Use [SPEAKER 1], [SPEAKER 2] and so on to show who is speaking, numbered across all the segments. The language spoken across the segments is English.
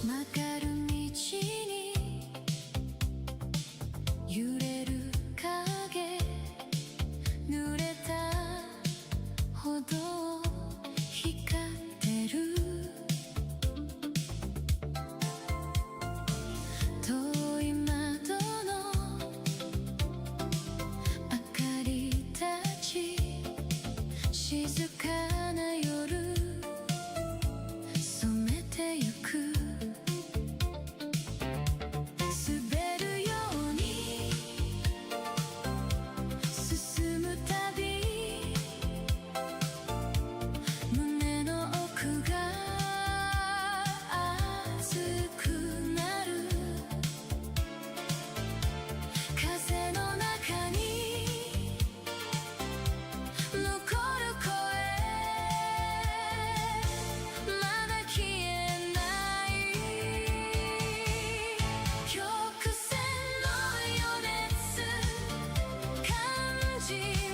[SPEAKER 1] 曲がる道に揺れる影、濡れた歩道光ってる。遠い窓の明かりたち、静かな夜染めてゆく。滑るように進むたび、胸の奥が熱くなる。風の中に残る声、まだ消えない。曲線の余熱感じ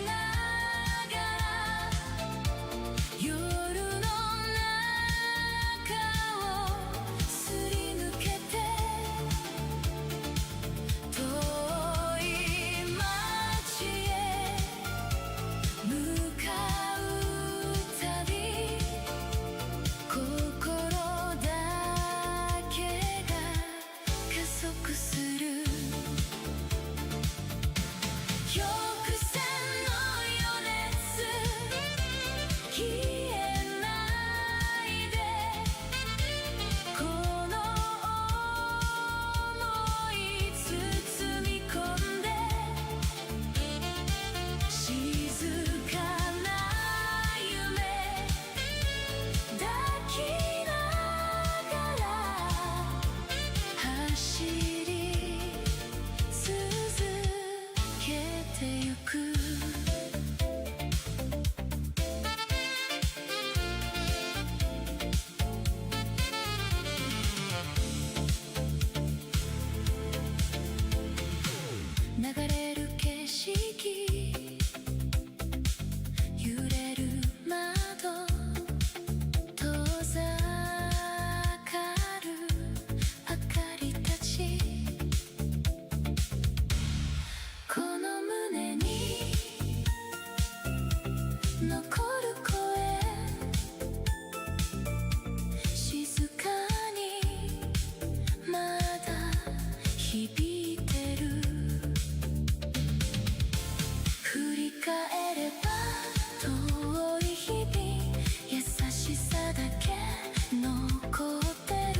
[SPEAKER 1] ながら、夜の中をすり抜けて、遠い街へ向かうたび、心だけが加速する。曲線の余熱消えないで、この想い包み込んで、静かな夢抱きながら走り続けてゆく。流れる景色、揺れる窓、遠ざかる明かりたち、この胸に残る声、静かにまだ響いてる。振り返れば遠い日々、優しさだけ残ってる。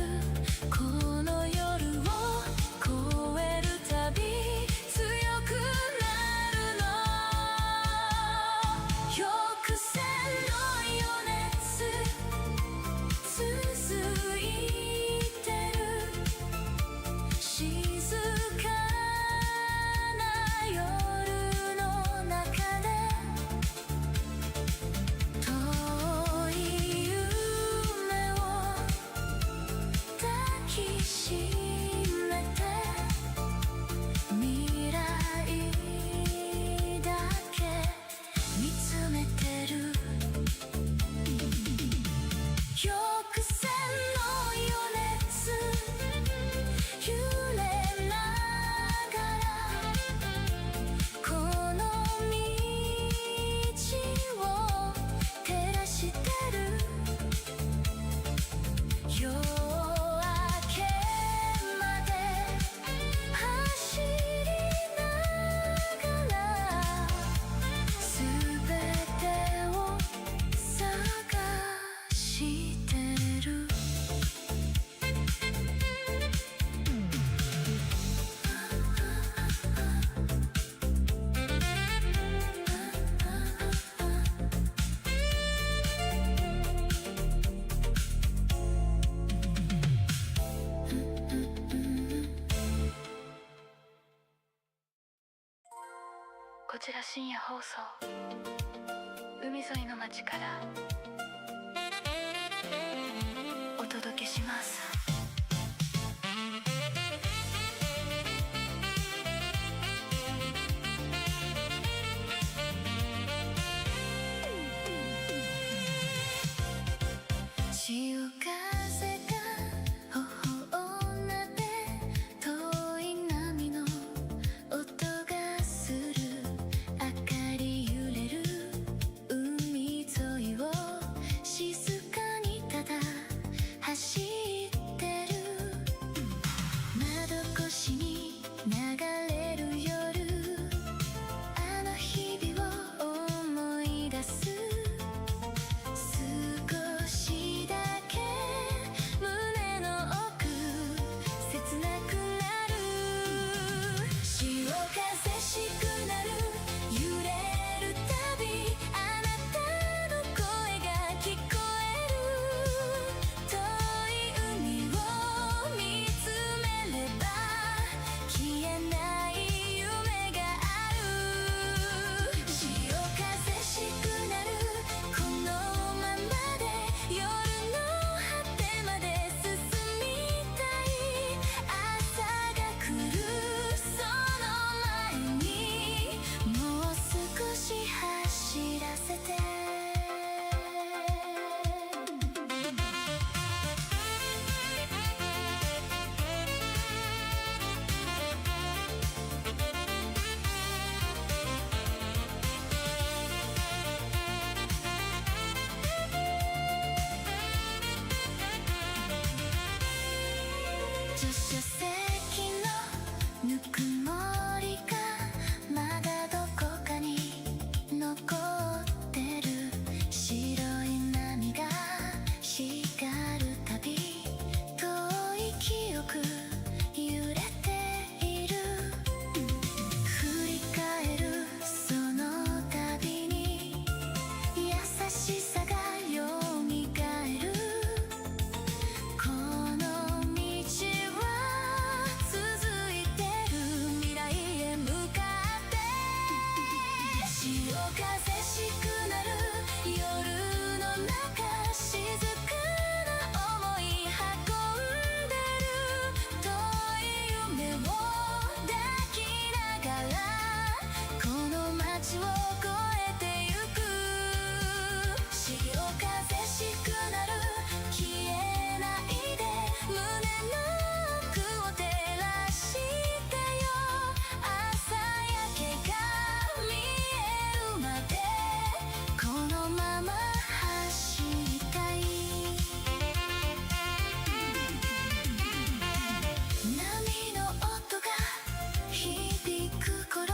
[SPEAKER 1] この夜を越えるたび強くなるの。曲線の余熱続いてる。静かな夜の中で、遠い夢を抱きしめて、未来だけ見つめてる。曲線の余熱揺れながら、この道を照らしてる。夜明けまで走りながら、すべてを探してる。こちら深夜放送、海沿いの街からお届けします。潮風が微助手席のぬくもりがまだどこかに残ってる白い波が光るたび遠い記憶揺れている振り返るその度に優しさがよみがえるこの道は続いてる未来へ向かって潮風しくなる夜の中静かな想い運んでる遠い夢を抱きながらこの街を越えてゆく潮風しくなる消えないで胸の奥を照らしてよ朝焼けが見えるまでこのまま走りたい波の音が響く頃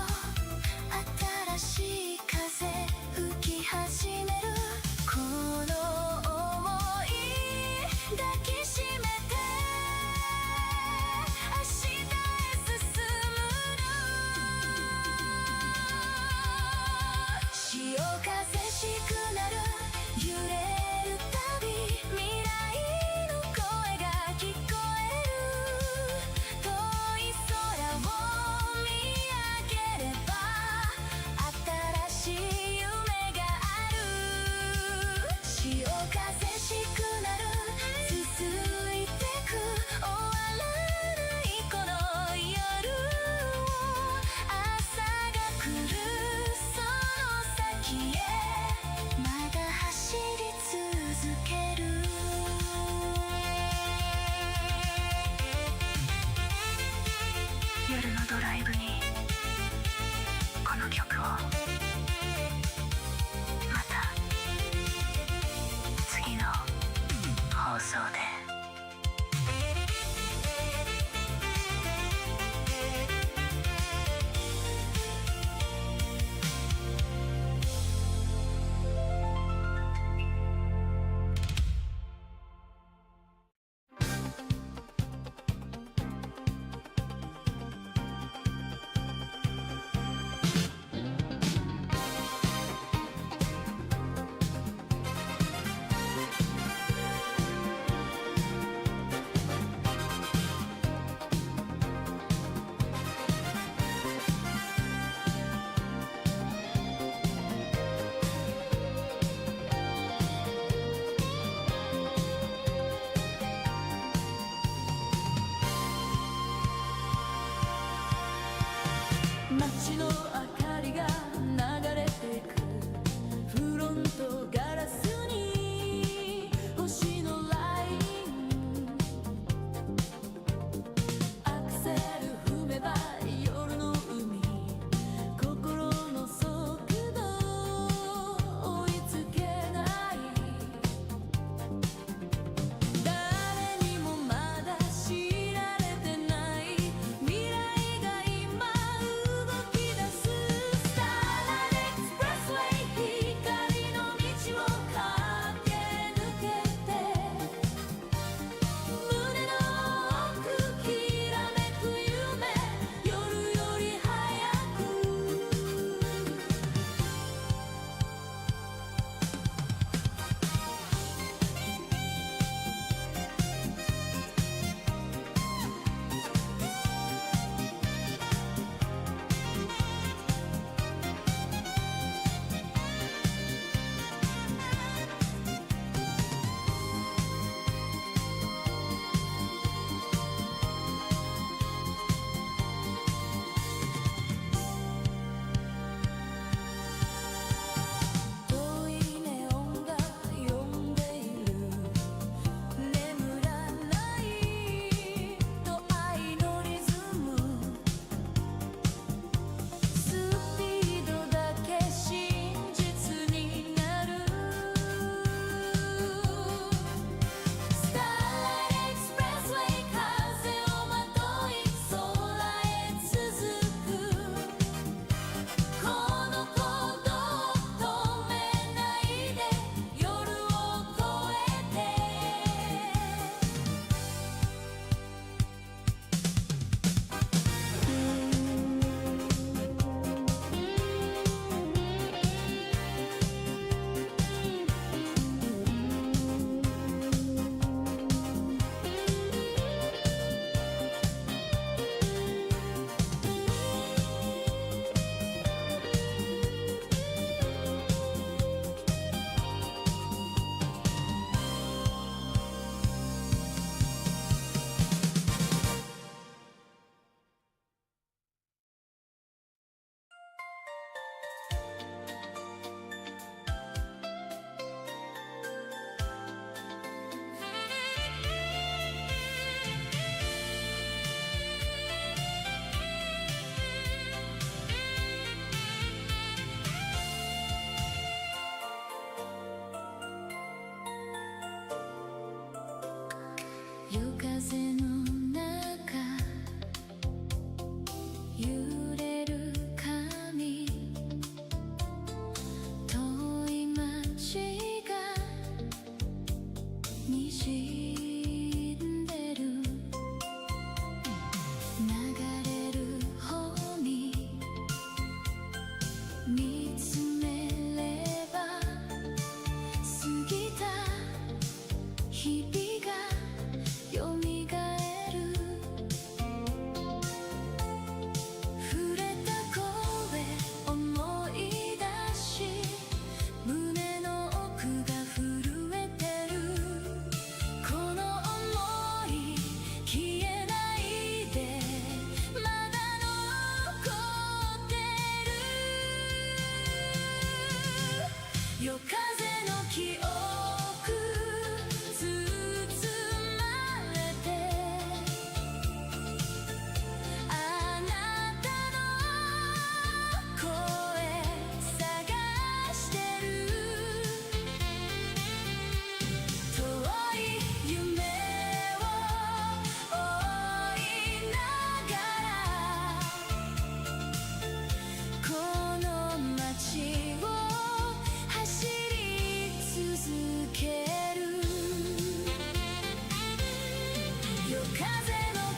[SPEAKER 1] 新しい風吹き始めるこの想い抱きしめて明日へ進むの潮風しくなる揺れるたび未来の声が聞こえる遠い空を見上げれば新しい夢がある潮風しくなる続いてく終わらないこの夜を朝が来るその先へまだ走り続ける夜のドライブにこの曲をまた次の放送で街の明かりが流れてくフロントガラスに星のラインアクセル踏めば夜の海心の速度追いつけない誰にもまだ知られてない未来が今動き出す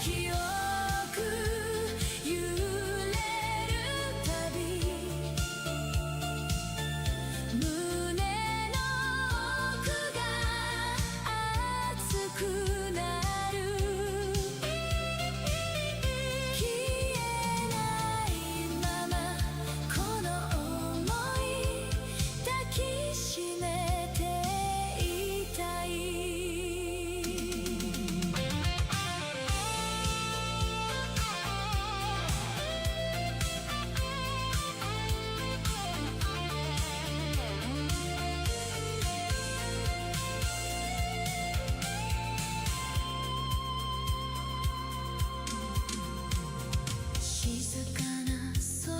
[SPEAKER 1] 記憶揺れるたび胸の奥が熱くなる消えないままこの想い抱きしめていたい静かな空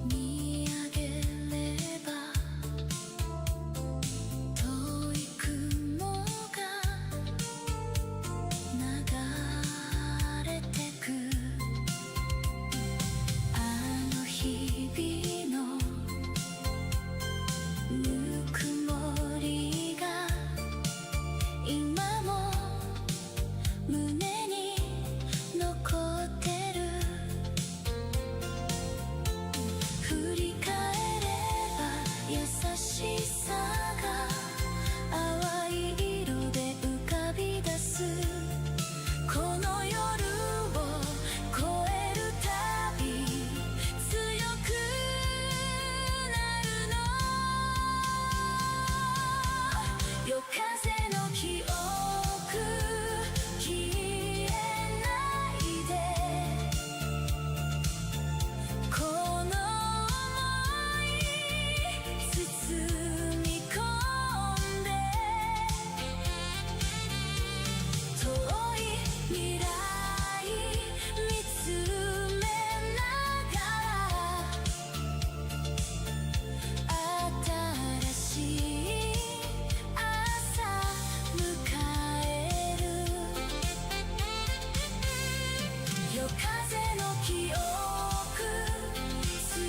[SPEAKER 1] 見上げれば遠い雲が流れてくあの日々のぬくもりが今も胸に残ってる振り返れば優しさが淡い色で浮かび出すこの夜を越えるたび強くなるの夜風の記憶消えないでこの想い包み込んで遠い未来見つめながら新しい朝迎える夜風の記憶続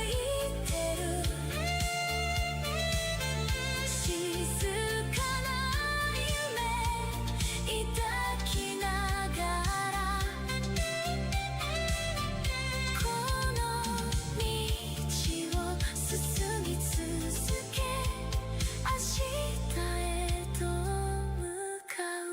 [SPEAKER 1] いてる静かな夢抱きながらこの道を進み続け明日へと向かう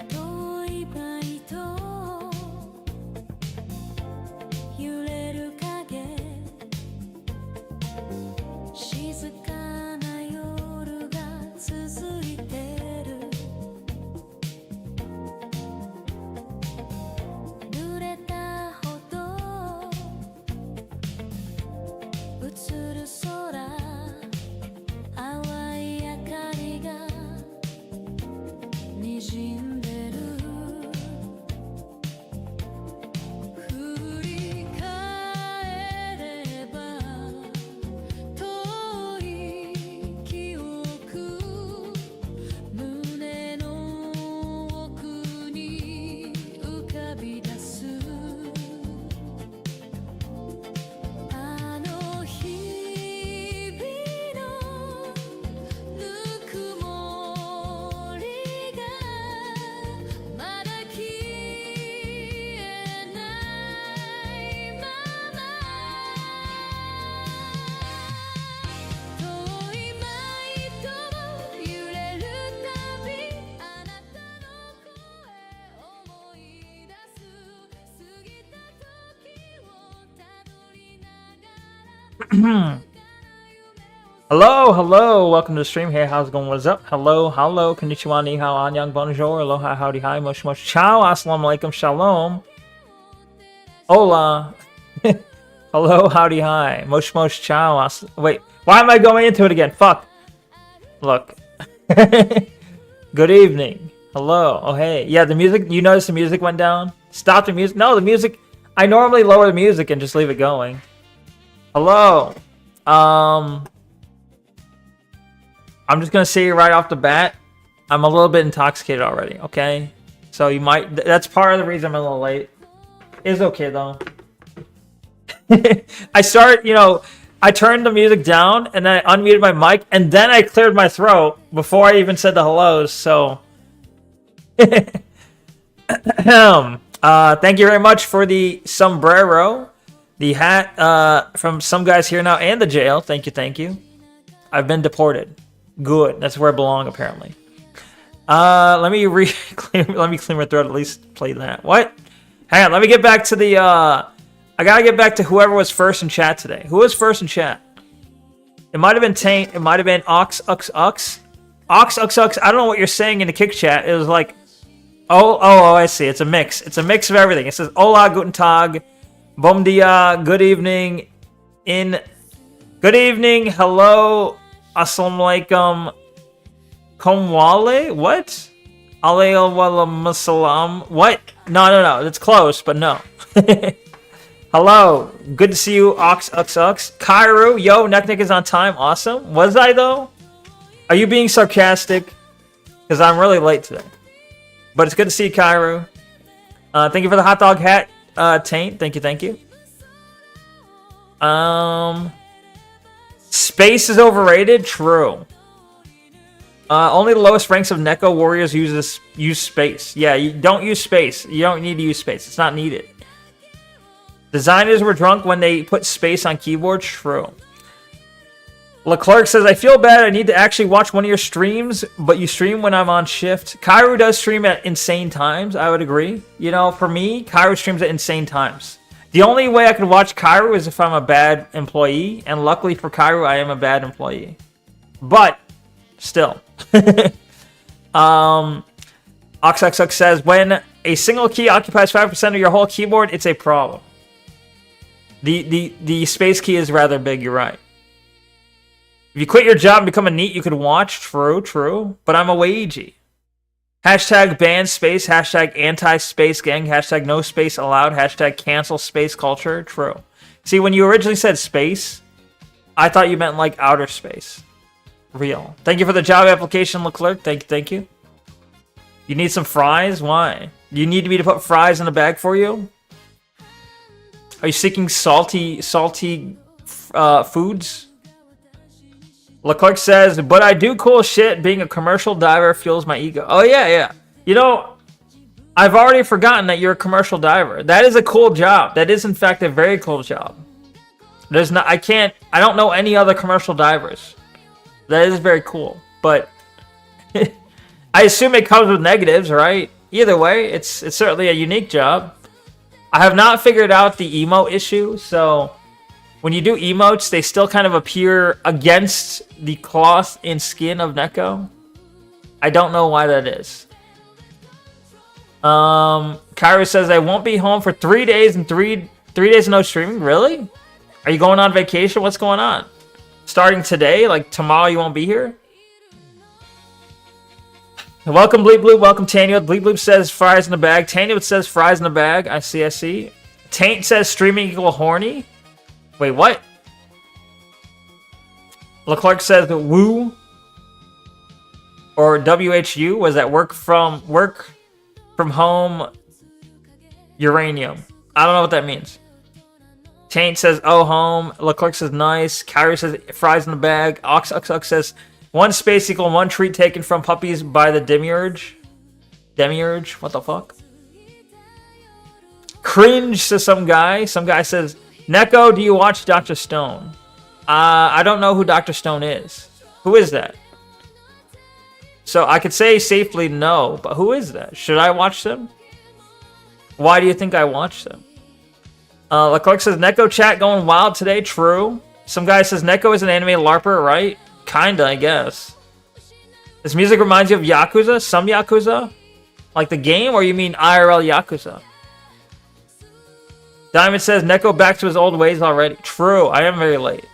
[SPEAKER 1] 遠いバイト揺れる影静かな夜が続いてる濡れたほど映る空淡い明かりが滲んでる振り返れば遠い記憶胸の奥に浮かび出すあの日々のぬくもりがまだ消えないまま遠いマイトも揺れるたびあなたの声思い出す過ぎた時をたどりながら静かな夢を
[SPEAKER 2] Hello, hello. Welcome to the stream. Hey, how's it going? What is up? Hello, hello. Konnichiwa, ni hao, annyeong, bonjour, aloha, howdy, hi, mosh, mosh, ciao, assalamu alaikum, shalom. Hola. Hello, howdy, hi. Mosh, mosh, ciao. Wait, why am I going into it again? Fuck. Look. Good evening. Hello. Oh, hey. Yeah, the music, you notice the music went down? Stop the music. No, the music, I normally lower the music and just leave it going. Hello. I'm just gonna say right off the bat, I'm a little bit intoxicated already, okay? So you might, that's part of the reason I'm a little late. It's okay though. I turned the music down and then I unmuted my mic and then I cleared my throat before I even said the hellos, so. Thank you very much for the sombrero, the hat from some guys here now and the jail. Thank you, thank you. I've been deported. Good. That's where I belong, apparently. Let me clear my throat. At least play that. What? Hang on. Let me get back to the. I gotta get back to whoever was first in chat today. Who was first in chat? It might have been Taint. It might have been Ox. I don't know what you're saying in the kick chat. It was like, oh, I see. It's a mix. It's a mix of everything. It says Hola, Guten Tag, Bom dia, good evening, good evening, hello. Assalamu alaikum. Komwale? What? Alayhi salam. What? No. That's close, but no. Hello. Good to see you, Ox. Kairu. Yo, Neknik is on time. Awesome. Was I, though? Are you being sarcastic? Because I'm really late today. But it's good to see you, Kairu. Thank you for the hot dog hat, Taint. Thank you. Space is overrated? True. Only the lowest ranks of Neko warriors use space. Yeah, you don't use space. You don't need to use space. It's not needed. Designers were drunk when they put space on keyboard? True. Leclerc says, I feel bad. I need to actually watch one of your streams, but you stream when I'm on shift. Kairu does stream at insane times. I would agree. You know, for me, Kairu streams at insane times. The only way I could watch Kairu is if I'm a bad employee, and luckily for Kairu, I am a bad employee. But, still. Oxxx says, when a single key occupies 5% of your whole keyboard, it's a problem. The space key is rather big, you're right. If you quit your job and become a NEET, you could watch. True. But I'm a wagey. Hashtag ban space, hashtag anti-space gang, hashtag no space allowed, hashtag cancel space culture. True. See, when you originally said space, I thought you meant like outer space. Real. Thank you for the job application, Leclerc. Thank you. You need some fries? Why? Do you need me to put fries in a bag for you? Are you seeking salty foods? Leclerc says, but I do cool shit. Being a commercial diver fuels my ego. Oh, yeah. You know, I've already forgotten that you're a commercial diver. That is a cool job. That is, in fact, a very cool job. I don't know any other commercial divers. That is very cool. But I assume it comes with negatives, right? Either way, it's certainly a unique job. I have not figured out the emo issue, so when you do emotes, they still kind of appear against the cloth and skin of Neko. I don't know why that is. Kyra says, I won't be home for 3 days and 3 days no streaming. Really? Are you going on vacation? What's going on? Starting today? Like tomorrow you won't be here? Welcome, Bleep Bloop. Welcome, Tanya. Bleep Bloop says fries in the bag. Tanya says fries in the bag. I see. Taint says streaming equal horny. Wait, what? Leclerc says woo. Or WHU. Was that work from home uranium? I don't know what that means. Taint says oh home. Leclerc says nice. Kyrie says fries in the bag. Ox says one space equal one treat taken from puppies by the demiurge. Demiurge? What the fuck? Cringe, says some guy. Some guy says, Neko, do you watch Dr. Stone? I don't know who Dr. Stone is. Who is that? So I could say safely no, but who is that? Should I watch them? Why do you think I watch them? Leclerc says, Neko chat going wild today. True. Some guy says Neko is an anime LARPer, right? Kinda, I guess. This music reminds you of Yakuza? Some Yakuza? Like the game, or you mean IRL Yakuza? Diamond says Neko back to his old ways already. True, I am very late.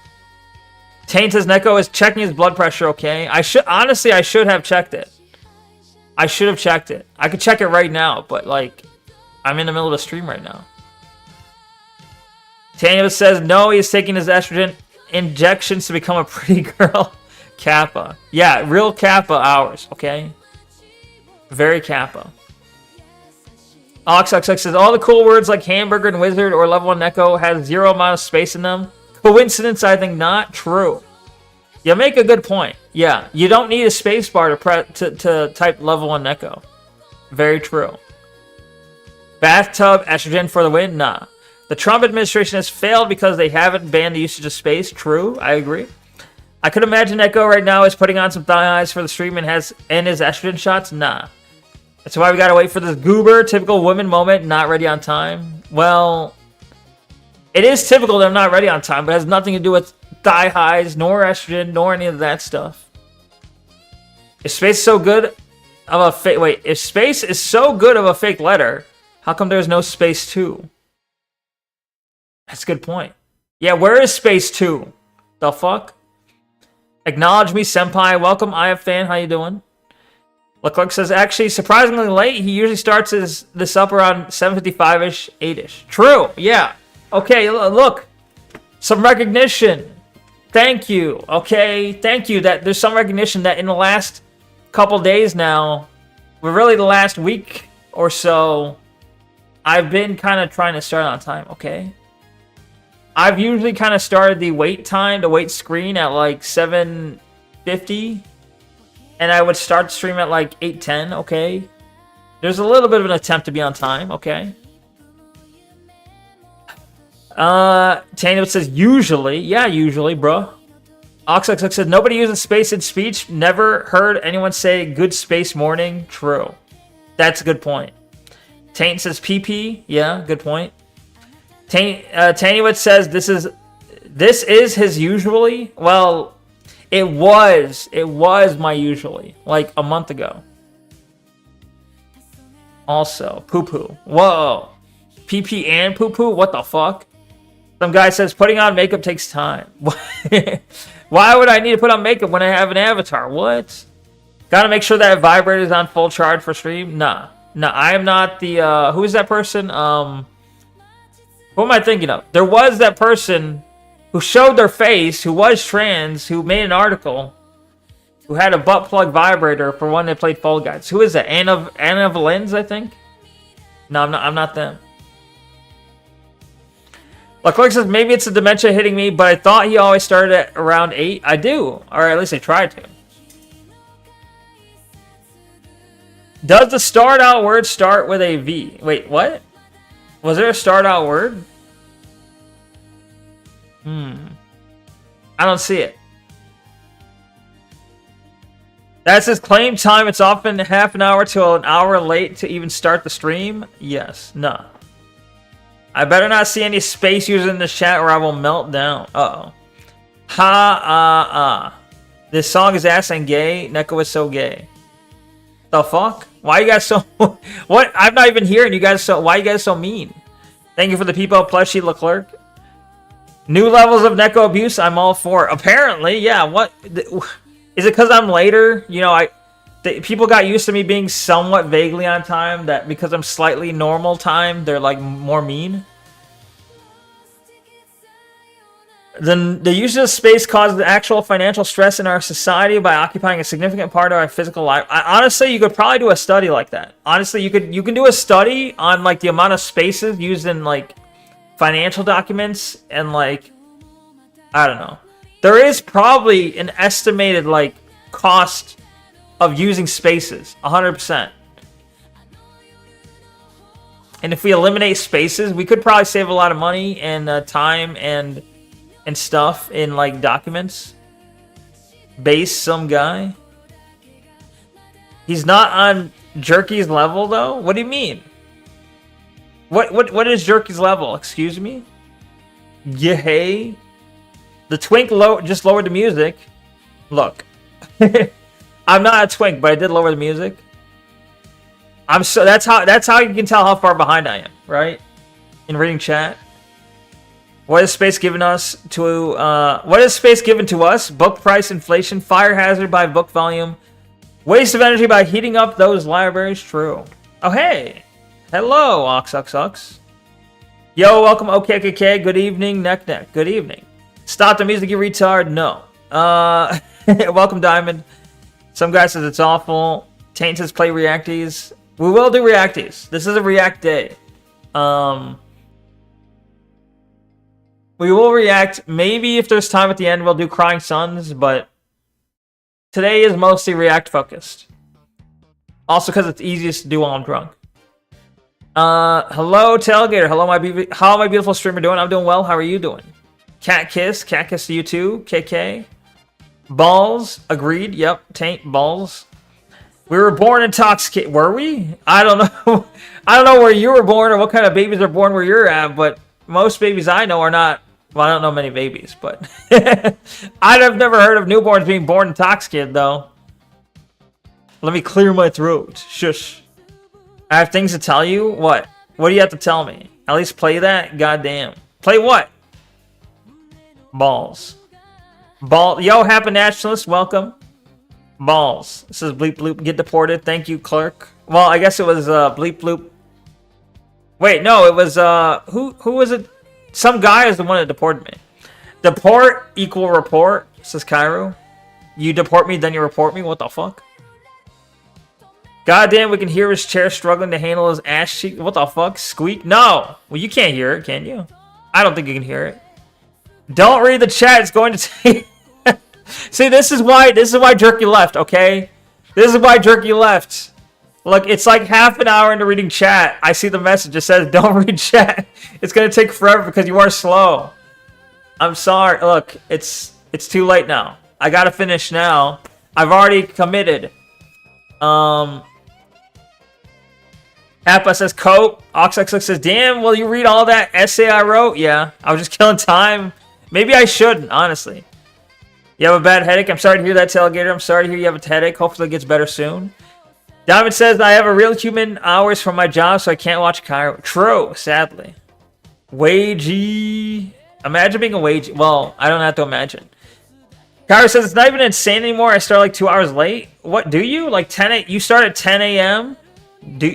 [SPEAKER 2] Taint says Neko is checking his blood pressure, okay? I should have checked it. I should have checked it. I could check it right now, but like, I'm in the middle of the stream right now. Tanya says no, he's taking his estrogen injections to become a pretty girl. Kappa. Yeah, real Kappa hours, okay? Very Kappa. OxXX says all the cool words like hamburger and wizard or level 1 Neko has zero amount of space in them. Coincidence? I think not. True. You make a good point. Yeah, you don't need a space bar to type level 1 Neko. Very true. Bathtub estrogen for the win? Nah. The Trump administration has failed because they haven't banned the usage of space. True, I agree. I could imagine Neko right now is putting on some thigh highs for the stream and his estrogen shots. Nah. That's why we gotta wait for this goober, typical woman moment, not ready on time. Well, it is typical that I'm not ready on time, but it has nothing to do with thigh highs, nor estrogen, nor any of that stuff. If space is so good of a fake... Wait, if space is so good of a fake letter, how come there's no space 2? That's a good point. Yeah, where is space 2? The fuck? Acknowledge me, senpai. Welcome, IF fan. How you doing? Leclerc says, actually, surprisingly late. He usually starts this up around 7:55-ish, 8-ish. True, yeah. Okay, look. Some recognition. Thank you, okay? Thank you that there's some recognition that in the last couple days now, really the last week or so, I've been kind of trying to start on time, okay? I've usually kind of started the wait screen at like 7:50. And I would start the stream at like 8:10, okay? There's a little bit of an attempt to be on time, okay? Tanya says, usually. Yeah, usually, bro. OxXX said, nobody uses space in speech. Never heard anyone say good space morning. True. That's a good point. Taint says PP. Yeah, good point. Tanya says, this is his usually. Well... It was my usually, like a month ago. Also, poo-poo. Whoa. PP and poo-poo? What the fuck? Some guy says, putting on makeup takes time. Why would I need to put on makeup when I have an avatar? What? Gotta make sure that vibrator is on full charge for stream? Nah, I am not the, who is that person? Who am I thinking of? There was that person... who showed their face, who was trans, who made an article, who had a butt plug vibrator for when they played Fall Guys. Who is that? Anna Valens, I think? No, I'm not them. Leclerc says, maybe it's the dementia hitting me, but I thought he always started at around 8. I do. Or at least I tried to. Does the start out word start with a V? Wait, what? Was there a start out word? I don't see it. That's his claim time. It's often half an hour to an hour late to even start the stream. Yes. No. I better not see any space users in the chat or I will melt down. Uh-oh. This song is ass and gay. Neko is so gay. The fuck? Why you guys so... What? I'm not even hearing you guys so... Why you guys so mean? Thank you for the people, plushie Leclerc. New levels of Neko abuse, I'm all for. Apparently, yeah. What is it? Because I'm later? You know, people got used to me being somewhat vaguely on time. That because I'm slightly normal time, they're like more mean. Then the use of space causes actual financial stress in our society by occupying a significant part of our physical life. Honestly, you could probably do a study like that. Honestly, you can do a study on like the amount of spaces used in like financial documents and like I don't know. There is probably an estimated like cost of using spaces, 100%. And if we eliminate spaces, we could probably save a lot of money and time and stuff in like documents. Base some guy. He's not on Jerky's level though. What do you mean? What is Jerky's level? Excuse me? Yay. The twink just lowered the music. Look. I'm not a twink, but I did lower the music. That's how you can tell how far behind I am, right? In reading chat. What is space given us to what is space given to us? Book price inflation, fire hazard by book volume, waste of energy by heating up those libraries. True. Oh hey. Hello, Ox. Yo, welcome OKKK. Good evening, Neck. Good evening. Stop the music, you retard. No. Welcome, Diamond. Some guy says it's awful. Taint says play Reacties. We will do Reacties. This is a React day. We will react. Maybe if there's time at the end, we'll do Crying Suns, but today is mostly React focused. Also because it's easiest to do while I'm drunk. Hello, Tailgater. Hello, how my beautiful streamer doing? I'm doing well. How are you doing? Cat kiss to you too, KK. Balls, agreed. Yep, taint balls. We were born intoxicated. Were we? I don't know. I don't know where you were born or what kind of babies are born where you're at, but most babies I know are not. Well, I don't know many babies, but I've never heard of newborns being born intoxicated, though. Let me clear my throat. Shush. I have things to tell you? What? What do you have to tell me? At least play that? Goddamn. Play what? Balls. Yo, Happy Nationalist, welcome. Balls. This is Bleep Bloop, get deported. Thank you, clerk. Well, I guess it was Bleep Bloop. Wait, no, it was, who was it? Some guy is the one that deported me. Deport equal report, says Cairo. You deport me, then you report me? What the fuck? Goddamn, we can hear his chair struggling to handle his ass cheek. What the fuck? Squeak? No! Well, you can't hear it, can you? I don't think you can hear it. Don't read the chat, it's going to take... See, this is why Jerky left, okay? This is why Jerky left. Look, it's like half an hour into reading chat. I see the message. It says, don't read chat. It's going to take forever because you are slow. I'm sorry. Look, it's too late now. I got to finish now. I've already committed. Appa says, Cope. OxXX says, damn, will you read all that essay I wrote? Yeah, I was just killing time. Maybe I shouldn't, honestly. You have a bad headache? I'm sorry to hear that, Tailgater. I'm sorry to hear you have a headache. Hopefully it gets better soon. Diamond says, I have a real human hours from my job, so I can't watch Cairo. True, sadly. Wagey. Imagine being a wage. Well, I don't have to imagine. Cairo says, it's not even insane anymore. I start like 2 hours late. What, do you? Like 10 a.m.? You start at 10 a.m.?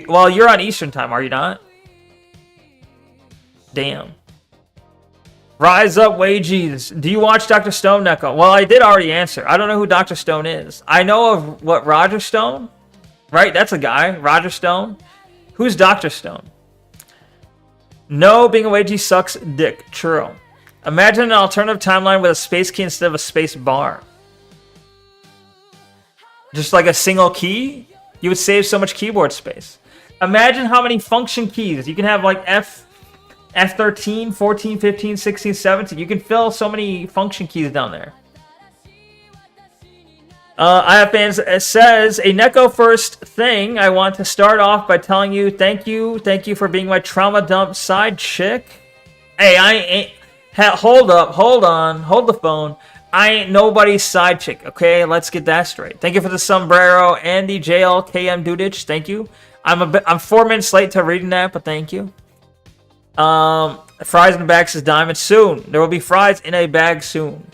[SPEAKER 2] Well, you're on Eastern time, are you not? Damn. Rise up, Wages. Do you watch Dr. Stone, Neko? Well, I did already answer. I don't know who Dr. Stone is. I know of what, Roger Stone? Right, that's a guy. Roger Stone. Who's Dr. Stone? No, being a Wagey sucks dick. True. Imagine an alternative timeline with a space key instead of a space bar. Just like a single key? You would save so much keyboard space. Imagine how many function keys. You can have like F13, 14, 15, 16, 17. You can fill so many function keys down there. I have fans. It says, a Neko first thing. I want to start off by telling you thank you for being my trauma dump side chick. Hey, I ain't. Hold up, hold on, hold the phone. I ain't nobody's side chick. Okay, let's get that straight. Thank you for the sombrero, Andy JLKM Dudich. Thank you. I'm 4 minutes late to reading that, but thank you. Fries in the bag says Diamond. Soon. There will be fries in a bag soon.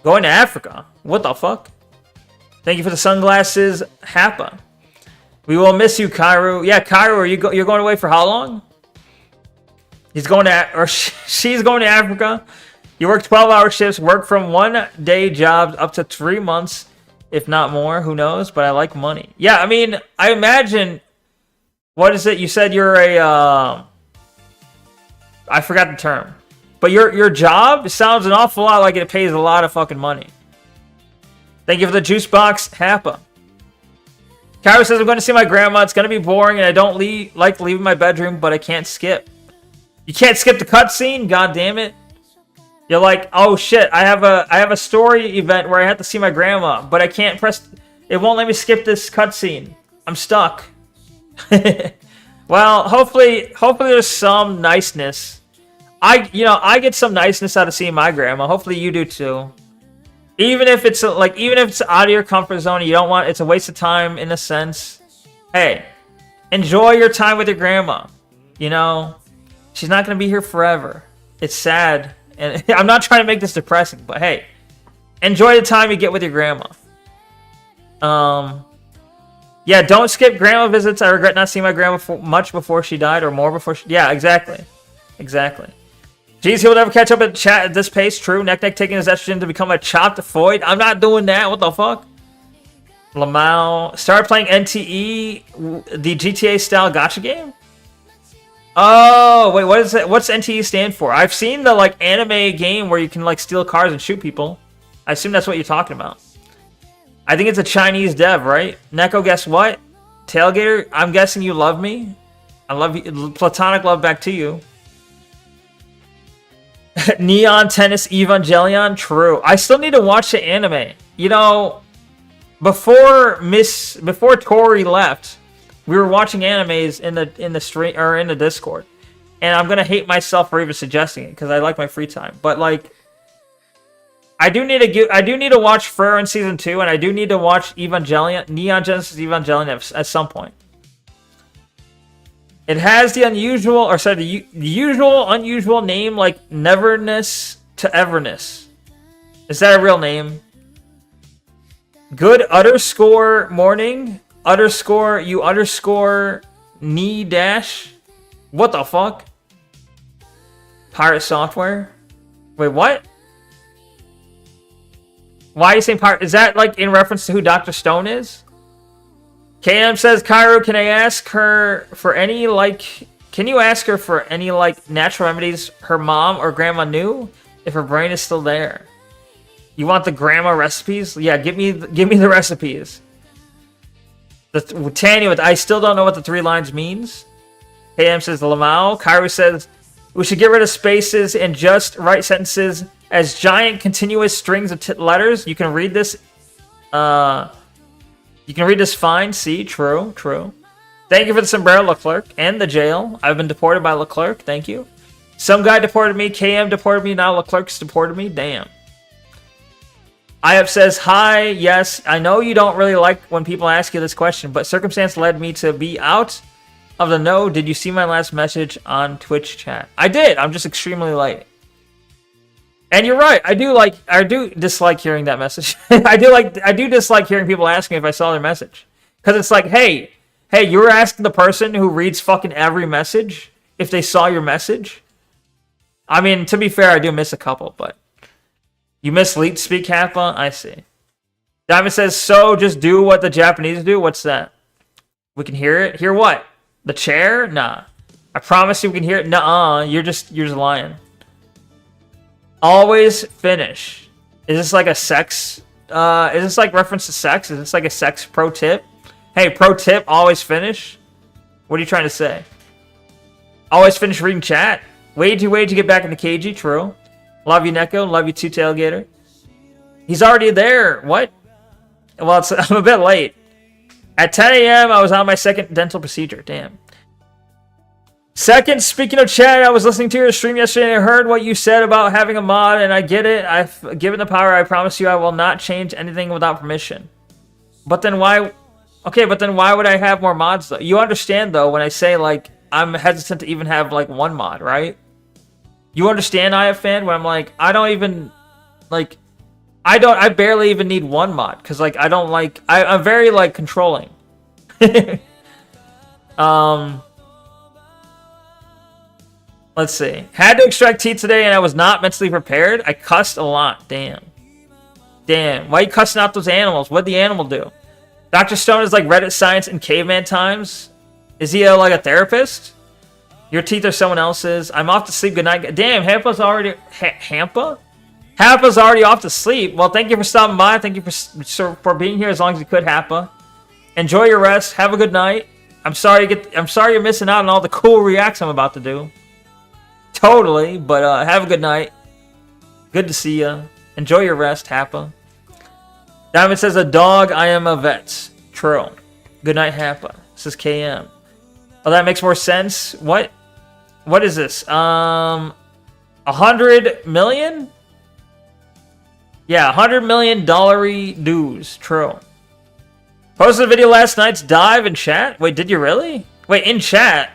[SPEAKER 2] Going to Africa. What the fuck? Thank you for the sunglasses, Happa. We will miss you, Cairo. Yeah, Cairo, you're going away for how long? He's going to, or she's going to Africa. You work 12-hour shifts, work from 1-day jobs up to 3 months, if not more. Who knows? But I like money. Yeah, I mean, I imagine. What is it? You said you're a. I forgot the term, but your job sounds an awful lot like it pays a lot of fucking money. Thank you for the juice box, Happa. Cairo says, I'm going to see my grandma. It's going to be boring, and I don't like leaving my bedroom, but I can't skip. You can't skip the cutscene? God damn it. You're like, oh shit, I have a story event where I have to see my grandma, but I can't press... It won't let me skip this cutscene. I'm stuck. Well, hopefully there's some niceness. I get some niceness out of seeing my grandma. Hopefully you do too. Even if it's out of your comfort zone, you don't want, it's a waste of time in a sense. Hey, enjoy your time with your grandma. You know, she's not going to be here forever. It's sad. And I'm not trying to make this depressing, but hey, enjoy the time you get with your grandma. Yeah, don't skip grandma visits. I regret not seeing my grandma much before she died, or more before she... Yeah, exactly. Exactly. Geez, he'll never catch up at chat at this pace. True. Neck taking his estrogen to become a chopped void. I'm not doing that. What the fuck? Lamau. Started playing NTE, the GTA style gacha game? Oh, wait, what is it? What's NTE stand for? I've seen the like anime game where you can like steal cars and shoot people. I assume that's what you're talking about. I think it's a Chinese dev, right? Neko, guess what? Tailgater, I'm guessing you love me. I love you. Platonic love back to you. Neon Tennis Evangelion, true. I still need to watch the anime. You know, before Tori left, we were watching animes in the stream or in the Discord, and I'm gonna hate myself for even suggesting it because I like my free time. But like, I do need to watch Frere in season 2, and I do need to watch Evangelion, Neon Genesis Evangelion at some point. It has the usual unusual name like Neverness to Everness. Is that a real name? Good _ morning _ you _ knee dash. What the fuck? Pirate software? Wait, what? Why are you saying pirate? Is that like in reference to who Dr. Stone is? KM says, Cairo, can you ask her for any natural remedies her mom or grandma knew if her brain is still there? You want the grandma recipes? Yeah, give me the recipes. Tanya, I still don't know what the 3 lines means. KM says Lamau. Cairo says we should get rid of spaces and just write sentences as giant continuous strings of letters. You can read this. You can read this fine. See, true. Thank you for the sombrero, Leclerc, and the jail. I've been deported by Leclerc. Thank you. Some guy deported me. KM deported me. Now Leclerc's deported me. Damn. IF says, hi, yes, I know you don't really like when people ask you this question, but circumstance led me to be out of the know. Did you see my last message on Twitch chat? I did. I'm just extremely late. And you're right. I do dislike hearing that message. I do dislike hearing people asking if I saw their message. Because it's like, hey, you're asking the person who reads fucking every message if they saw your message? I mean, to be fair, I do miss a couple, but... You miss Leet Speak, Kappa? I see. Diamond says, so just do what the Japanese do? What's that? We can hear it? Hear what? The chair? Nah. I promise you we can hear it. Nuh-uh. You're just lying. Always finish. Is this like a sex? Is this like reference to sex? Is this like a sex pro tip? Hey, pro tip, always finish? What are you trying to say? Always finish reading chat? Wait to get back in the KG, true. Love you, Neko. Love you too, Tailgater. He's already there. What? Well, I'm a bit late. At 10 a.m., I was on my second dental procedure. Damn. Second, speaking of chat, I was listening to your stream yesterday and I heard what you said about having a mod, and I get it. I've given the power. I promise you I will not change anything without permission. But then why... Okay, but then why would I have more mods, though? You understand, though, when I say, like, I'm hesitant to even have, like, one mod, right? You understand, IFan, when I'm like, I don't even, like, I barely even need one mod, because, like, I don't, like, I'm very, like, controlling. Let's see. Had to extract teeth today, and I was not mentally prepared. I cussed a lot. Damn. Why are you cussing out those animals? What'd the animal do? Dr. Stone is like Reddit science in caveman times. Is he, like, a therapist? Your teeth are someone else's. I'm off to sleep. Good night. Damn, Hampa's already... Hampa? Hampa's already off to sleep. Well, thank you for stopping by. Thank you for being here as long as you could, Hampa. Enjoy your rest. Have a good night. I'm sorry you're missing out on all the cool reacts I'm about to do. Totally, but have a good night. Good to see ya. Enjoy your rest, Happa. Diamond says, a dog, I am a vet. True. Good night, Happa. This is KM. Oh, that makes more sense. What is this? $100 million? Yeah, $100 million dues. True. Posted a video last night's dive in chat. Wait, did you really? Wait, in chat?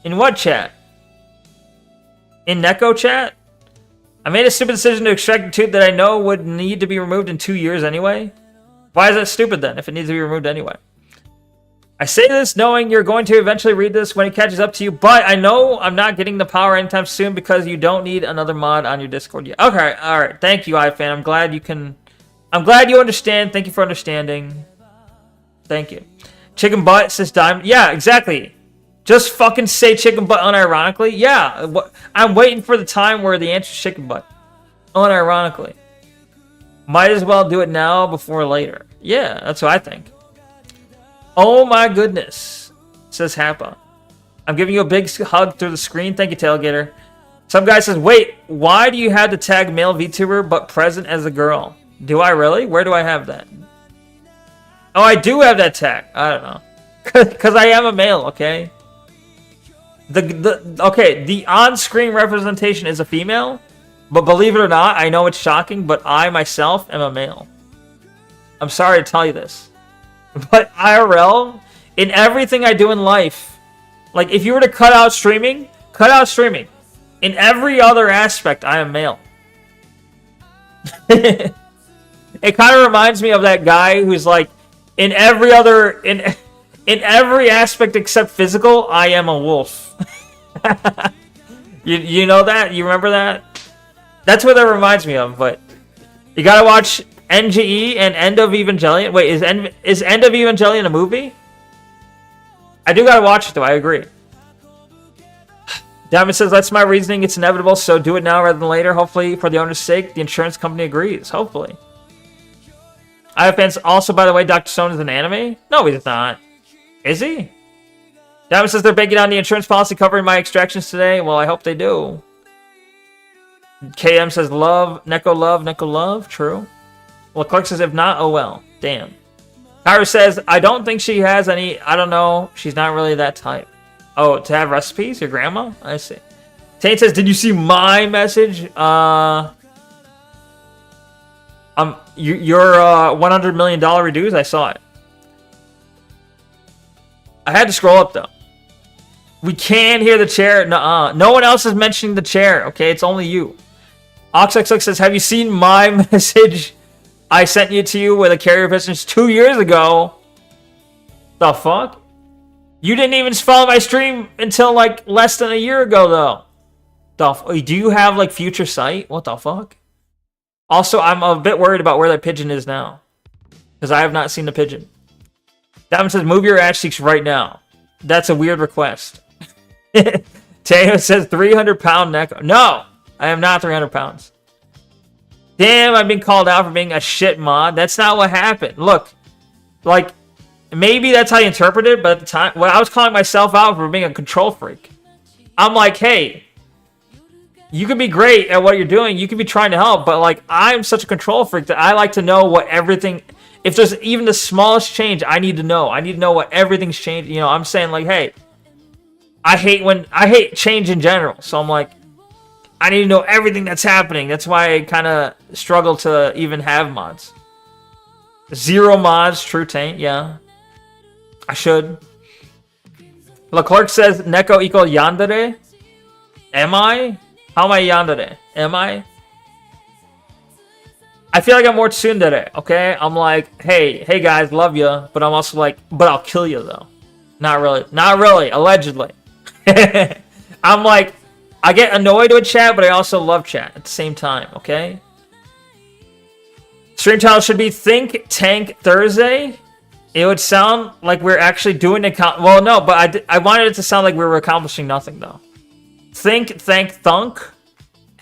[SPEAKER 2] In what chat? In Neko chat? I made a stupid decision to extract a tooth that I know would need to be removed in 2 years anyway. Why is that stupid then, if it needs to be removed anyway? I say this knowing you're going to eventually read this when it catches up to you, but I know I'm not getting the power anytime soon because you don't need another mod on your Discord yet. Okay, alright. Thank you, iFan. I'm glad you understand. Thank you for understanding. Thank you. Chicken butt says diamond. Yeah, exactly. Just fucking say chicken butt unironically. Yeah, I'm waiting for the time where the answer is chicken butt. Unironically. Might as well do it now before later. Yeah, that's what I think. Oh my goodness, says Happa. I'm giving you a big hug through the screen. Thank you, Tailgater. Some guy says, wait, why do you have the tag male VTuber but present as a girl? Do I really? Where do I have that? Oh, I do have that tag. I don't know. Because I am a male, okay? The on-screen representation is a female, but believe it or not, I know it's shocking, but I myself am a male. I'm sorry to tell you this. But IRL, in everything I do in life, like if you were to cut out streaming. In every other aspect, I am male. It kind of reminds me of that guy who's like, in every aspect except physical, I am a wolf. you know that? You remember that? That's what that reminds me of, but you gotta watch NGE and End of Evangelion. Wait, is End of Evangelion a movie? I do gotta watch it though, I agree. Diamond says, that's my reasoning, it's inevitable, so do it now rather than later. Hopefully, for the owner's sake, the insurance company agrees. Hopefully. I have fans also, by the way, Dr. Stone is an anime? No, he's not. Is he? Diamond says they're banking on the insurance policy covering my extractions today. Well, I hope they do. KM says, love, Neko love, Neko love. True. Well, Clark says, if not, oh well. Damn. Kyra says, I don't think she has any. I don't know. She's not really that type. Oh, to have recipes? Your grandma? I see. Tane says, did you see my message? Your $100 million reduce? I saw it. I had to scroll up, though. We can hear the chair. Nuh-uh. No one else is mentioning the chair, okay? It's only you. OxXX says, have you seen my message I sent to you with a carrier business 2 years ago? The fuck? You didn't even follow my stream until, like, less than a year ago, though. Do you have, like, future sight? What the fuck? Also, I'm a bit worried about where that pigeon is now. Because I have not seen the pigeon. Diamond says, move your ass cheeks right now. That's a weird request. Teo says, 300-pound Neko. No! I am not 300 pounds. Damn, I've been called out for being a shit mod. That's not what happened. Look, like, maybe that's how you interpret it, but at the time, when I was calling myself out for being a control freak, I'm like, hey, you can be great at what you're doing. You can be trying to help, but, like, I'm such a control freak that I like to know what everything, if there's even the smallest change, I need to know. I need to know what everything's changed. You know, I'm saying, like, hey, I hate change in general. So I'm like, I need to know everything that's happening. That's why I kind of struggle to even have mods. 0 mods, true taint, yeah. I should. Leclerc says Neko equal yandere. Am I? How am I yandere? Am I? I feel like I'm more tsundere, okay? I'm like, hey guys, love you, but I'm also like, but I'll kill you though. Not really, allegedly. I'm like, I get annoyed with chat, but I also love chat at the same time, okay? Stream title should be Think Tank Thursday. It would sound like we're actually doing well, no, but I wanted it to sound like we were accomplishing nothing, though. Think, thank, thunk.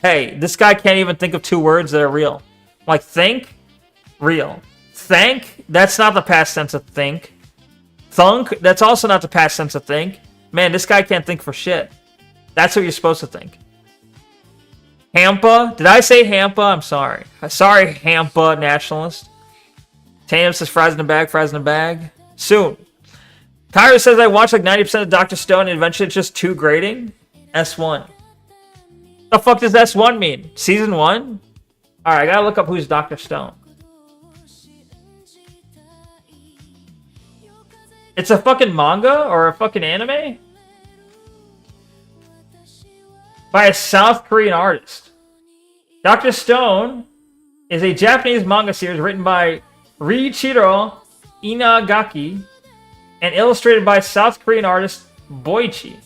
[SPEAKER 2] Hey, this guy can't even think of 2 words that are real. Like, think, real. Thank, that's not the past tense of think. Thunk, that's also not the past tense of think. Man, this guy can't think for shit. That's what you're supposed to think. Hampa, did I say Hampa? I'm sorry. Sorry, Hampa nationalist. Tatum says fries in a bag, fries in a bag. Soon. Kyra says I watched like 90% of Dr. Stone and eventually it's just too grating. S1. The fuck does S1 mean? Season 1? Alright, I gotta look up who's Dr. Stone. It's a fucking manga or a fucking anime? By a South Korean artist. Dr. Stone is a Japanese manga series written by Riichiro Inagaki and illustrated by South Korean artist Boichi.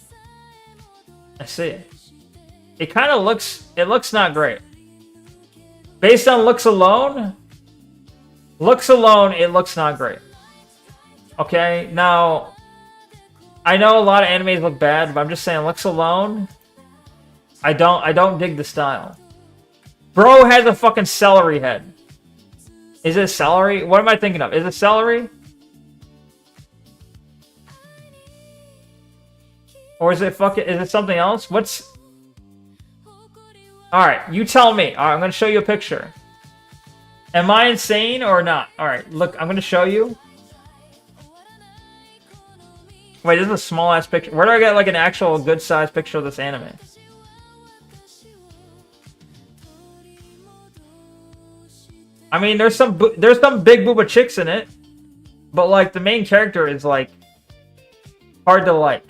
[SPEAKER 2] I see. It kind of looks... It looks not great. Based on looks alone, it looks not great. Okay, now, I know a lot of animes look bad, but I'm just saying, looks alone, I don't dig the style. Bro has a fucking celery head. Is it celery? What am I thinking of? Is it celery? Or is it something else? What's... Alright, you tell me. Alright, I'm gonna show you a picture. Am I insane or not? Alright, look, I'm gonna show you. Wait, this is a small ass picture. Where do I get like an actual good size picture of this anime? I mean, there's some big booba chicks in it, but like the main character is like hard to like.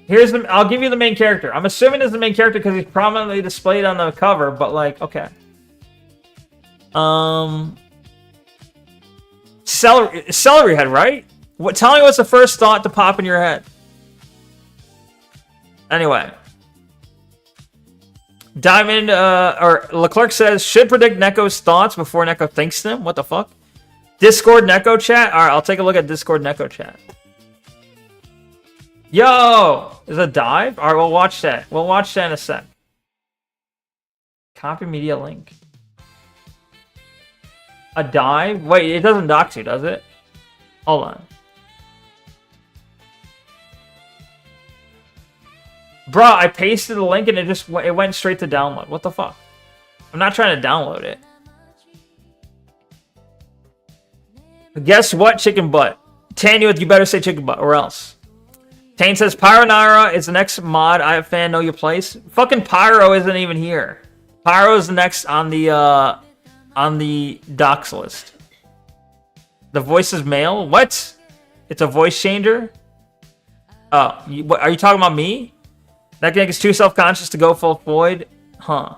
[SPEAKER 2] I'll give you the main character. I'm assuming it's the main character because he's prominently displayed on the cover, but like, okay. Celery head, right? Tell me what's the first thought to pop in your head. Anyway. Diamond, or Leclerc says, should predict Neko's thoughts before Neko thinks them? What the fuck? Discord Neko chat? Alright, I'll take a look at Discord Neko chat. Yo! Is a dive? Alright, we'll watch that. We'll watch that in a sec. Copy media link. A dive? Wait, it doesn't dox you, does it? Hold on. Bruh, I pasted the link and it went straight to download. What the fuck? I'm not trying to download it. Guess what, chicken butt? Tanya, you better say chicken butt or else. Tane says, Pyro Naira is the next mod. I have fan know your place. Fucking Pyro isn't even here. Pyro is the next on the docs list. The voice is male? What? It's a voice changer? Oh, are you talking about me? That gang is too self-conscious to go full void? Huh.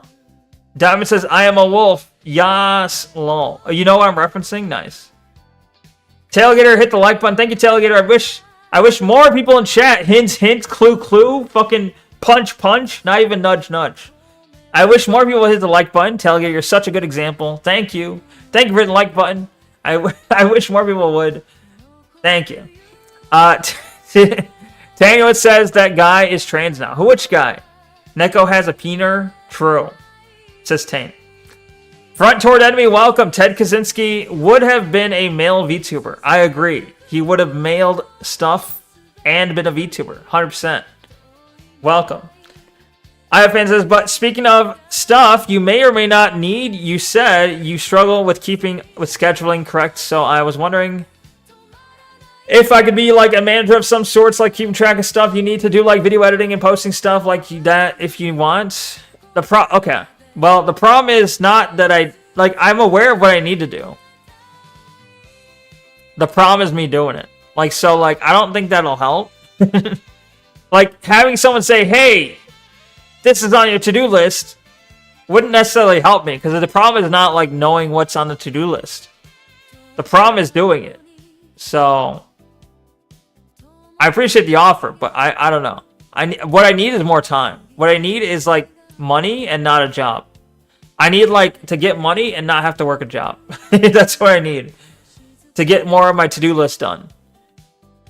[SPEAKER 2] Diamond says, I am a wolf. Yas, lol. Oh, you know what I'm referencing? Nice. Tailgater, hit the like button. Thank you, Tailgater. I wish more people in chat. Hints, hint, clue, clue. Fucking punch, punch. Not even nudge, nudge. I wish more people hit the like button. Tailgater, you're such a good example. Thank you. Thank you for hitting the like button. I wish more people would. Thank you. Daniel says that guy is trans now. Which guy? Neko has a peener? True. Says Tane. Front toward enemy, welcome. Ted Kaczynski would have been a male VTuber. I agree. He would have mailed stuff and been a VTuber. 100%. Welcome. IFN says, but speaking of stuff you may or may not need, you said you struggle with scheduling correct, so I was wondering if I could be like a manager of some sorts, like keeping track of stuff you need to do, like video editing and posting stuff like that if you want. Okay. Well, the problem is not that I'm aware of what I need to do. The problem is me doing it. I don't think that'll help. Like, having someone say, hey, this is on your to-do list, wouldn't necessarily help me, because the problem is not, like, knowing what's on the to-do list. The problem is doing it. So, I appreciate the offer, but I don't know. What I need is more time. What I need is, like, money and not a job. I need, like, to get money and not have to work a job. That's what I need. To get more of my to-do list done.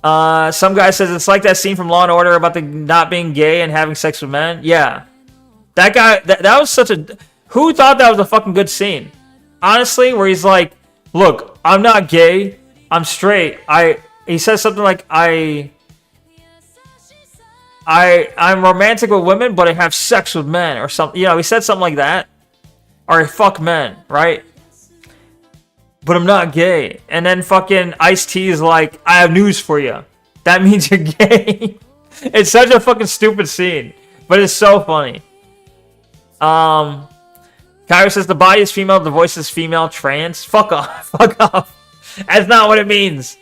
[SPEAKER 2] Some guy says it's like that scene from Law & Order about the not being gay and having sex with men. Yeah. That guy, that was such a... Who thought that was a fucking good scene? Honestly, where he's like, look, I'm not gay. I'm straight. He says something like, I'm romantic with women, but I have sex with men or something. You know, he said something like that. Or I fuck men, right? But I'm not gay. And then fucking Ice-T is like, I have news for you. That means you're gay. It's such a fucking stupid scene. But it's so funny. Kyra says the body is female, the voice is female, trans. Fuck off. Fuck off. That's not what it means.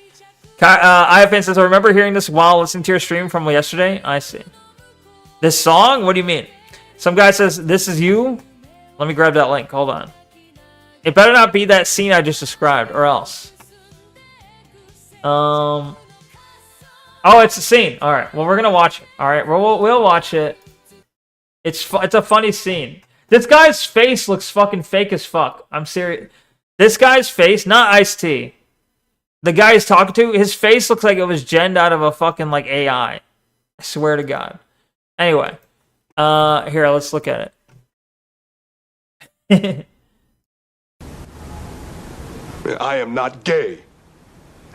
[SPEAKER 2] IFN says, I remember hearing this while listening to your stream from yesterday. I see. This song? What do you mean? Some guy says, this is you? Let me grab that link. Hold on. It better not be that scene I just described, or else. Oh, it's a scene. All right. Well, we're gonna watch it. All right. We'll watch it. It's a funny scene. This guy's face looks fucking fake as fuck. I'm serious. This guy's face, not Ice-T. The guy he's talking to, his face looks like it was genned out of a fucking like AI. I swear to God. Anyway, here, let's look at it.
[SPEAKER 3] I am not gay.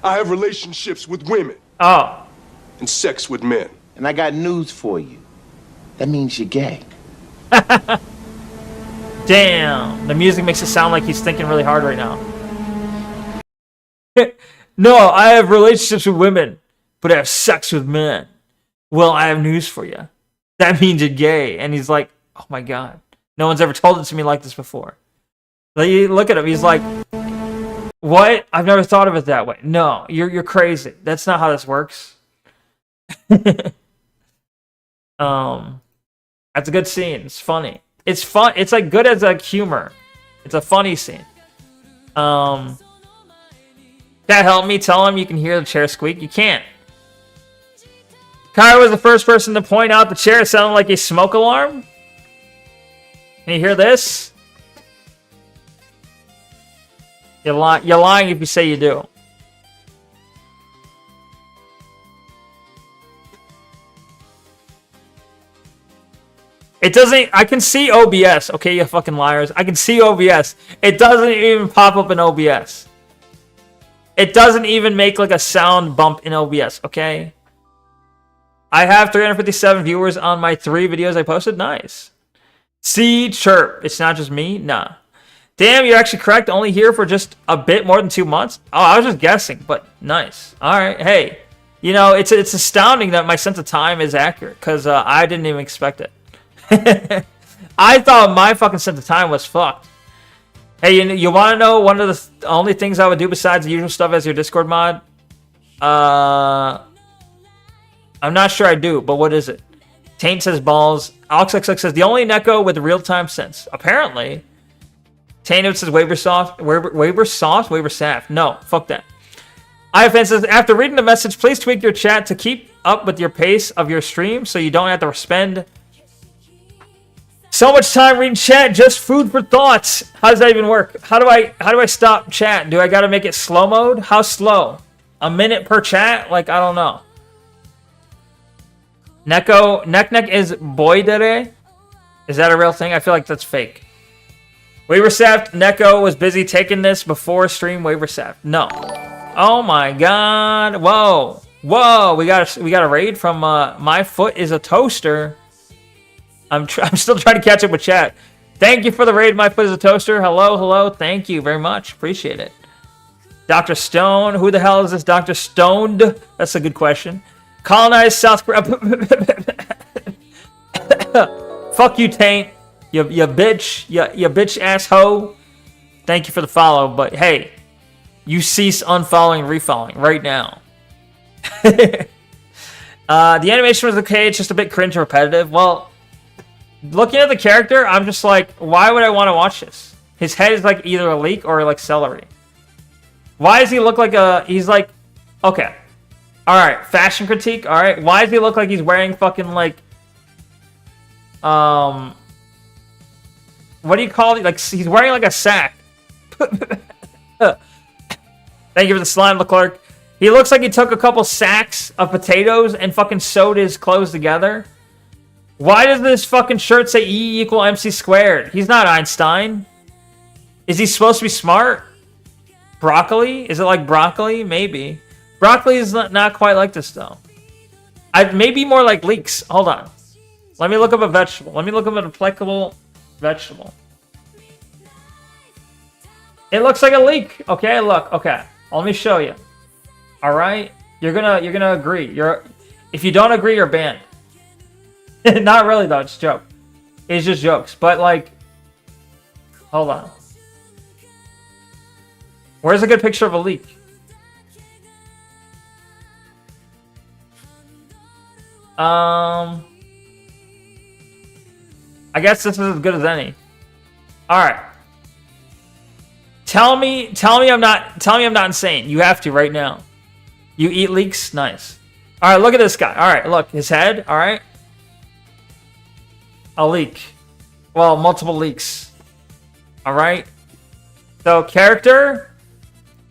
[SPEAKER 3] I have relationships with women.
[SPEAKER 2] Oh.
[SPEAKER 3] And sex with men.
[SPEAKER 4] And I got news for you. That means you're gay.
[SPEAKER 2] Damn. The music makes it sound like he's thinking really hard right now. No, I have relationships with women, but I have sex with men. Well, I have news for you. That means you're gay. And he's like, oh my God. No one's ever told it to me like this before. Like, you look at him. He's like, what? I've never thought of it that way. No, you're crazy. That's not how this works. That's a good scene. It's funny. It's fun. It's like good as like humor. It's a funny scene. Can't help me. Tell him you can hear the chair squeak. You can't. Kyra was the first person to point out the chair sounded like a smoke alarm. Can you hear this? You're lying if you say you do. It doesn't... I can see OBS. Okay, you fucking liars. I can see OBS. It doesn't even pop up in OBS. It doesn't even make like a sound bump in OBS, okay? I have 357 viewers on my 3 videos I posted. Nice. See, chirp. It's not just me? Nah. Damn, you're actually correct. Only here for just a bit more than 2 months. Oh, I was just guessing, but nice. All right. Hey, you know, it's astounding that my sense of time is accurate because I didn't even expect it. I thought my fucking sense of time was fucked. Hey, you want to know one of the only things I would do besides the usual stuff as your Discord mod? I'm not sure I do, but what is it? Taint says balls. AlexXX says the only Neko with real-time sense. Apparently. Taint says Waversoft. Waversoft? No, fuck that. IFN says, after reading the message, please tweak your chat to keep up with your pace of your stream so you don't have to spend so much time reading chat. Just food for thoughts. How does that even work? How do I stop chat? Do I gotta make it slow mode? How slow? A minute per chat? Like, I don't know. Neko, Nek is boydere? Is that a real thing? I feel like that's fake. Waversaft, Neko was busy taking this before stream. Waversaft, no. Oh my God! Whoa, whoa! We got a raid from my foot is a toaster. I'm still trying to catch up with chat. Thank you for the raid. My foot is a toaster. Hello, hello. Thank you very much. Appreciate it. Dr. Stone, who the hell is this Dr. Stoned? That's a good question. Colonized South Korea. Fuck you, Taint. You bitch. You bitch asshole. Thank you for the follow, but hey, you cease unfollowing and refollowing right now. The animation was okay. It's just a bit cringe and repetitive. Well, looking at the character, I'm just like, why would I want to watch this? His head is like either a leek or like celery. Why does he look like a... He's like... Okay. Alright, fashion critique. Alright, why does he look like he's wearing fucking like... What do you call it? Like, he's wearing like a sack. Thank you for the slime, Leclerc. He looks like he took a couple sacks of potatoes and fucking sewed his clothes together. Why does this fucking shirt say E equal MC squared? He's not Einstein. Is he supposed to be smart? Broccoli? Is it like broccoli? Maybe. Broccoli is not quite like this, though. Maybe more like leeks. Hold on. Let me look up a vegetable. Let me look up an applicable vegetable. It looks like a leek. Okay, look. Okay. Let me show you. All right? You're gonna agree. If you don't agree, you're banned. Not really, though. It's a joke. It's just jokes. But like, hold on. Where's a good picture of a leak? I guess this is as good as any. All right. Tell me I'm not insane. You have to right now. You eat leeks? Nice. All right, look at this guy. All right, look, his head, all right? A leak. Well, multiple leaks. All right? So, character,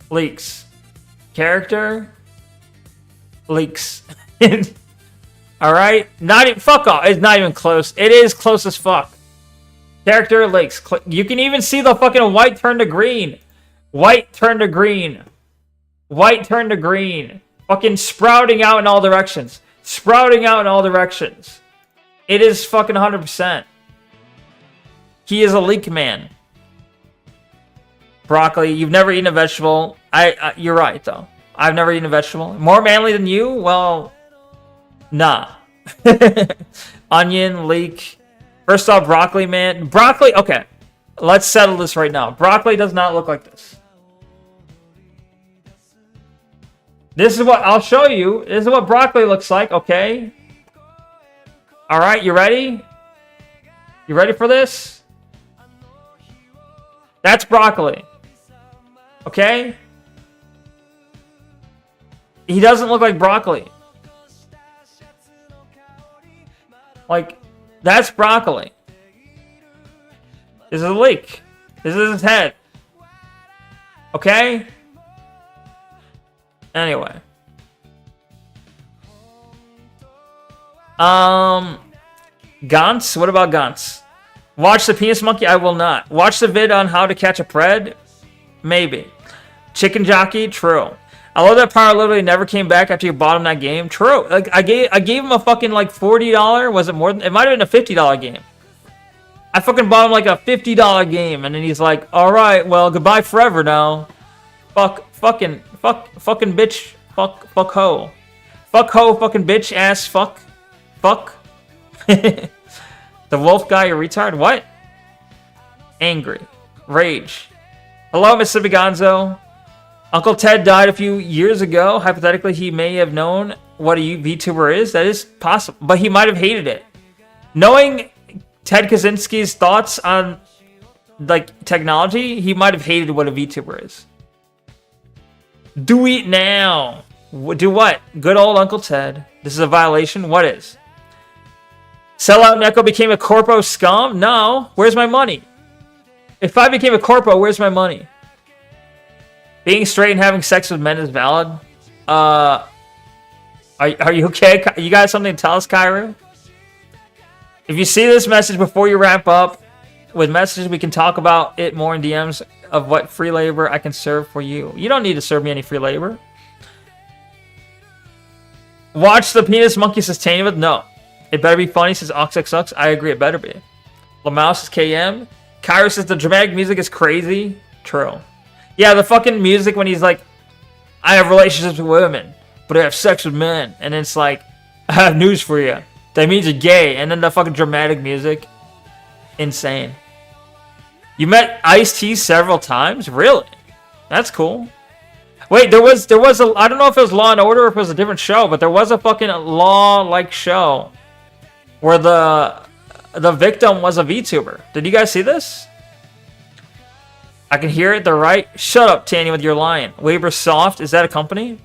[SPEAKER 2] leaks. Character, leaks. All right? Not even, fuck off. It's not even close. It is close as fuck. Character, leaks. You can even see the fucking white turn to green. White turn to green. White turn to green. Fucking sprouting out in all directions. Sprouting out in all directions. It is fucking 100%. He is a leek man. Broccoli. You've never eaten a vegetable. You're right, though. I've never eaten a vegetable. More manly than you? Well, nah. Onion, leek. First off, broccoli, man. Broccoli, okay. Let's settle this right now. Broccoli does not look like this. This is what I'll show you. This is what broccoli looks like, okay? All right, you ready? You ready for this? That's broccoli. Okay? He doesn't look like broccoli. Like, that's broccoli. This is a leek. This is his head. Okay? Anyway. Gantz? What about Gantz? Watch the penis monkey? I will not. Watch the vid on how to catch a pred? Maybe. Chicken jockey? True. I love that Power literally never came back after you bought him that game. True. Like I gave him a fucking like $40. Was it more than? It might have been a $50 game. I fucking bought him like a $50 game, and then he's like, "All right, well, goodbye forever now. Fucking bitch, fuck ho, fucking bitch ass, fuck." The wolf guy, you retard. What? Angry, rage. Hello, Mississippi Gonzo. Uncle Ted died a few years ago. Hypothetically, he may have known what a VTuber is. That is possible, but he might have hated it. Knowing Ted Kaczynski's thoughts on like technology, he might have hated what a VTuber is. Do it now. Do what? Good old Uncle Ted. This is a violation. What is? Sellout Neko became a corpo scum? No. Where's my money? If I became a corpo, where's my money? Being straight and having sex with men is valid. Are you okay? You got something to tell us, Kyra? If you see this message before you wrap up with messages, we can talk about it more in DMs of what free labor I can serve for you. You don't need to serve me any free labor. Watch the penis monkey sustain with? No. It better be funny, says OxXX. I agree, it better be. Lamouse is KM. Kyra says the dramatic music is crazy. True. Yeah, the fucking music when he's like, I have relationships with women, but I have sex with men. And it's like, I have news for you. That means you're gay. And then the fucking dramatic music. Insane. You met Ice-T several times? Really? That's cool. Wait, there was a, I don't know if it was Law and Order or if it was a different show, but there was a fucking law-like show where the victim was a VTuber. Did you guys see this? I can hear it. They're right. Shut up, Tanny, with your lying. Weber Soft, is that a company?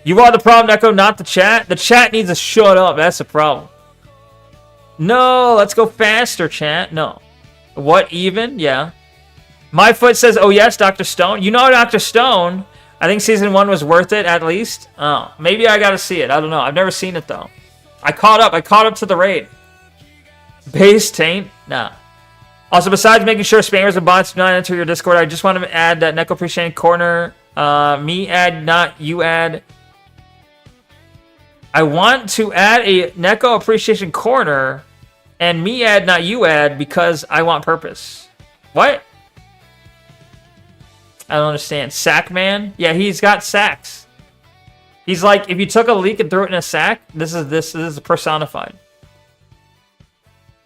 [SPEAKER 2] You are the problem, Neko, not the chat. The chat needs to shut up. That's the problem. No, let's go faster, chat. No. What even? Yeah. My Foot says, oh yes, Dr. Stone. You know Dr. Stone. I think season 1 was worth it, at least. Oh, maybe I gotta see it. I don't know. I've never seen it, though. I caught up to the raid. Base taint? Nah. Also, besides making sure spammers and bots do not enter your Discord, I just want to add that Neko Appreciation Corner. Me add, not you add. I want to add a Neko Appreciation Corner and me add, not you add, because I want purpose. What? I don't understand. Sack man? Yeah, he's got sacks. He's like, if you took a leak and threw it in a sack, this is personified.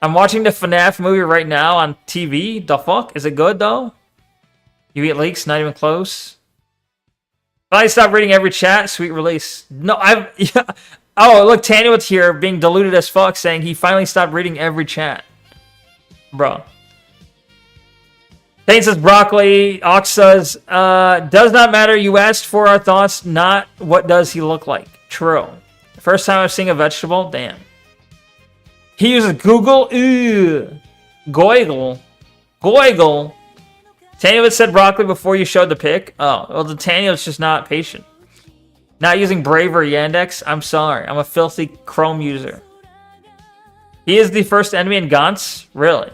[SPEAKER 2] I'm watching the FNAF movie right now on TV. The fuck? Is it good though? You eat leaks, not even close. Finally stop reading every chat. Sweet release. No, I've... Yeah. Oh, look, Tanywood's here being deluded as fuck saying he finally stopped reading every chat. Bro. Thane says broccoli. Ox says, does not matter. You asked for our thoughts, not what does he look like. True. First time I've seen a vegetable? Damn. He uses Google. Ew. Goigle. Goigle. Tanywood said broccoli before you showed the pic. Oh, well, the Tanywood's just not patient. Not using Brave or Yandex. I'm sorry. I'm a filthy Chrome user. He is the first enemy in Gantz? Really?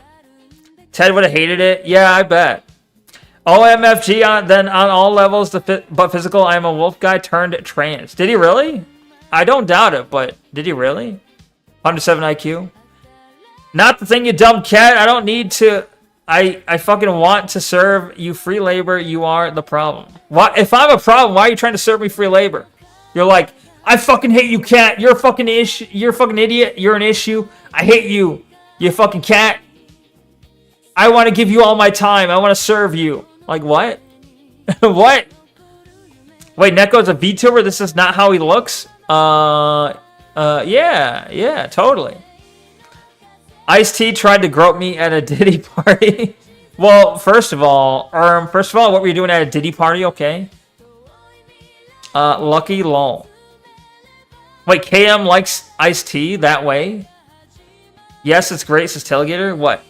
[SPEAKER 2] Ted would have hated it? Yeah, I bet. OMFG then on all levels, but physical, I am a wolf guy turned trans. Did he really? I don't doubt it, but did he really? 107 IQ? Not the thing, you dumb cat. I don't need to... I fucking want to serve you free labor. You are the problem. Why? If I'm a problem, why are you trying to serve me free labor? You're like, I fucking hate you, cat. You're a fucking You're a fucking idiot. You're an issue. I hate you. You fucking cat. I want to give you all my time. I want to serve you. Like, what? What? Wait, Neko's a VTuber? This is not how he looks? Yeah, totally. Ice-T tried to grope me at a Diddy party. Well, first of all, what were you doing at a Diddy party, okay? Lucky lol. Wait, KM likes Ice-T that way? Yes, it's great, says Tailgater. What?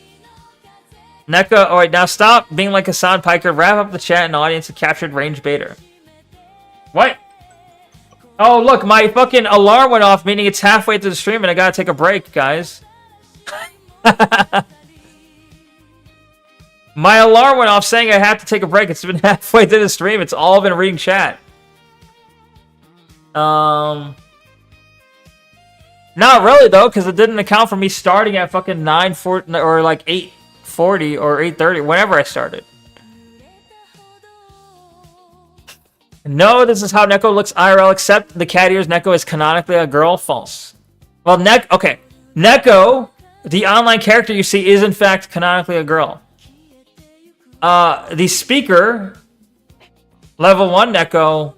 [SPEAKER 2] Neko, alright, now stop being like Hassan Piker. Wrap up the chat and audience and captured range baiter. What? Oh, look, my fucking alarm went off, meaning it's halfway through the stream and I gotta take a break, guys. My alarm went off saying I have to take a break. It's been halfway through the stream. It's all been reading chat. Not really though, because it didn't account for me starting at fucking 9:40 or like 8:40 or 8:30, whenever I started. No, this is how Neko looks IRL, except the cat ears. Neko is canonically a girl. False. Well, okay. Neko, the online character you see, is in fact canonically a girl. The speaker, level 1 Neko,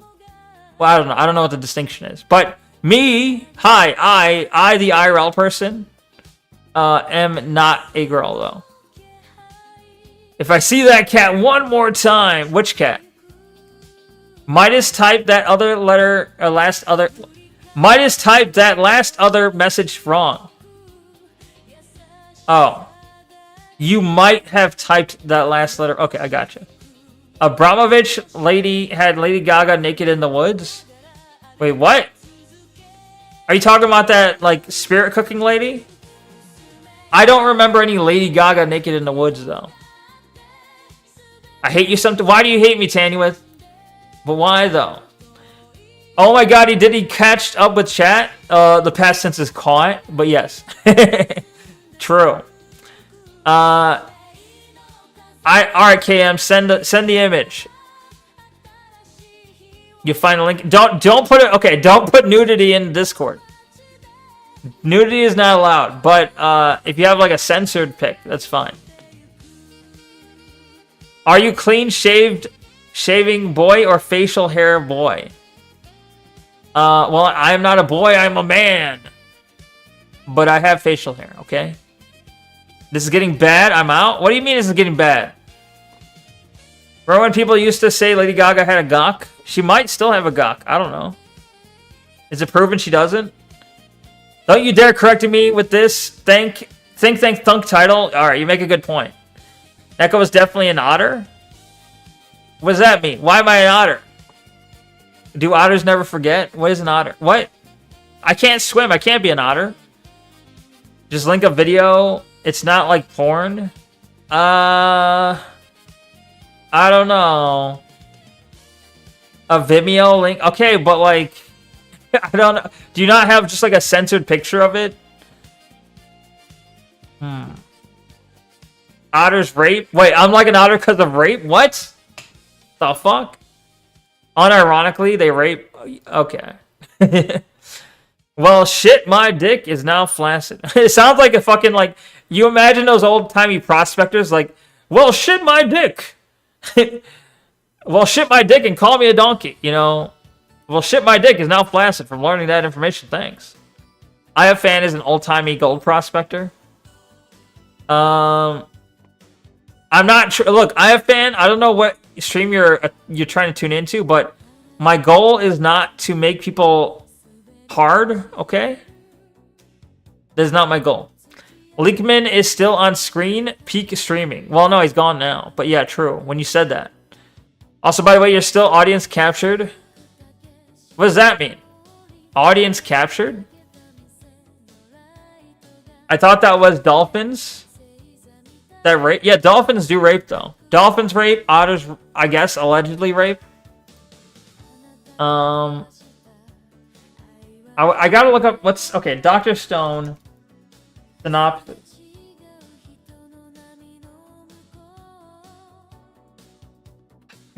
[SPEAKER 2] well, I don't know. I don't know what the distinction is. But me, I, the IRL person, am not a girl, though. If I see that cat one more time, which cat? Midas typed that other letter, Midas typed that last other message wrong. Oh. You might have typed that last letter. Okay, I gotcha. Abramovich had Lady Gaga naked in the woods? Wait, what? Are you talking about that, like, spirit cooking lady? I don't remember any Lady Gaga naked in the woods, though. I hate you something. Why do you hate me, Tanywood? But why, though? Oh my god, did he catch up with chat? The past tense is caught, but yes. True. Alright, KM, send the image. You find a link. Don't put it. Okay, don't put nudity in Discord. Nudity is not allowed. But if you have like a censored pic, that's fine. Are you clean shaving boy or facial hair boy? Well, I am not a boy. I'm a man. But I have facial hair. Okay. This is getting bad. I'm out. What do you mean this is getting bad? Remember when people used to say Lady Gaga had a gawk? She might still have a gawk. I don't know. Is it proven she doesn't? Don't you dare correct me with this Thunk title. Alright, you make a good point. Neko was definitely an otter? What does that mean? Why am I an otter? Do otters never forget? What is an otter? What? I can't swim. I can't be an otter. Just link a video. It's not like porn. I don't know. A Vimeo link? Okay, but like... I don't know. Do you not have just like a censored picture of it? Otters rape? Wait, I'm like an otter because of rape? What? The fuck? Unironically, they rape... Okay. Well, shit, my dick is now flaccid. It sounds like a fucking like... You imagine those old-timey prospectors like, well, shit my dick. Well, shit my dick and call me a donkey, you know. Well, shit my dick is now flaccid from learning that information. Thanks. IFan is an old-timey gold prospector. I'm not sure. Look, IFan, I don't know what stream you're trying to tune into, but my goal is not to make people hard, okay? That is not my goal. Leakman is still on screen, peak streaming. Well, no, he's gone now. But yeah, true. When you said that. Also, by the way, you're still audience captured. What does that mean? Audience captured? I thought that was dolphins. That rape? Yeah, dolphins do rape, though. Dolphins rape. Otters, I guess, allegedly rape. I gotta look up what's... Okay, Dr. Stone... Synopsis.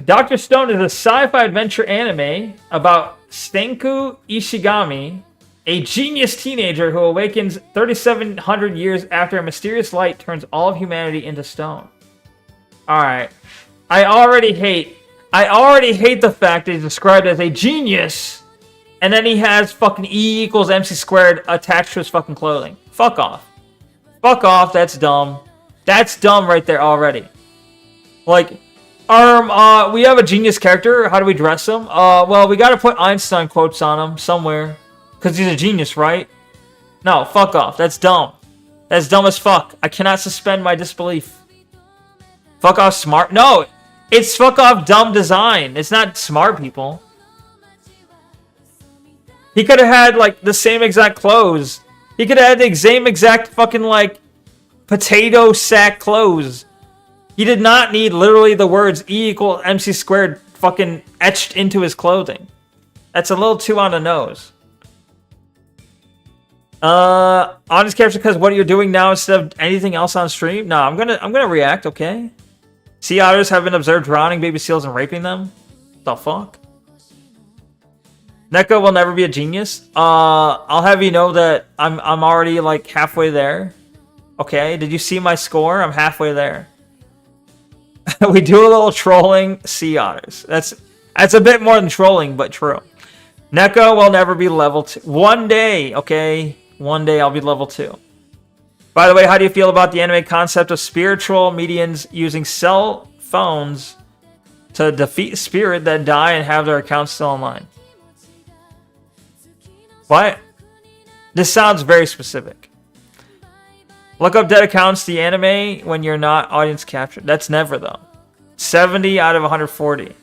[SPEAKER 2] Dr. Stone is a sci-fi adventure anime about Stenku Ishigami, a genius teenager who awakens 3,700 years after a mysterious light turns all of humanity into stone. Alright. I already hate the fact that he's described as a genius, and then he has fucking E equals MC squared attached to his fucking clothing. Fuck off. Fuck off, that's dumb. That's dumb right there already. Like, we have a genius character. How do we dress him? Well, we gotta put Einstein quotes on him somewhere. Because he's a genius, right? No, fuck off. That's dumb. That's dumb as fuck. I cannot suspend my disbelief. Fuck off smart. No, it's fuck off dumb design. It's not smart people. He could have had, like, the same exact clothes. He could have had the same exact fucking, like, potato sack clothes. He did not need literally the words E equal MC squared fucking etched into his clothing. That's a little too on the nose. Honest capture because what you're doing now instead of anything else on stream? No, I'm gonna react, okay? Sea otters have been observed drowning baby seals and raping them. The fuck? Neko will never be a genius. I'll have you know that I'm already like halfway there. Okay, did you see my score? I'm halfway there. We do a little trolling sea otters. That's a bit more than trolling, but true. Neko will never be level 2. One day, okay? One day I'll be level 2. By the way, how do you feel about the anime concept of spiritual mediums using cell phones to defeat spirit that die and have their accounts still online? What? This sounds very specific. Look up dead accounts, the anime, when you're not audience captured. That's never, though. 70 out of 140.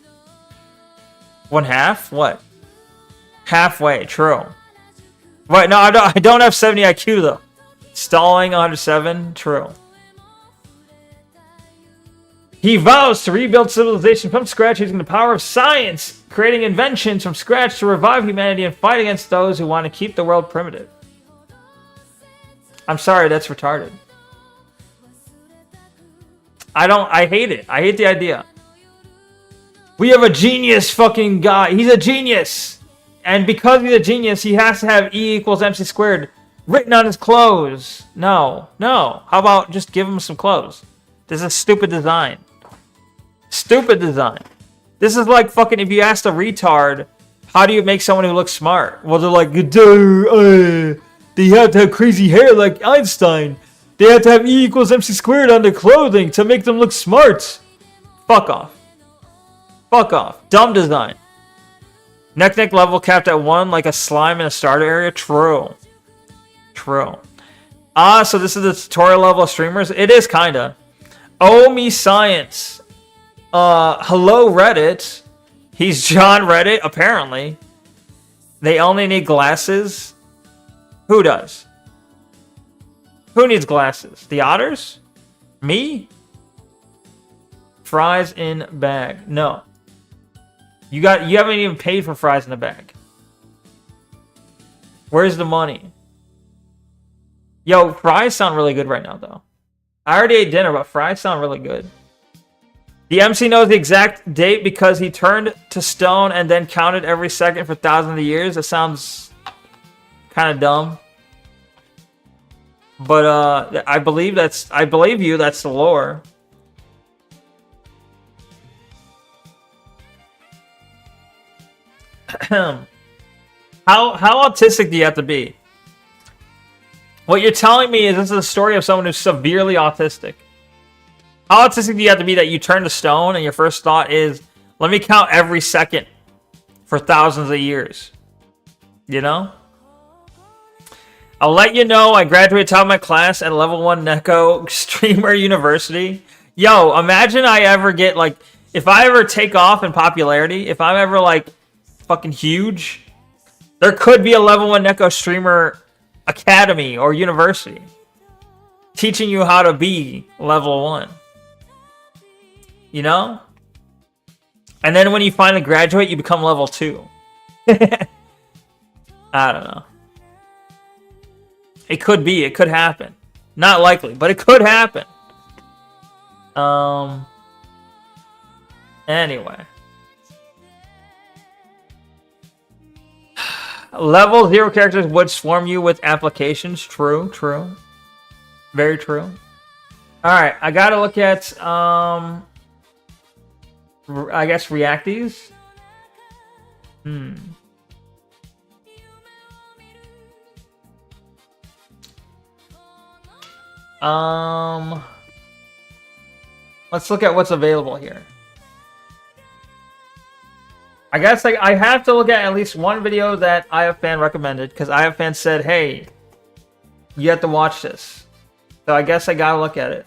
[SPEAKER 2] One half? What? Halfway, true. Wait, no, I don't have 70 IQ, though. Stalling 107, true. He vows to rebuild civilization from scratch using the power of science, creating inventions from scratch to revive humanity and fight against those who want to keep the world primitive. I'm sorry, that's retarded. I hate it. I hate the idea. We have a genius fucking guy. He's a genius. And because he's a genius, he has to have E equals MC squared written on his clothes. No. How about just give him some clothes? This is a stupid design. Stupid design. This is like fucking if you asked a retard, how do you make someone who looks smart? Well, they're like, they have to have crazy hair like Einstein. They have to have E equals MC squared on their clothing to make them look smart. Fuck off. Fuck off. Dumb design. Neck level capped at 1 like a slime in a starter area. True. So this is the tutorial level of streamers? It is kinda. Oh me science. Hello Reddit. He's John Reddit, apparently. They only need glasses. Who does? Who needs glasses? The otters? Me? Fries in bag. No. You haven't even paid for fries in the bag. Where's the money? Yo, fries sound really good right now, though. I already ate dinner, but fries sound really good. The MC knows the exact date because he turned to stone and then counted every second for thousands of years. That sounds kind of dumb. But I believe you. That's the lore. How autistic do you have to be? What you're telling me is this is a story of someone who's severely autistic. How autistic do you have to be that you turn to stone and your first thought is, let me count every second for thousands of years? You know? I'll let you know I graduated top of my class at level 1 Neko Streamer University. Yo, imagine I ever get, like, if I ever take off in popularity, if I'm ever, like, fucking huge, there could be a level 1 Neko Streamer Academy or University teaching you how to be level 1. You know? And then when you finally graduate, you become level 2. I don't know. It could be. It could happen. Not likely, but it could happen. Anyway. Level 0 characters would swarm you with applications. True, true. Very true. Alright, I gotta look at, I guess, reacties. Let's look at what's available here. I guess I have to look at least one video that IFFan recommended, because IFFan said, hey, you have to watch this. So I guess I gotta look at it.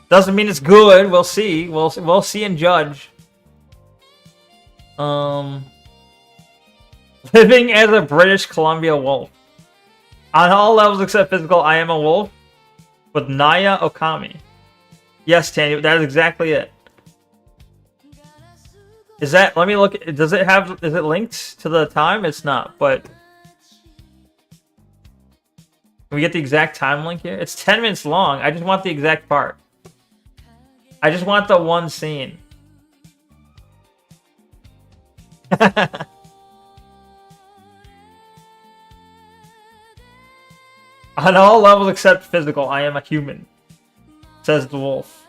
[SPEAKER 2] Doesn't mean it's good. We'll see. We'll see and judge. Living as a British Columbia wolf. On all levels except physical, I am a wolf. With Naya Okami. Yes, Tanny, that is exactly it. Is that, let me look, is it linked to the time? It's not, but... Can we get the exact time link here? It's 10 minutes long. I just want the exact part. I just want the one scene. On all levels except physical, I am a human, says the wolf.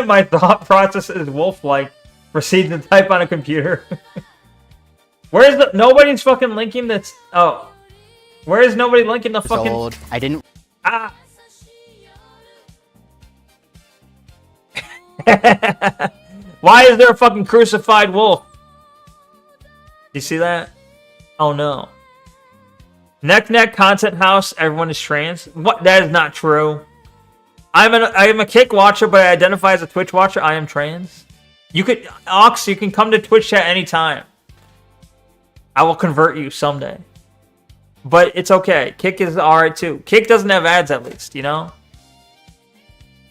[SPEAKER 2] My thought process is wolf-like. Proceed to type on a computer. Where's the... Nobody's fucking linking this... Oh. Where is nobody linking the fucking...
[SPEAKER 5] Old. I didn't...
[SPEAKER 2] Ah! Why is there a fucking crucified wolf? You see that? Oh no. Neck content house, everyone is trans. What? That is not true. I am a Kick watcher, but I identify as a Twitch watcher. I am trans. You could, Ox, you can come to Twitch chat anytime. I will convert you someday. But it's okay. Kick is alright too. Kick doesn't have ads at least, you know?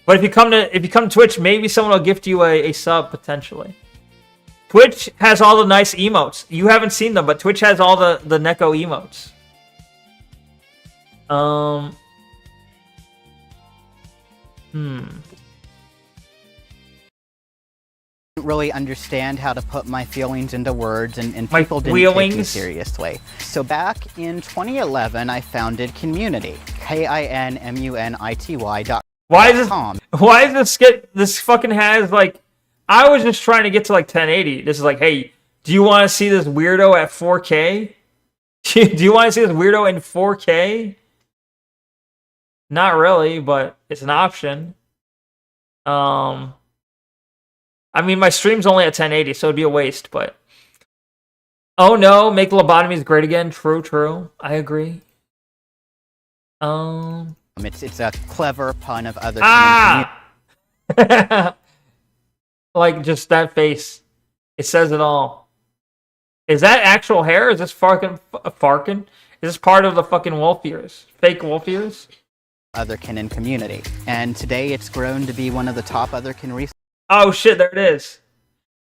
[SPEAKER 2] But if you come to Twitch, maybe someone will gift you a sub potentially. Twitch has all the nice emotes. You haven't seen them, but Twitch has all the Neko emotes.
[SPEAKER 5] really understand how to put my feelings into words, and
[SPEAKER 2] My
[SPEAKER 5] people didn't take me
[SPEAKER 2] feelings?
[SPEAKER 5] seriously. So back in 2011, I founded Community, KINMUNITY.com.
[SPEAKER 2] Why is this fucking has like, I was just trying to get to like 1080. This is like, hey, do you want to see this weirdo at 4K? Do you want to see this weirdo in 4K? Not really, but it's an option. I mean, my stream's only at 1080, so it'd be a waste, but... Oh no, make lobotomies great again. True. I agree.
[SPEAKER 5] It's a clever pun of other
[SPEAKER 2] Like, just that face. It says it all. Is that actual hair? Is this Farkin? Is this part of the fucking wolf ears? Fake wolf ears?
[SPEAKER 5] Otherkin in Community. And today it's grown to be one of the top Otherkin resources.
[SPEAKER 2] Oh shit, there it is.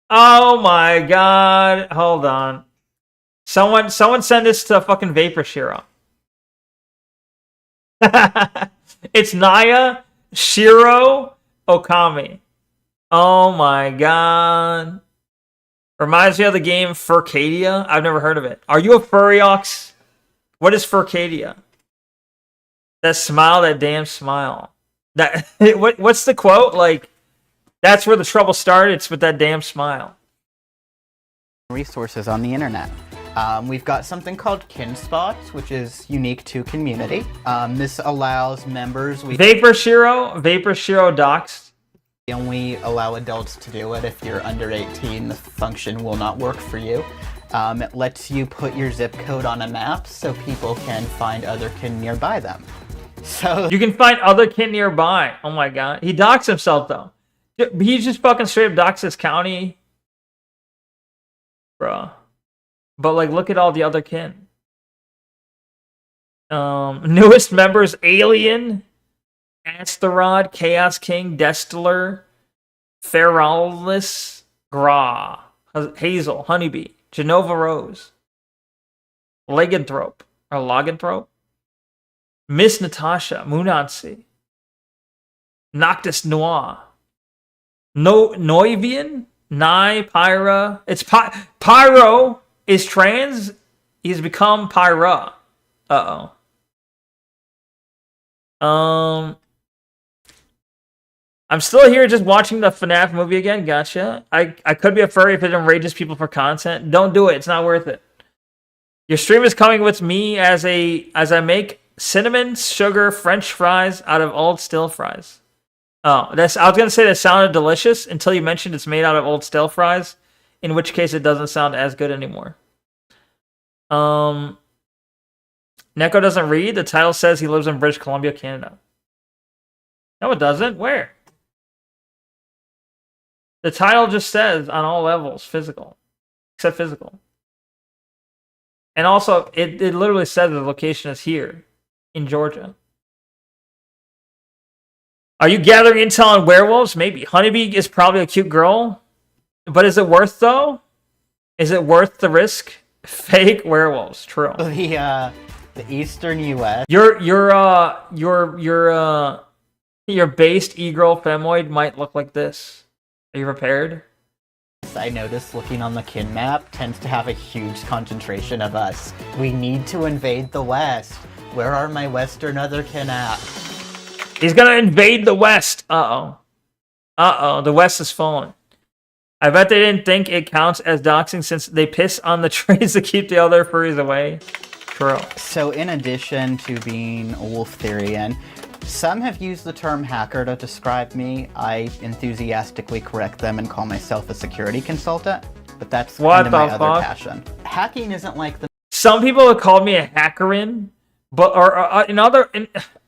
[SPEAKER 2] Oh my god. Hold on. Someone send this to fucking Vapor Shiro. It's Naya Shiro Okami. Oh my god. Reminds me of the game Furcadia. I've never heard of it. Are you a Furryox? What is Furcadia? That smile, that damn smile. That what's the quote? Like, that's where the trouble started. It's with that damn smile.
[SPEAKER 5] Resources on the internet. We've got something called Kin Spots, which is unique to community. This allows members.
[SPEAKER 2] Vapor Shiro doxed.
[SPEAKER 5] We only allow adults to do it. If you're under 18, the function will not work for you. It lets you put your zip code on a map so people can find other kin nearby them. So
[SPEAKER 2] you can find other kin nearby. Oh my god. He doxed himself though. He just fucking straight up doxed his county. Bruh. But like, look at all the other kin. Newest members: Alien, Astaroth, Chaos King, Destiller, Feralis, Gra, Hazel, Honeybee, Genova Rose, Loganthrope, Miss Natasha, Munansi, Noctis Noir, Noivian, Nai, Pyra. It's Pyro is trans. He's become Pyra. I'm still here just watching the FNAF movie again. Gotcha. I could be a furry if it enrages people for content. Don't do it. It's not worth it. Your stream is coming with me as I make cinnamon sugar French fries out of old still fries. Oh, I was gonna say that sounded delicious until you mentioned it's made out of old stale fries, in which case it doesn't sound as good anymore. Neko doesn't read. The title says he lives in British Columbia, Canada. No, it doesn't. Where? The title just says on all levels, physical, except physical. And also, it literally says the location is here in Georgia. Are you gathering intel on werewolves? Maybe. Honeybee is probably a cute girl. But is it worth, though? Is it worth the risk? Fake werewolves. True.
[SPEAKER 5] The eastern U.S.
[SPEAKER 2] Your based e-girl femoid might look like this. Are you prepared?
[SPEAKER 5] I noticed looking on the kin map tends to have a huge concentration of us. We need to invade the West. Where are my Western other kin at?
[SPEAKER 2] He's gonna invade the West. The West is falling. I bet they didn't think it counts as doxing since they piss on the trees to keep the other furries away. True.
[SPEAKER 5] So in addition to being a Wolftherian, some have used the term hacker to describe me. I enthusiastically correct them and call myself a security consultant, but that's kind of my other passion. Hacking isn't like the...
[SPEAKER 2] Some people have called me a hackerin, but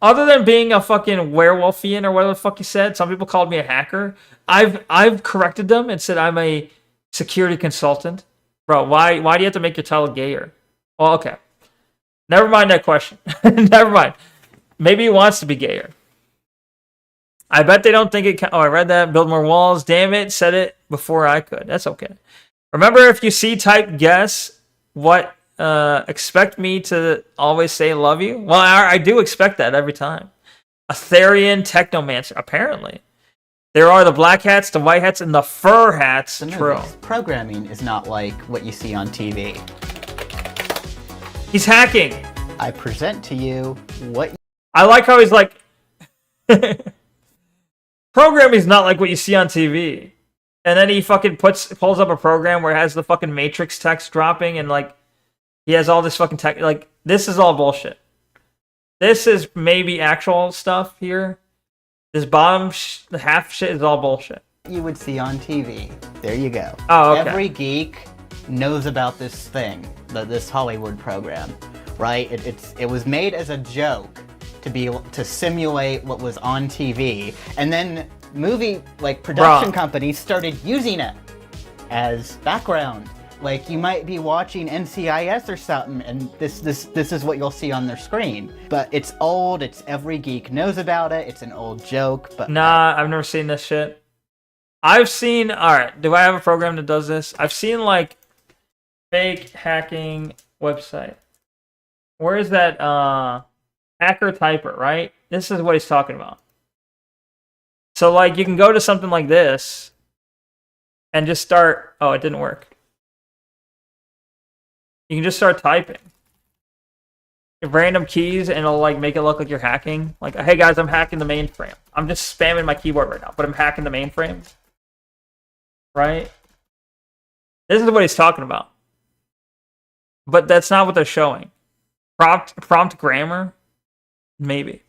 [SPEAKER 2] other than being a fucking werewolfian or whatever the fuck you said, some people called me a hacker. I've corrected them and said I'm a security consultant. Bro, why do you have to make your title gayer? Well, okay. Never mind that question. Never mind. Maybe he wants to be gayer. I bet they don't think it can. Oh, I read that. Build more walls. Damn it. Said it before I could. That's okay. Remember, if you see type guess what, expect me to always say love you. Well, I do expect that every time. Aetherian Technomancer. Apparently. There are the black hats, the white hats, and the fur hats. True.
[SPEAKER 5] Programming is not like what you see on TV.
[SPEAKER 2] He's hacking.
[SPEAKER 5] I present to you what...
[SPEAKER 2] I like how he's like... Programming is not like what you see on TV. And then he fucking pulls up a program where it has the fucking Matrix text dropping and like... He has all this fucking tech... Like, this is all bullshit. This is maybe actual stuff here. This bottom half shit is all bullshit.
[SPEAKER 5] You would see on TV. There you go.
[SPEAKER 2] Oh, okay.
[SPEAKER 5] Every geek knows about this thing, this Hollywood program, right? It was made as a joke to simulate what was on TV, and then movie production companies started using it as background. Like, you might be watching NCIS or something, and this is what you'll see on their screen. But it's old, every geek knows about it, it's an old joke, but...
[SPEAKER 2] Nah, I've never seen this shit. I've seen... Alright, do I have a program that does this? I've seen, like, fake hacking website. Where is that, hacker typer, right? This is what he's talking about. So, like, you can go to something like this, and just start... Oh, it didn't work. You can just start typing random keys, and it'll like make it look like you're hacking. Like, hey guys, I'm hacking the mainframe. I'm just spamming my keyboard right now, but I'm hacking the mainframe. Right? This is what he's talking about. But that's not what they're showing. Prompt grammar? Maybe.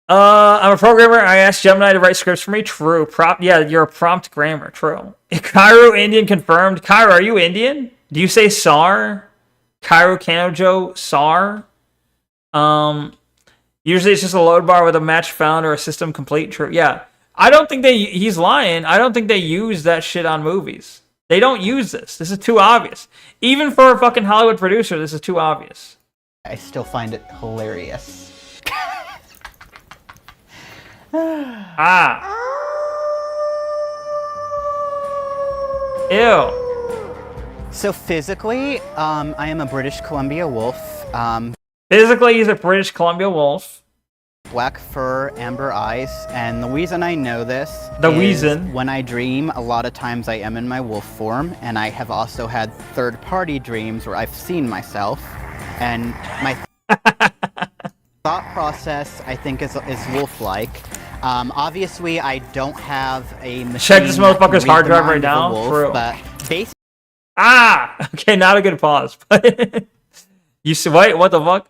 [SPEAKER 2] I'm a programmer. I asked Gemini to write scripts for me. True. Yeah, you're a prompt grammar. True. Cairo Indian confirmed. Cairo, are you Indian? Do you say SAR? Cairo Kanojo SAR? Usually it's just a load bar with a match found or a system complete. True. Yeah. I don't think he's lying. I don't think they use that shit on movies. They don't use this. This is too obvious. Even for a fucking Hollywood producer, this is too obvious.
[SPEAKER 5] I still find it hilarious.
[SPEAKER 2] Ah. Ew.
[SPEAKER 5] So physically, I am a British Columbia wolf.
[SPEAKER 2] Physically, he's a British Columbia wolf.
[SPEAKER 5] Black fur, amber eyes, and the reason I know this when I dream, a lot of times I am in my wolf form, and I have also had third-party dreams where I've seen myself, and my thought process, I think, is wolf-like. Obviously, I don't have a machine.
[SPEAKER 2] Check this motherfucker's hard drive right now.
[SPEAKER 5] Wolf,
[SPEAKER 2] True.
[SPEAKER 5] but basically,
[SPEAKER 2] okay, not a good pause. You see, wait, what the fuck?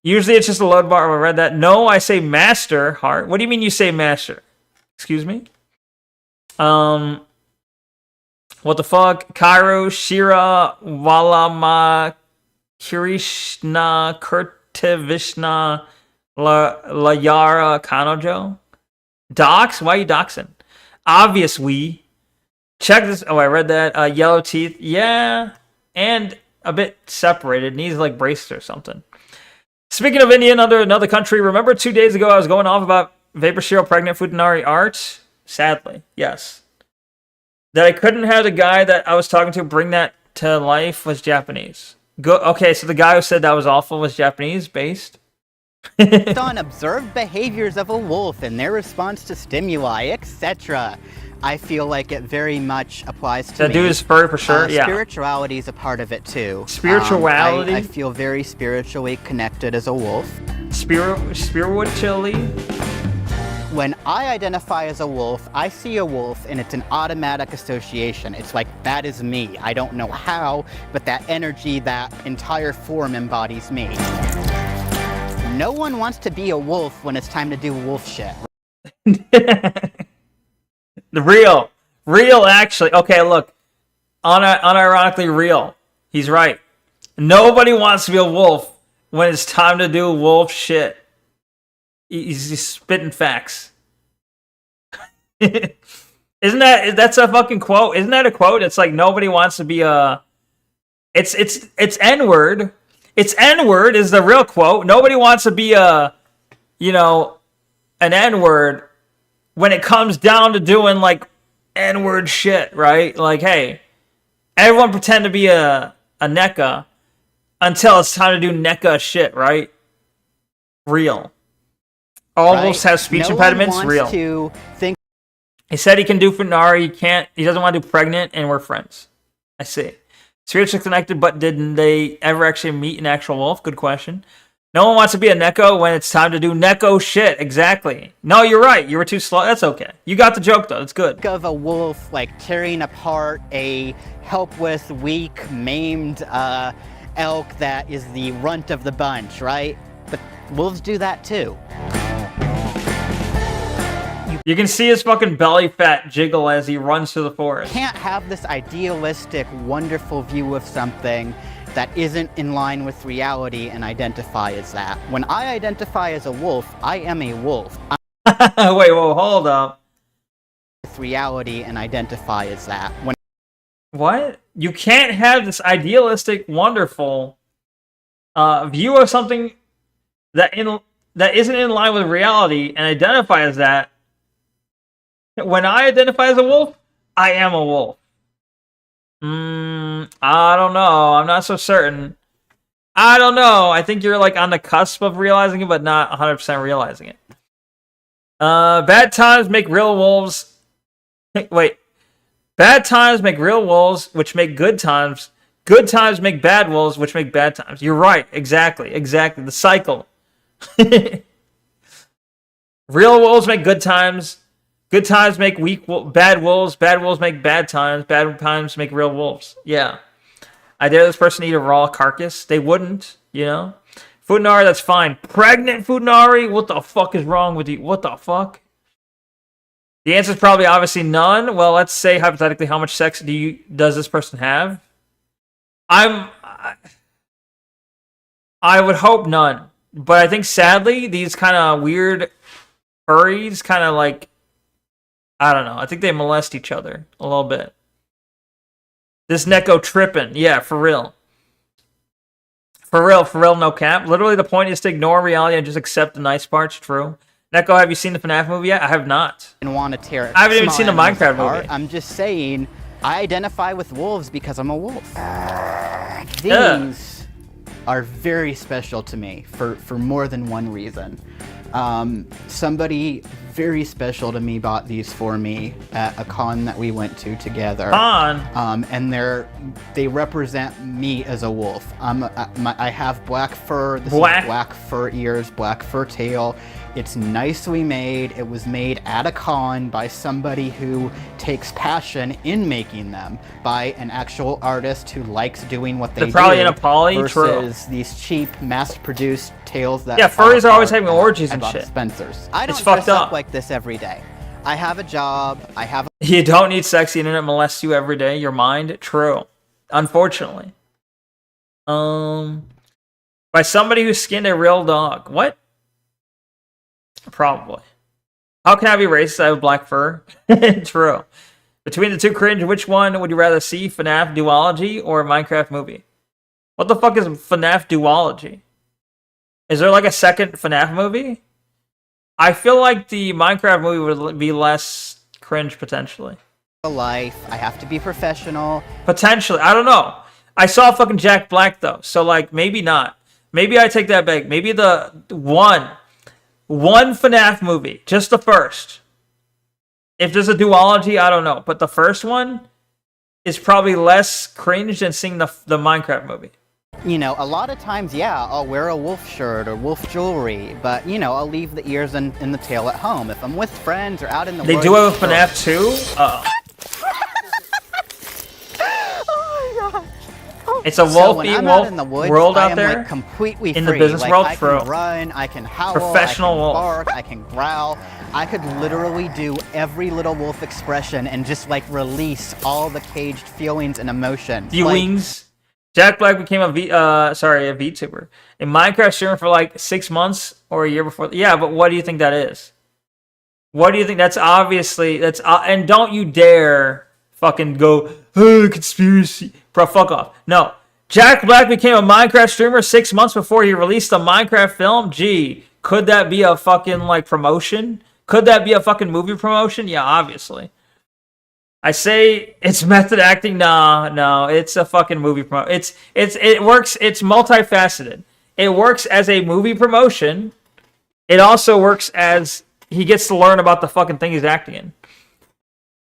[SPEAKER 2] Usually it's just a load bar. I read that. No, I say master heart. What do you mean you say master? Excuse me? What the fuck? Cairo, Shira, Walama, Kirishna, Kurtivishna, Layara, Kanojo. Docs? Why are you doxing? Obvious we. Check this. Oh, I read that. Yellow teeth. Yeah. And a bit separated. Needs like braces or something. Speaking of India, another country, remember 2 days ago I was going off about Vapor Shiro pregnant Futanari art? Sadly, yes. That I couldn't have the guy that I was talking to bring that to life was Japanese. Okay, so the guy who said that was awful was Japanese based?
[SPEAKER 5] on observed behaviors of a wolf and their response to stimuli, etc. I feel like it very much applies to me.
[SPEAKER 2] That dude is furry for sure, yeah.
[SPEAKER 5] Spirituality is a part of it too.
[SPEAKER 2] Spirituality?
[SPEAKER 5] I feel very spiritually connected as a wolf.
[SPEAKER 2] Spiritually?
[SPEAKER 5] When I identify as a wolf, I see a wolf and it's an automatic association. It's like, that is me. I don't know how, but that energy, that entire form embodies me. No one wants to be a wolf when it's time to do wolf shit.
[SPEAKER 2] The real actually. Okay, look. Unironically real. He's right. Nobody wants to be a wolf when it's time to do wolf shit. He's spitting facts. That's a fucking quote? Isn't that a quote? It's like nobody wants to be a. It's N-word. It's N-word is the real quote. Nobody wants to be an N-word when it comes down to doing like N-word shit, right? Like, hey, everyone pretend to be a NECA until it's time to do NECA shit, right? Real. All wolves have speech impediments. Real.
[SPEAKER 5] To think.
[SPEAKER 2] He said he can do Funari. He doesn't want to do pregnant, and we're friends. I see. Spiritually connected, but didn't they ever actually meet an actual wolf? Good question. No one wants to be a Neko when it's time to do Neko shit. Exactly. No, you're right. You were too slow. That's okay. You got the joke, though. It's good.
[SPEAKER 5] Think of a wolf, like, tearing apart a helpless, weak, maimed elk that is the runt of the bunch, right? But wolves do that, too.
[SPEAKER 2] You can see his fucking belly fat jiggle as he runs through the forest.
[SPEAKER 5] Can't have this idealistic, wonderful view of something that isn't in line with reality and identify as that. When I identify as a wolf, I am a wolf.
[SPEAKER 2] Wait, whoa, hold up.
[SPEAKER 5] With reality and identify as that.
[SPEAKER 2] What? You can't have this idealistic, wonderful view of something that isn't in line with reality and identify as that. When I identify as a wolf, I am a wolf. I don't know. I'm not so certain. I don't know. I think you're like on the cusp of realizing it, but not 100% realizing it. Bad times make real wolves. Wait. Bad times make real wolves, which make good times. Good times make bad wolves, which make bad times. You're right. Exactly. The cycle. Real wolves make good times. Good times make bad wolves. Bad wolves make bad times. Bad times make real wolves. Yeah. I dare this person to eat a raw carcass. They wouldn't, you know? Futanari, that's fine. Pregnant Futanari? What the fuck is wrong with you? What the fuck? The answer is probably obviously none. Well, let's say hypothetically, how much sex does this person have? I would hope none. But I think sadly, these kind of weird furries kind of like, I don't know. I think they molest each other a little bit. This Neko tripping. Yeah, for real. For real, no cap. Literally, the point is to ignore reality and just accept the nice parts. True. Neko, have you seen the FNAF movie yet? I have not.
[SPEAKER 5] And want to tear it.
[SPEAKER 2] I haven't even seen the Minecraft movie.
[SPEAKER 5] I'm just saying, I identify with wolves because I'm a wolf. These are very special to me for more than one reason. Somebody very special to me bought these for me at a con that we went to together. And they represent me as a wolf. I have black fur. This is black fur ears, black fur tail. It's nicely made. It was made at a con by somebody who takes passion in making them, by an actual artist who likes doing what they do.
[SPEAKER 2] They're probably in a poly,
[SPEAKER 5] versus these cheap, mass-produced tails that
[SPEAKER 2] furries are always having orgies and shit.
[SPEAKER 5] Spencer's. I don't
[SPEAKER 2] it's fucked
[SPEAKER 5] dress
[SPEAKER 2] up
[SPEAKER 5] up like this every day. I have a job.
[SPEAKER 2] You don't need sex. The internet molests you every day. Your mind. True. Unfortunately. By somebody who skinned a real dog. What? Probably. How can I be racist? I have black fur. True. Between the two cringe, which one would you rather see? FNAF duology or Minecraft movie? What the fuck is FNAF duology? Is there like a second FNAF movie? I feel like the Minecraft movie would be less cringe potentially.
[SPEAKER 5] Life. I have to be professional.
[SPEAKER 2] Potentially. I don't know. I saw fucking Jack Black though. So like maybe not. Maybe I take that back. Maybe the one FNAF movie, just the first. If there's a duology, I don't know, but the first one is probably less cringe than seeing the Minecraft movie.
[SPEAKER 5] You know, a lot of times, yeah, I'll wear a wolf shirt or wolf jewelry, but you know, I'll leave the ears and the tail at home. If I'm with friends or out in the woods.
[SPEAKER 2] They do have a FNAF 2? It's a wolf-eating wolf world out there.
[SPEAKER 5] Like completely
[SPEAKER 2] in
[SPEAKER 5] free.
[SPEAKER 2] The business world.
[SPEAKER 5] I can run, I can howl,
[SPEAKER 2] professional
[SPEAKER 5] I can
[SPEAKER 2] wolf.
[SPEAKER 5] bark, I can growl. I could literally do every little wolf expression and just like release all the caged feelings and emotions.
[SPEAKER 2] Feelings. Jack Black became a VTuber. A Minecraft streamer for like 6 months or a year before. Yeah, but what do you think that is? What do you think? That's obviously and don't you dare fucking go, oh, conspiracy. Bro, fuck off. No. Jack Black became a Minecraft streamer 6 months before he released a Minecraft film? Gee, could that be a fucking, like, promotion? Could that be a fucking movie promotion? Yeah, obviously. I say it's method acting. No, it's a fucking movie promotion. It works. It's multifaceted. It works as a movie promotion. It also works as he gets to learn about the fucking thing he's acting in.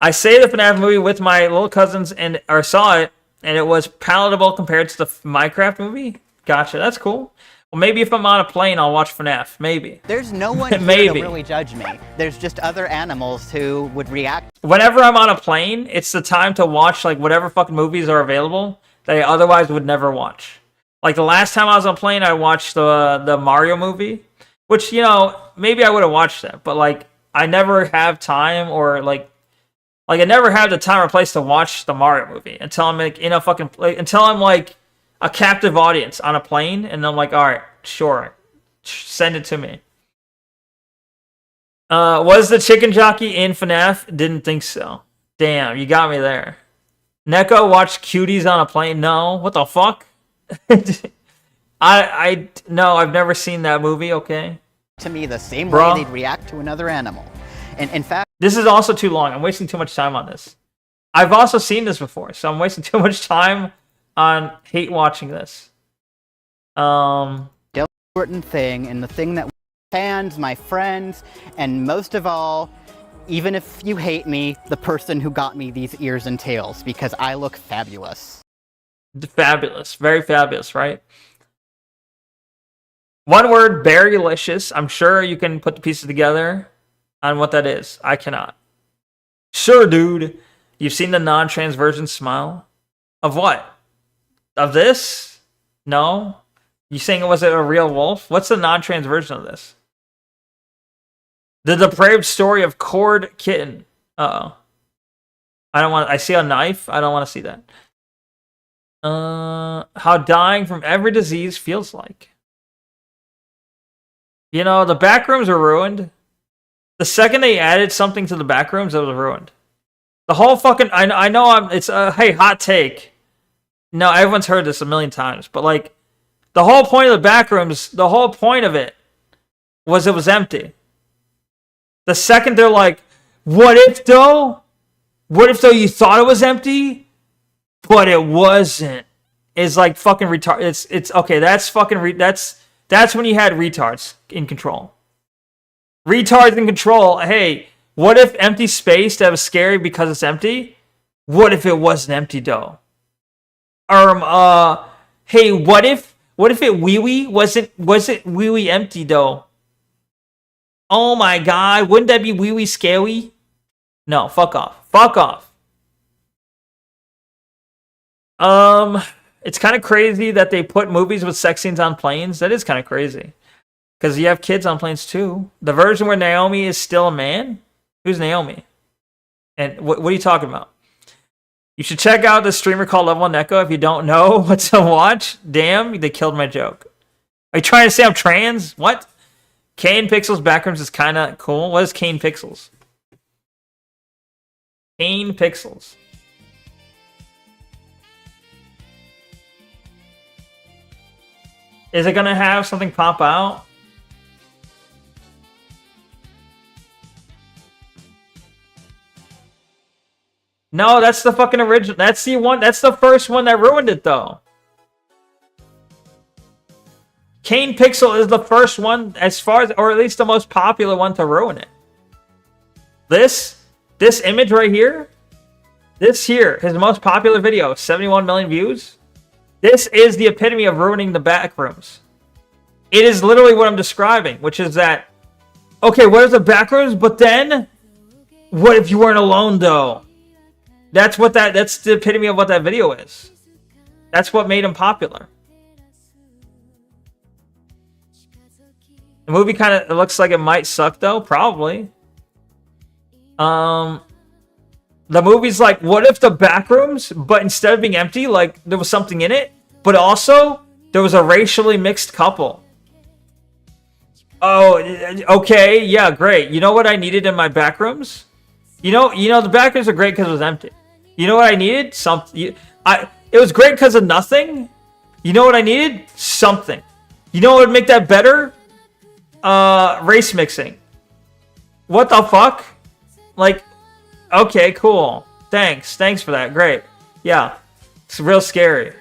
[SPEAKER 2] I say the FNAF movie with my little cousins or saw it, and it was palatable compared to the Minecraft movie. Gotcha, that's cool. Well, maybe if I'm on a plane, I'll watch FNAF. Maybe.
[SPEAKER 5] There's no one here to really judge me. There's just other animals who would react.
[SPEAKER 2] Whenever I'm on a plane, it's the time to watch like whatever fucking movies are available that I otherwise would never watch. Like the last time I was on a plane, I watched the Mario movie, which, you know, maybe I would have watched that, but like I never have time or like I never have the time or place to watch the Mario movie until I'm like in a fucking until I'm like a captive audience on a plane, and I'm like, all right, sure, send it to me. Was the chicken jockey in FNAF? Didn't think so. Damn, you got me there. Neko watched Cuties on a plane? No, what the fuck? No, I've never seen that movie. Okay.
[SPEAKER 5] To me, the same way they'd react to another animal, and in fact.
[SPEAKER 2] This is also too long. I'm wasting too much time on this. I've also seen this before, so I'm wasting too much time on hate watching this.
[SPEAKER 5] The important thing, and the thing that fans, my friends, and most of all, even if you hate me, the person who got me these ears and tails, because I look fabulous.
[SPEAKER 2] Fabulous. Very fabulous, right? One word, berrylicious. I'm sure you can put the pieces together on what that is. I cannot. Sure, dude. You've seen the non-trans version smile? Of what? Of this? No? You saying it was a real wolf? What's the non-trans version of this? The depraved story of Cord Kitten. Uh-oh. I see a knife. I don't want to see that. How dying from every disease feels like. You know, the back rooms are ruined. The second they added something to the back rooms, it was ruined. The whole fucking... I know it's a... Hey, hot take. No, everyone's heard this a million times. But, like, the whole point of the back rooms, the whole point of it was empty. The second they're like, what if though? What if though you thought it was empty, but it wasn't? It's like fucking retard. It's okay. That's fucking that's when you had retards in control. Retards in control. Hey, what if empty space that was scary because it's empty? What if it wasn't empty though? Hey, what if it wee wasn't wee empty though? Oh my god, wouldn't that be wee scary? No, fuck off. Fuck off. It's kind of crazy that they put movies with sex scenes on planes. That is kind of crazy. Because you have kids on planes too. The version where Naomi is still a man? Who's Naomi? And what are you talking about? You should check out the streamer called Level 1 Neko if you don't know what to watch. Damn, they killed my joke. Are you trying to say I'm trans? What? Kane Pixels Backrooms is kind of cool. What is Kane Pixels? Kane Pixels. Is it going to have something pop out? No, that's the fucking original. That's the one. That's the first one that ruined it, though. Kane Pixel is the first one, as far as, or at least the most popular one to ruin it. This image right here, this here, his most popular video, 71 million views. This is the epitome of ruining the back rooms. It is literally what I'm describing, which is that, okay, what is the back rooms? But then, what if you weren't alone though? That's the epitome of what that video is. That's what made him popular. The movie kind of looks like it might suck though, probably. The movie's like, what if the back rooms, but instead of being empty, like there was something in it, but also there was a racially mixed couple. Oh, okay, yeah, great. You know what I needed in my back rooms? You know, the back rooms are great because it was empty. You know what I needed? Something. It was great because of nothing. You know what I needed? Something. You know what would make that better? Race mixing. What the fuck? Like, okay, cool. Thanks for that. Great. Yeah, it's real scary.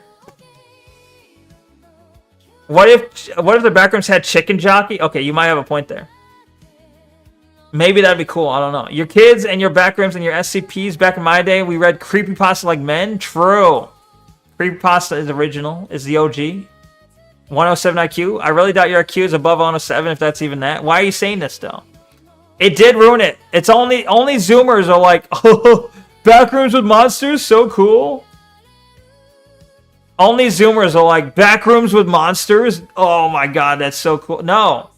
[SPEAKER 2] What if the backrooms had chicken jockey? Okay, you might have a point there. Maybe that'd be cool. I don't know. Your kids and your backrooms and your SCPs. Back in my day, we read creepypasta like men. True. Creepypasta is original. Is the OG. 107 IQ. I really doubt your IQ is above 107, if that's even that. Why are you saying this though? It did ruin it. It's only Zoomers are like, oh, backrooms with monsters, so cool. Only Zoomers are like, backrooms with monsters. Oh my god, that's so cool. No.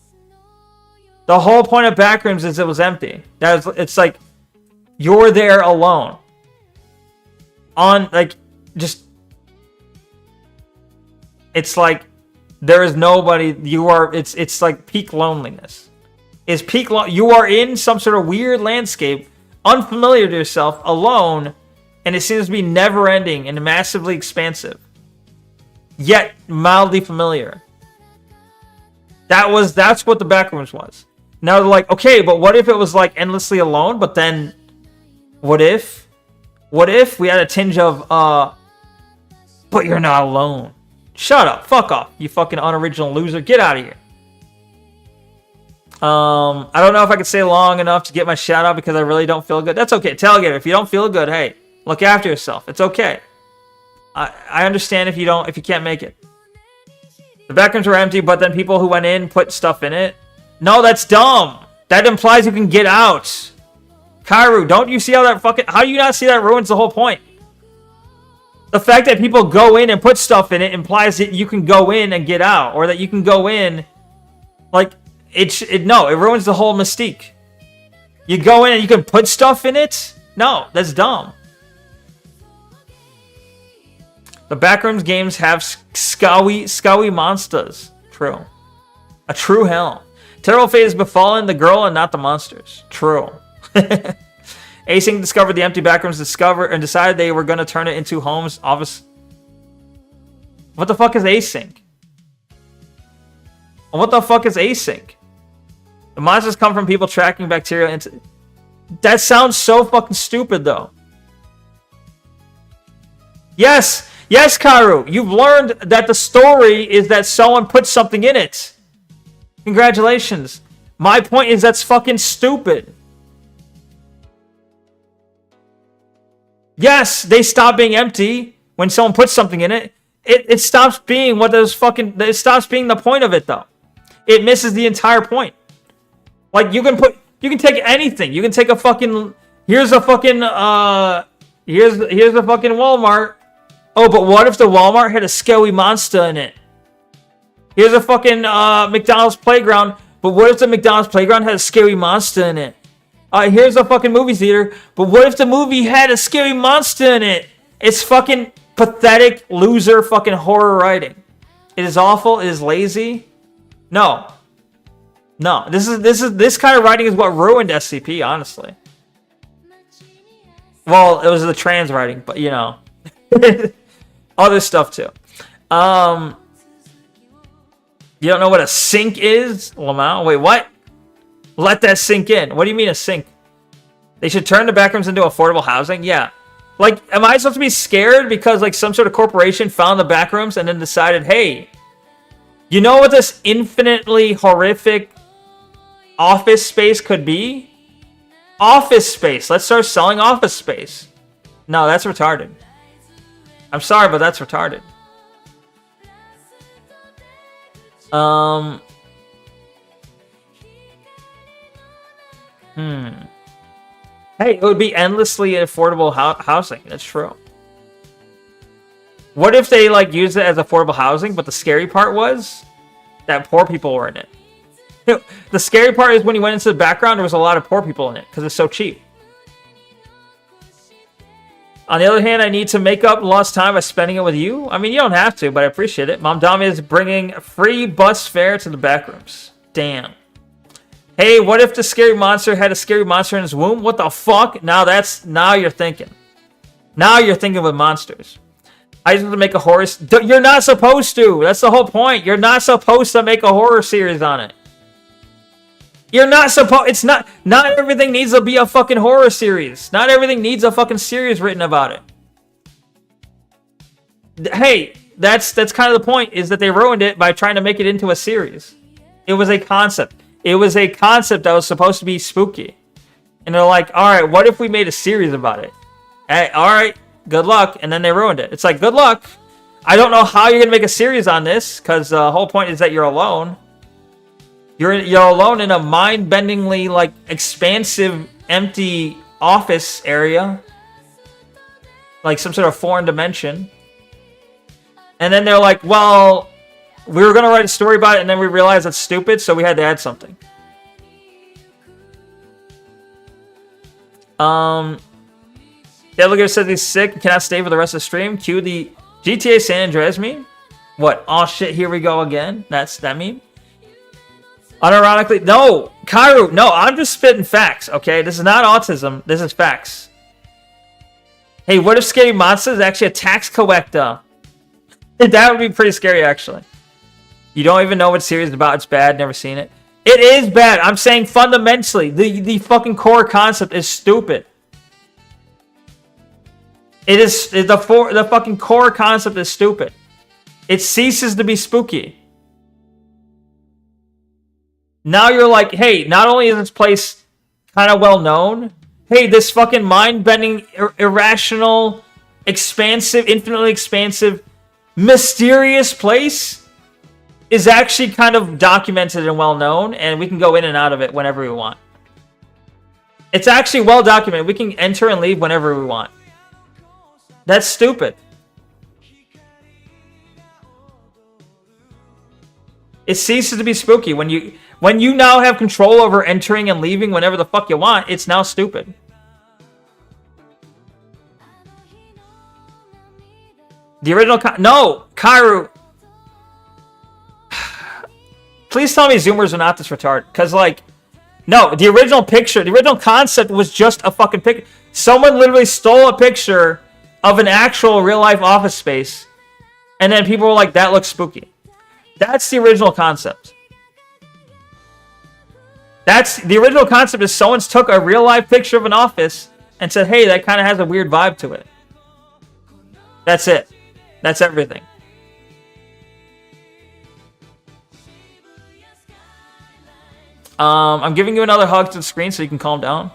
[SPEAKER 2] The whole point of backrooms is it was empty. It's like you're there alone. On like just. It's like there is nobody. You are. It's like peak loneliness. You are in some sort of weird landscape, unfamiliar to yourself, alone, and it seems to be never ending and massively expansive. Yet mildly familiar. That's what the backrooms was. Now they're like, okay, but what if it was like endlessly alone? But then, what if we had a tinge of, but you're not alone. Shut up, fuck off, you fucking unoriginal loser. Get out of here. I don't know if I could stay long enough to get my shout out because I really don't feel good. That's okay. Tailgater, if you don't feel good, hey, look after yourself. It's okay. I understand if you can't make it. The backrooms were empty, but then people who went in put stuff in it. No, that's dumb. That implies you can get out. Kairu, don't you see how how do you not see that ruins the whole point? The fact that people go in and put stuff in it implies that you can go in and get out, or that you can go in, like, no, it ruins the whole mystique. You go in and you can put stuff in it? No, that's dumb. The backrooms games have scowy monsters. True. A true hell. Terrible fate has befallen the girl and not the monsters. True. Async discovered the empty backrooms and decided they were going to turn it into homes. Office. What the fuck is async? What the fuck is async? The monsters come from people tracking bacteria into... That sounds so fucking stupid, though. Yes! Yes, Karu! You've learned that the story is that someone put something in it. Congratulations. My point is that's fucking stupid. Yes, they stop being empty when someone puts something in it. It stops being what those fucking... It stops being the point of it, though. It misses the entire point. Like, you can take anything. You can take a fucking... Here's a fucking Walmart. Oh, but what if the Walmart had a scary monster in it? Here's a fucking McDonald's playground. But what if the McDonald's playground had a scary monster in it? Here's a fucking movie theater. But what if the movie had a scary monster in it? It's fucking pathetic, loser, fucking horror writing. It is awful. It is lazy. No. This kind of writing is what ruined SCP, honestly. Well, it was the trans writing, but you know. Other stuff too. You don't know what a sink is, Lamau? Wait, what? Let that sink in. What do you mean a sink? They should turn the backrooms into affordable housing? Yeah. Like, am I supposed to be scared because, like, some sort of corporation found the backrooms and then decided, hey, you know what this infinitely horrific office space could be? Office space. Let's start selling office space. No, that's retarded. I'm sorry, but that's retarded. Hey, it would be endlessly affordable housing. That's true. What if they, like, used it as affordable housing, but the scary part was that poor people were in it? The scary part is when you went into the background, there was a lot of poor people in it because it's so cheap. On the other hand, I need to make up lost time by spending it with you. I mean, you don't have to, but I appreciate it. Mom Dami is bringing free bus fare to the backrooms. Damn. Hey, what if the scary monster had a scary monster in his womb? What the fuck? Now you're thinking. Now you're thinking with monsters. I just want to make a horror... You're not supposed to. That's the whole point. You're not supposed to make a horror series on it. You're not supposed... It's not... Not everything needs to be a fucking horror series. Not everything needs a fucking series written about it. Hey, that's kind of the point, is that they ruined it by trying to make it into a series. It was a concept. It was a concept that was supposed to be spooky. And they're like, alright, what if we made a series about it? Hey, alright, good luck. And then they ruined it. It's like, good luck. I don't know how you're going to make a series on this, because the whole point is that you're alone. You're alone in a mind-bendingly, like, expansive, empty office area. Like some sort of foreign dimension. And then they're like, well, we were going to write a story about it, and then we realized that's stupid, so we had to add something. Delegator says he's sick and cannot stay for the rest of the stream. Cue the GTA San Andreas meme. What? Oh shit, here we go again. That's that meme? Unironically, no, Kairu, no, I'm just spitting facts, okay? This is not autism, this is facts. Hey, what if Scary Monster is actually a tax collector? That would be pretty scary, actually. You don't even know what series it's about, it's bad, never seen it. It is bad, I'm saying fundamentally, the fucking core concept is stupid. It is, the fucking core concept is stupid. It ceases to be spooky. Now you're like, hey, not only is this place kind of well known, hey, this fucking mind-bending, irrational, expansive, infinitely expansive, mysterious place is actually kind of documented and well known, and we can go in and out of it whenever we want. It's actually well documented. We can enter and leave whenever we want. That's stupid. It ceases to be spooky when you now have control over entering and leaving whenever the fuck you want. It's now stupid. The original no, Kairu. Please tell me Zoomers are not this retarded, because like, no, the original picture, the original concept was just a fucking picture. Someone literally stole a picture of an actual real life office space, and then people were like, "That looks spooky." That's the original concept. That's the original concept. Is someone took a real life picture of an office and said, "Hey, that kind of has a weird vibe to it." That's it. That's everything. I'm giving you another hug to the screen so you can calm down.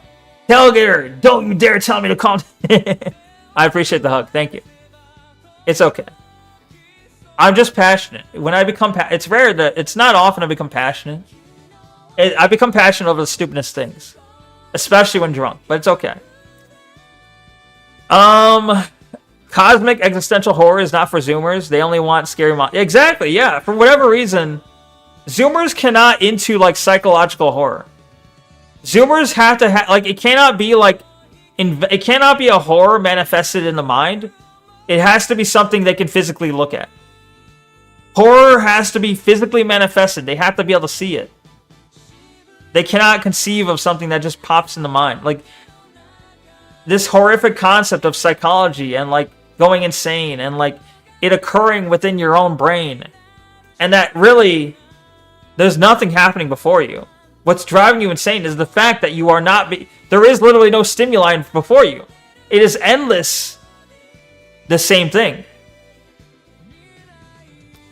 [SPEAKER 2] Tailgater, don't you dare tell me to calm down. I appreciate the hug. Thank you. It's okay. I'm just passionate. When I become it's rare that it's not often I become passionate. I become passionate over the stupidest things, especially when drunk, but it's okay. Cosmic existential horror is not for Zoomers. They only want scary monsters. Exactly, yeah. For whatever reason, Zoomers cannot into like psychological horror. Zoomers have to like it cannot be like it cannot be a horror manifested in the mind. It has to be something they can physically look at. Horror has to be physically manifested. They have to be able to see it. They cannot conceive of something that just pops in the mind. Like this horrific concept of psychology and like going insane and like it occurring within your own brain. And that really there's nothing happening before you. What's driving you insane is the fact that you are not there is literally no stimuli before you. It is endless the same thing.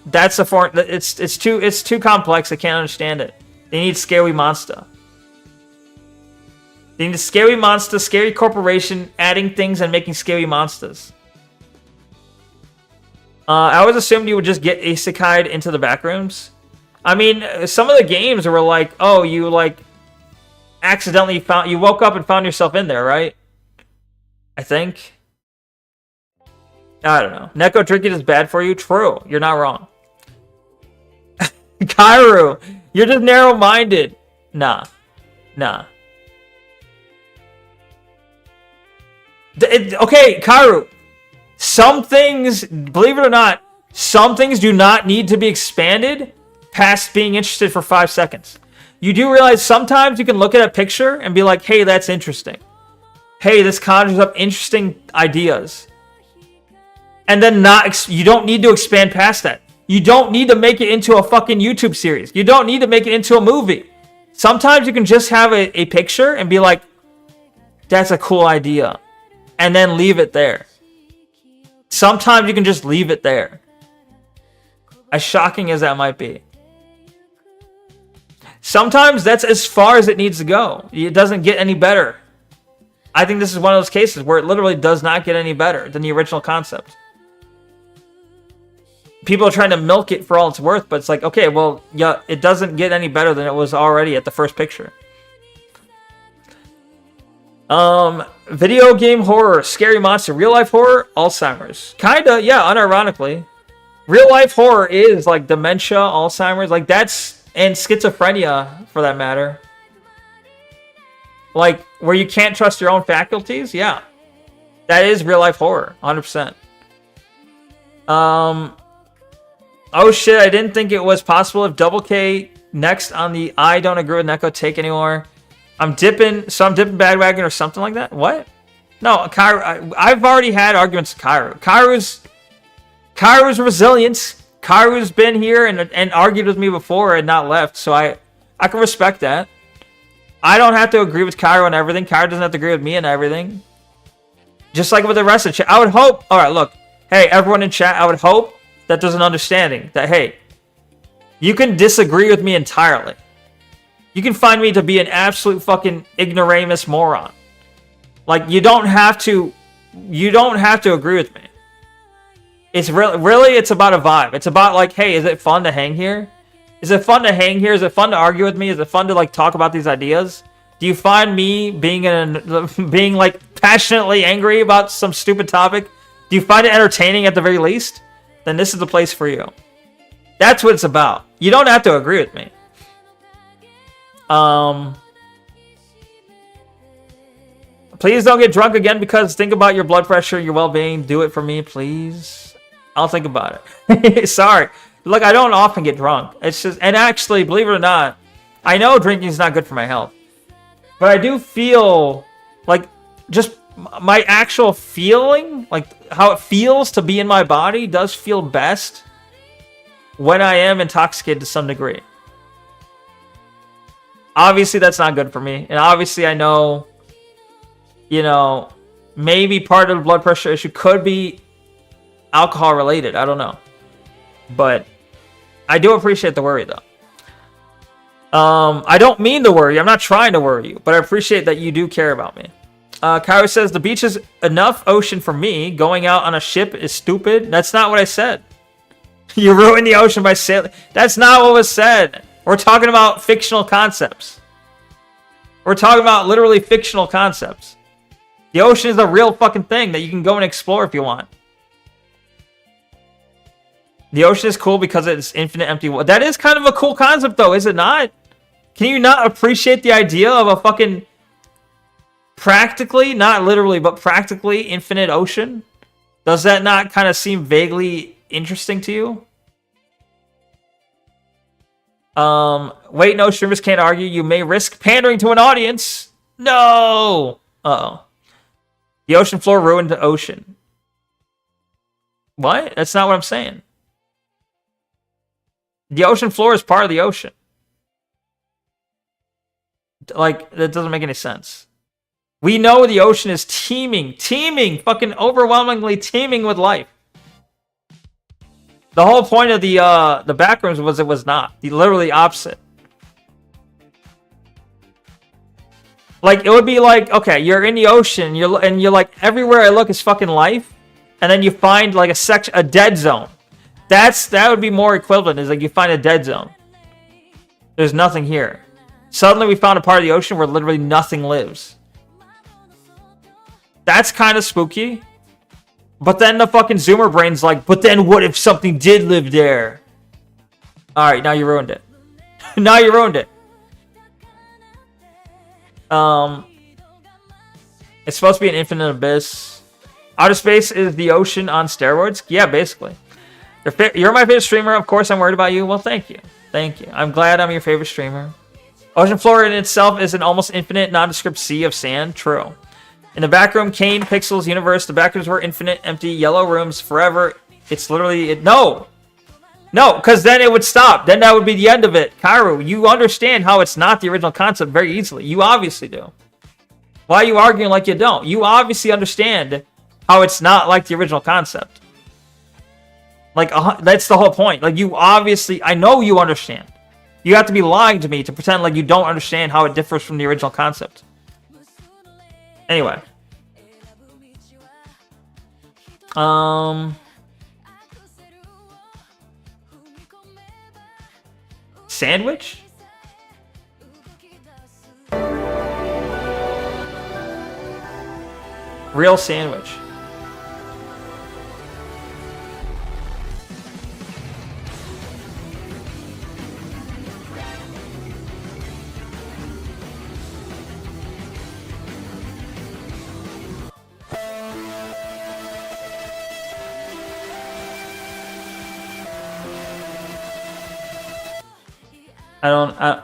[SPEAKER 2] That's a form. It's too complex. I can't understand it. They need scary monster. They need a scary monster, scary corporation, adding things and making scary monsters. I always assumed you would just get isekai'd into the back rooms. I mean, some of the games were like, oh, you like accidentally you woke up and found yourself in there, right? I think. I don't know. Neko drinking is bad for you. True. You're not wrong. Kairu, you're just narrow-minded. Nah. Okay, Kairu. Some things, believe it or not, some things do not need to be expanded past being interested for 5 seconds. You do realize sometimes you can look at a picture and be like, hey, that's interesting. Hey, this conjures up interesting ideas. And then you don't need to expand past that. You don't need to make it into a fucking YouTube series. You don't need to make it into a movie. Sometimes you can just have a picture and be like, that's a cool idea. And then leave it there. Sometimes you can just leave it there. As shocking as that might be. Sometimes that's as far as it needs to go. It doesn't get any better. I think this is one of those cases where it literally does not get any better than the original concept. People are trying to milk it for all it's worth, but it's like, okay, well, yeah, it doesn't get any better than it was already at the first picture. Video game horror, scary monster, real life horror, Alzheimer's. Kinda, yeah, unironically. Real life horror is like dementia, Alzheimer's, like that's, and schizophrenia for that matter. Like, where you can't trust your own faculties, yeah. That is real life horror, 100%. Oh shit, I didn't think it was possible if Double K next on the I don't agree with Neko take anymore. I'm dipping bandwagon or something like that. What? No, Kairu, I've already had arguments with Kairu. Kairu's resilience. Kairu's been here and argued with me before and not left, so I can respect that. I don't have to agree with Kairu on everything. Kairu doesn't have to agree with me on everything. Just like with the rest of the chat. I would hope, alright, look. Hey, everyone in chat, I would hope that there's an understanding that, hey, you can disagree with me entirely. You can find me to be an absolute fucking ignoramus moron. Like, you don't have to agree with me. It's really it's about a vibe. It's about like, hey, is it fun to hang here? Is it fun to hang here? Is it fun to argue with me? Is it fun to like talk about these ideas? Do you find me being like passionately angry about some stupid topic? Do you find it entertaining at the very least? Then this is the place for you. That's what it's about. You don't have to agree with me. Please don't get drunk again, because think about your blood pressure, your well-being. Do it for me, please. I'll think about it. Sorry. Look, I don't often get drunk. It's just, and actually, believe it or not, I know drinking is not good for my health. But I do feel like just my actual feeling, like how it feels to be in my body, does feel best when I am intoxicated to some degree. Obviously, that's not good for me. And obviously, I know, you know, maybe part of the blood pressure issue could be alcohol related. I don't know. But I do appreciate the worry, though. I don't mean to worry. I'm not trying to worry you, but I appreciate that you do care about me. Kyrie says, the beach is enough ocean for me. Going out on a ship is stupid. That's not what I said. You ruined the ocean by sailing. That's not what was said. We're talking about fictional concepts. We're talking about literally fictional concepts. The ocean is a real fucking thing that you can go and explore if you want. The ocean is cool because it's infinite empty water. That is kind of a cool concept, though, is it not? Can you not appreciate the idea of a fucking practically, not literally, but practically infinite ocean? Does that not kind of seem vaguely interesting to you? Wait, no, streamers can't argue. You may risk pandering to an audience. No! Uh-oh. The ocean floor ruined the ocean. What? That's not what I'm saying. The ocean floor is part of the ocean. Like, that doesn't make any sense. We know the ocean is teeming, fucking overwhelmingly teeming with life. The whole point of the backrooms was it was not. The literally opposite. Like, it would be like, okay, you're in the ocean, you're like, everywhere I look is fucking life, and then you find like a dead zone. That would be more equivalent, is like you find a dead zone. There's nothing here. Suddenly we found a part of the ocean where literally nothing lives. That's kind of spooky. But then the fucking Zoomer brain's like, but then what if something did live there? Alright, now you ruined it. Now you ruined it. It's supposed to be an infinite abyss. Outer space is the ocean on steroids? Yeah, basically. You're my favorite streamer. Of course I'm worried about you. Well, thank you. Thank you. I'm glad I'm your favorite streamer. Ocean floor in itself is an almost infinite, nondescript sea of sand. True. In the back room, Kane, Pixels, universe, the back rooms were infinite, empty, yellow rooms forever. It's literally... No! No, because then it would stop. Then that would be the end of it. Kairu, you understand how it's not the original concept very easily. You obviously do. Why are you arguing like you don't? You obviously understand how it's not like the original concept. Like, that's the whole point. Like, you obviously... I know you understand. You have to be lying to me to pretend like you don't understand how it differs from the original concept. Anyway. Sandwich? Real sandwich.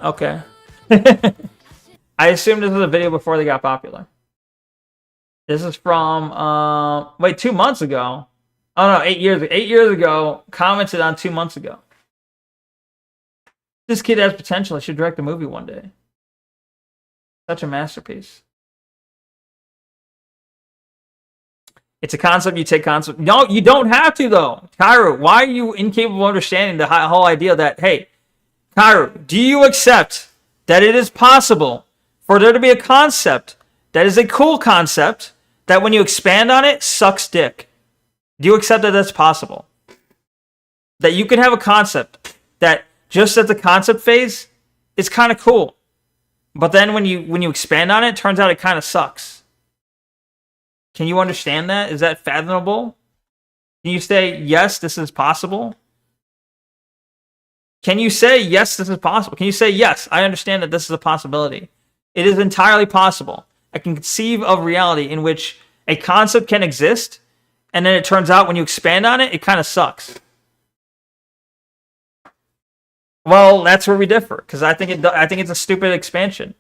[SPEAKER 2] Okay. I assume this was a video before they got popular. This is from, wait, 2 months ago. Oh no, 8 years ago. 8 years ago, commented on 2 months ago. This kid has potential. I should direct a movie one day. Such a masterpiece. It's a concept, you take concept. No, you don't have to, though. Kyra, why are you incapable of understanding the whole idea that, hey, Kyra, do you accept that it is possible for there to be a concept that is a cool concept that when you expand on it, sucks dick? Do you accept that that's possible? That you can have a concept that just at the concept phase is kind of cool, but then when you expand on it, it turns out it kind of sucks. Can you understand that? Is that fathomable? Can you say, yes, this is possible? Can you say, yes, this is possible? Can you say, yes, I understand that this is a possibility? It is entirely possible. I can conceive of reality in which a concept can exist, and then it turns out when you expand on it, it kind of sucks. Well, that's where we differ, because I think it's a stupid expansion.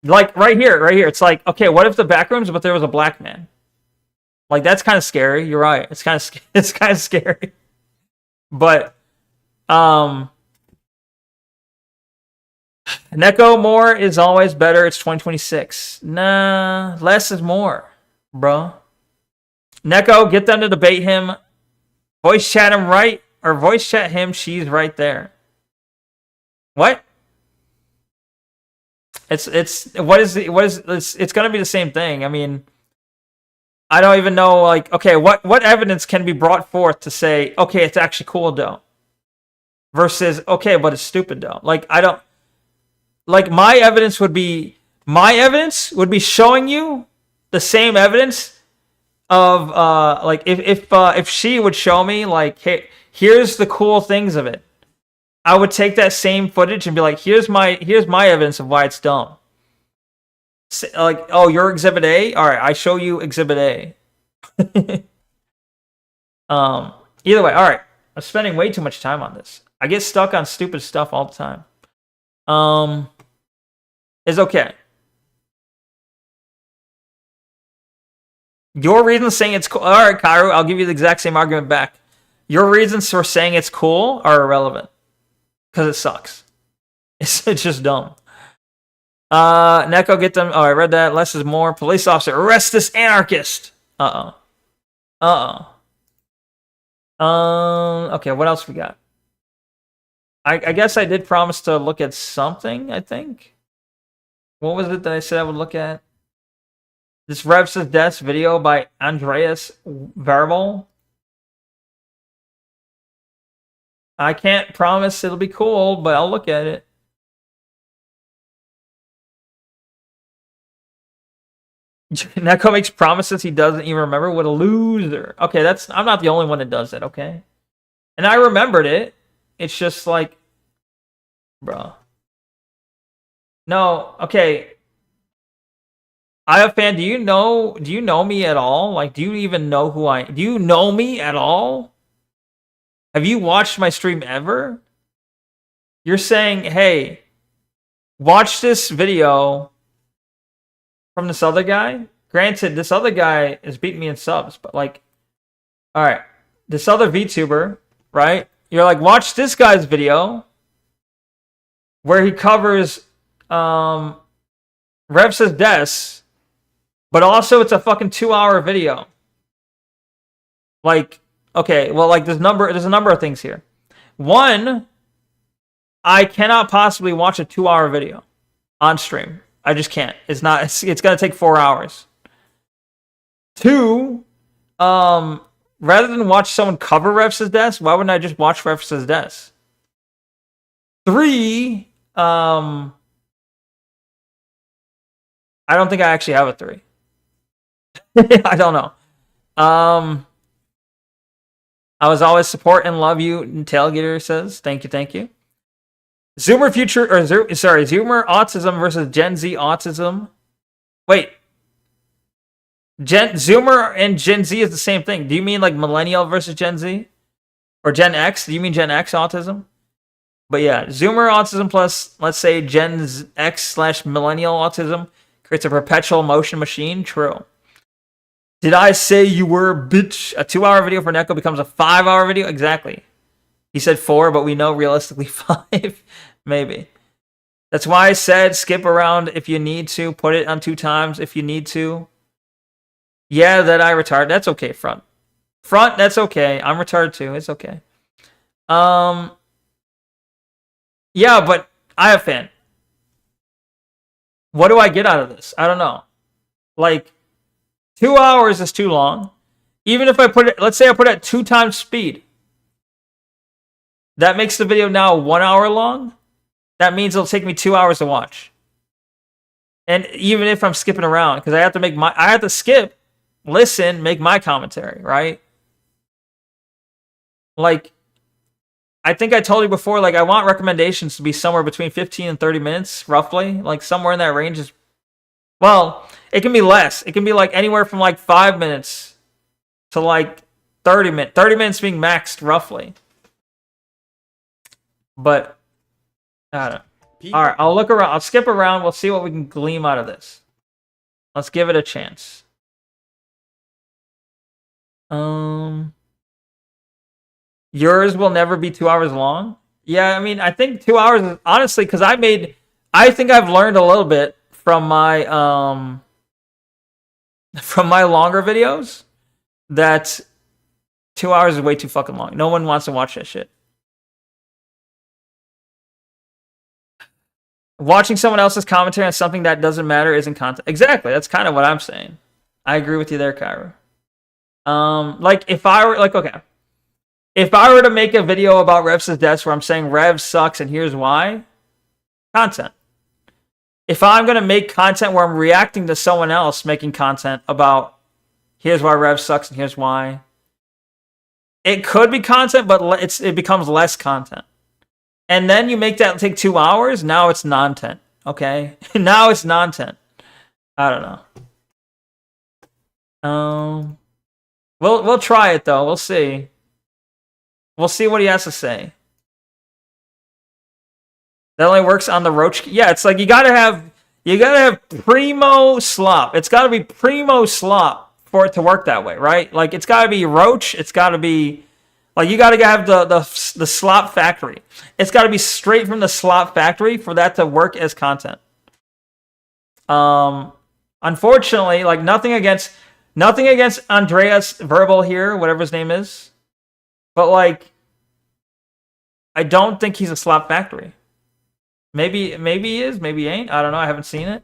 [SPEAKER 2] Like right here, it's like, okay, what if the back rooms, but there was a black man? Like that's kind of scary. You're right. It's kind of scary. But Neko, more is always better. It's 2026. Nah, less is more, bro. Neko, get them to debate him. Voice chat him right, or voice chat him. She's right there. What? It's gonna be the same thing. I mean, I don't even know. Like, okay, what evidence can be brought forth to say, okay, it's actually cool though, versus okay, but it's stupid though. Like, I don't. Like my evidence would be showing you the same evidence of like if she would show me like, hey, here's the cool things of it. I would take that same footage and be like, here's my evidence of why it's dumb. Like, oh, you're Exhibit A? All right, I show you Exhibit A. Either way, all right. I'm spending way too much time on this. I get stuck on stupid stuff all the time. Is okay. Your reasons saying it's cool. All right, Kairu, I'll give you the exact same argument back. Your reasons for saying it's cool are irrelevant because it sucks. It's just dumb. Neko, get them. Oh, I read that. Less is more. Police officer, arrest this anarchist. Okay, what else we got? I guess I did promise to look at something, I think. What was it that I said I would look at? This Revs' Death video by Andreas Verbal. I can't promise it'll be cool, but I'll look at it. Neko makes promises he doesn't even remember. What a loser. Okay, I'm not the only one that does it, okay? And I remembered it. It's just like, bro. No, okay. I have fan. Do you know me at all? Like, do you even know who I am? Do you know me at all? Have you watched my stream ever? You're saying, hey, watch this video from this other guy. Granted, this other guy is beating me in subs, but like, all right, this other VTuber, right? You're like, watch this guy's video where he covers Rev Says Des, but also it's a fucking 2-hour video. Like, okay, well, like there's a number of things here. One, I cannot possibly watch a 2-hour video on stream. I just can't. It's gonna take 4 hours. Two, rather than watch someone cover Rev Says Des, why wouldn't I just watch Rev Says Des? Three, I don't think I actually have a 3. I don't know. I was always support and love you, Tailgater says. Thank you. Zoomer autism versus Gen Z autism. Wait. Zoomer and Gen Z is the same thing. Do you mean like millennial versus Gen Z? Or Gen X? Do you mean Gen X autism? But yeah, Zoomer autism plus, let's say, Gen X/millennial autism creates a perpetual motion machine. True. Did I say you were, bitch? A 2-hour video for Neko becomes a 5-hour video? Exactly. He said 4, but we know realistically 5. Maybe. That's why I said skip around if you need to. Put it on 2 times if you need to. Yeah, that I retarded. That's okay, Front. Front, that's okay. I'm retarded too. It's okay. Yeah, but I have fan. What do I get out of this? I don't know. Like, 2 hours is too long. Even if I put it, let's say I put it at 2 times speed. That makes the video now 1 hour long. That means it'll take me 2 hours to watch. And even if I'm skipping around, because I have to skip, listen, make my commentary, right? Like, I think I told you before, like, I want recommendations to be somewhere between 15 and 30 minutes, roughly. Like, somewhere in that range is, well, it can be less. It can be, like, anywhere from, like, 5 minutes to, like, 30 minutes. 30 minutes being maxed, roughly. But, I don't know. All right, I'll look around. I'll skip around. We'll see what we can glean out of this. Let's give it a chance. Yours will never be 2 hours long. Yeah, I mean, I think 2 hours is honestly because I think I've learned a little bit from my longer videos that 2 hours is way too fucking long. No one wants to watch that shit. Watching someone else's commentary on something that doesn't matter isn't content. Exactly. That's kind of what I'm saying. I agree with you there, Kyra. Like if I were like, okay, if I were to make a video about Rev's deaths where I'm saying Rev sucks and here's why, content. If I'm gonna make content where I'm reacting to someone else making content about here's why Rev sucks and here's why, it could be content, but it becomes less content. And then you make that take 2 hours. Now it's non-tent. Okay, now it's non-tent. I don't know. We'll try it though. We'll see. We'll see what he has to say. That only works on the roach. Yeah, it's like you gotta have primo slop. It's gotta be primo slop for it to work that way, right? Like it's gotta be roach. It's gotta be like you gotta have the slop factory. It's gotta be straight from the slop factory for that to work as content. Unfortunately, like nothing against Andreas Verbal here, whatever his name is. But like I don't think he's a slop factory. Maybe he is, maybe he ain't. I don't know. I haven't seen it.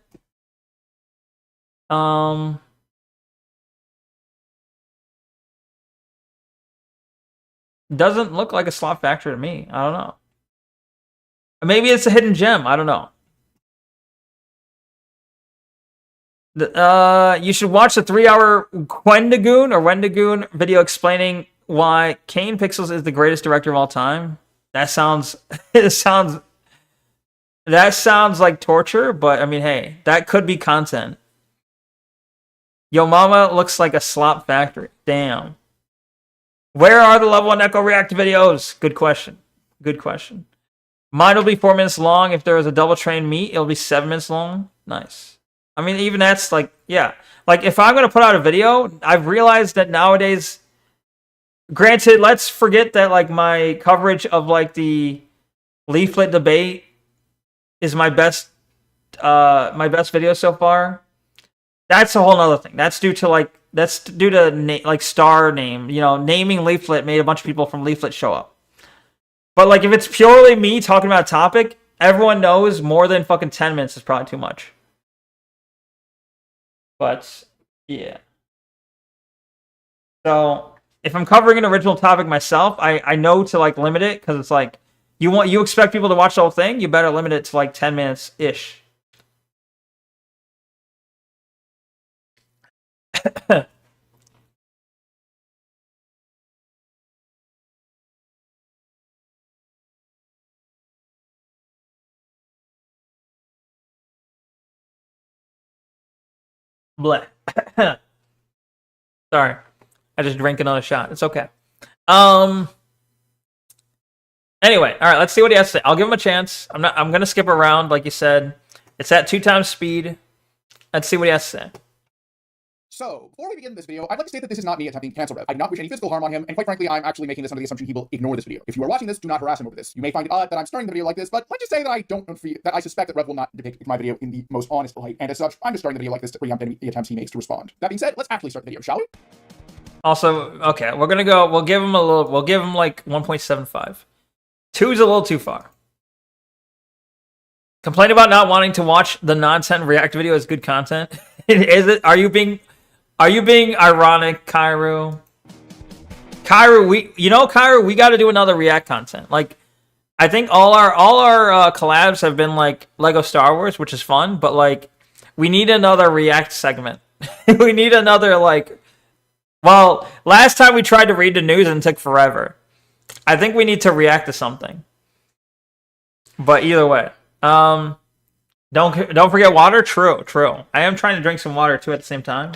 [SPEAKER 2] Doesn't look like a slop factory to me. I don't know. Maybe it's a hidden gem. I don't know. You should watch the 3-hour Wendigoon video explaining why Kane Pixels is the greatest director of all time. That sounds like torture, but I mean, hey, that could be content. Yo mama looks like a slop factory. Damn. Where are the level 1 Neko React videos? Good question. Good question. Mine will be 4 minutes long. If there was a double train meet, it'll be 7 minutes long. Nice. I mean, even that's like, yeah. Like, if I'm going to put out a video, I've realized that nowadays, granted, let's forget that, like, my coverage of, like, the leaflet debate is my best video so far. That's a whole nother thing. That's due to star name. You know, naming leaflet made a bunch of people from leaflet show up. But like if it's purely me talking about a topic, everyone knows more than fucking 10 minutes is probably too much. But yeah. So if I'm covering an original topic myself, I know to like limit it because it's like you expect people to watch the whole thing, you better limit it to like 10 minutes ish. Bleh. Sorry. I just drank another shot. It's okay. Anyway, all right, let's see what he has to say. I'll give him a chance. I'm gonna skip around, like you said. It's at 2 times speed. Let's see what he has to say.
[SPEAKER 6] So, before we begin this video, I'd like to state that this is not me attempting to cancel Rev. I do not wish any physical harm on him, and quite frankly, I'm actually making this under the assumption he will ignore this video. If you are watching this, do not harass him over this. You may find it odd that I'm starting the video like this, but let's just say that I suspect that Rev will not depict my video in the most honest light, and as such, I'm just starting the video like this to preempt any attempts he makes to respond. That being said, let's actually start the video, shall we?
[SPEAKER 2] Also, okay, we're gonna go. We'll give him like 1.75. 2 is a little too far. Complain about not wanting to watch the nonsense react video as good content. Is it? Are you being ironic, Kairu? Kairu, we got to do another react content. Like, I think all our collabs have been like Lego Star Wars, which is fun, but like we need another react segment. We need another well, last time we tried to read the news and it took forever. I think we need to react to something. But either way, don't forget water. True. I am trying to drink some water too at the same time.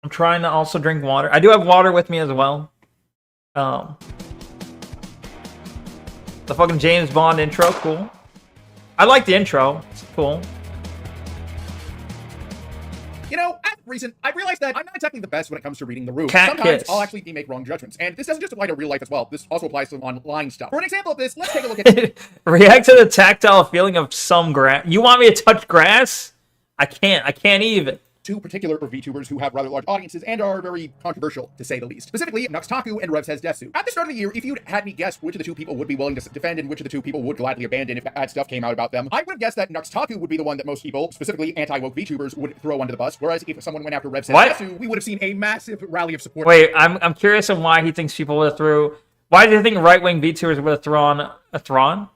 [SPEAKER 2] I'm trying to also drink water. I do have water with me as well. The fucking James Bond intro, cool. I like the intro. It's cool.
[SPEAKER 6] You know, at recent, I realized that I'm not exactly the best when it comes to reading the room.
[SPEAKER 2] Cat
[SPEAKER 6] Sometimes
[SPEAKER 2] kiss.
[SPEAKER 6] I'll actually make wrong judgments, and this doesn't just apply to real life as well. This also applies to online stuff. For an example of this, let's take a look at
[SPEAKER 2] React to the tactile feeling of some grass. You want me to touch grass? I can't even.
[SPEAKER 6] two particular VTubers who have rather large audiences and are very controversial, to say the least. Specifically, Nuxtaku and Rev Says Desu. At the start of the year, if you'd had me guess which of the two people would be willing to defend and which of the two people would gladly abandon if bad stuff came out about them, I would have guessed that Nuxtaku would be the one that most people, specifically anti-woke VTubers, would throw under the bus, whereas if someone went after Rev Says Desu, we would have seen a massive rally of support.
[SPEAKER 2] Wait, I'm curious on why he thinks people would have threw... Why do you think right-wing VTubers would have thrown a Thrawn?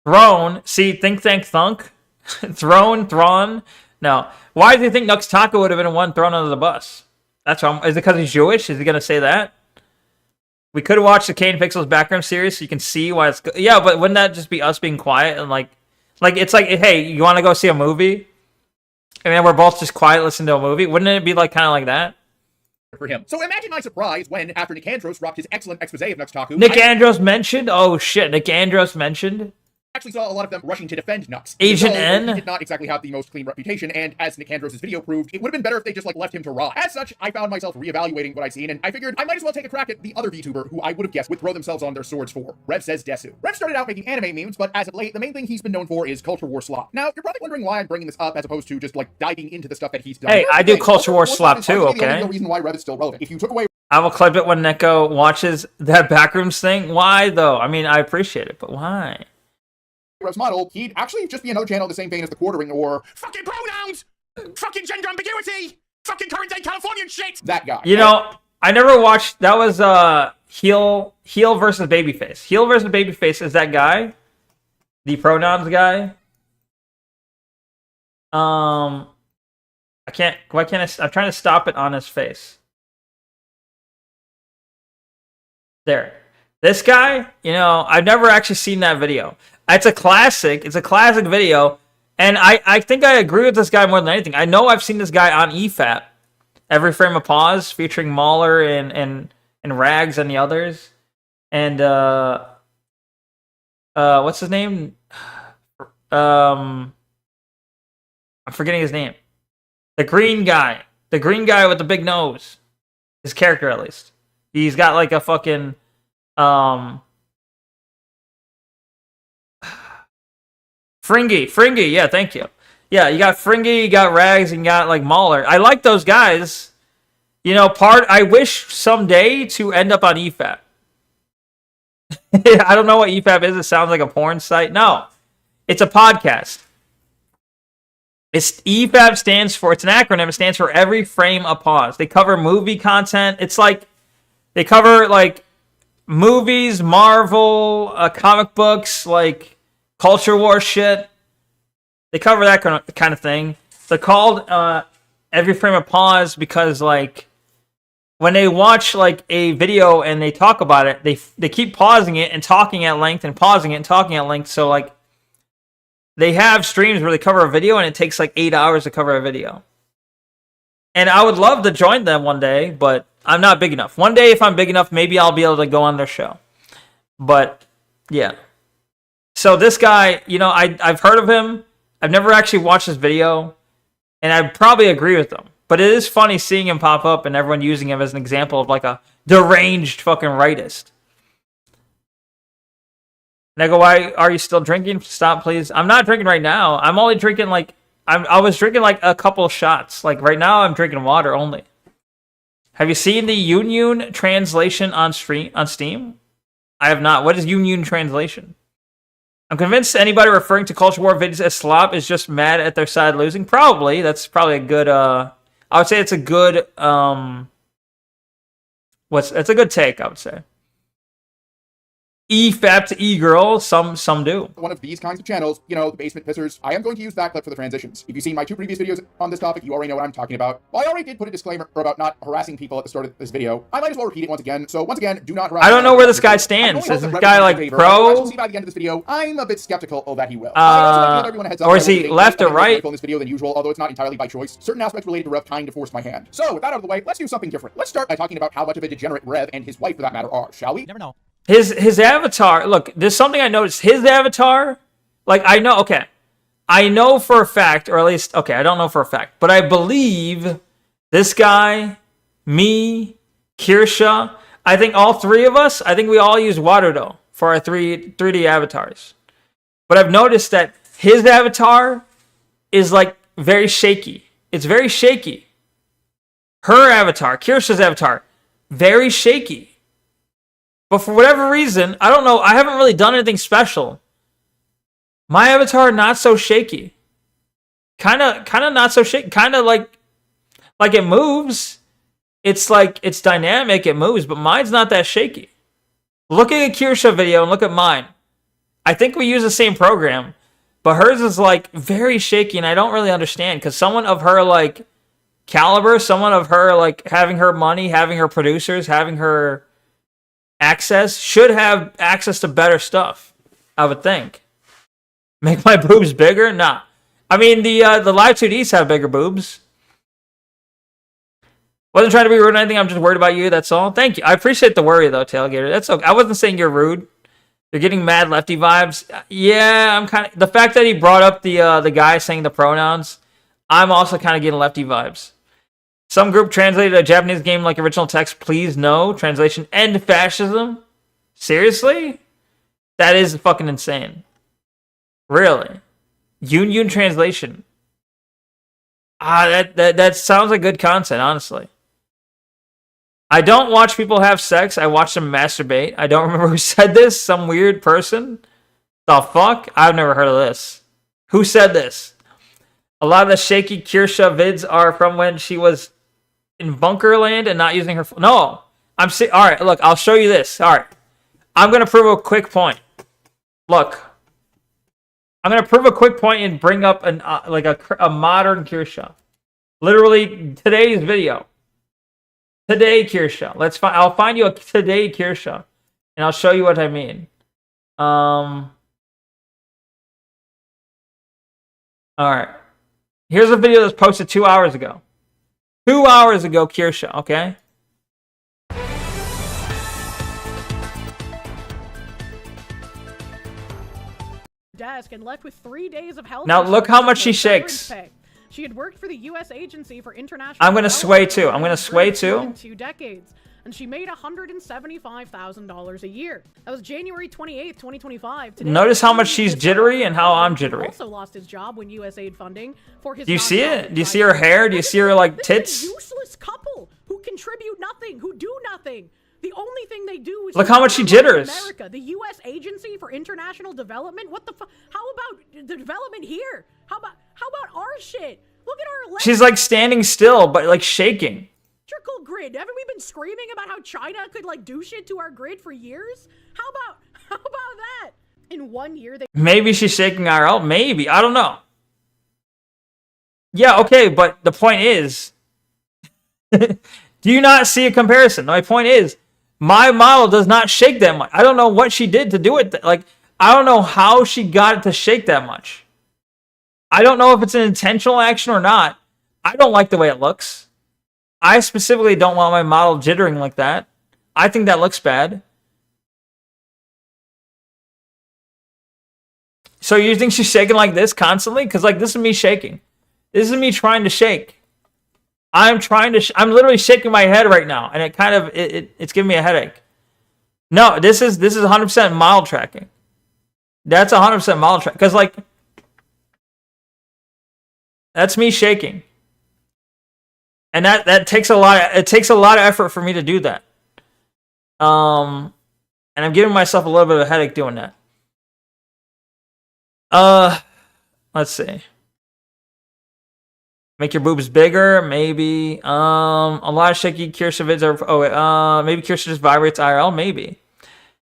[SPEAKER 2] Throne? See, think tank thunk? Throne? Thrawn? No. Why do you think Nuxtaku would have been one thrown under the bus? That's wrong. Is it because he's Jewish? Is he going to say that? We could watch the Kane Pixels background series so you can see why it's... Yeah, but wouldn't that just be us being quiet and like it's like, hey, you want to go see a movie? And then we're both just quiet listening to a movie? Wouldn't it be like kind of like that?
[SPEAKER 6] For him. So imagine my surprise when, after Nick Andros dropped his excellent expose of Nuxtaku,
[SPEAKER 2] Nick Andros mentioned? Oh shit, Nick Andros mentioned?
[SPEAKER 6] actually saw a lot of them rushing to defend Nux.
[SPEAKER 2] Agent
[SPEAKER 6] So,
[SPEAKER 2] N?
[SPEAKER 6] He did not exactly have the most clean reputation, and as Nick Andros' video proved, it would have been better if they just left him to rot. As such, I found myself reevaluating what I'd seen, and I figured I might as well take a crack at the other VTuber who I would have guessed would throw themselves on their swords for. Rev Says Desu. Rev started out making anime memes, but as of late, the main thing he's been known for is culture war slop. Now, you're probably wondering why I'm bringing this up as opposed to just diving into the stuff that he's done.
[SPEAKER 2] Hey, I do culture war slop
[SPEAKER 6] is
[SPEAKER 2] too,
[SPEAKER 6] arguably the only
[SPEAKER 2] okay?
[SPEAKER 6] real reason why Rev is still relevant. If you took away
[SPEAKER 2] I will clip it when Neko watches that backrooms thing. Why though? I mean, I appreciate it, but why?
[SPEAKER 6] Rev's model, he'd actually just be another channel in the same vein as the Quartering or fucking pronouns, fucking gender ambiguity, fucking current day Californian shit. That guy.
[SPEAKER 2] You know, I never watched. That was heel versus babyface. Heel versus babyface is that guy, the pronouns guy. I can't. Why can't I? I'm trying to stop it on his face. There. This guy, you know, I've never actually seen that video. It's a classic. It's a classic video. And I think I agree with this guy more than anything. I know I've seen this guy on EFAP. Every Frame of Pause, featuring Mahler and Rags and the others. And, what's his name? I'm forgetting his name. The green guy. The green guy with the big nose. His character, at least. He's got like a fucking, Fringy, yeah, thank you. Yeah, you got Fringy, you got Rags, and you got like Mahler. I like those guys. You know, I wish someday to end up on EFAP. I don't know what EFAP is. It sounds like a porn site. No, it's a podcast. EFAP stands for, it's an acronym. It stands for Every Frame a Pause. They cover movie content. It's like, they cover like movies, Marvel, comic books, like culture war shit. They cover that kind of thing. They're called Every Frame a Pause because like when they watch like a video and they talk about it, they keep pausing it and talking at length and pausing it and talking at length. So like they have streams where they cover a video and it takes like 8 hours to cover a video. And I would love to join them one day, but I'm not big enough. One day, if I'm big enough, maybe I'll be able to go on their show. But, yeah. So this guy, you know, I've heard of him. I've never actually watched his video. And I probably agree with him. But it is funny seeing him pop up and everyone using him as an example of like a deranged fucking rightist. Neko, why are you still drinking? Stop, please. I'm not drinking right now. I'm only drinking like... I was drinking like a couple shots. Like right now, I'm drinking water only. Have you seen the Union translation on Steam? I have not. What is Yun translation? I'm convinced anybody referring to Culture War videos as slop is just mad at their side losing. Probably. That's probably a good, I would say it's a good, it's a good take, I would say. E-fap to E-girl, some do.
[SPEAKER 6] One of these kinds of channels, you know, the basement pissers. I am going to use that clip for the transitions. If you've seen my 2 previous videos on this topic, you already know what I'm talking about. While I already did put a disclaimer about not harassing people at the start of this video, I might as well repeat it once again. So once again, do not harass.
[SPEAKER 2] I don't know where this guy stands. Is this guy like pro?
[SPEAKER 6] As you'll see by the end of this video, I'm a bit skeptical that he will. I also like to give everyone a heads up
[SPEAKER 2] or is he left or right?
[SPEAKER 6] In this video than usual, although it's not entirely by choice. Certain aspects related to Rev kind of forced my hand. So with that out of the way, let's do something different. Let's start by talking about how much of a degenerate Rev and his wife, for that matter, are, shall we?
[SPEAKER 5] Never know.
[SPEAKER 2] His avatar, look, there's something I noticed. His avatar, like, I know for a fact, or at least, okay, I don't know for a fact, but I believe this guy, me, Kirsha, I think all 3 of us, I think we all use Waterdo for our 3D avatars. But I've noticed that his avatar is, like, very shaky. It's very shaky. Her avatar, Kirsha's avatar, very shaky. But for whatever reason, I don't know, I haven't really done anything special. My avatar, not so shaky. Kind of not so shaky. Kind of like it moves. It's like, it's dynamic, it moves, but mine's not that shaky. Look at a Kirsha video and look at mine. I think we use the same program, but hers is like very shaky, and I don't really understand, because someone of her like caliber, someone of her like having her money, having her producers, having her access, should have access to better stuff, I would think. Make my boobs bigger? Nah. I mean, the live 2Ds have bigger boobs. Wasn't trying to be rude or anything. I'm just worried about you. That's all. Thank you. I appreciate the worry, though, Tailgater. That's okay. I wasn't saying you're rude. You're getting mad lefty vibes. Yeah, I'm kind of... The fact that he brought up the guy saying the pronouns, I'm also kind of getting lefty vibes. Some group translated a Japanese game like original text, please no. Translation, end fascism? Seriously? That is fucking insane. Really? Yun translation. That sounds like good content, honestly. I don't watch people have sex. I watch them masturbate. I don't remember who said this. Some weird person. The fuck? I've never heard of this. Who said this? A lot of the shaky Kirsha vids are from when she was in Bunkerland and not using her... No. All right, look, I'll show you this. All right. I'm going to prove a quick point. Look. I'm going to prove a quick point and bring up a modern Kirsha. Literally, today's video. Today, Kirsha. I'll find you a today Kirsha, and I'll show you what I mean. All right. Here's a video that's posted 2 hours ago. 2 hours ago, Kirsha, okay?
[SPEAKER 7] Desk and left with 3 days of health.
[SPEAKER 2] Now look how much she shakes.
[SPEAKER 7] Pay. She had worked for the U.S. Agency for International.
[SPEAKER 2] I'm gonna sway too. I'm gonna sway too.
[SPEAKER 7] In 2 decades, and she made $175,000 a year. That was January 28th, 2025. Today,
[SPEAKER 2] notice how much she's jittery and how I'm jittery.
[SPEAKER 7] Also lost his job when USAID funding for his.
[SPEAKER 2] Do you see it? Do you see her hair? Do you see her like tits?
[SPEAKER 7] This is a useless couple who contribute nothing, who do nothing. The only thing they do is
[SPEAKER 2] look how much she jitters.
[SPEAKER 7] America, the U.S. Agency for International Development. What the fuck? How about the development here? How about our shit? Look at our.
[SPEAKER 2] She's like standing still, but like shaking.
[SPEAKER 7] Electrical grid. Haven't we been screaming about how China could like do shit to our grid for years? How about that? In 1 year, they.
[SPEAKER 2] Maybe she's shaking IRL. Maybe, I don't know. Yeah, okay, but the point is, do you not see a comparison? My point is, my model does not shake that much. I don't know what she did to do it. Like, I don't know how she got it to shake that much. I don't know if it's an intentional action or not. I don't like the way it looks. I specifically don't want my model jittering like that. I think that looks bad. So you think she's shaking like this constantly? Because like this is me shaking. This is me trying to shake. I'm literally shaking my head right now, and it kind of it's giving me a headache. No, this is 100% model tracking. That's 100% model track, because like that's me shaking, and that takes a lot. It takes a lot of effort for me to do that. And I'm giving myself a little bit of a headache doing that. Let's see. Make your boobs bigger, maybe. A lot of shaky Kirsha vids are. Maybe Kirsha just vibrates IRL, maybe.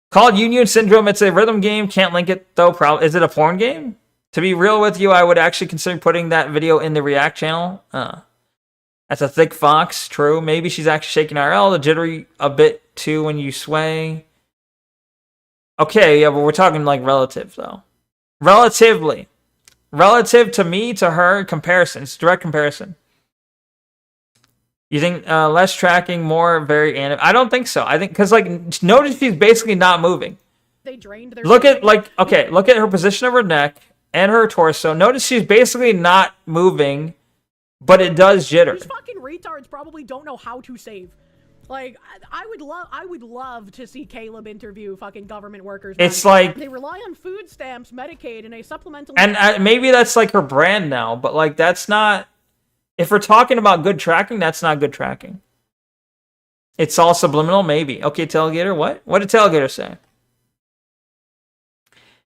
[SPEAKER 2] Called Union Syndrome. It's a rhythm game. Can't link it though. Probably. Is it a porn game? To be real with you, I would actually consider putting that video in the React channel. That's a thick fox. True. Maybe she's actually shaking IRL. The jittery a bit too when you sway. Okay, yeah, but we're talking like relative though. Relatively. Relative to me, to her, comparison. It's direct comparison. You think less tracking, more very anim? I don't think so. I think because like notice she's basically not moving.
[SPEAKER 7] They drained their.
[SPEAKER 2] Look at like okay, look at her position of her neck and her torso. Notice she's basically not moving, but it does jitter.
[SPEAKER 7] These fucking retards probably don't know how to save. Like, I would love to see Caleb interview fucking government workers.
[SPEAKER 2] It's like
[SPEAKER 7] they rely on food stamps, Medicaid, and a supplemental.
[SPEAKER 2] And maybe that's like her brand now, but like that's not. If we're talking about good tracking, that's not good tracking. It's all subliminal, maybe. Okay, Tailgater, what? What did Tailgater say?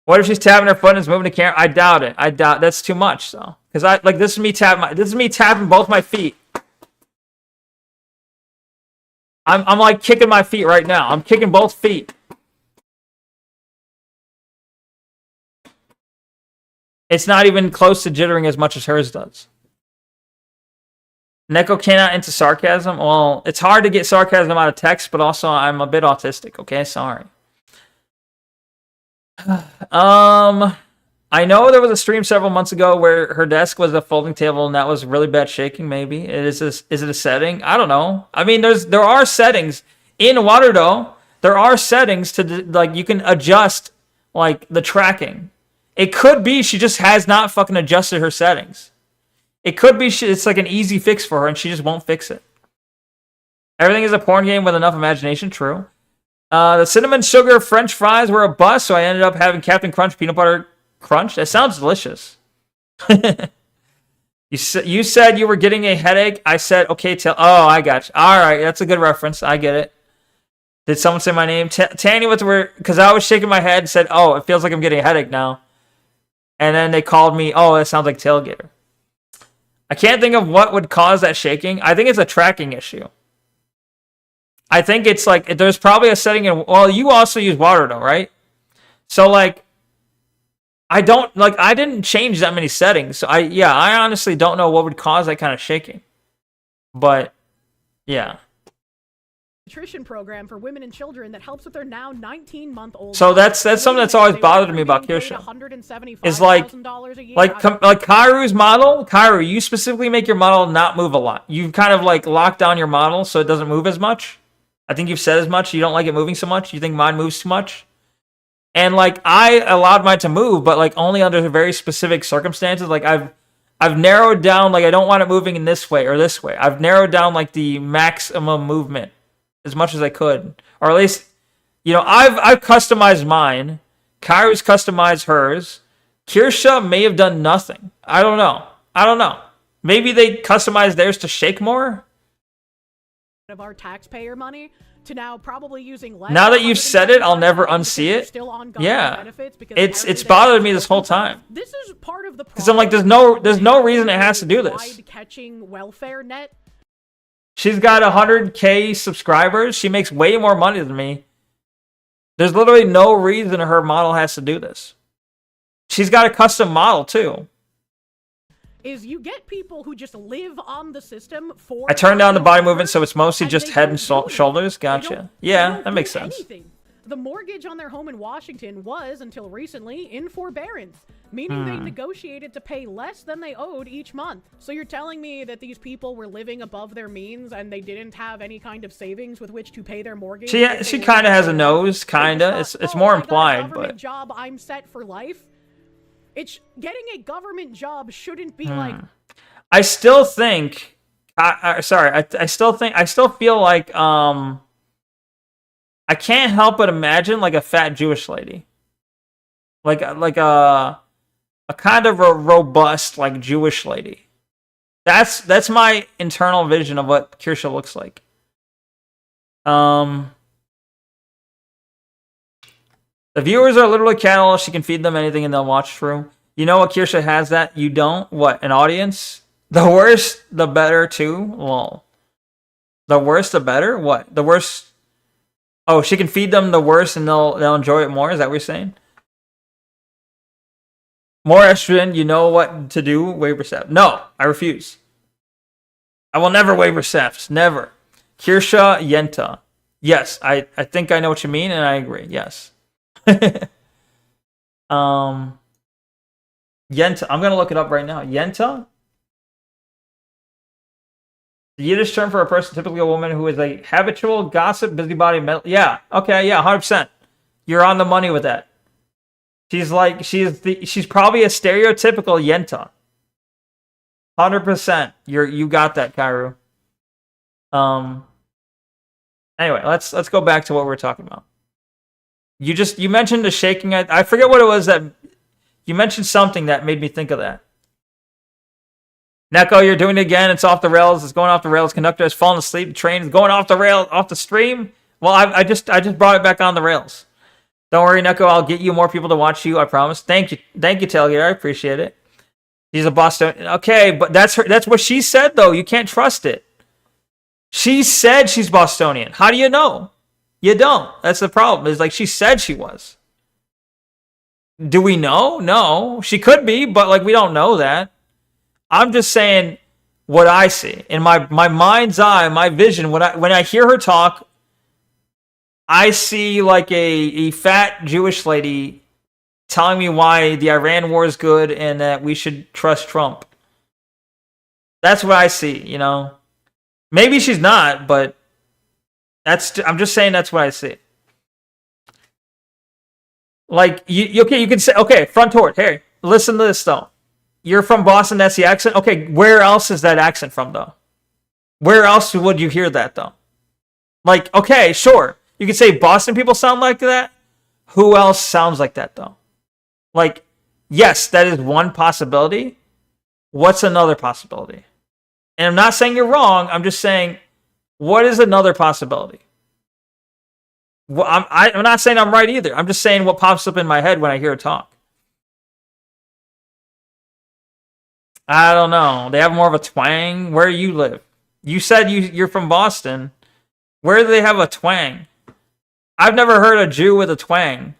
[SPEAKER 2] What if she's tapping her foot and is moving the camera? I doubt it. I doubt that's too much, though. Because I like this is me tapping both my feet. I'm like kicking my feet right now. I'm kicking both feet. It's not even close to jittering as much as hers does. Neko cannot into sarcasm. Well, it's hard to get sarcasm out of text, but also I'm a bit autistic. Okay, sorry. I know there was a stream several months ago where her desk was a folding table and that was really bad shaking. Maybe is it a setting? I don't know. I mean, there are settings in Waterdo. There are settings to like you can adjust like the tracking. It could be she just has not fucking adjusted her settings. It could be it's like an easy fix for her and she just won't fix it. Everything is a porn game with enough imagination. True. The cinnamon sugar French fries were a bust, so I ended up having Captain Crunch peanut butter crunch. That sounds delicious. You said you were getting a headache. I said, okay, oh, I got you. All right, that's a good reference. I get it. Did someone say my name? Tanny, what's the word? Because I was shaking my head and said, oh, it feels like I'm getting a headache now. And then they called me, oh, that sounds like Tailgater. I can't think of what would cause that shaking. I think it's a tracking issue. I think it's like, there's probably a setting in, well, you also use Waterdo, right? So like, I didn't change that many settings. So I honestly don't know what would cause that kind of shaking. But yeah.
[SPEAKER 7] Nutrition program for women and children that helps with their now 19-month-old.
[SPEAKER 2] So that's something that's always bothered me about Kirsha. Is like Kairu's model. Kairu, you specifically make your model not move a lot. You kind of like lock down your model so it doesn't move as much. I think you've said as much. You don't like it moving so much. You think mine moves too much. And like I allowed mine to move, but like only under very specific circumstances. Like I've narrowed down, like I don't want it moving in this way or this way. I've narrowed down like the maximum movement as much as I could, or at least, you know, I've customized mine. Kairu's customized hers. Kirsha may have done nothing. I don't know. Maybe they customized theirs to shake more.
[SPEAKER 7] Of our taxpayer money to now probably using less.
[SPEAKER 2] Now that you've said it, I'll never unsee it. Yeah, it's bothered me this whole time.
[SPEAKER 7] This is part of the
[SPEAKER 2] because I'm like, there's no reason it has to do this.
[SPEAKER 7] Catching welfare net.
[SPEAKER 2] She's got 100K subscribers. She makes way more money than me. There's literally no reason her model has to do this. She's got a custom model too.
[SPEAKER 7] Is you get people who just live on the system for.
[SPEAKER 2] I turned down the body movement, so it's mostly just head and shoulders. Gotcha. Yeah, that makes sense.
[SPEAKER 7] Anything. The mortgage on their home in Washington was, until recently, in forbearance, meaning they negotiated to pay less than they owed each month. So you're telling me that these people were living above their means and they didn't have any kind of savings with which to pay their mortgage?
[SPEAKER 2] She kind of has a nose, kind of. It's more implied, but.
[SPEAKER 7] Job, I'm set for life. It's getting a government job shouldn't be like.
[SPEAKER 2] I still think. I still feel like I can't help but imagine like a fat Jewish lady, like a kind of a robust like Jewish lady. That's my internal vision of what Kirsha looks like. The viewers are literally cattle. She can feed them anything and they'll watch through. You know what? Kirsha has that. You don't. What? An audience? The worse, the better, too. Lol. The worse, the better. What? The worse. Oh, she can feed them the worse and they'll enjoy it more. Is that what you're saying? More estrogen. You know what to do. Waive recept. No, I refuse. I will never waive recept. Never. Kirsha Yenta. Yes, I think I know what you mean and I agree. Yes. Yenta. I'm gonna look it up right now. Yenta. The Yiddish term for a person, typically a woman who is a habitual gossip, busybody, yeah, okay, yeah, 100%. You're on the money with that. She's probably a stereotypical Yenta. 100%. You got that, Kairu. Anyway, let's go back to what we were talking about. You mentioned the shaking. I forget what it was that you mentioned, something that made me think of that. Neko, you're doing it again. It's off the rails. It's going off the rails. Conductor has fallen asleep. The train is going off the rail, off the stream. Well, I just brought it back on the rails. Don't worry, Neko. I'll get you more people to watch you. I promise. Thank you, Tailgater. I appreciate it. She's a Bostonian. Okay, but that's what she said, though. You can't trust it. She said she's Bostonian. How do you know? You don't. That's the problem. It's like she said she was. Do we know? No. She could be, but like we don't know that. I'm just saying what I see in my mind's eye, my vision. When I hear her talk, I see like a fat Jewish lady telling me why the Iran war is good and that we should trust Trump. That's what I see, you know. Maybe she's not, but I'm just saying that's what I see. Like you can say, okay, front toward. Hey, listen to this though. You're from Boston, that's the accent? Okay, where else is that accent from, though? Where else would you hear that, though? Like, okay, sure. You could say Boston people sound like that. Who else sounds like that, though? Like, yes, that is one possibility. What's another possibility? And I'm not saying you're wrong. I'm just saying, what is another possibility? Well, I'm not saying I'm right either. I'm just saying what pops up in my head when I hear her talk. I don't know. They have more of a twang. Where you live? You said you're from Boston. Where do they have a twang? I've never heard a Jew with a twang.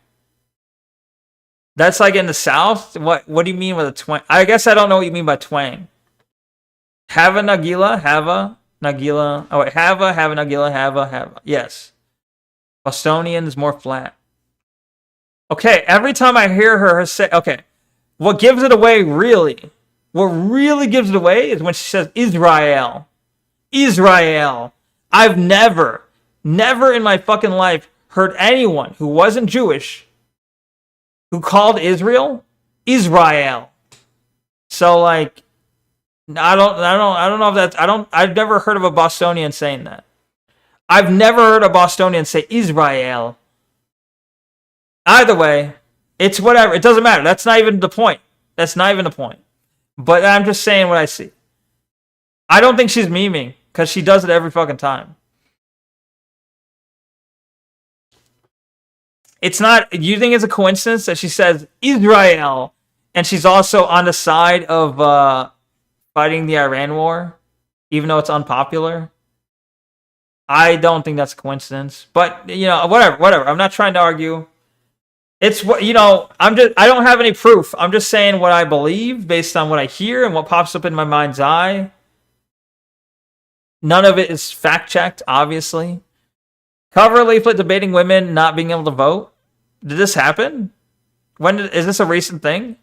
[SPEAKER 2] That's like in the South? What do you mean with a twang? I guess I don't know what you mean by twang. Have a Nagila. Oh wait, have a Nagila, have a. Yes. Bostonian is more flat. Okay, every time I hear her say, okay, what gives it away really? What really gives it away is when she says Israel. Israel. I've never in my fucking life heard anyone who wasn't Jewish who called Israel Israel. So like, I don't know if that's, I've never heard of a Bostonian saying that. I've never heard a Bostonian say Israel. Either way, it's whatever. It doesn't matter. That's not even the point. But I'm just saying what I see. I don't think she's memeing because she does it every fucking time. It's not. You think it's a coincidence that she says Israel and she's also on the side of fighting the Iran war, even though it's unpopular? I don't think that's a coincidence. But you know, whatever. I'm not trying to argue. It's what, you know, I don't have any proof. I'm just saying what I believe based on what I hear and what pops up in my mind's eye. None of it is fact checked, obviously. Cover leaflet debating women not being able to vote. Did this happen? Is this a recent thing?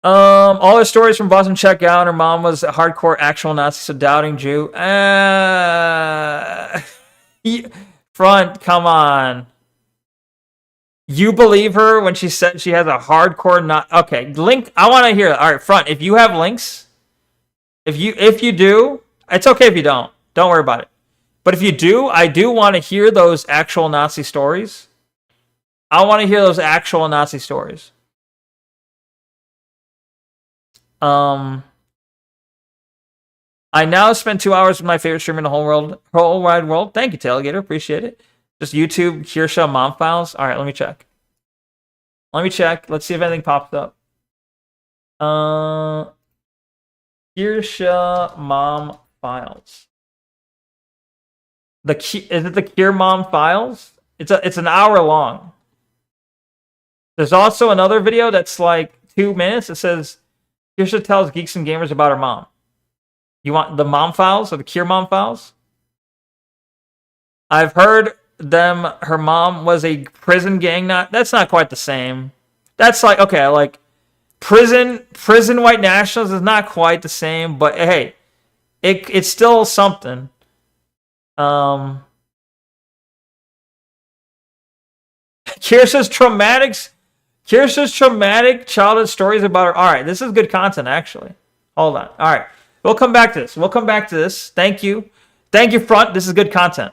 [SPEAKER 2] All her stories from Boston check out. Her mom was a hardcore actual Nazi, so doubting Jew. Front, come on. You believe her when she said she has a hardcore not okay, link. I want to hear it. All right, front. If you have links, if you do, it's okay if you don't. Don't worry about it. But if you do, I do want to hear those actual Nazi stories. I want to hear those actual Nazi stories. I now spend 2 hours with my favorite streamer in the whole wide world. Thank you, Tailgater. Appreciate it. Just YouTube Kirsha mom files. All right, let me check. Let's see if anything pops up. Kirsha mom files. Is it the Kier mom files? It's an hour long. There's also another video that's like 2 minutes. It says Kirsha tells geeks and gamers about her mom. You want the mom files or the Kier mom files? I've heard them. Her mom was a prison gang nut. That's not quite the same. That's like, okay, like prison white nationals is not quite the same, but hey, it's still something. Kirsha's traumatic childhood stories about her. All right, this is good content, actually. Hold on. All right, we'll come back to this. Thank you, Front. This is good content.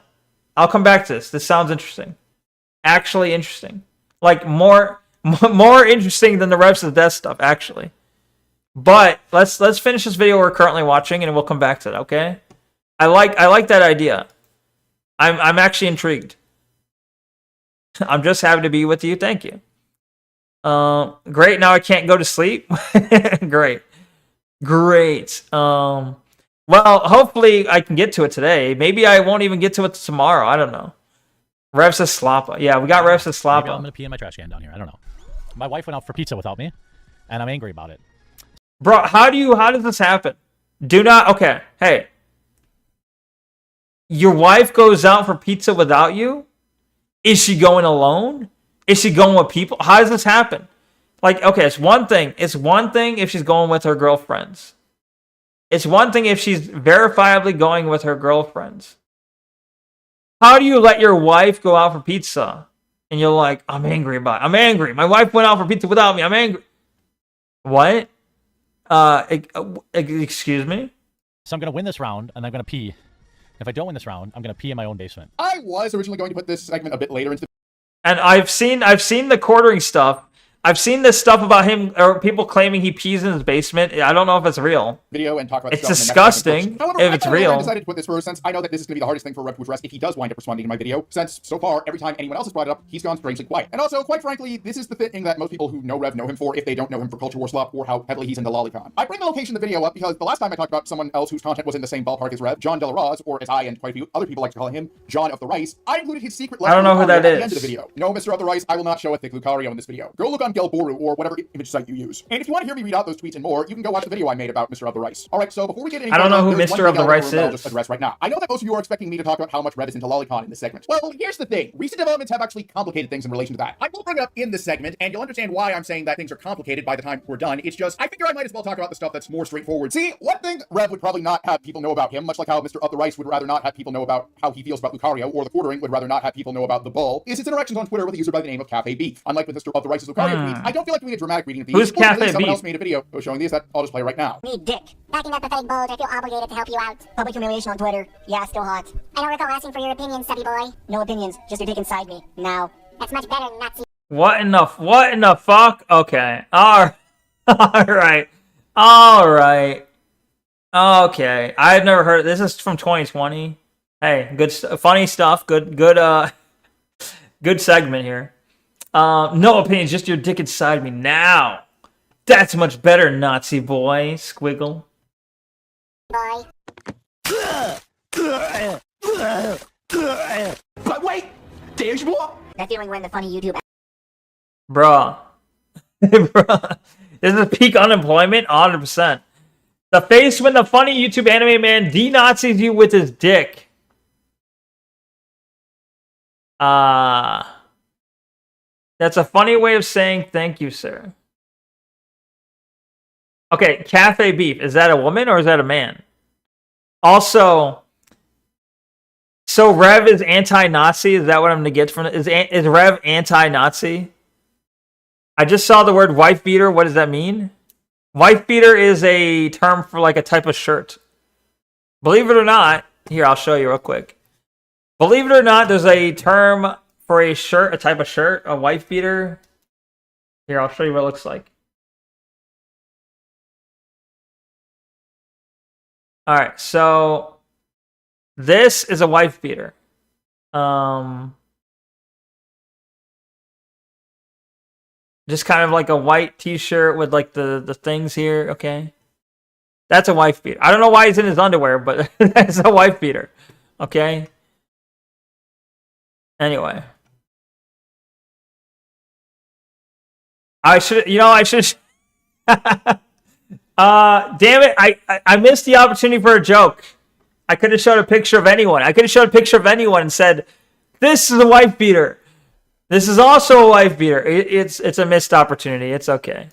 [SPEAKER 2] I'll come back to this. This sounds interesting. Actually interesting. Like more interesting than the Revs of Death stuff, actually. But let's finish this video we're currently watching, and we'll come back to it. Okay? I like that idea. I'm actually intrigued. I'm just happy to be with you. Thank you. Great. Now I can't go to sleep. Great. Well, hopefully I can get to it today. Maybe I won't even get to it tomorrow. I don't know. Rev says Slappa. Yeah, we got Rev says Slappa.
[SPEAKER 8] Maybe I'm gonna pee in my trash can down here. I don't know. My wife went out for pizza without me, and I'm angry about it.
[SPEAKER 2] Bro, how does this happen? Okay, hey. Your wife goes out for pizza without you? Is she going alone? Is she going with people? How does this happen? Like, okay, it's one thing if she's going with her girlfriends. It's one thing if she's verifiably going with her girlfriends. How do you let your wife go out for pizza? And you're like, I'm angry. My wife went out for pizza without me. I'm angry. What? Excuse me?
[SPEAKER 8] So I'm going to win this round, and I'm going to pee. If I don't win this round, I'm going to pee in my own basement.
[SPEAKER 6] I was originally going to put this segment a bit later into the
[SPEAKER 2] And I've seen the quartering stuff. I've seen this stuff about him, or people claiming he pees in his basement. I don't know if it's real.
[SPEAKER 6] video and talk about
[SPEAKER 2] It's
[SPEAKER 6] this stuff in the next segment
[SPEAKER 2] disgusting
[SPEAKER 6] first. However,
[SPEAKER 2] if
[SPEAKER 6] I
[SPEAKER 2] it's
[SPEAKER 6] kinda
[SPEAKER 2] real.
[SPEAKER 6] decided to put this first since I know that this is going to be the hardest thing for Rev to address if he does wind up responding in my video, since so far, every time anyone else has brought it up, he's gone strangely quiet. And also, quite frankly, this is the thing that most people who know Rev know him for if they don't know him for Culture War Slop or how heavily he's into Lolicon. I bring the location of the video up because the last time I talked about someone else whose content was in the same ballpark as Rev, John Delaraz, or as I and quite a few other people like to call him, John of the Rice, I included his secret
[SPEAKER 2] I don't know who that
[SPEAKER 6] at the end
[SPEAKER 2] is.
[SPEAKER 6] of the video. No, Mr. of the Rice, I will not show a thick Lucario in this video. Go look on Gelboru or whatever image site you use. And if you want to hear me read out those tweets and more, you can go watch the video I made about Mr. of the Rice. Alright, so before we get any
[SPEAKER 2] I don't know who
[SPEAKER 6] there's
[SPEAKER 2] Mr.
[SPEAKER 6] one
[SPEAKER 2] of the
[SPEAKER 6] thing
[SPEAKER 2] Rice
[SPEAKER 6] that I'll
[SPEAKER 2] is.
[SPEAKER 6] just address right now. I know that most of you are expecting me to talk about how much Rev is into Lolicon in this segment. Well, here's the thing. Recent developments have actually complicated things in relation to that. I will bring it up in this segment, and you'll understand why I'm saying that things are complicated by the time we're done. It's just, I figure I might as well talk about the stuff that's more straightforward. See, one thing Rev would probably not have people know about him, much like how Mr. of the Rice would rather not have people know about how he feels about Lucario, or the Quartering would rather not have people know about the Bull, is his interactions on Twitter with a user by the name of Cafe Beef. Unlike with Mr. of the Rice's Lucario tweets, I don't feel like doing a dramatic reading of these.
[SPEAKER 2] Who's Cafe
[SPEAKER 6] Fortunately, someone
[SPEAKER 2] Beef?
[SPEAKER 6] else made a video showing these that I'll just play right now.
[SPEAKER 9] Me, Dick. Backing that pathetic bulge, I feel obligated to help you out. Public humiliation on Twitter. Yeah, still hot. I don't recall asking for your opinions, subby boy. No opinions, just your dick inside me. Now. That's much better, Nazi.
[SPEAKER 2] What in the fuck? Okay. Alright. Okay. I've never heard. This is from 2020. Hey, funny stuff. Good segment here. No opinions, just your dick inside me now. That's much better, Nazi boy. Squiggle.
[SPEAKER 9] Boy.
[SPEAKER 4] But wait, there's more.
[SPEAKER 9] That feeling when the funny YouTube.
[SPEAKER 2] Bruh. Bruh. This is peak unemployment? 100%. The face when the funny YouTube anime man denazis you with his dick. That's a funny way of saying thank you, sir. Okay, Cafe Beef. Is that a woman or is that a man? Also, so Rev is anti-Nazi? Is that what I'm going to get from it? Is Rev anti-Nazi? I just saw the word wife beater. What does that mean? Wife beater is a term for like a type of shirt. Believe it or not, here, I'll show you real quick. Believe it or not, there's a term for a shirt, a type of shirt, a wife beater. Here, I'll show you what it looks like. Alright, so this is a wife beater. Just kind of like a white t-shirt with like the things here, okay? That's a wife beater. I don't know why he's in his underwear, but that's a wife beater. Okay? Anyway. I should damn it, I missed the opportunity for a joke. I could have showed a picture of anyone. I could have showed a picture of anyone and said, this is a wife beater. This is also a wife beater. It's a missed opportunity. It's okay.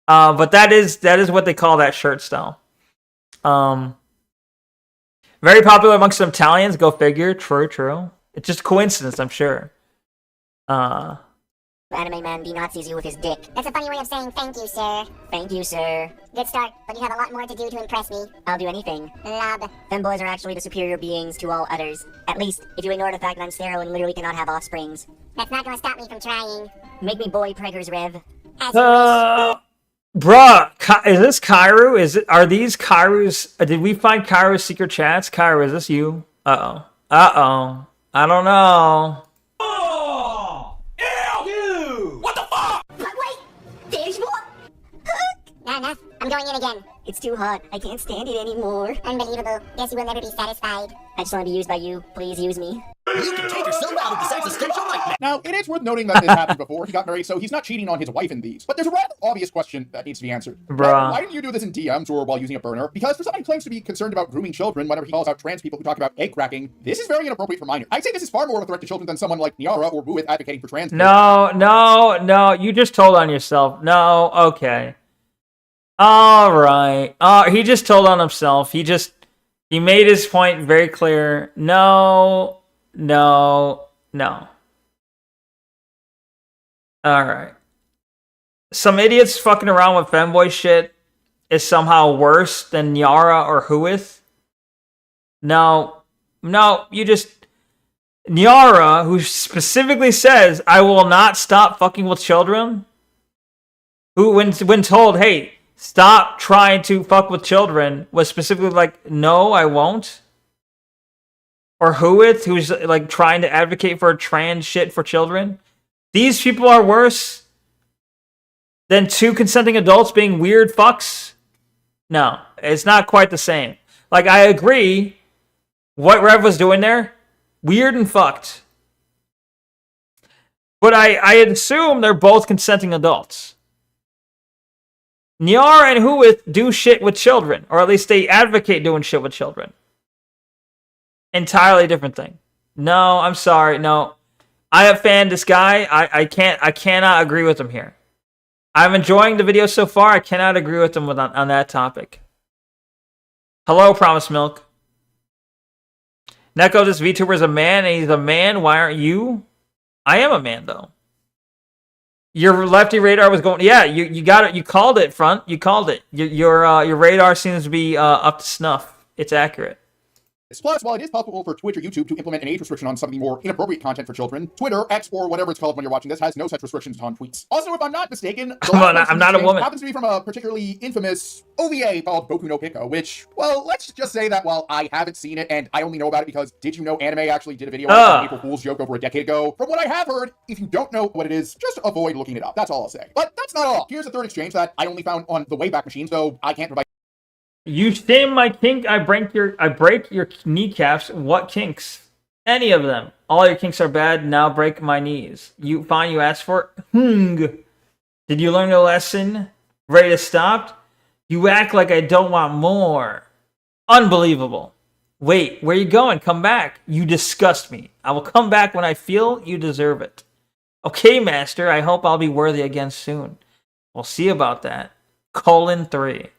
[SPEAKER 2] But that is what they call that shirt style. Very popular amongst some Italians. Go figure. True. It's just coincidence, I'm sure.
[SPEAKER 9] Anime man denazis you with his dick. That's a funny way of saying thank you, sir. Thank you, sir. Good start, but you have a lot more to do to impress me. I'll do anything. Lob. Femboys are actually the superior beings to all others. At least, if you ignore the fact that I'm sterile and literally cannot have offsprings. That's not gonna stop me from trying. Make me boy preggers, Rev. As you wish.
[SPEAKER 2] Bruh, is this Kairu? Are these Kairu's? Did we find Kairu's secret chats? Kairu, is this you? I don't know.
[SPEAKER 9] But wait! There's more! Not enough. I'm going in again. It's too hot. I can't stand it anymore. Unbelievable. Guess you will never be satisfied. I just want to be used by you. Please use me.
[SPEAKER 6] You can take yourself out of this existential nightmare. Now, it is worth noting that this happened before he got married, so he's not cheating on his wife in these. But there's a rather obvious question that needs to be answered.
[SPEAKER 2] Bruh.
[SPEAKER 6] Why didn't you do this in DMs or while using a burner? Because for someone who claims to be concerned about grooming children whenever he calls out trans people who talk about egg cracking, this is very inappropriate for minors. I'd say this is far more of a threat to children than someone like Nyara or Wuith advocating for trans kids.
[SPEAKER 2] No. You just told on yourself. No, okay. All right. He just told on himself. He made his point very clear. No. Alright. Some idiots fucking around with femboy shit is somehow worse than Nyara or Huith. No, you just... Nyara, who specifically says, I will not stop fucking with children, who, when told, hey, stop trying to fuck with children, was specifically like, no, I won't. Or Huith, who's like trying to advocate for trans shit for children. These people are worse than two consenting adults being weird fucks. No, it's not quite the same. Like, I agree, what Rev was doing there, weird and fucked. But I assume they're both consenting adults. Nyar and Huith do shit with children, or at least they advocate doing shit with children. Entirely different thing. No, I'm sorry. No, I have fanned this guy. I cannot agree with him here. I'm enjoying the video so far. I cannot agree with him on that topic. Hello, Promise Milk. Neko, this VTuber is a man, and he's a man. Why aren't you? I am a man, though. Your lefty radar was going. Yeah, you got it. You called it, front. You called it. Your radar seems to be up to snuff. It's accurate.
[SPEAKER 6] Plus, while it is possible for Twitch or YouTube to implement an age restriction on some of the more inappropriate content for children, Twitter, X, or whatever it's called when you're watching this, has no such restrictions on tweets. Also, if I'm not mistaken,
[SPEAKER 2] I'm not a woman.
[SPEAKER 6] Happens to be from a particularly infamous OVA called Boku no Pico, which, well, let's just say that while I haven't seen it and I only know about it because Did You Know Anime actually did a video on an April Fool's joke over a decade ago. From what I have heard, if you don't know what it is, just avoid looking it up. That's all I'll say. But that's not all. Here's a third exchange that I only found on the Wayback Machine, so I can't provide.
[SPEAKER 2] You shame my kink, I break your kneecaps. What kinks? Any of them. All your kinks are bad, now break my knees. You asked for it. Did you learn a lesson? Ready to stop? You act like I don't want more. Unbelievable. Wait, where you going? Come back. You disgust me. I will come back when I feel you deserve it. Okay, master, I hope I'll be worthy again soon. We'll see about that. 3.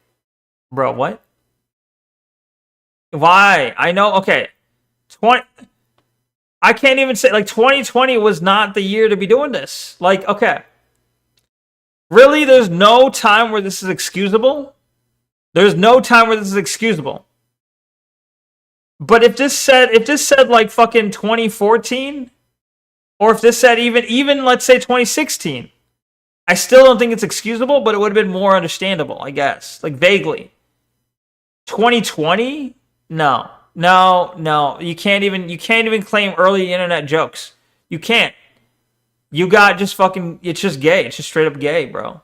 [SPEAKER 2] Bro, what? Why? I know, okay. I can't even say, like, 2020 was not the year to be doing this. Like, okay. Really, there's no time where this is excusable? There's no time where this is excusable. But if this said like fucking 2014, or if this said even let's say 2016, I still don't think it's excusable, but it would have been more understandable, I guess. Like, vaguely. 2020? No. You can't even claim early internet jokes. You can't. You got just fucking, it's just gay. It's just straight up gay, bro.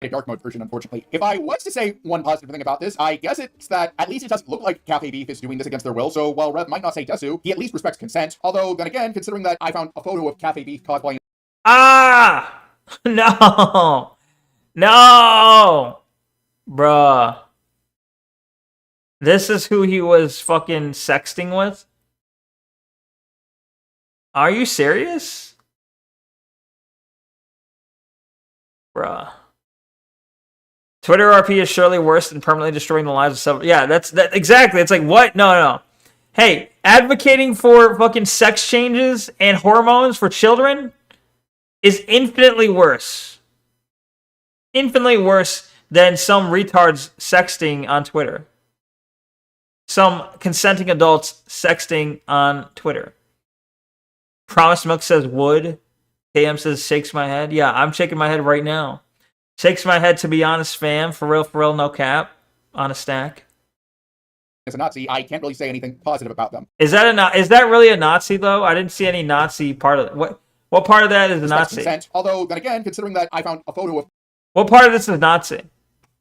[SPEAKER 6] A dark mode version, unfortunately. If I was to say one positive thing about this, I guess it's that at least it doesn't look like Cafe Beef is doing this against their will, so while Rev might not say Desu, he at least respects consent. Although, then again, considering that I found a photo of Cafe Beef cosplaying...
[SPEAKER 2] Ah! No! No! Bruh. This is who he was fucking sexting with? Are you serious? Bruh. Twitter RP is surely worse than permanently destroying the lives of several. Yeah, that's exactly. It's like, what? No. Hey, advocating for fucking sex changes and hormones for children is infinitely worse. Infinitely worse than some retards sexting on Twitter. Some consenting adults sexting on Twitter. Promise Milk says would. KM says shakes my head. Yeah, I'm shaking my head right now. Shakes my head, to be honest, fam. For real, no cap. On a stack.
[SPEAKER 6] As a Nazi, I can't really say anything positive about them.
[SPEAKER 2] Is that really a Nazi, though? I didn't see any Nazi part of it. What part of that is a Nazi?
[SPEAKER 6] Consent. Although, then again, considering that I found a photo of...
[SPEAKER 2] What part of this is Nazi?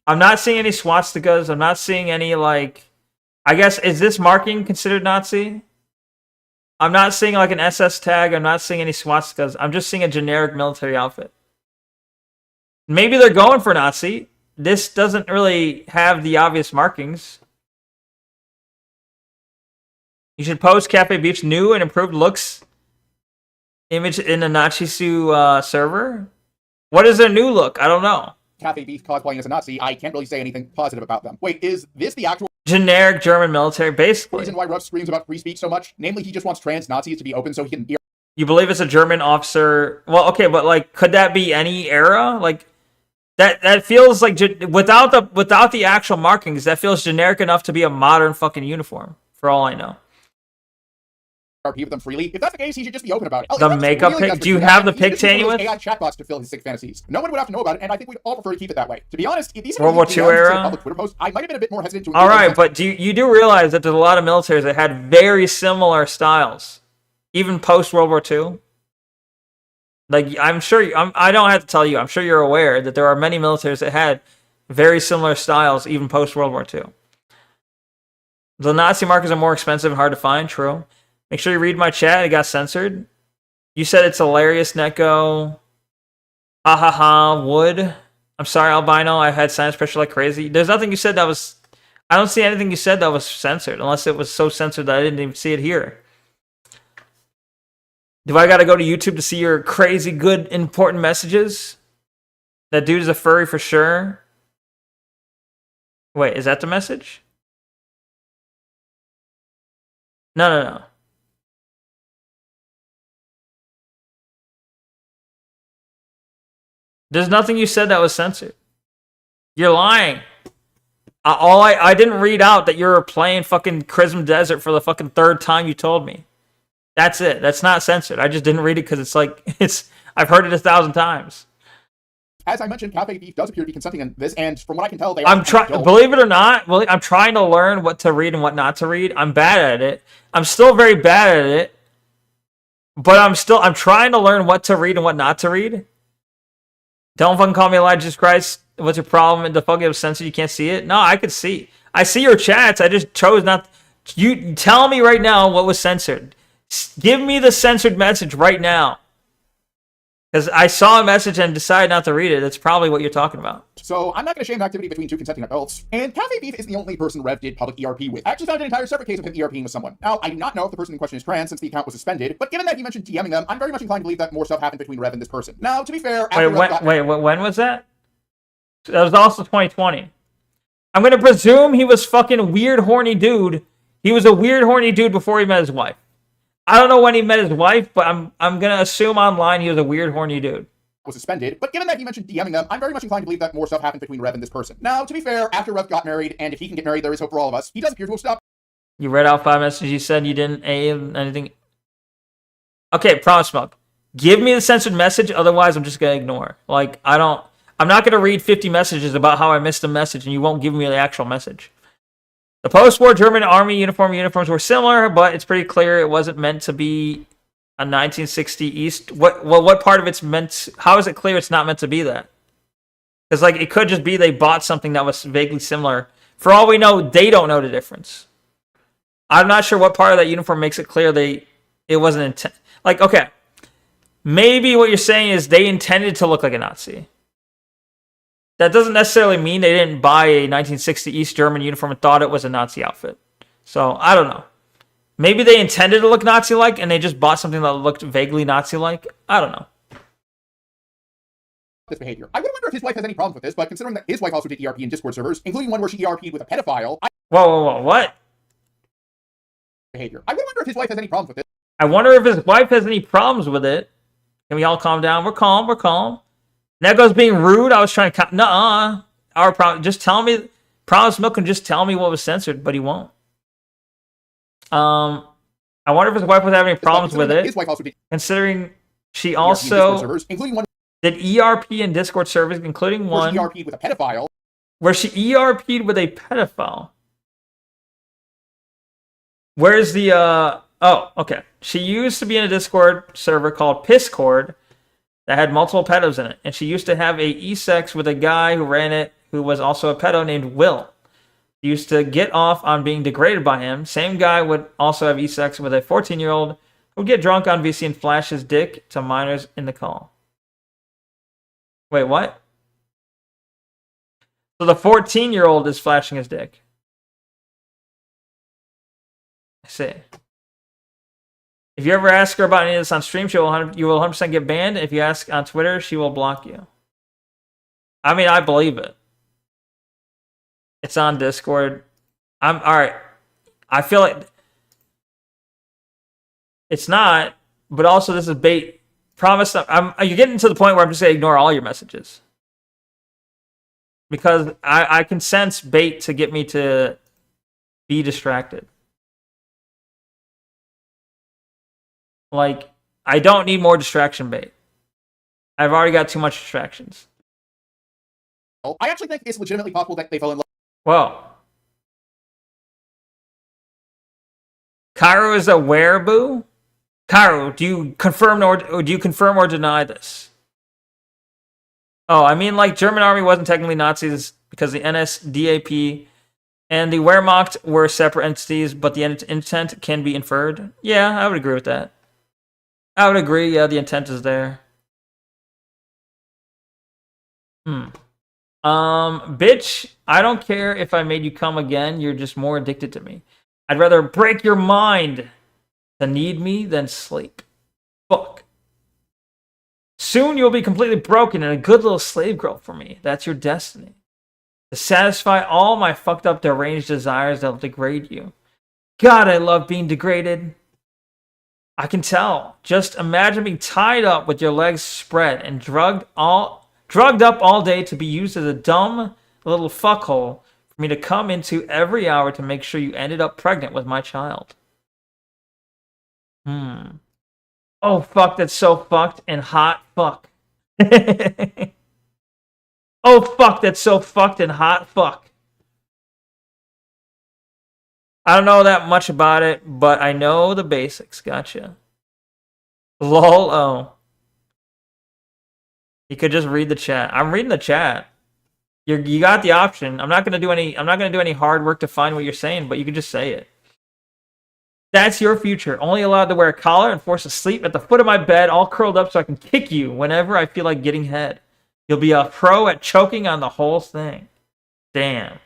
[SPEAKER 2] I'm not seeing any swastikas. I'm not seeing any, like... I guess, is this marking considered Nazi? I'm not seeing, like, an SS tag. I'm not seeing any swastikas. I'm just seeing a generic military outfit. Maybe they're going for Nazi. This doesn't really have the obvious markings. You should post Cafe Beef's new and improved looks image in the Nachisu server. What is their new look? I don't know.
[SPEAKER 6] Cafe Beef cosplaying as a Nazi, I can't really say anything positive about them. Wait, is this the actual
[SPEAKER 2] generic German military, basically?
[SPEAKER 6] reason why Ruff screams about free speech so much? Namely, he just wants trans Nazis to be open so he can...
[SPEAKER 2] You believe it's a German officer? Well, okay, but like, could that be any era? Like, that feels like without the actual markings, that feels generic enough to be a modern fucking uniform. For all I know.
[SPEAKER 6] RP with them freely. If that's the case, he should just be open about it.
[SPEAKER 2] The makeup
[SPEAKER 6] really
[SPEAKER 2] pic? Do you have the pic, Tanny, with?
[SPEAKER 6] AI chatbots to fill his sick fantasies. No one would have to know about it, and I think we'd all prefer to keep it that way. To be honest, if these
[SPEAKER 2] World War II era?
[SPEAKER 6] Public Twitter post, I might have been a bit more hesitant to.
[SPEAKER 2] All right, but you do realize that there's a lot of militaries that had very similar styles, even post World War II. Like, I'm sure, I don't have to tell you, I'm sure you're aware that there are many militaries that had very similar styles, even post World War II. The Nazi markers are more expensive and hard to find, true. Make sure you read my chat, it got censored. You said it's hilarious, Neko. Ha ha ha, would. I'm sorry, Albino, I had sinus pressure like crazy. There's nothing you said that was, I don't see anything you said that was censored, unless it was so censored that I didn't even see it here. Do I gotta go to YouTube to see your crazy, good, important messages? That dude is a furry for sure. Wait, is that the message? No. There's nothing you said that was censored. You're lying. I didn't read out that you're playing fucking Chrism Desert for the fucking third time you told me. That's it. That's not censored. I just didn't read it because it's like, I've heard it 1,000 times.
[SPEAKER 6] As I mentioned, Cafe Beef does appear to be consenting in this, and from what I can tell, they
[SPEAKER 2] believe it or not, I'm trying to learn what to read and what not to read. I'm bad at it. I'm still very bad at it. But I'm trying to learn what to read and what not to read. Don't fucking call me a lie, Jesus Christ. What's your problem? The fucking censored, you can't see it? No, I could see. I see your chats. I just chose not. You tell me right now what was censored. Give me the censored message right now. Because I saw a message and decided not to read it. That's probably what you're talking about.
[SPEAKER 6] So I'm not going to shame activity between two consenting adults. And Cafe Beef is the only person Rev did public ERP with. I actually found an entire separate case of him ERPing with someone. Now, I do not know if the person in question is trans since the account was suspended, but given that he mentioned DMing them, I'm very much inclined to believe that more stuff happened between Rev and this person. Now, to be fair,
[SPEAKER 2] when was that? That was also 2020. I'm going to presume he was fucking weird, horny dude. He was a weird, horny dude before he met his wife. I don't know when he met his wife, but I'm going to assume online he was a weird, horny dude.
[SPEAKER 6] Was suspended, but given that he mentioned DMing them, I'm very much inclined to believe that more stuff happened between Rev and this person. Now, to be fair, after Rev got married, and if he can get married, there is hope for all of us, he does appear to have stopped.
[SPEAKER 2] You read out 5 messages, you said you didn't anything. Okay, Promise Milk. Give me the censored message, otherwise I'm just going to ignore. Like, I'm not going to read 50 messages about how I missed a message, and you won't give me the actual message. The post-war German army uniforms were similar, but it's pretty clear it wasn't meant to be a 1960 East. What part of it's meant? How is it clear it's not meant to be that? Because like it could just be they bought something that was vaguely similar. For all we know, they don't know the difference. I'm not sure what part of that uniform makes it clear it wasn't intent. Like, okay, maybe what you're saying is they intended to look like a Nazi. That doesn't necessarily mean they didn't buy a 1960 East German uniform and thought it was a Nazi outfit. So I don't know. Maybe they intended to look Nazi-like and they just bought something that looked vaguely Nazi-like. I don't know.
[SPEAKER 6] This behavior. I would wonder if his wife has any problems with this, but considering that his wife also did ERP in Discord servers, including one where she ERP'd with a pedophile.
[SPEAKER 2] Whoa, what?
[SPEAKER 6] Behavior. I would wonder if his wife has any problems with this.
[SPEAKER 2] I wonder if his wife has any problems with it. Can we all calm down? We're calm. Neko's being rude. I was trying to... Nuh-uh. Our problem... Just tell me... Promise Milk can just tell me what was censored, but he won't. I wonder if his wife was having any problems with it.
[SPEAKER 6] His wife also did...
[SPEAKER 2] Considering she also...
[SPEAKER 6] servers, including one...
[SPEAKER 2] Did ERP in Discord servers, including one...
[SPEAKER 6] Where she ERP'd with a pedophile.
[SPEAKER 2] Where she ERP'd with a pedophile. Where's the... Oh, okay. She used to be in a Discord server called Pisscord that had multiple pedos in it. And she used to have a e-sex with a guy who ran it who was also a pedo named Will. She used to get off on being degraded by him. Same guy would also have e-sex with a 14-year-old who would get drunk on VC and flash his dick to minors in the call. Wait, what? So the 14-year-old is flashing his dick. I see. If you ever ask her about any of this on stream, you will 100% get banned. If you ask on Twitter, she will block you. I mean, I believe it. It's on Discord. I'm alright. I feel like it's not, but also this is bait. Promise. You're getting to the point where I'm just gonna ignore all your messages because I can sense bait to get me to be distracted. Like, I don't need more distraction bait. I've already got too much distractions.
[SPEAKER 6] I actually think it's legitimately possible that they fell in love.
[SPEAKER 2] Whoa. Karu is a wereboo? Karu, do you confirm or deny this? Oh, I mean, like, German army wasn't technically Nazis because the NSDAP and the Wehrmacht were separate entities, but the intent can be inferred. Yeah, I would agree with that. I would agree, yeah, the intent is there. Bitch, I don't care if I made you come again, you're just more addicted to me. I'd rather break your mind to need me than sleep. Fuck. Soon you'll be completely broken and a good little slave girl for me. That's your destiny. To satisfy all my fucked up deranged desires that'll degrade you. God, I love being degraded. I can tell. Just imagine being tied up with your legs spread and drugged up all day to be used as a dumb little fuckhole for me to come into every hour to make sure you ended up pregnant with my child. Oh, fuck, that's so fucked and hot fuck. Oh, fuck, that's so fucked and hot fuck. I don't know that much about it, but I know the basics. Gotcha. Lol, oh. You could just read the chat. I'm reading the chat. You got the option. I'm not gonna do any hard work to find what you're saying, but you can just say it. That's your future. Only allowed to wear a collar and forced to sleep at the foot of my bed, all curled up so I can kick you whenever I feel like getting head. You'll be a pro at choking on the whole thing. Damn.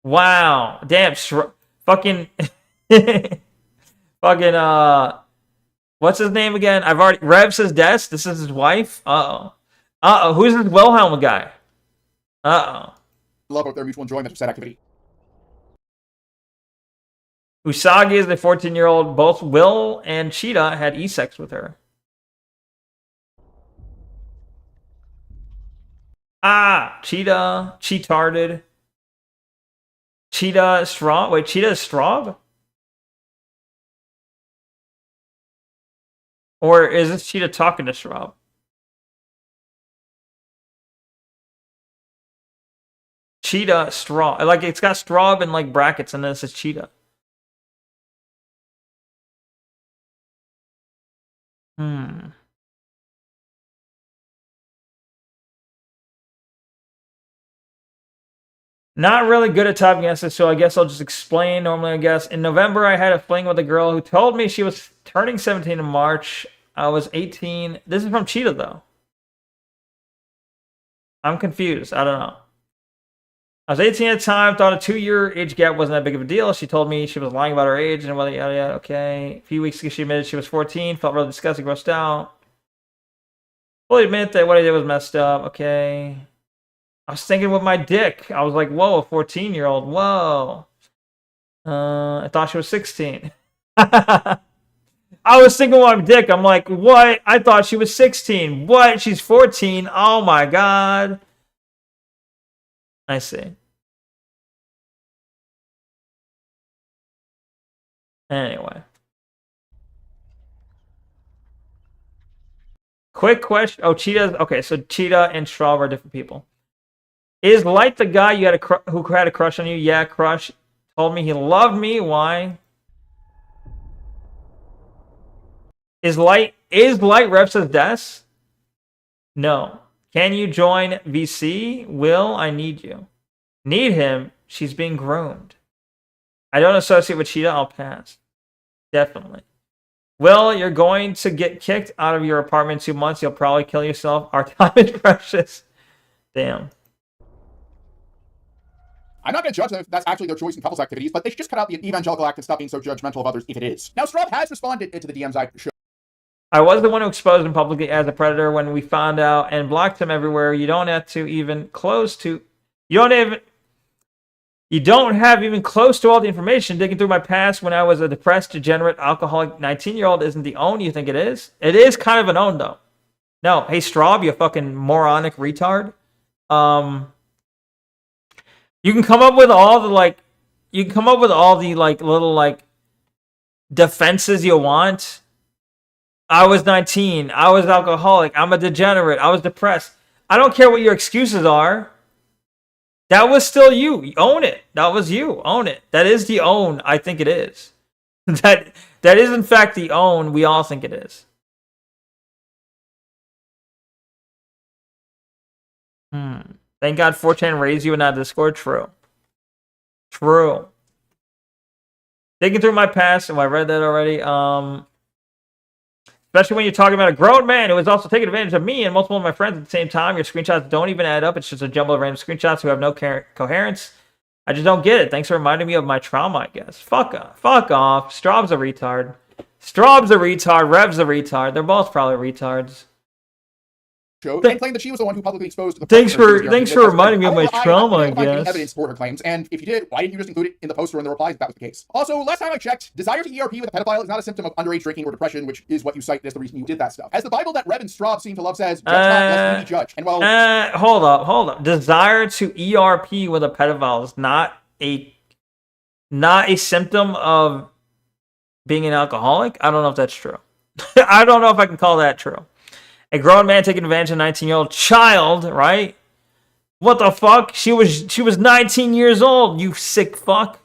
[SPEAKER 2] Wow. Damn. Fucking. Fucking, what's his name again? Rev says Des. This is his wife? Uh-oh. Who's this Wilhelm guy? Uh-oh.
[SPEAKER 6] Love of their mutual enjoyment of said activity.
[SPEAKER 2] Usagi is the 14-year-old. Both Will and Cheetah had e-sex with her. Cheetah. Cheatarded. Cheetah Straub? Wait, Cheetah is Straub? Or is this Cheetah talking to Straub? Cheetah Straub. Like, it's got Straub in, like, brackets, and then it says Cheetah. Not really good at typing essays, so I guess I'll just explain. Normally, I guess in November I had a fling with a girl who told me she was turning 17 in March. I was 18. This is from Cheetah though. I'm confused. I don't know. I was 18 at the time. Thought a 2-year age gap wasn't that big of a deal. She told me she was lying about her age and whether yada yada. Okay. A few weeks ago, she admitted she was 14. Felt really disgusting, grossed out. Fully admit that what I did was messed up. Okay. I was thinking with my dick. I was like, whoa, a 14-year-old. Whoa. I thought she was 16. I was thinking with my dick. I'm like, what? I thought she was 16. What? She's 14. Oh my god. I see. Anyway. Quick question. Oh, Cheetah. Okay, so Cheetah and Straw are different people. Is Light the guy you had who had a crush on you? Yeah, crush. Told me he loved me. Why? Is Light Rev says Des? No. Can you join VC? Will, I need you. Need him? She's being groomed. I don't associate with Cheetah. I'll pass. Definitely. Will, you're going to get kicked out of your apartment in 2 months. You'll probably kill yourself. Our time is precious. Damn.
[SPEAKER 6] I'm not going to judge them if that's actually their choice in couples activities, but they should just cut out the evangelical act and stop being so judgmental of others if it is. Now, Straub has responded to the DMs I showed.
[SPEAKER 2] I was the one who exposed him publicly as a predator when we found out and blocked him everywhere. You don't have to even close to... You don't have even close to all the information. Digging through my past when I was a depressed, degenerate, alcoholic 19-year-old isn't the own you think it is. It is kind of an own, though. No, hey, Straub, you fucking moronic retard. You can come up with all the, little, defenses you want. I was 19. I was alcoholic. I'm a degenerate. I was depressed. I don't care what your excuses are. That was still you. Own it. That was you. Own it. That is the own I think it is. That is, in fact, the own we all think it is. Thank God 4chan raised you and not Discord. True. True. Digging through my past. Oh, I read that already. Especially when you're talking about a grown man who is also taking advantage of me and multiple of my friends at the same time. Your screenshots don't even add up. It's just a jumble of random screenshots who have no coherence. I just don't get it. Thanks for reminding me of my trauma, I guess. Fuck off. Fuck off. Straub's a retard. Straub's a retard. Rev's a retard. They're both probably retards.
[SPEAKER 6] And claimed that she was the one who publicly exposed the
[SPEAKER 2] Thanks for reminding me of my trauma, I guess.
[SPEAKER 6] Evidence for her claims, and if you did, why didn't you just include it in the post or in the replies if that was the case? Also, last time I checked, desire to ERP with a pedophile is not a symptom of underage drinking or depression, which is what you cite as the reason you did that stuff. As the Bible that Rev and Straub seem to love says, judge not lest you be judged. And well,
[SPEAKER 2] hold up. Desire to ERP with a pedophile is not a symptom of being an alcoholic. I don't know if that's true. I don't know if I can call that true. A grown man taking advantage of a 19-year-old child, right? What the fuck? She was 19 years old, you sick fuck.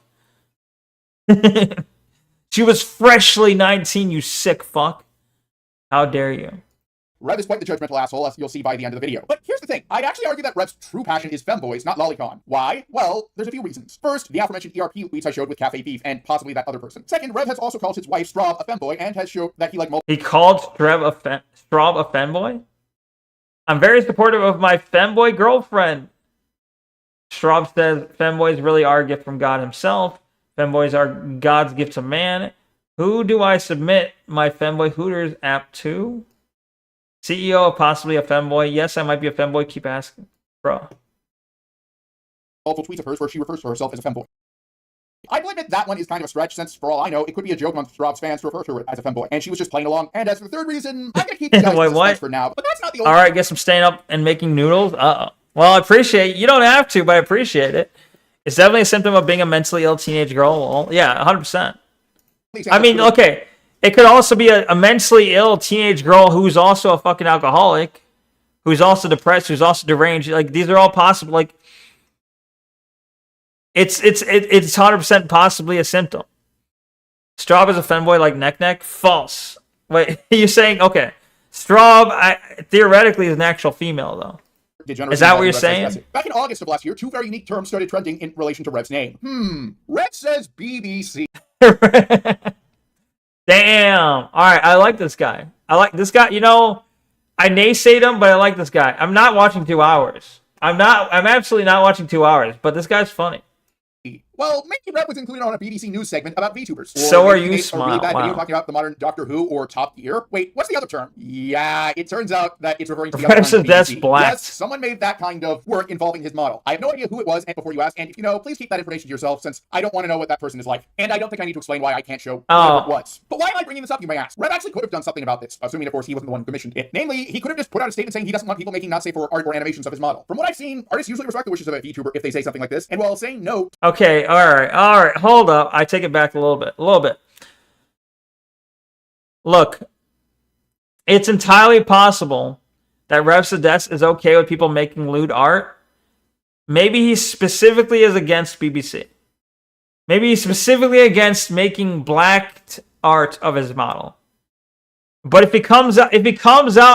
[SPEAKER 2] She was freshly 19, you sick fuck. How dare you?
[SPEAKER 6] Rev is quite the judgmental asshole, as you'll see by the end of the video. But here's the thing. I'd actually argue that Rev's true passion is femboys, not lolicon. Why? Well, there's a few reasons. First, the aforementioned ERP tweets I showed with Cafe Beef, and possibly that other person. Second, Rev has also called his wife Straub a femboy, and has shown that he He called Straub a femboy? I'm very supportive of my femboy girlfriend. Straub says femboys really are a gift from God himself. Femboys are God's gift to man. Who do I submit my femboy Hooters app to? CEO of possibly a femboy. Yes, I might be a femboy. Keep asking. Bro. Multiple tweets of hers where she refers to herself as a femboy. I will admit that one is kind of a stretch, since for all I know, it could be a joke amongst Straub's fans to refer to her as a femboy, and she was just playing along. And as for the third reason, I'm gonna keep the guys for now, but that's not the only.
[SPEAKER 2] All right, guess I'm staying up and making noodles. Uh-oh. Well, I appreciate it. You don't have to, but I appreciate it. It's definitely a symptom of being a mentally ill teenage girl. Well, yeah, 100%. I mean, okay. It could also be a mentally ill teenage girl who's also a fucking alcoholic, who's also depressed, who's also deranged. Like, these are all possible. Like, it's 100% possibly a symptom. Straub is a femboy like Neko? False. Wait, you're saying, okay, Straub theoretically is an actual female, though. Is that what you're saying?
[SPEAKER 6] Back in August of last year, 2 very unique terms started trending in relation to Rev's name. Rev says BBC.
[SPEAKER 2] Damn. All right, I like this guy. I like this guy. You know, I naysayed him, but I like this guy. I'm not watching 2 hours. I'm absolutely not watching 2 hours, but this guy's funny.
[SPEAKER 6] Well, maybe Rev was included on a BBC News segment about VTubers.
[SPEAKER 2] So are you, Smile.
[SPEAKER 6] Wow. Video talking about the modern Doctor Who or Top Gear. Wait, what's the other term? Yeah, it turns out that it's referring to the other term, BBC.
[SPEAKER 2] Black.
[SPEAKER 6] Yes, someone made that kind of work involving his model. I have no idea who it was before you ask, and if you know, please keep that information to yourself, since I don't want to know what that person is like. And I don't think I need to explain why I can't show who it was. But why am I bringing this up, you may ask? Rev actually could have done something about this, assuming, of course, he wasn't the one who commissioned it. Namely, he could have just put out a statement saying he doesn't want people making not safe for art or animations of his model. From what I've seen, artists usually respect the wishes of a VTuber if they say something like this, and while saying no...
[SPEAKER 2] Okay, alright, hold up. I take it back a little bit. Look, it's entirely possible that Rev Sedest is okay with people making lewd art. Maybe he specifically is against BBC. Maybe he's specifically against making blacked art of his model. But if he comes out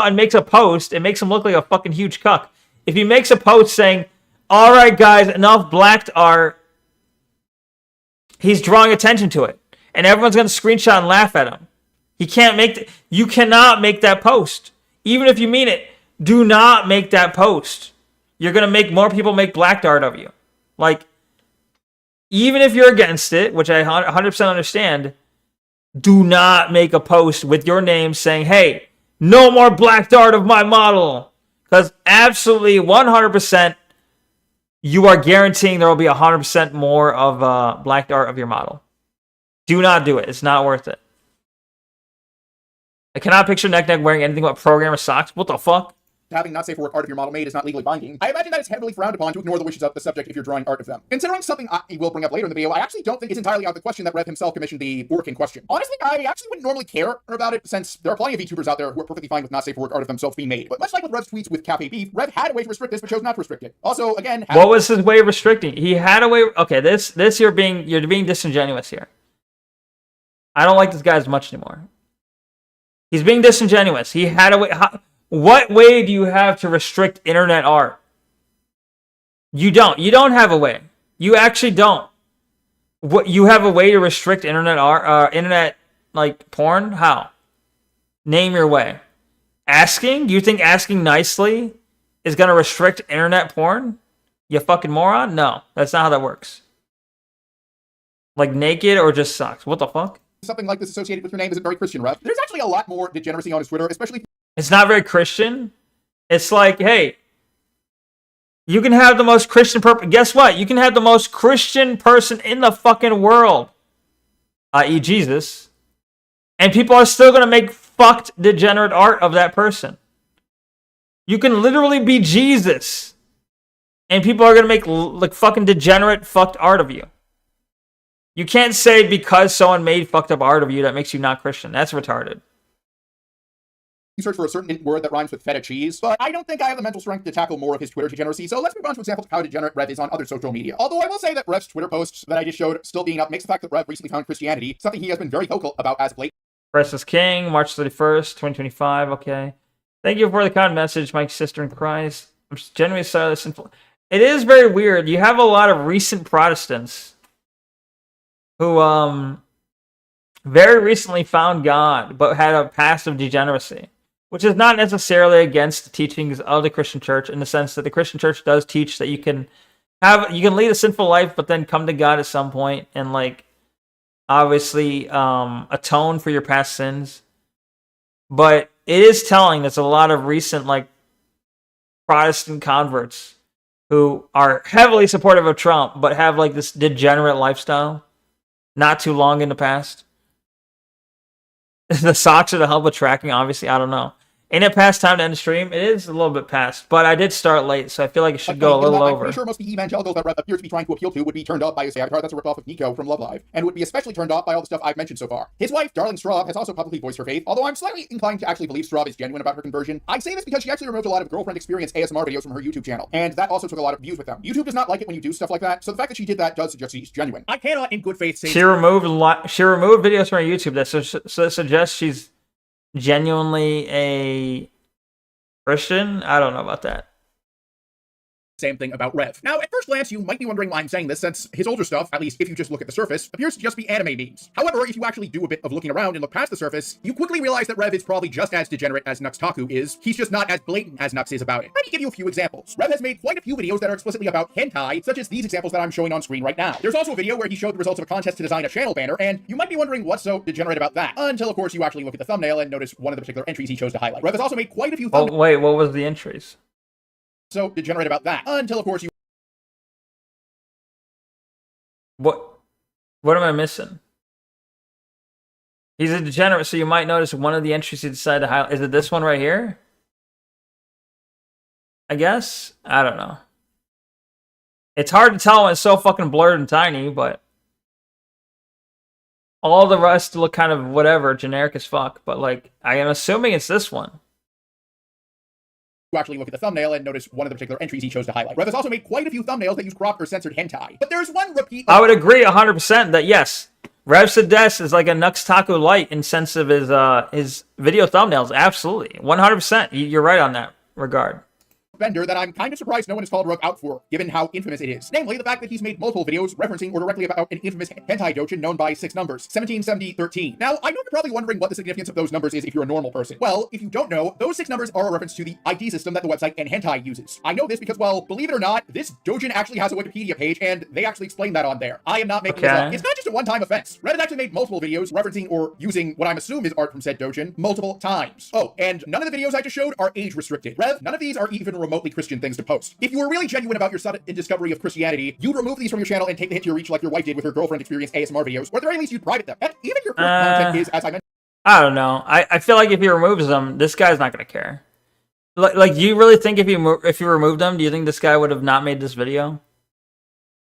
[SPEAKER 2] and makes a post, it makes him look like a fucking huge cuck. If he makes a post saying, "Alright guys, enough blacked art," he's drawing attention to it. And everyone's going to screenshot and laugh at him. You cannot make that post. Even if you mean it, do not make that post. You're going to make more people make black art of you. Like, even if you're against it, which I 100% understand, do not make a post with your name saying, "Hey, no more black art of my model." Because absolutely 100%, you are guaranteeing there will be 100% more of black art of your model. Do not do it. It's not worth it. I cannot picture Neko wearing anything but programmer socks. What the fuck?
[SPEAKER 6] Having not safe for work art of your model made is not legally binding. I imagine that it's heavily frowned upon to ignore the wishes of the subject if you're drawing art of them. Considering something I will bring up later in the video, I actually don't think it's entirely out of the question that Rev himself commissioned the work in question. Honestly, I actually wouldn't normally care about it, since there are plenty of VTubers out there who are perfectly fine with not safe for work art of themselves being made. But much like with Rev's tweets with Cafe Beef, Rev had a way to restrict this, but chose not to restrict it. Also, again,
[SPEAKER 2] what was his way of restricting? He had a way. Okay, this you're being disingenuous here. I don't like this guy as much anymore. He's being disingenuous. He had a way. What way do you have to restrict internet art? You don't. You don't have a way. You actually don't. What, you have a way to restrict internet art, internet like porn? How? Name your way. Asking? You think asking nicely is gonna restrict internet porn? You fucking moron? No, that's not how that works. Like naked or just socks? What the fuck?
[SPEAKER 6] Something like this associated with your name isn't very Christian, Rev. There's actually a lot more degeneracy on his Twitter, especially...
[SPEAKER 2] It's not very Christian. It's like, hey, you can have the most Christian person. Guess what? You can have the most Christian person in the fucking world, i.e. Jesus, and people are still going to make fucked degenerate art of that person. You can literally be Jesus, and people are going to make like fucking degenerate fucked art of you. You can't say because someone made fucked up art of you that makes you not Christian. That's retarded.
[SPEAKER 6] You search for a certain word that rhymes with feta cheese, but I don't think I have the mental strength to tackle more of his Twitter degeneracy, so let's move on to examples of how degenerate Rev is on other social media. Although I will say that Rev's Twitter posts that I just showed still being up makes the fact that Rev recently found Christianity something he has been very vocal about as of late.
[SPEAKER 2] Precious King, March 31st, 2025, okay. Thank you for the kind message, my sister in Christ. I'm just genuinely sorry this. It is very weird. You have a lot of recent Protestants who very recently found God, but had a past of degeneracy, which is not necessarily against the teachings of the Christian church, in the sense that the Christian church does teach that you can lead a sinful life, but then come to God at some point and like obviously atone for your past sins. But it is telling there's a lot of recent like Protestant converts who are heavily supportive of Trump, but have like this degenerate lifestyle not too long in the past. The socks are to help with tracking, obviously. I don't know. Ain't it past time to end the stream? It is a little bit past, but I did start late, so I feel like it should go a little over.
[SPEAKER 6] I'm pretty sure most of the evangelicals that Rev appear to be trying to appeal to would be turned off by his avatar. That's a ripoff of Neko from Love Live, and would be especially turned off by all the stuff I've mentioned so far. His wife, Darling Straub, has also publicly voiced her faith, although I'm slightly inclined to actually believe Straub is genuine about her conversion. I say this because she actually removed a lot of girlfriend experience ASMR videos from her YouTube channel, and that also took a lot of views with them. YouTube does not like it when you do stuff like that, so the fact that she did that does suggest she's genuine. I cannot in good faith say...
[SPEAKER 2] She removed videos from her YouTube that suggests she's genuinely a Christian? I don't know about that.
[SPEAKER 6] Same thing about Rev. Now, at first glance, you might be wondering why I'm saying this, since his older stuff, at least if you just look at the surface, appears to just be anime memes. However, if you actually do a bit of looking around and look past the surface, you quickly realize that Rev is probably just as degenerate as Nux Taku is. He's just not as blatant as Nux is about it. Let me give you a few examples. Rev has made quite a few videos that are explicitly about hentai, such as these examples that I'm showing on screen right now. There's also a video where he showed the results of a contest to design a channel banner, and you might be wondering what's so degenerate about that, until of course you actually look at the thumbnail and notice one of the particular entries he chose to highlight. Rev has also made quite a few
[SPEAKER 2] Oh, wait, what was the entries?
[SPEAKER 6] So degenerate about that, until of course you
[SPEAKER 2] What am I missing? He's a degenerate, so you might notice one of the entries he decided to highlight. Is it this one right here? I guess? I don't know. It's hard to tell when it's so fucking blurred and tiny, but all the rest look kind of whatever, generic as fuck. But like, I am assuming it's this one.
[SPEAKER 6] actually look at the thumbnail and notice one of the particular entries he chose to highlight. Rev has also made quite a few thumbnails that use cropped or censored hentai, but there's one repeat.
[SPEAKER 2] I would agree 100% that yes, Rev Sades is like a Nux Taku light in sense of his video thumbnails. Absolutely, 100%. You're right on that regard.
[SPEAKER 6] Vendor that I'm kind of surprised no one has called Rev out for, given how infamous it is. Namely, the fact that he's made multiple videos referencing or directly about an infamous hentai dojin known by 6 numbers, 17, 70, 13. Now, I know you're probably wondering what the significance of those numbers is if you're a normal person. Well, if you don't know, those 6 numbers are a reference to the ID system that the website and hentai uses. I know this because, well, believe it or not, this dojin actually has a Wikipedia page, and they actually explain that on there. I am not making this up. It's not just a one-time offense. Rev has actually made multiple videos referencing or using what I'm assuming is art from said dojin multiple times. Oh, and none of the videos I just showed are age-restricted. Rev, none of these are even remotely Christian things to post. If you were really genuine about your sudden discovery of Christianity, you'd remove these from your channel and take the hit to your reach like your wife did with her girlfriend experience ASMR videos, or at the very least you'd private them. And even your current content is, as I mentioned.
[SPEAKER 2] I don't know. I feel like if he removes them, this guy's not gonna care. Like, do you really think if you removed them, do you think this guy would have not made this video?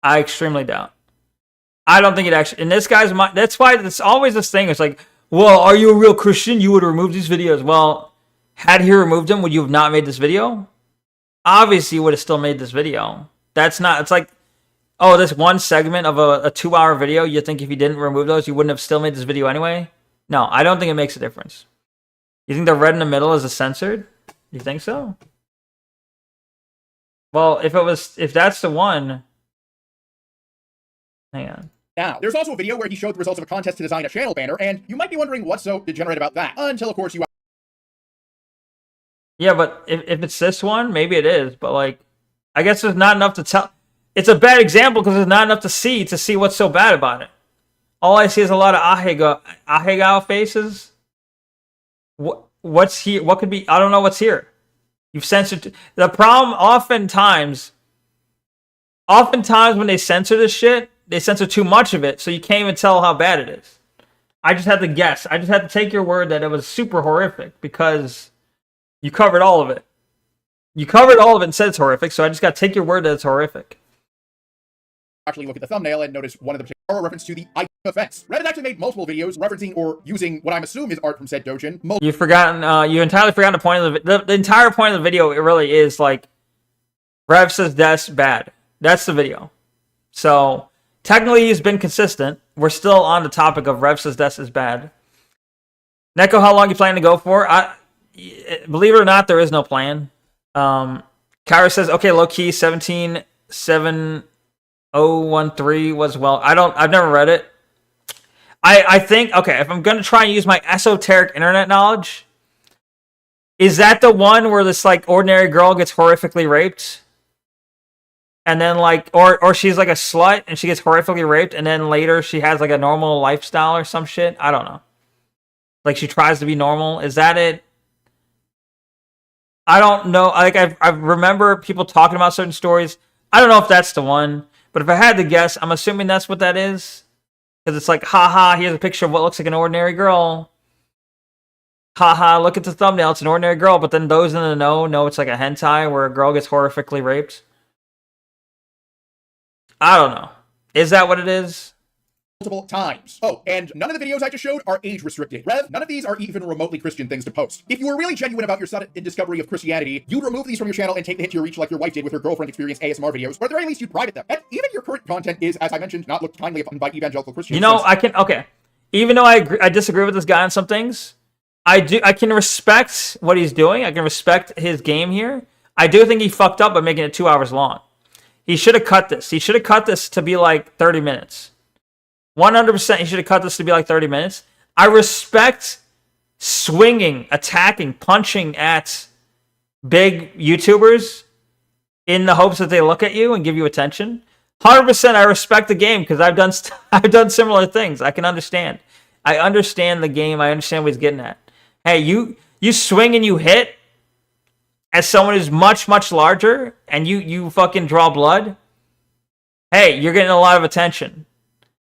[SPEAKER 2] I extremely doubt. I don't think it actually. In this guy's mind, that's why it's always this thing. It's like, well, are you a real Christian? You would remove these videos. Well, had he removed them, would you have not made this video? Obviously, you would have still made this video. That's not, it's like, oh, this one segment of a 2-hour video, you think if you didn't remove those, you wouldn't have still made this video anyway? No, I don't think it makes a difference. You think the red in the middle is a censored? You think so? Well, if that's the one, hang on.
[SPEAKER 6] Now, there's also a video where he showed the results of a contest to design a channel banner, and you might be wondering what's so degenerate about that, until of course you.
[SPEAKER 2] Yeah, but if it's this one, maybe it is. But like, I guess there's not enough to tell. It's a bad example because there's not enough to see what's so bad about it. All I see is a lot of ahegao faces. What's here? What could be? I don't know what's here. You've censored. The problem oftentimes when they censor this shit, they censor too much of it, so you can't even tell how bad it is. I just had to guess. I just had to take your word that it was super horrific because you covered all of it. You covered all of it and said it's horrific, so I just got to take your word that it's horrific.
[SPEAKER 6] Actually look at the thumbnail and notice one of the particular reference to the ID offense. Rev has actually made multiple videos referencing or using what I'm assuming is art from said dojin.
[SPEAKER 2] You've forgotten, you entirely forgotten the point of the entire point of the video. It really is like, Rev says that's bad. That's the video. So, technically he's been consistent. We're still on the topic of Rev says that's is bad. Neko, how long you planning to go for? Believe it or not, there is no plan. Kyra says, okay, low key, 177013 was well. I've never read it. I think, okay, if I'm going to try and use my esoteric internet knowledge, is that the one where this, like, ordinary girl gets horrifically raped? And then, like, or she's, like, a slut and she gets horrifically raped and then later she has, like, a normal lifestyle or some shit? I don't know. Like, she tries to be normal. Is that it? I don't know. Like, I remember people talking about certain stories. I don't know if that's the one. But if I had to guess, I'm assuming that's what that is. Because it's like, haha, here's a picture of what looks like an ordinary girl. Haha, look at the thumbnail, it's an ordinary girl. But then those in the know it's like a hentai where a girl gets horrifically raped. I don't know. Is that what it is?
[SPEAKER 6] Multiple times. Oh, and none of the videos I just showed are age restricted. Rev, none of these are even remotely Christian things to post. If you were really genuine about your sudden discovery of Christianity, you'd remove these from your channel and take the hit to your reach like your wife did with her girlfriend experience ASMR videos, or at the very least you'd private them. And even your current content is, as I mentioned, not looked kindly upon by evangelical Christians.
[SPEAKER 2] You know, okay. Even though I disagree with this guy on some things, I can respect what he's doing. I can respect his game here. I do think he fucked up by making it 2 hours long. He should have cut this. He should have cut this to be like 30 minutes. 100% he should have cut this to be like 30 minutes. I respect swinging, attacking, punching at big YouTubers in the hopes that they look at you and give you attention. 100% I respect the game because I've done similar things. I can understand. I understand the game. I understand what he's getting at. Hey, you swing and you hit as someone who's much, much larger and you fucking draw blood. Hey, you're getting a lot of attention.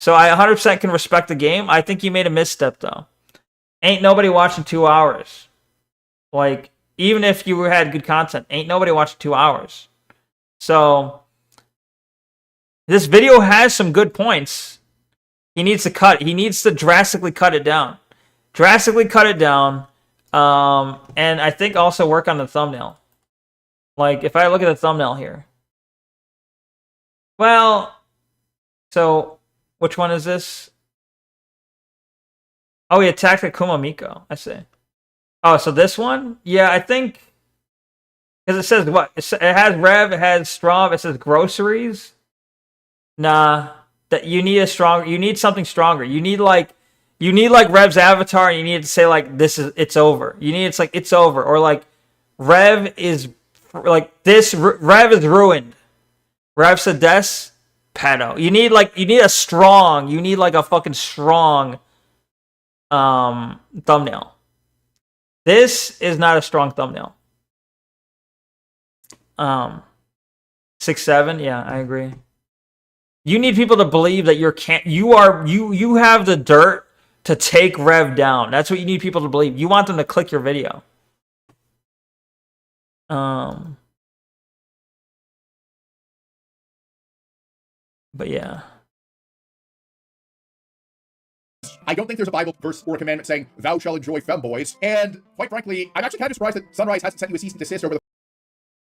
[SPEAKER 2] So I 100% can respect the game. I think you made a misstep though. Ain't nobody watching 2 hours. Like, even if you had good content, ain't nobody watching 2 hours. So this video has some good points. He needs to cut. He needs to drastically cut it down. Drastically cut it down. And I think also work on the thumbnail. Like, if I look at the thumbnail here. Well, so which one is this? Oh, he attacked Akuma Miko. I see. Oh, so this one? Yeah, I think... Because it says what? It has Rev, it has Straw, it says groceries. Nah. That you need something stronger. You need like Rev's avatar, and you need to say like it's over. It's over. Or like Rev is like this, Rev is ruined. Rev Sades pedo. You need a fucking strong thumbnail. This is not a strong thumbnail. 6-7, yeah, I agree. You need people to believe that you have the dirt to take Rev down. That's what you need people to believe. You want them to click your video. But yeah.
[SPEAKER 6] I don't think there's a Bible verse or a commandment saying, thou shall enjoy femboys. And quite frankly, I'm actually kind of surprised that Sunrise hasn't sent you a cease and desist over the...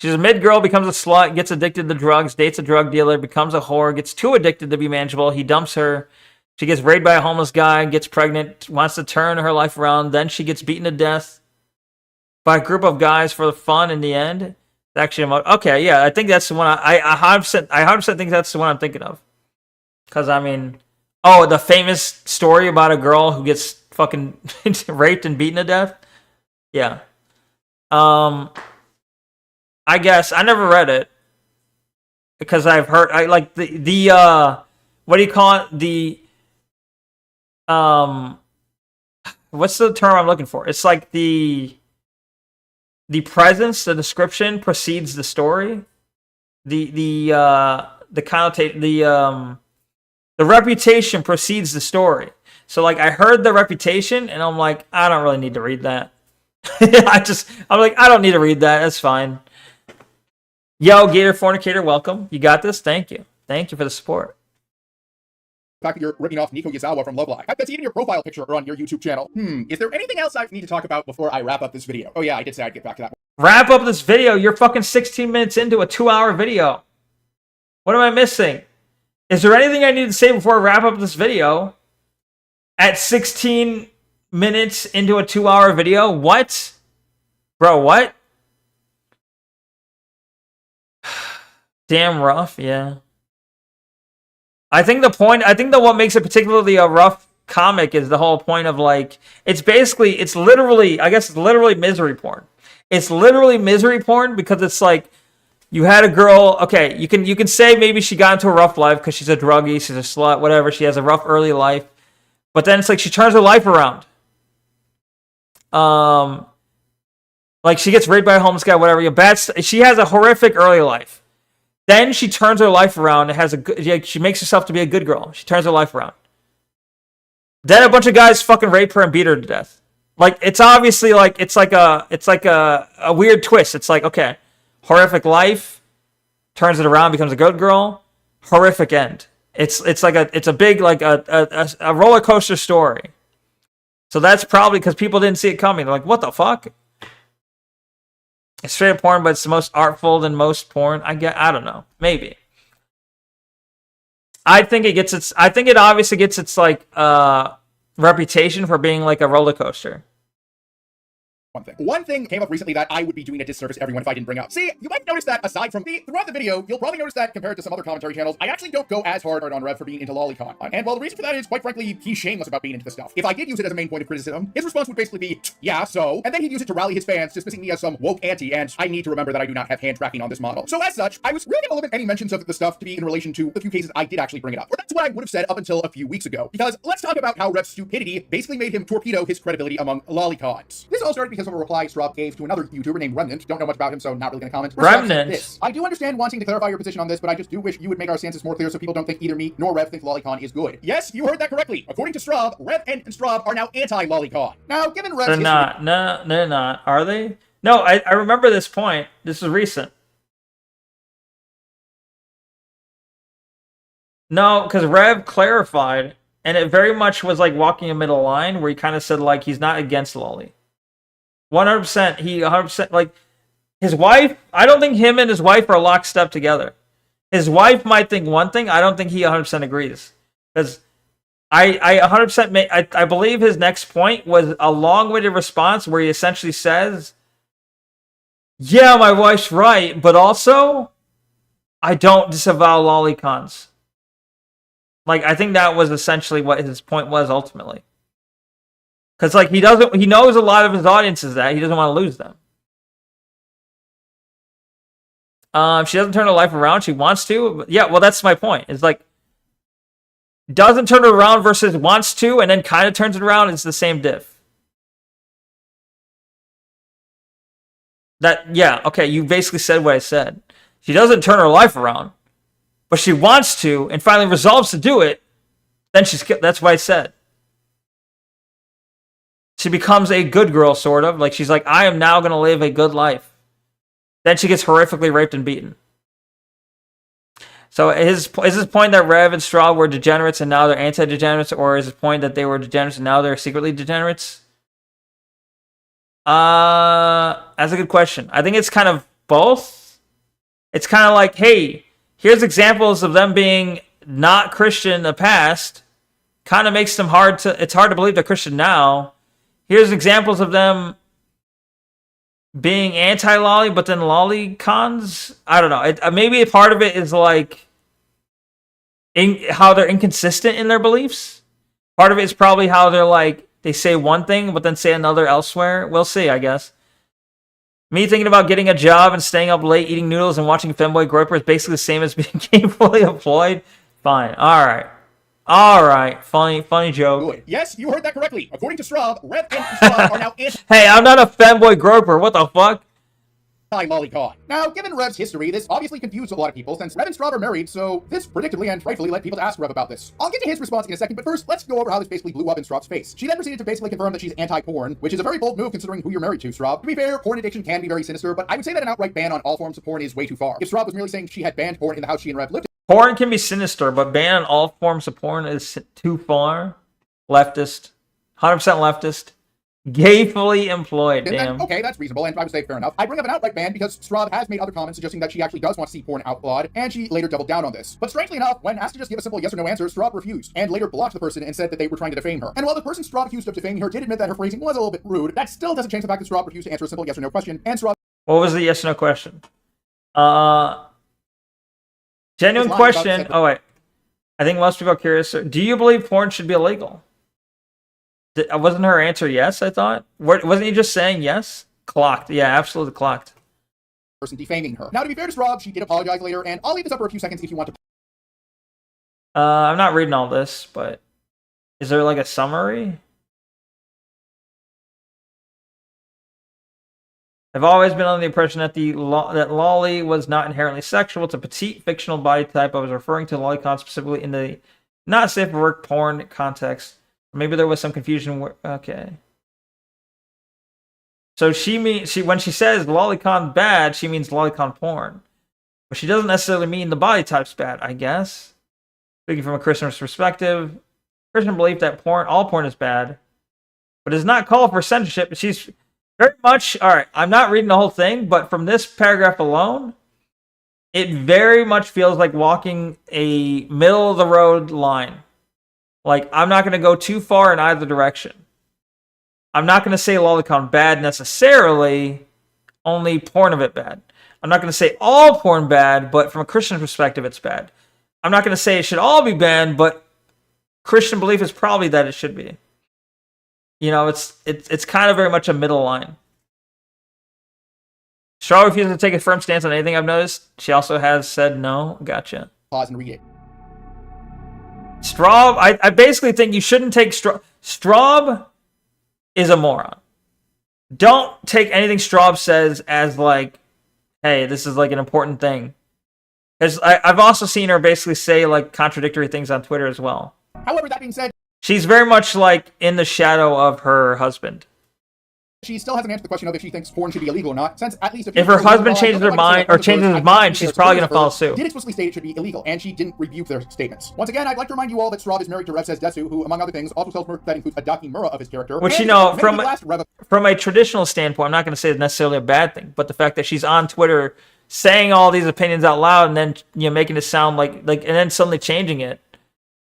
[SPEAKER 2] She's a mid-girl, becomes a slut, gets addicted to drugs, dates a drug dealer, becomes a whore, gets too addicted to be manageable. He dumps her. She gets raped by a homeless guy, gets pregnant, wants to turn her life around. Then she gets beaten to death by a group of guys for fun in the end. It's actually, okay, yeah, I think that's the one. I 100% think that's the one I'm thinking of. Because, I mean, the famous story about a girl who gets fucking raped and beaten to death? Yeah. I guess I never read it because I've heard what do you call it? What's the term I'm looking for? It's like the presence, the description precedes the story. The connotation, the reputation precedes the story. So like I heard the reputation and I'm like, I don't really need to read that. I'm like, I don't need to read that. That's fine. Yo, Gator Fornicator, welcome. You got this? Thank you. Thank you for the support.
[SPEAKER 6] The fact that you're ripping off Neko Yazawa from Love Live. That's even your profile picture on your YouTube channel. Is there anything else I need to talk about before I wrap up this video? Oh yeah, I did say I'd get back to that.
[SPEAKER 2] Wrap up this video. You're fucking 16 minutes into a 2-hour video. What am I missing? Is there anything I need to say before I wrap up this video? At 16 minutes into a 2-hour video? What? Bro, what? Damn rough, yeah. I think what makes it particularly a rough comic is the whole point of like, it's literally misery porn. It's literally misery porn because it's like, you had a girl, okay, you can say maybe she got into a rough life because she's a druggie, she's a slut, whatever, she has a rough early life. But then it's like she turns her life around. Like she gets raped by a homeless guy, whatever. She has a horrific early life. Then she turns her life around and she makes herself to be a good girl. She turns her life around. Then a bunch of guys fucking rape her and beat her to death. Like it's obviously like it's like a weird twist. It's like, okay, horrific life, turns it around, becomes a good girl, horrific end. It's a big roller coaster story. So that's probably because people didn't see it coming. They're like, what the fuck? It's straight up porn, but it's the most artful than most porn. I don't know. Maybe. I think it obviously gets its like reputation for being like a roller coaster.
[SPEAKER 6] One thing came up recently that I would be doing a disservice to everyone if I didn't bring up. See, you might notice that aside from me, throughout the video, you'll probably notice that compared to some other commentary channels, I actually don't go as hard on Rev for being into lolicon. And well, the reason for that is, quite frankly, he's shameless about being into this stuff. If I did use it as a main point of criticism, his response would basically be, yeah, so, and then he'd use it to rally his fans, dismissing me as some woke anti, and I need to remember that I do not have hand tracking on this model. So as such, I was really gonna limit any mentions of the stuff to be in relation to the few cases I did actually bring it up. Or that's what I would have said up until a few weeks ago. Because let's talk about how Rev's stupidity basically made him torpedo his credibility among lolicons. This all started because of a reply Straub gave to another YouTuber named Remnant. Don't know much about him, so not really gonna comment.
[SPEAKER 2] Remnant.
[SPEAKER 6] This. I do understand wanting to clarify your position on this, but I just do wish you would make our stances more clear so people don't think either me nor Rev think lolicon is good. Yes, you heard that correctly. According to Straub, Rev and Straub are now anti-lolicon. Now, given Rev's
[SPEAKER 2] They're not. No, they're not. Are they? No, I remember this point. This is recent. No, because Rev clarified, and it very much was like walking a middle line where he kind of said like he's not against lolly. 100%. He 100% like his wife. I don't think him and his wife are lockstep together. His wife might think one thing. I don't think he 100% agrees. Because I 100% I believe his next point was a long-winded response where he essentially says, yeah, my wife's right, but also I don't disavow lolicons. Like, I think that was essentially what his point was ultimately. Because, like, he knows a lot of his audience is that. He doesn't want to lose them. She doesn't turn her life around. She wants to. But yeah, well, that's my point. It's like, doesn't turn it around versus wants to, and then kind of turns it around. It's the same diff. Yeah, okay, you basically said what I said. She doesn't turn her life around, but she wants to, and finally resolves to do it. Then that's what I said. She becomes a good girl, sort of. Like, she's like, I am now going to live a good life. Then she gets horrifically raped and beaten. So is his point that Rev and Straub were degenerates and now they're anti-degenerates, or is his point that they were degenerates and now they're secretly degenerates? That's a good question. I think it's kind of both. It's kind of like, hey, here's examples of them being not Christian in the past. Kind of makes them it's hard to believe they're Christian now. Here's examples of them being anti-lolly, but then lolicons. I don't know. Maybe a part of it is like how they're inconsistent in their beliefs. Part of it is probably how they're like, they say one thing, but then say another elsewhere. We'll see, I guess. Me thinking about getting a job and staying up late eating noodles and watching Femboy Groper is basically the same as being gainfully employed. Fine. All right. Funny joke.
[SPEAKER 6] Good. Yes, you heard that correctly. According to Straub, Rev and Straub are now
[SPEAKER 2] Hey, I'm not a Femboy Groper. What the fuck?
[SPEAKER 6] anti-lolicon. Now, given Rev's history, this obviously confused a lot of people since Rev and Straub are married, so this predictably and rightfully led people to ask Rev about this. I'll get to his response in a second, but first, let's go over how this basically blew up in Straub's face. She then proceeded to basically confirm that she's anti-porn, which is a very bold move considering who you're married to, Straub. To be fair, porn addiction can be very sinister, but I would say that an outright ban on all forms of porn is way too far. If Straub was merely saying she had banned porn in the house she and Rev lived in,
[SPEAKER 2] Porn can be sinister, but banning all forms of porn is too far. Leftist. 100% leftist. Gayfully employed, damn.
[SPEAKER 6] Okay, that's reasonable, and I would say fair enough. I bring up an outright ban because Straub has made other comments suggesting that she actually does want to see porn outlawed, and she later doubled down on this. But strangely enough, when asked to just give a simple yes or no answer, Straub refused, and later blocked the person and said that they were trying to defame her. And while the person Straub accused of defaming her did admit that her phrasing was a little bit rude, that still doesn't change the fact that Straub refused to answer a simple yes or no question, and Straub...
[SPEAKER 2] What was the yes or no question? Genuine question. Oh, wait. I think most people are curious. Do you believe porn should be illegal? Wasn't her answer yes, I thought? Wasn't he just saying yes? Clocked. Yeah, absolutely clocked.
[SPEAKER 6] Person defaming her. Now, to be fair to Straub, she did apologize later, and I'll leave this up for a few seconds if you want to...
[SPEAKER 2] I'm not reading all this, but is there like a summary? I've always been under the impression that that lolly was not inherently sexual. It's a petite fictional body type. I was referring to lolicon specifically in the not safe for work porn context. Maybe there was some confusion. Okay. So when she says lolicon bad, she means lolicon porn. But she doesn't necessarily mean the body type's bad, I guess. Speaking from a Christian perspective, Christian belief that all porn is bad, but does not call for censorship. She's very much, all right, I'm not reading the whole thing, but from this paragraph alone, it very much feels like walking a middle-of-the-road line. Like, I'm not going to go too far in either direction. I'm not going to say lolicon bad necessarily, only porn of it bad. I'm not going to say all porn bad, but from a Christian perspective, it's bad. I'm not going to say it should all be banned, but Christian belief is probably that it should be. You know, it's kind of very much a middle line. Straw refuses to take a firm stance on anything I've noticed. She also has said no. Gotcha.
[SPEAKER 6] Pause and read it.
[SPEAKER 2] Straub, I basically think you shouldn't take Straub. Straub is a moron. Don't take anything Straub says as like, hey, this is like an important thing. Because I've also seen her basically say like contradictory things on Twitter as well.
[SPEAKER 6] However, that being said,
[SPEAKER 2] she's very much like in the shadow of her husband.
[SPEAKER 6] She still hasn't answered the question of if she thinks porn should be illegal or not, since at least
[SPEAKER 2] if her husband changes her mind or changes his mind, she's probably going to follow suit.
[SPEAKER 6] Did explicitly state it should be illegal, and she didn't rebuke their statements. Once again, I'd like to remind you all that Straub is married to Rev Says Desu, who, among other things, also sells merch that includes a Dakimura of his character.
[SPEAKER 2] Which, you know, from a traditional standpoint, I'm not going to say it's necessarily a bad thing, but the fact that she's on Twitter saying all these opinions out loud and then, you know, making it sound like and then suddenly changing it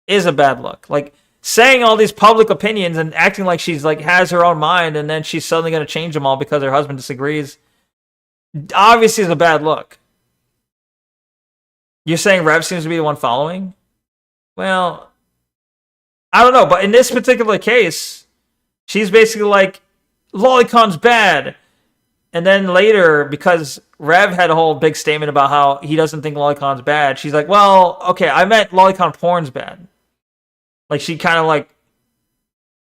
[SPEAKER 2] is a bad look. Like, saying all these public opinions and acting like she's like has her own mind and then she's suddenly going to change them all because her husband disagrees obviously is a bad look. You're saying Rev seems to be the one following? Well, I don't know, but in this particular case, she's basically like, Lolicon's bad. And then later, because Rev had a whole big statement about how he doesn't think Lolicon's bad, she's like, well, okay, I meant Lolicon porn's bad. Like, she kind of, like,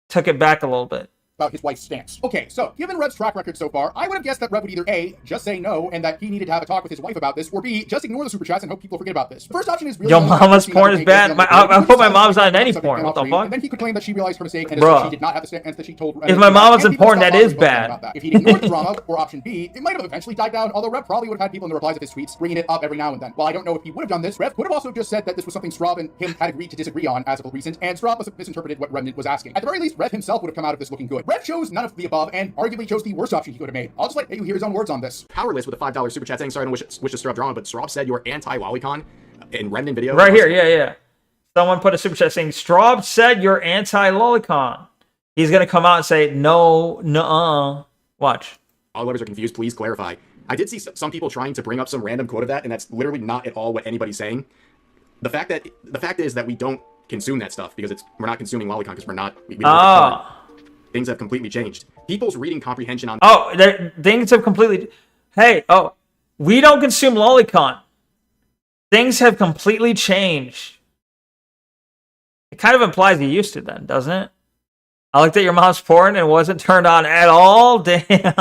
[SPEAKER 2] took it back a little bit.
[SPEAKER 6] About his wife's stance. Okay, so, given Rev's track record so far, I would have guessed that Rev would either A, just say no, and that he needed to have a talk with his wife about this, or B, just ignore the super chats and hope people forget about this. The first option is really...
[SPEAKER 2] Yo, mama's porn is bad. I put my mom's on any porn. What the fuck?
[SPEAKER 6] And then he could claim that she realized her mistake and she did not have the stance that she told...
[SPEAKER 2] If my mom was in porn, that is bad.
[SPEAKER 6] If he ignored the drama, or option B, it might have eventually died down, although Rev probably would have had people in the replies of his tweets bringing it up every now and then. While I don't know if he would have done this, Rev could have also just said that this was something Straub and him had agreed to disagree on as of recent, and Straub must have misinterpreted what Remnant was asking. At the very least, Rev himself would have come out of this looking good. Rev chose none of the above and arguably chose the worst option he could have made. I'll just let you hear his own words on this.
[SPEAKER 10] Powerless with a $5 super chat saying, sorry, I don't wish to stir up drama, but Straub said you're anti-Lolicon in Remnant video.
[SPEAKER 2] Right here, yeah. Someone put a super chat saying, Straub said you're anti-Lolicon. He's going to come out and say, no, nuh-uh. Watch.
[SPEAKER 10] All lovers are confused, please clarify. I did see some people trying to bring up some random quote of that, and that's literally not at all what anybody's saying. The fact is that we don't consume that stuff because we're not consuming Lolicon because we don't things have completely changed. People's reading comprehension on...
[SPEAKER 2] things have completely... Hey, we don't consume Lolicon. Things have completely changed. It kind of implies you used to then, doesn't it? I looked at your mom's porn and wasn't turned on at all. Damn.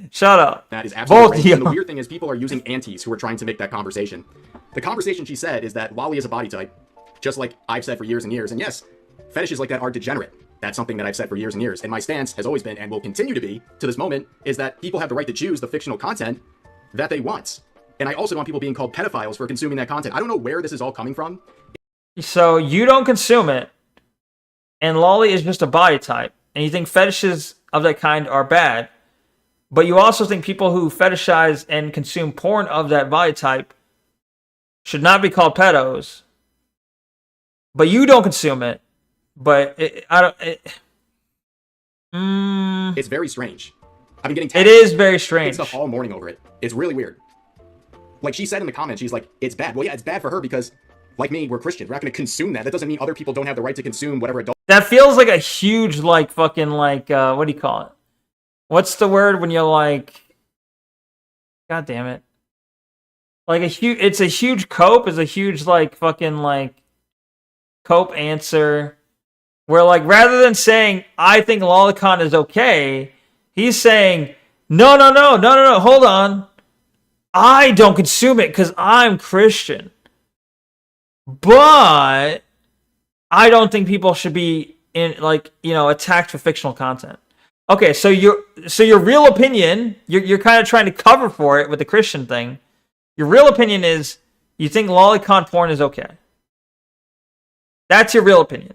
[SPEAKER 2] Shut up.
[SPEAKER 10] That is absolutely right. And the weird thing is people are using aunties who are trying to make that conversation. The conversation she said is that Lolly is a body type, just like I've said for years and years. And yes, fetishes like that are degenerate. That's something that I've said for years and years. And my stance has always been, and will continue to be, to this moment, is that people have the right to choose the fictional content that they want. And I also don't want people being called pedophiles for consuming that content. I don't know where this is all coming from.
[SPEAKER 2] So you don't consume it, and Lolly is just a body type, and you think fetishes of that kind are bad, but you also think people who fetishize and consume porn of that body type should not be called pedos, but you don't consume it. But it's
[SPEAKER 10] very strange. I've been getting
[SPEAKER 2] it is very strange
[SPEAKER 10] stuff all morning over it. It's really weird. Like she said in the comments, she's like, it's bad. Well, yeah, it's bad for her because, like me, we're Christians. We're not going to consume that. That doesn't mean other people don't have the right to consume whatever adult.
[SPEAKER 2] That feels like a huge, like, fucking, like, what do you call it? What's the word when you're like, God damn it. Like it's a huge cope. It's a huge, like, fucking, like, cope answer. Where, like, rather than saying, I think Lolicon is okay, he's saying, no, hold on. I don't consume it because I'm Christian. But I don't think people should be attacked for fictional content. Okay, so your real opinion, you're kind of trying to cover for it with the Christian thing. Your real opinion is you think Lolicon porn is okay. That's your real opinion.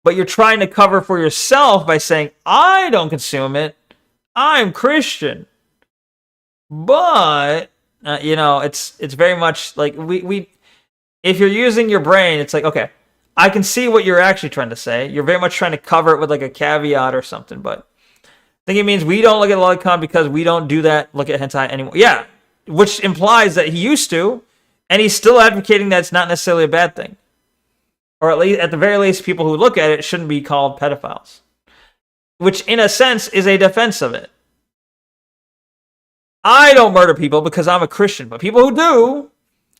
[SPEAKER 2] But you're trying to cover for yourself by saying, I don't consume it. I'm Christian. But, it's very much like we if you're using your brain, it's like, okay, I can see what you're actually trying to say. You're very much trying to cover it with like a caveat or something. But think it means we don't look at lolicon because we don't do that, look at hentai anymore. Yeah, which implies that he used to, and he's still advocating that it's not necessarily a bad thing. Or at least, at the very least, people who look at it shouldn't be called pedophiles. Which, in a sense, is a defense of it. I don't murder people because I'm a Christian, but people who do,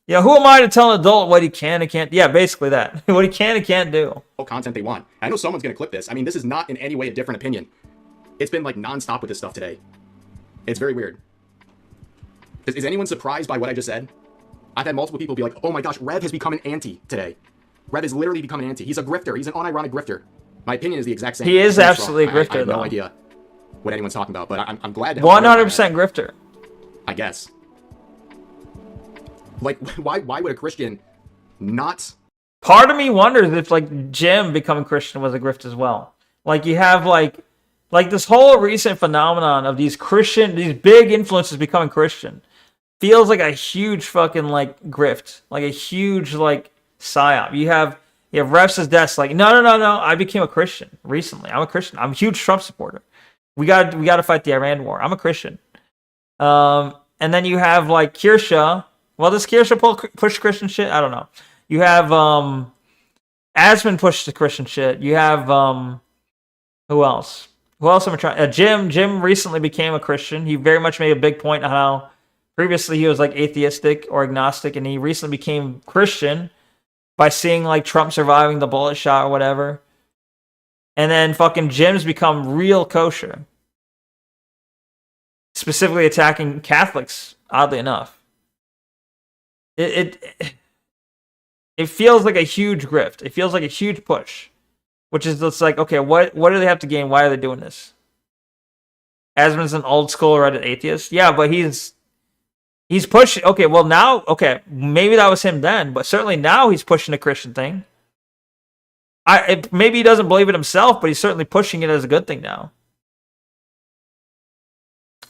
[SPEAKER 2] yeah, who am I to tell an adult what he can and can't? Yeah, basically that. What he can and can't do.
[SPEAKER 10] Content they want. I know someone's going to clip this. I mean, this is not in any way a different opinion. It's been like nonstop with this stuff today. It's very weird. Is anyone surprised by what I just said? I've had multiple people be like, oh my gosh, Rev has become an anti today. Rev has literally become an anti. He's a grifter. He's an unironic grifter. My opinion is the exact same.
[SPEAKER 2] He is absolutely a grifter,
[SPEAKER 10] I have
[SPEAKER 2] though.
[SPEAKER 10] no idea what anyone's talking about, but I'm glad to
[SPEAKER 2] 100% grifter.
[SPEAKER 10] I guess. Like, why would a Christian not...
[SPEAKER 2] Part of me wonders if, like, Jim becoming Christian was a grift as well. Like, you have, like this whole recent phenomenon of these big influences becoming Christian feels like a huge fucking, like, grift. Like, a huge, like, psyop. You have Refs' desk, like, no, I became a Christian recently. I'm a Christian. I'm a huge Trump supporter. We got to fight the Iran war. I'm a Christian. And then you have, like, Kirsha. Well, does Kirsha push Christian shit? I don't know. You have Asmund push the Christian shit. You have who else? Who else am I trying? Jim recently became a Christian. He very much made a big point on how previously he was like atheistic or agnostic, and he recently became Christian by seeing like Trump surviving the bullet shot or whatever. And then fucking Jim's become real kosher. Specifically attacking Catholics, oddly enough. It feels like a huge grift. It feels like a huge push. Which is just like, okay, what do they have to gain? Why are they doing this? Asmund's an old school Reddit atheist. Yeah, but he's pushing. Okay, well now, okay, maybe that was him then, but certainly now he's pushing a Christian thing. Maybe he doesn't believe it himself, but he's certainly pushing it as a good thing now.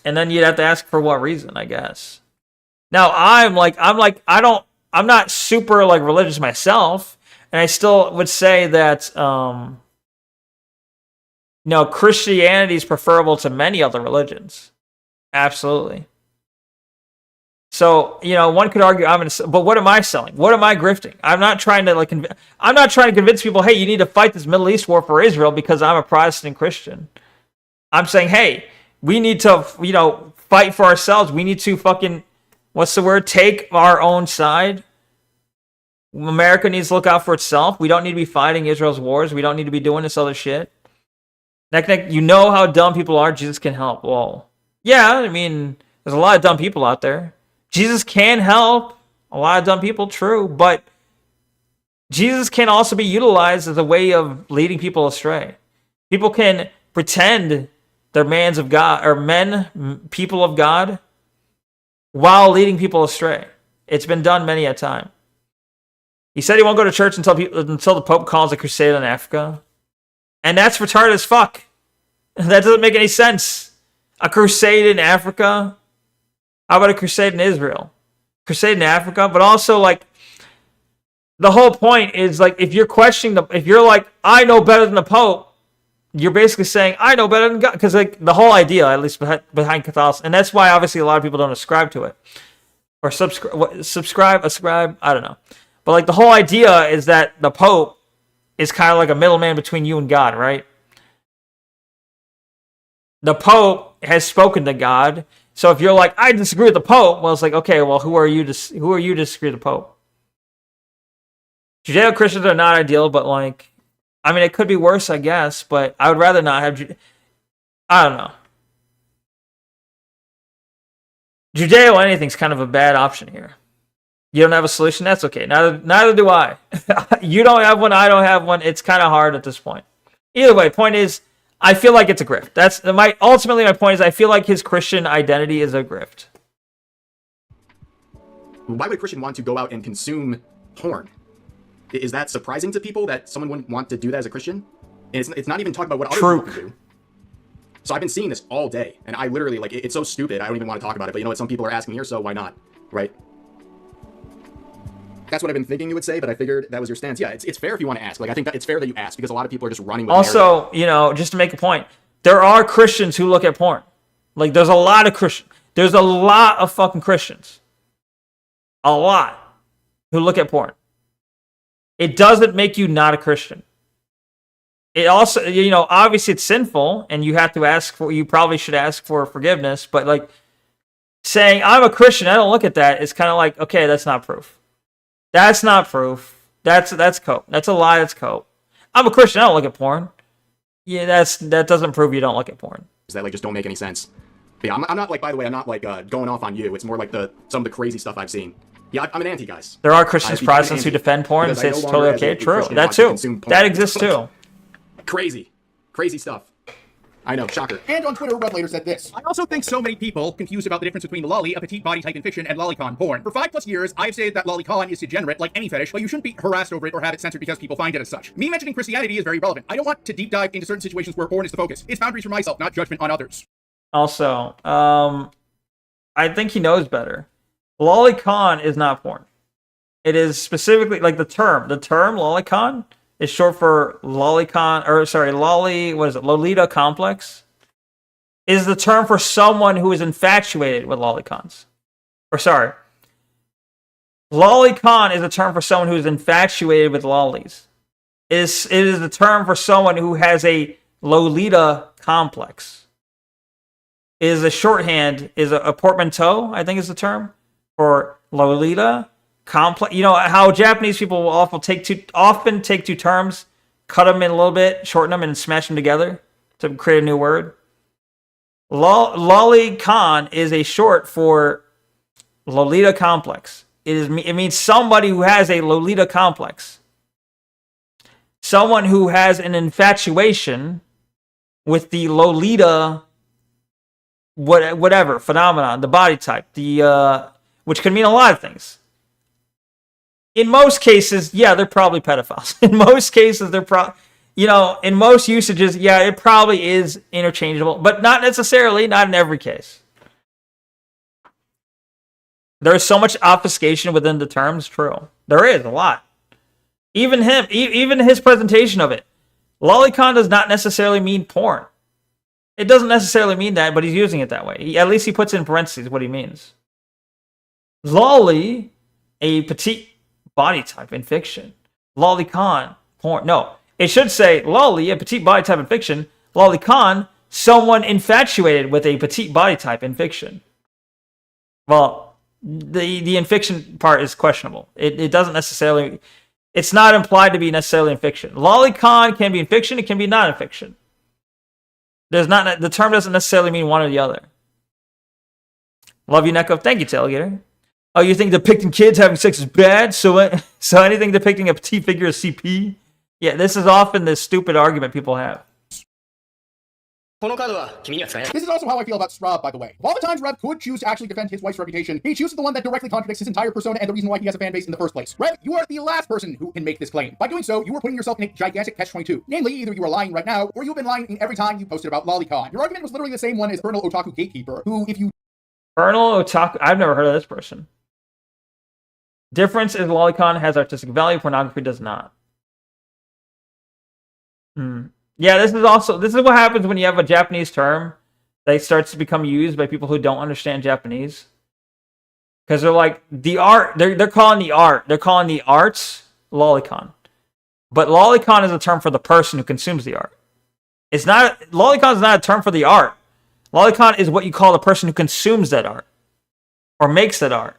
[SPEAKER 2] And then you'd have to ask for what reason, I guess. Now I'm not super like religious myself, and I still would say that Christianity is preferable to many other religions. Absolutely. So, one could argue but what am I selling? What am I grifting? I'm not trying to I'm not trying to convince people, hey, you need to fight this Middle East war for Israel because I'm a Protestant Christian. I'm saying, hey, we need to, fight for ourselves. We need to fucking, take our own side. America needs to look out for itself. We don't need to be fighting Israel's wars. We don't need to be doing this other shit. You know how dumb people are. Jesus can help. Well, yeah, I mean, there's a lot of dumb people out there. Jesus can help a lot of dumb people, true, but Jesus can also be utilized as a way of leading people astray. People can pretend they're mans of God, or people of God, while leading people astray. It's been done many a time. He said he won't go to church until the Pope calls a crusade in Africa. And that's retarded as fuck. That doesn't make any sense. A crusade in Africa? How about a crusade in Israel? Crusade in Africa? But also, the whole point is, if you're questioning if you're like, I know better than the Pope, you're basically saying, I know better than God. Because, the whole idea, at least behind Catholicism, and that's why, obviously, a lot of people don't ascribe to it. Or ascribe, I don't know. But, the whole idea is that the Pope is kind of like a middleman between you and God, right? The Pope has spoken to God. So if you're like, I disagree with the Pope, well, it's like, okay, well, who are you to disagree with the Pope? Judeo-Christians are not ideal, but, it could be worse, I guess, but I would rather not have... I don't know. Judeo anything's kind of a bad option here. You don't have a solution? That's okay. Neither do I. You don't have one, I don't have one. It's kind of hard at this point. Either way, point is, I feel like it's a grift. Ultimately, my point is, I feel like his Christian identity is a grift.
[SPEAKER 10] Why would a Christian want to go out and consume porn? Is that surprising to people that someone wouldn't want to do that as a Christian? And it's not even talking about what other people can do. So I've been seeing this all day, and I literally, it's so stupid, I don't even want to talk about it, but you know what, some people are asking here, so why not, right? That's what I've been thinking you would say, but I figured that was your stance. Yeah, it's fair if you want to ask. I think that it's fair that you ask, because a lot of people are just running with
[SPEAKER 2] also, just to make a point, there are Christians who look at porn. Like, there's a lot of Christians. There's a lot of fucking Christians. A lot who look at porn. It doesn't make you not a Christian. It also, you know, obviously it's sinful, and you probably should ask for forgiveness, but like saying, I'm a Christian, I don't look at that, it's kind of like, okay, that's not proof. That's not proof. That's cope. That's a lie, that's cope. I'm a Christian, I don't look at porn. Yeah, that doesn't prove you don't look at porn.
[SPEAKER 10] That like just don't make any sense. But yeah, I'm not like, by the way, I'm not like going off on you. It's more like some of the crazy stuff I've seen. Yeah, I'm an anti, guys.
[SPEAKER 2] There are Christians, Protestants who defend porn and say it's totally okay. True. That too. That exists too.
[SPEAKER 10] Crazy stuff. I know, shocker.
[SPEAKER 6] And on Twitter, Red later said this. I also think so many people confused about the difference between lolly, a petite body type in fiction, and lolicon porn. For 5+ years, I've said that lolicon is degenerate like any fetish, but you shouldn't be harassed over it or have it censored because people find it as such. Me mentioning Christianity is very relevant. I don't want to deep dive into certain situations where porn is the focus. It's boundaries for myself, not judgment on others.
[SPEAKER 2] Also, I think he knows better. Lolicon is not porn. It is specifically, like the term lolicon is short for Lolita complex, is the term for someone who is infatuated with lolicons. Lolicon is a term for someone who is infatuated with lollies. It is the term for someone who has a Lolita complex. It is a shorthand, is a portmanteau, I think is the term, for Lolita complex. You know how Japanese people will often take two terms, cut them in a little bit, shorten them, and smash them together to create a new word. Lolicon is a short for Lolita complex. It means somebody who has a Lolita complex. Someone who has an infatuation with the Lolita whatever phenomenon, the body type, which can mean a lot of things. In most cases, yeah, they're probably pedophiles. In most cases, in most usages, yeah, it probably is interchangeable, but not necessarily, not in every case. There is so much obfuscation within the terms, true. There is a lot. Even his presentation of it. Lolicon does not necessarily mean porn. It doesn't necessarily mean that, but he's using it that way. At least he puts in parentheses what he means. Lolly, a petite body type in fiction. Lolicon, porn. No, it should say lolly, a petite body type in fiction. Lolicon, someone infatuated with a petite body type in fiction. Well, the in fiction part is questionable. It doesn't necessarily... It's not implied to be necessarily in fiction. Lolicon can be in fiction, it can be not in fiction. The term doesn't necessarily mean one or the other. Love you, Neko. Thank you, Tailgater. Oh, you think depicting kids having sex is bad? So anything depicting a petite figure is CP? Yeah, this is often the stupid argument people have.
[SPEAKER 6] This is also how I feel about Straub, by the way. While the times Rev could choose to actually defend his wife's reputation, he chooses the one that directly contradicts his entire persona and the reason why he has a fan base in the first place. Rev, you are the last person who can make this claim. By doing so, you are putting yourself in a gigantic catch-22. Namely, either you are lying right now, or you've been lying every time you posted about Lolicon. Your argument was literally the same one as Colonel Otaku Gatekeeper, who, if you...
[SPEAKER 2] Colonel Otaku... I've never heard of this person. Difference is Lolicon has artistic value, pornography does not. Yeah, this is what happens when you have a Japanese term that starts to become used by people who don't understand Japanese. Because they're like, the art, they're calling the art, they're calling the arts lolicon. But lolicon is a term for the person who consumes the art. Lolicon is not a term for the art. Lolicon is what you call the person who consumes that art. Or makes that art.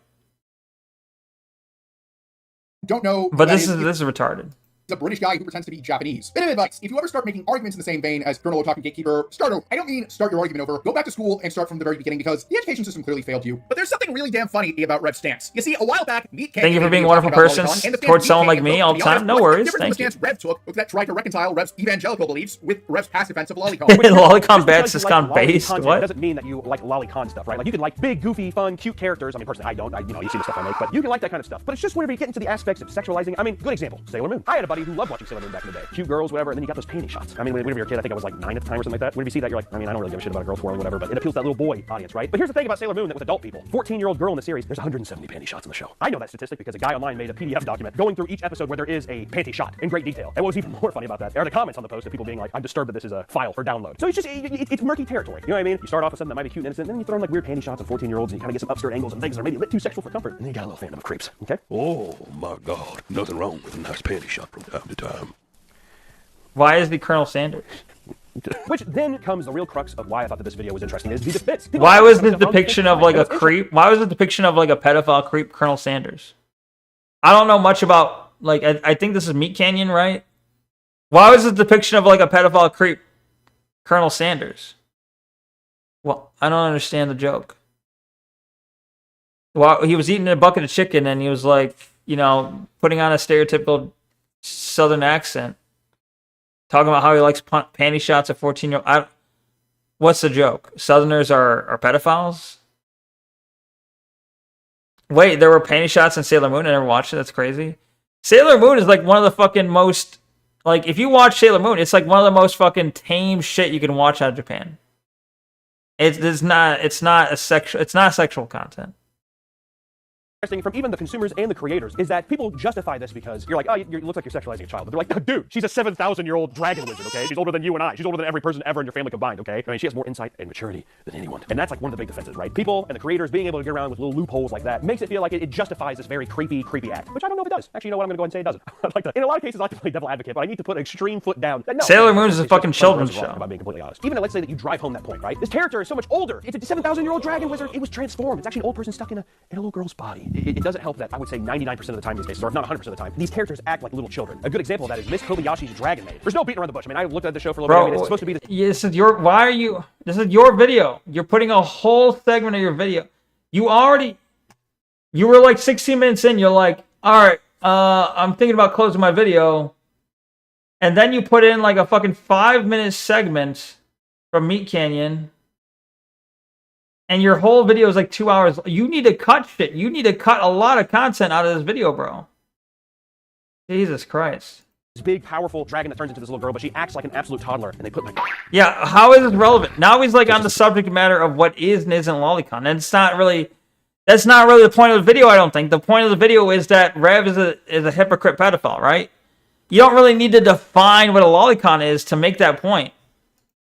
[SPEAKER 6] Don't know...
[SPEAKER 2] But this is retarded.
[SPEAKER 6] A British guy who pretends to be Japanese. Bit of advice, if you ever start making arguments in the same vein as Colonel Otaku Gatekeeper, start over. I don't mean start your argument over. Go back to school and start from the very beginning because the education system clearly failed you. But there's something really damn funny about Rev's stance. You see, a while back, Meat
[SPEAKER 2] Thank you for being a wonderful person towards someone like me all the time. No worries, thank you.
[SPEAKER 6] The stance Rev took that tried to reconcile Rev's evangelical beliefs with Rev's past defense of Lolicon.
[SPEAKER 2] Lolicon bad, syscon based, what?
[SPEAKER 11] It doesn't mean that you like Lolicon stuff, right? Like, you can like big, goofy, fun, cute characters. I mean, personally, I don't. You see the stuff I make, but you can like that kind of stuff. But it's just whenever you get into the aspects of sexualizing. I mean, good example, Sailor Moon. I had a buddy somebody who loved watching Sailor Moon back in the day. Cute girls, whatever, and then you got those panty shots. I mean, whenever you're a kid, I think I was like 9 at the time or something like that. Whenever you see that, you're like, I mean, I don't really give a shit about a girl twirling, whatever, but it appeals to that little boy audience, right? But here's the thing about Sailor Moon that with adult people, 14-year-old girl in the series, there's 170 panty shots in the show. I know that statistic because a guy online made a PDF document going through each episode where there is a panty shot in great detail. And what was even more funny about that are the comments on the post of people being like, I'm disturbed that this is a file for download. So it's just, it's murky territory. You know what I mean? You start off with something that might be cute and innocent, and then you throw in like weird panty shots of 14-year-olds and you kind of get some upstairs angles and things that are maybe a bit too sexual for comfort. And then you got a little fandom of creeps, okay?
[SPEAKER 3] Oh my God, nothing wrong with a nice panty shot from time to time.
[SPEAKER 2] Why is the Colonel Sanders?
[SPEAKER 11] Which then comes the real crux of why I thought that this video was interesting is the defense.
[SPEAKER 2] Why was the depiction of like a creep? Why was the depiction of like a pedophile creep Colonel Sanders? I don't know much about, like, I think this is Meat Canyon, right? Why was the depiction of like a pedophile creep Colonel Sanders? Well, I don't understand the joke. Well, he was eating a bucket of chicken and he was like, you know, putting on a stereotypical Southern accent. Talking about how he likes panty shots at 14-year-old. What's the joke? Southerners are pedophiles? Wait, there were panty shots in Sailor Moon? I never watched it. That's crazy. Sailor Moon is like one of the fucking most... Like, if you watch Sailor Moon, it's like one of the most fucking tame shit you can watch out of Japan. It's not sexual content.
[SPEAKER 11] From even the consumers and the creators is that people justify this because you're like, oh, you look like you're sexualizing a child. But they're like, dude, she's a 7,000-year-old dragon wizard, okay? She's older than you and I. She's older than every person ever in your family combined, okay? I mean, she has more insight and maturity than anyone. And that's like one of the big defenses, right? People and the creators being able to get around with little loopholes like that makes it feel like it justifies this very creepy act, which I don't know if it does. Actually, you know what? I'm going to go ahead and say it doesn't. I like that. In a lot of cases, I like to play devil advocate, but I need to put an extreme foot down. No,
[SPEAKER 2] Sailor Moon is a fucking children's show.
[SPEAKER 11] If I'm being completely honest. Even let's say that you drive home that point, right? This character is so much older. It's a 7,000-year-old dragon wizard. It was transformed. It's actually an old person stuck in a little girl's body. It doesn't help that I would say 99% of the time these cases, or if not 100% of the time, these characters act like little children. A good example of that is Miss Kobayashi's Dragon Maid. There's no beating around the bush. I mean, I looked at the show for a little bit. I mean, it's supposed to be
[SPEAKER 2] this is your... Why are you... This is your video. You're putting a whole segment of your video. You were like 16 minutes in. You're like, all right, I'm thinking about closing my video. And then you put in like a fucking 5-minute segment from Meat Canyon. And your whole video is like 2 hours. You need to cut shit. You need to cut a lot of content out of this video, bro. Jesus Christ.
[SPEAKER 11] This big, powerful dragon that turns into this little girl, but she acts like an absolute toddler, and they put like...
[SPEAKER 2] Yeah, how is this relevant? Now he's like on the subject matter of what is and isn't lolicon. And it's not really... That's not really the point of the video, I don't think. The point of the video is that Rev is a hypocrite pedophile, right? You don't really need to define what a lolicon is to make that point.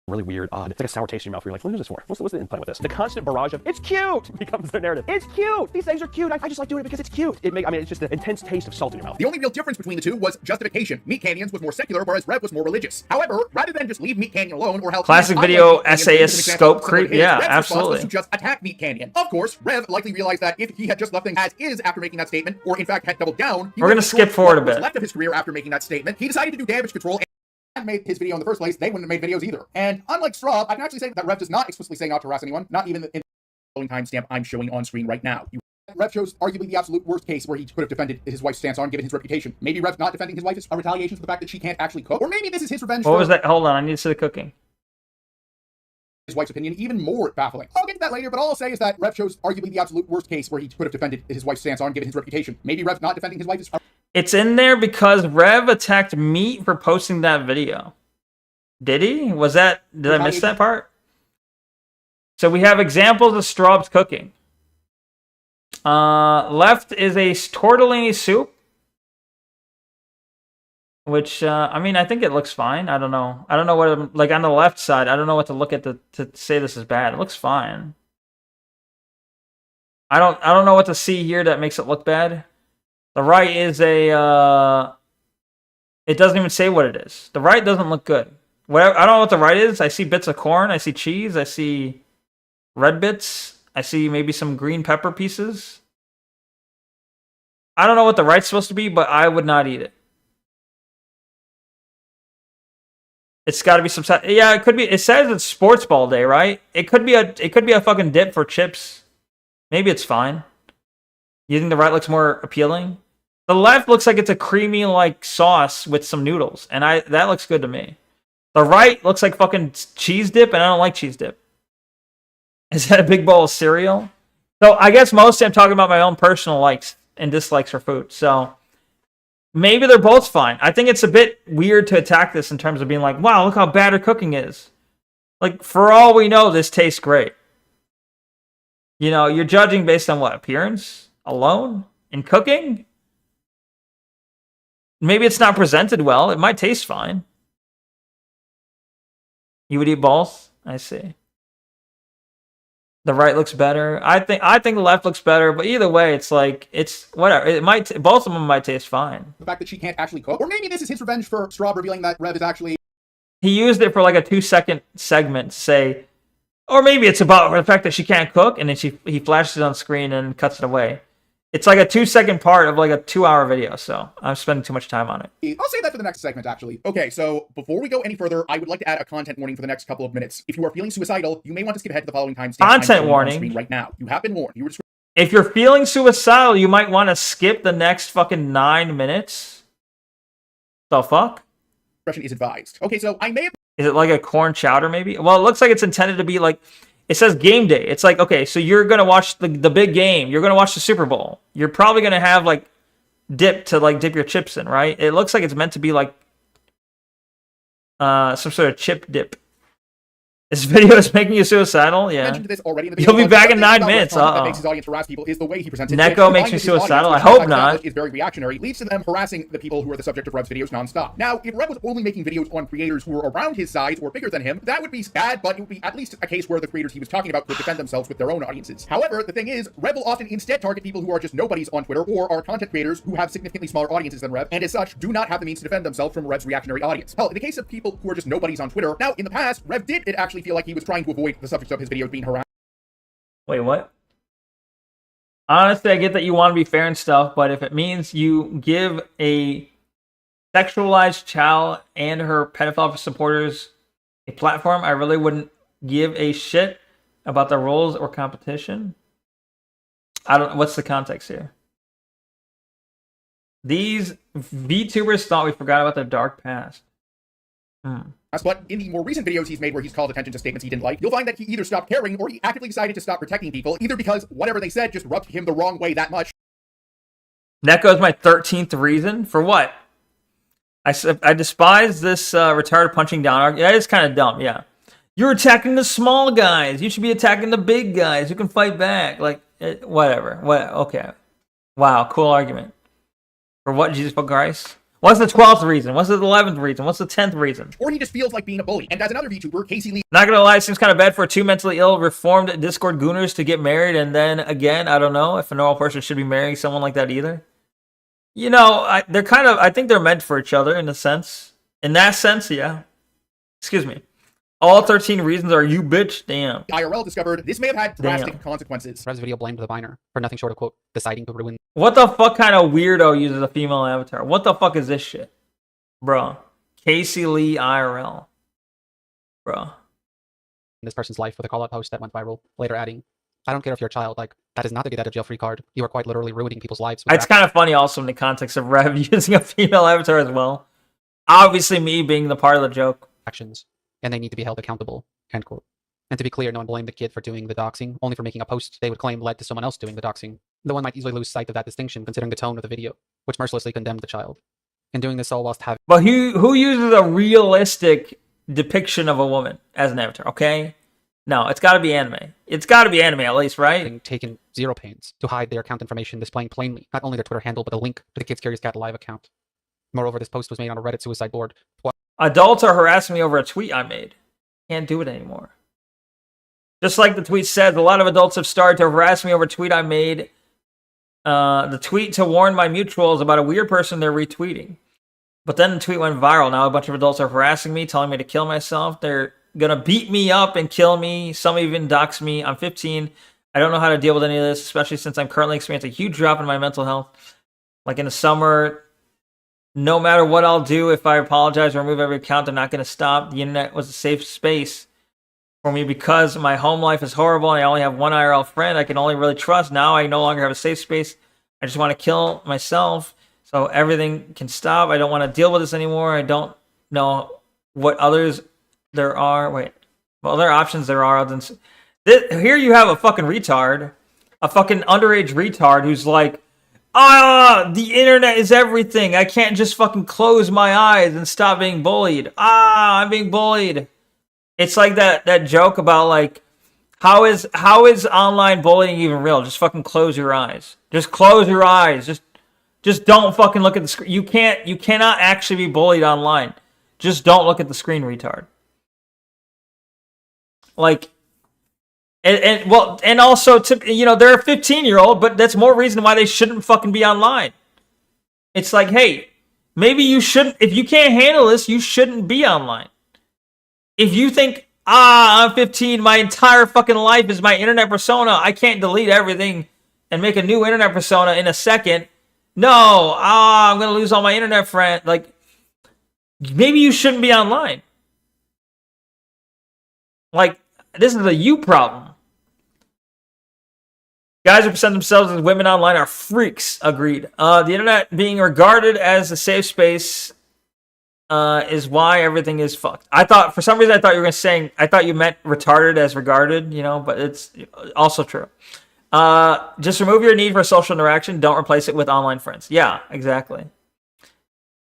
[SPEAKER 11] Really weird, odd. It's like a sour taste in your mouth. Where you're like, what is this for? What's the input with this? The constant barrage of "it's cute" becomes their narrative. It's cute. These things are cute. I just like doing it because it's cute. I mean, it's just an intense taste of salt in your mouth.
[SPEAKER 6] The only real difference between the two was justification. Meat Canyon's was more secular, whereas Rev was more religious. However, rather than just leave Meat Canyon alone or help
[SPEAKER 2] classic video essayist scope creep, yeah, absolutely.
[SPEAKER 6] To just attack Meat Canyon. Of course, Rev likely realized that if he had just left things as is after making that statement, or in fact had doubled down,
[SPEAKER 2] we're gonna skip forward a bit.
[SPEAKER 6] Left of his career after making that statement, he decided to do damage control. Made his video in the first place, they wouldn't have made videos either. And unlike Straub, I can actually say that Rev does not explicitly say not to harass anyone, not even in the timestamp I'm showing on screen right now. Rev shows arguably the absolute worst case where he could have defended his wife's stance on, given his reputation. Maybe Rev's not defending his wife is a retaliation for the fact that she can't actually cook, or maybe this is his revenge.
[SPEAKER 2] What was that? Hold on, I need to see the cooking.
[SPEAKER 6] His wife's opinion even more baffling. I'll get to that later, but all I'll say is that Rev shows arguably the absolute worst case where he could have defended his wife's stance on, given his reputation. Maybe Rev's not defending his wife is...
[SPEAKER 2] It's in there because Rev attacked Meat for posting that video. Did he? Did I miss that part? So we have examples of Straub's cooking. Left is a tortellini soup. Which, I mean, I think it looks fine. I don't know. I don't know what, like on the left side, I don't know what to look at to say this is bad. It looks fine. I don't know what to see here that makes it look bad. The right is it doesn't even say what it is. The right doesn't look good. Whatever, I don't know what the right is. I see bits of corn. I see cheese. I see red bits. I see maybe some green pepper pieces. I don't know what the right's supposed to be, but I would not eat it. It's got to be some... Yeah, it could be... It says it's sports ball day, right? It could be a fucking dip for chips. Maybe it's fine. You think the right looks more appealing? The left looks like it's a creamy like sauce with some noodles, and that looks good to me. The right looks like fucking cheese dip, and I don't like cheese dip. Is that a big bowl of cereal? So I guess mostly I'm talking about my own personal likes and dislikes for food. So maybe they're both fine. I think it's a bit weird to attack this in terms of being like, wow, look how bad her cooking is. Like, for all we know, this tastes great. You know, you're judging based on what? Appearance alone? In cooking? Maybe it's not presented well. It might taste fine. You would eat both? I see. The right looks better. I think the left looks better, but either way, it's like, it's whatever. It might both of them might taste fine.
[SPEAKER 6] The fact that she can't actually cook, or maybe this is his revenge for Straub revealing that Rev is actually.
[SPEAKER 2] He used it for like a 2-second segment to say, or maybe it's about the fact that she can't cook, and then he flashes it on screen and cuts it away. It's like a 2-second part of like a 2-hour video, so I'm spending too much time on it.
[SPEAKER 6] I'll save that for the next segment, actually. Okay, so before we go any further, I would like to add a content warning for the next couple of minutes. If you are feeling suicidal, you may want to skip ahead to the following timestamp.
[SPEAKER 2] Content warning?
[SPEAKER 6] On screen right now. You have been warned.
[SPEAKER 2] If you're feeling suicidal, you might want to skip the next fucking 9 minutes. The fuck?
[SPEAKER 6] Discretion is advised. Okay, so I may have.
[SPEAKER 2] Is it like a corn chowder, maybe? Well, it looks like it's intended to be like. It says game day. It's like, okay, so you're going to watch the big game. You're going to watch the Super Bowl. You're probably going to have, like, dip to, like, dip your chips in, right? It looks like it's meant to be, like, some sort of chip dip. This video is making you suicidal? Yeah.
[SPEAKER 6] Mentioned this already in the video.
[SPEAKER 2] You'll be back in 9 minutes.
[SPEAKER 6] That makes his audience harass people is the way he presents it.
[SPEAKER 2] Neko makes me suicidal. I hope not.
[SPEAKER 6] Is very reactionary, leads to them harassing the people who are the subject of Rev's videos nonstop. Now, if Rev was only making videos on creators who were around his size or bigger than him, that would be bad, but it would be at least a case where the creators he was talking about could defend themselves with their own audiences. However, the thing is, Rev will often instead target people who are just nobodies on Twitter or are content creators who have significantly smaller audiences than Rev, and as such, do not have the means to defend themselves from Rev's reactionary audience. Hell, in the case of people who are just nobodies on Twitter, now, in the past, Rev did actually feel like he was trying to avoid the subject of his videos being harassed.
[SPEAKER 2] Wait, what? Honestly, I get that you want to be fair and stuff, but if it means you give a sexualized child and her pedophile supporters a platform, I really wouldn't give a shit about the rules or competition. I don't know. What's the context here? These VTubers thought we forgot about their dark past.
[SPEAKER 6] But in the more recent videos he's made where he's called attention to statements he didn't like, you'll find that he either stopped caring or he actively decided to stop protecting people, either because whatever they said just rubbed him the wrong way that much.
[SPEAKER 2] Neko is my 13th reason. For what? I despise this retarded punching down. That is kind of dumb, yeah. You're attacking the small guys. You should be attacking the big guys who can fight back. Like, whatever. Okay. Wow, cool argument. For what, Jesus fuck Christ? What's the 12th reason? What's the 11th reason? What's the 10th reason?
[SPEAKER 6] Or he just feels like being a bully. And as another VTuber, Casey Lee...
[SPEAKER 2] Not gonna lie, it seems kind of bad for two mentally ill, reformed Discord gooners to get married, and then, again, I don't know if a normal person should be marrying someone like that either. You know, I think they're meant for each other in a sense. In that sense, yeah. Excuse me. All 13 reasons are you bitch? Damn.
[SPEAKER 6] IRL discovered this may have had drastic consequences.
[SPEAKER 5] Rev's video blamed the Viner for nothing short of, quote, deciding to ruin.
[SPEAKER 2] What the fuck kind of weirdo uses a female avatar? What the fuck is this shit? Bro. Casey Lee IRL. Bro.
[SPEAKER 5] This person's life with a call-out post that went viral, later adding, I don't care if you're a child, like, that is not a get out of jail free card. You are quite literally ruining people's lives.
[SPEAKER 2] It's kind of funny also in the context of Rev using a female avatar as well. Obviously me being the part of the joke.
[SPEAKER 5] Actions. And they need to be held accountable, end quote. And to be clear, no one blamed the kid for doing the doxing, only for making a post they would claim led to someone else doing the doxing. The one might easily lose sight of that distinction considering the tone of the video, which mercilessly condemned the child. And doing this all whilst having...
[SPEAKER 2] But who uses a realistic depiction of a woman as an avatar, okay? No, it's gotta be anime. It's gotta be anime at least, right?
[SPEAKER 5] Taken zero pains to hide their account information, displaying plainly not only their Twitter handle, but a link to the Kid's Curious Cat live account. Moreover, this post was made on a Reddit suicide board.
[SPEAKER 2] Adults are harassing me over a tweet I made. Can't do it anymore. Just like the tweet says, a lot of adults have started to harass me over a tweet I made. The tweet to warn my mutuals about a weird person they're retweeting. But then the tweet went viral. Now a bunch of adults are harassing me, telling me to kill myself. They're gonna beat me up and kill me. Some even dox me. I'm 15. I don't know how to deal with any of this, especially since I'm currently experiencing a huge drop in my mental health. Like in the summer, no matter what I'll do, if I apologize or remove every account, they're not going to stop. The internet was a safe space for me because my home life is horrible and I only have one IRL friend I can only really trust. Now I no longer have a safe space. I just want to kill myself so everything can stop. I don't want to deal with this anymore. I don't know what others there are. Wait, what other options there are other than... Here you have a fucking retard, a fucking underage retard who's like, the internet is everything. I can't just fucking close my eyes and stop being bullied. I'm being bullied. It's like that joke about like, how is online bullying even real? Just fucking close your eyes. Just close your eyes. Just don't fucking look at the screen. You cannot actually be bullied online. Just don't look at the screen, retard. Like, and also, they're a 15-year-old, but that's more reason why they shouldn't fucking be online. It's like, hey, maybe you shouldn't, if you can't handle this, you shouldn't be online. If you think, I'm 15, my entire fucking life is my internet persona, I can't delete everything and make a new internet persona in a second. No, I'm going to lose all my internet friends. Like, maybe you shouldn't be online. Like, this is a you problem. Guys who present themselves as women online are freaks. Agreed. The internet being regarded as a safe space is why everything is fucked. For some reason, I thought you were I thought you meant retarded as regarded, but it's also true. Just remove your need for social interaction. Don't replace it with online friends. Yeah, exactly.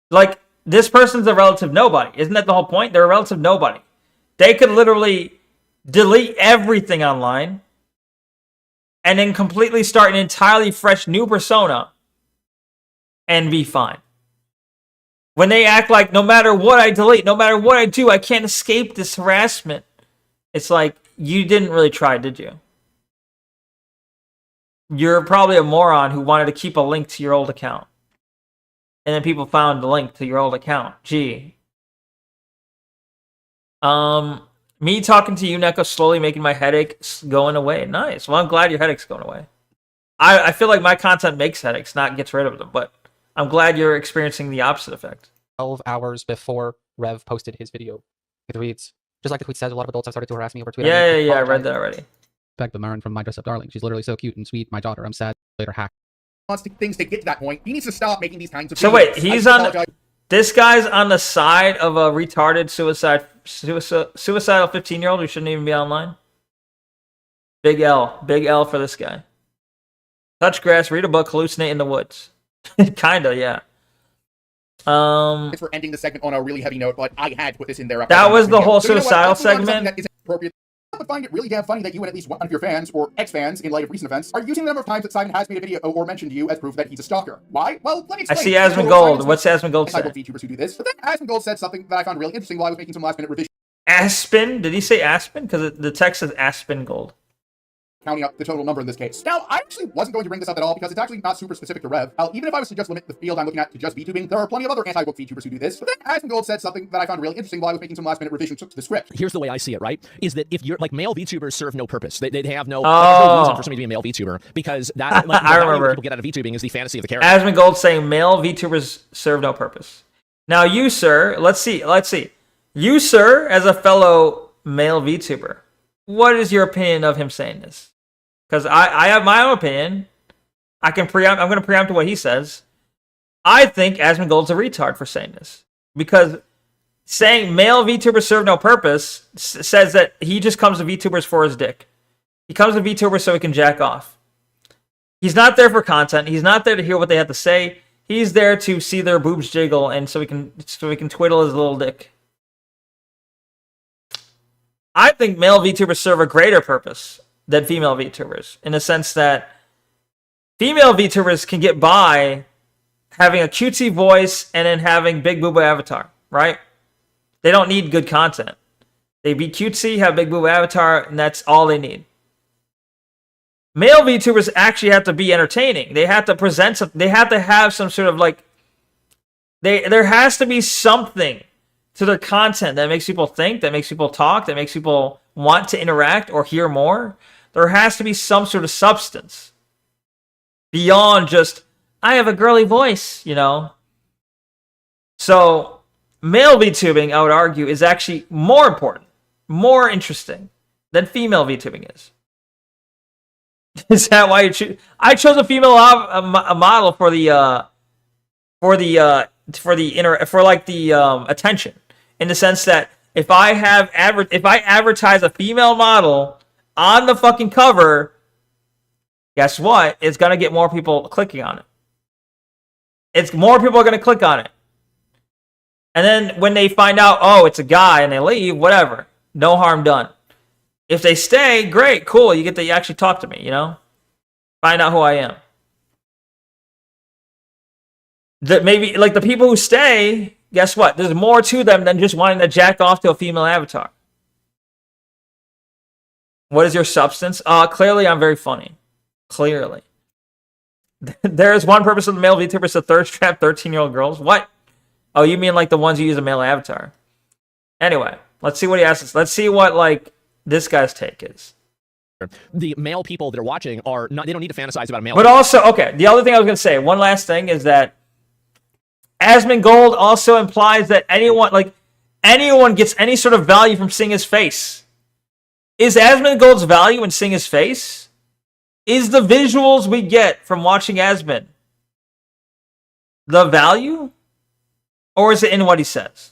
[SPEAKER 2] Like, this person's a relative nobody. Isn't that the whole point? They're a relative nobody. They could literally delete everything online and then completely start an entirely fresh new persona and be fine. When they act like, no matter what I delete, no matter what I do, I can't escape this harassment. It's like, you didn't really try, did you? You're probably a moron who wanted to keep a link to your old account. And then people found the link to your old account. Gee. Me talking to you, Neko, slowly making my headache going away. Nice. Well, I'm glad your headache's going away. I feel like my content makes headaches, not gets rid of them. But I'm glad you're experiencing the opposite effect.
[SPEAKER 12] 12 hours before Rev posted his video. It reads, just like the tweet says, a lot of adults have started to harass me over Twitter.
[SPEAKER 2] Yeah, I read that already.
[SPEAKER 12] Respect the Marin from My Dress Up Darling. She's literally so cute and sweet. My daughter, I'm sad. Later hack.
[SPEAKER 6] Wants things to get to that point. He needs to stop making these kinds of
[SPEAKER 2] So
[SPEAKER 6] videos.
[SPEAKER 2] wait, this guy's on the side of a retarded suicidal 15-year-old who shouldn't even be online. Big L for this guy. Touch grass, read a book, hallucinate in the woods. Kinda, yeah.
[SPEAKER 6] It's for ending the segment on a really heavy note, but I had to put this in there.
[SPEAKER 2] That was the whole suicidal segment.
[SPEAKER 6] That isn't appropriate. I would find it really damn funny that you and at least one of your fans, or ex-fans in light of recent events, are using the number of times that Simon has made a video or mentioned you as proof that he's a stalker. Why? Well, let me explain.
[SPEAKER 2] I see Asmongold. What's Asmongold say?
[SPEAKER 6] VTubers who do this, but then Asmongold said something that I found really interesting while I was making some last-minute revisions.
[SPEAKER 2] Aspen? Did he say Aspen? Because the text says Aspen Gold.
[SPEAKER 6] Counting up the total number in this case. Now, I actually wasn't going to bring this up at all because it's actually not super specific to Rev. Even if I was to just limit the field I'm looking at to just VTubing, there are plenty of other anti-woke VTubers who do this. But then Asmongold said something that I found really interesting while I was making some last-minute revisions to the script.
[SPEAKER 13] Here's the way I see it, right? Is that if you're like male VTubers serve no purpose. They have no, there's no reason for somebody to be a male VTuber because that like,
[SPEAKER 2] I remember
[SPEAKER 13] what people get out of VTubing is the fantasy of the character.
[SPEAKER 2] Asmongold saying male VTubers serve no purpose. Now you, sir, let's see. You, sir, as a fellow male VTuber, what is your opinion of him saying this? Because I have my own opinion. I'm going to preempt what he says. I think Asmongold's a retard for saying this. Because saying male VTubers serve no purpose says that he just comes to VTubers for his dick. He comes to VTubers so he can jack off. He's not there for content. He's not there to hear what they have to say. He's there to see their boobs jiggle and so he can twiddle his little dick. I think male VTubers serve a greater purpose than female VTubers, in the sense that female VTubers can get by having a cutesy voice and then having big booba avatar, right? They don't need good content. They be cutesy, have big booba avatar, and that's all they need. Male VTubers actually have to be entertaining. They have to present something. They have to have some sort of like... There has to be something to their content that makes people think, that makes people talk, that makes people want to interact or hear more. There has to be some sort of substance beyond just, I have a girly voice, So, male VTubing, I would argue, is actually more important, more interesting than female VTubing is. Is that why you choose? I chose a female model for the attention, in the sense that if I advertise a female model on the fucking cover, guess what? It's gonna get more people clicking on it. It's more people are going to click on it. And then when they find out, oh, it's a guy, and they leave, whatever. No harm done. If they stay, great, cool. You get to actually talk to me, you know? Find out who I am. That maybe, like, the people who stay, guess what? There's more to them than just wanting to jack off to a female avatar. What is your substance? Clearly, I'm very funny. Clearly. There is one purpose of the male VTubers to thirst trap 13-year-old girls. What? Oh, you mean like the ones who use a male avatar? Anyway, let's see what he asks us. Let's see what, like, this guy's take is.
[SPEAKER 13] The male people that are watching are not, they don't need to fantasize about a male.
[SPEAKER 2] But also, okay, the other thing I was going to say, one last thing is that Asmongold also implies that anyone gets any sort of value from seeing his face. Is Asmongold's value in seeing his face? Is the visuals we get from watching Asmon the value? Or is it in what he says?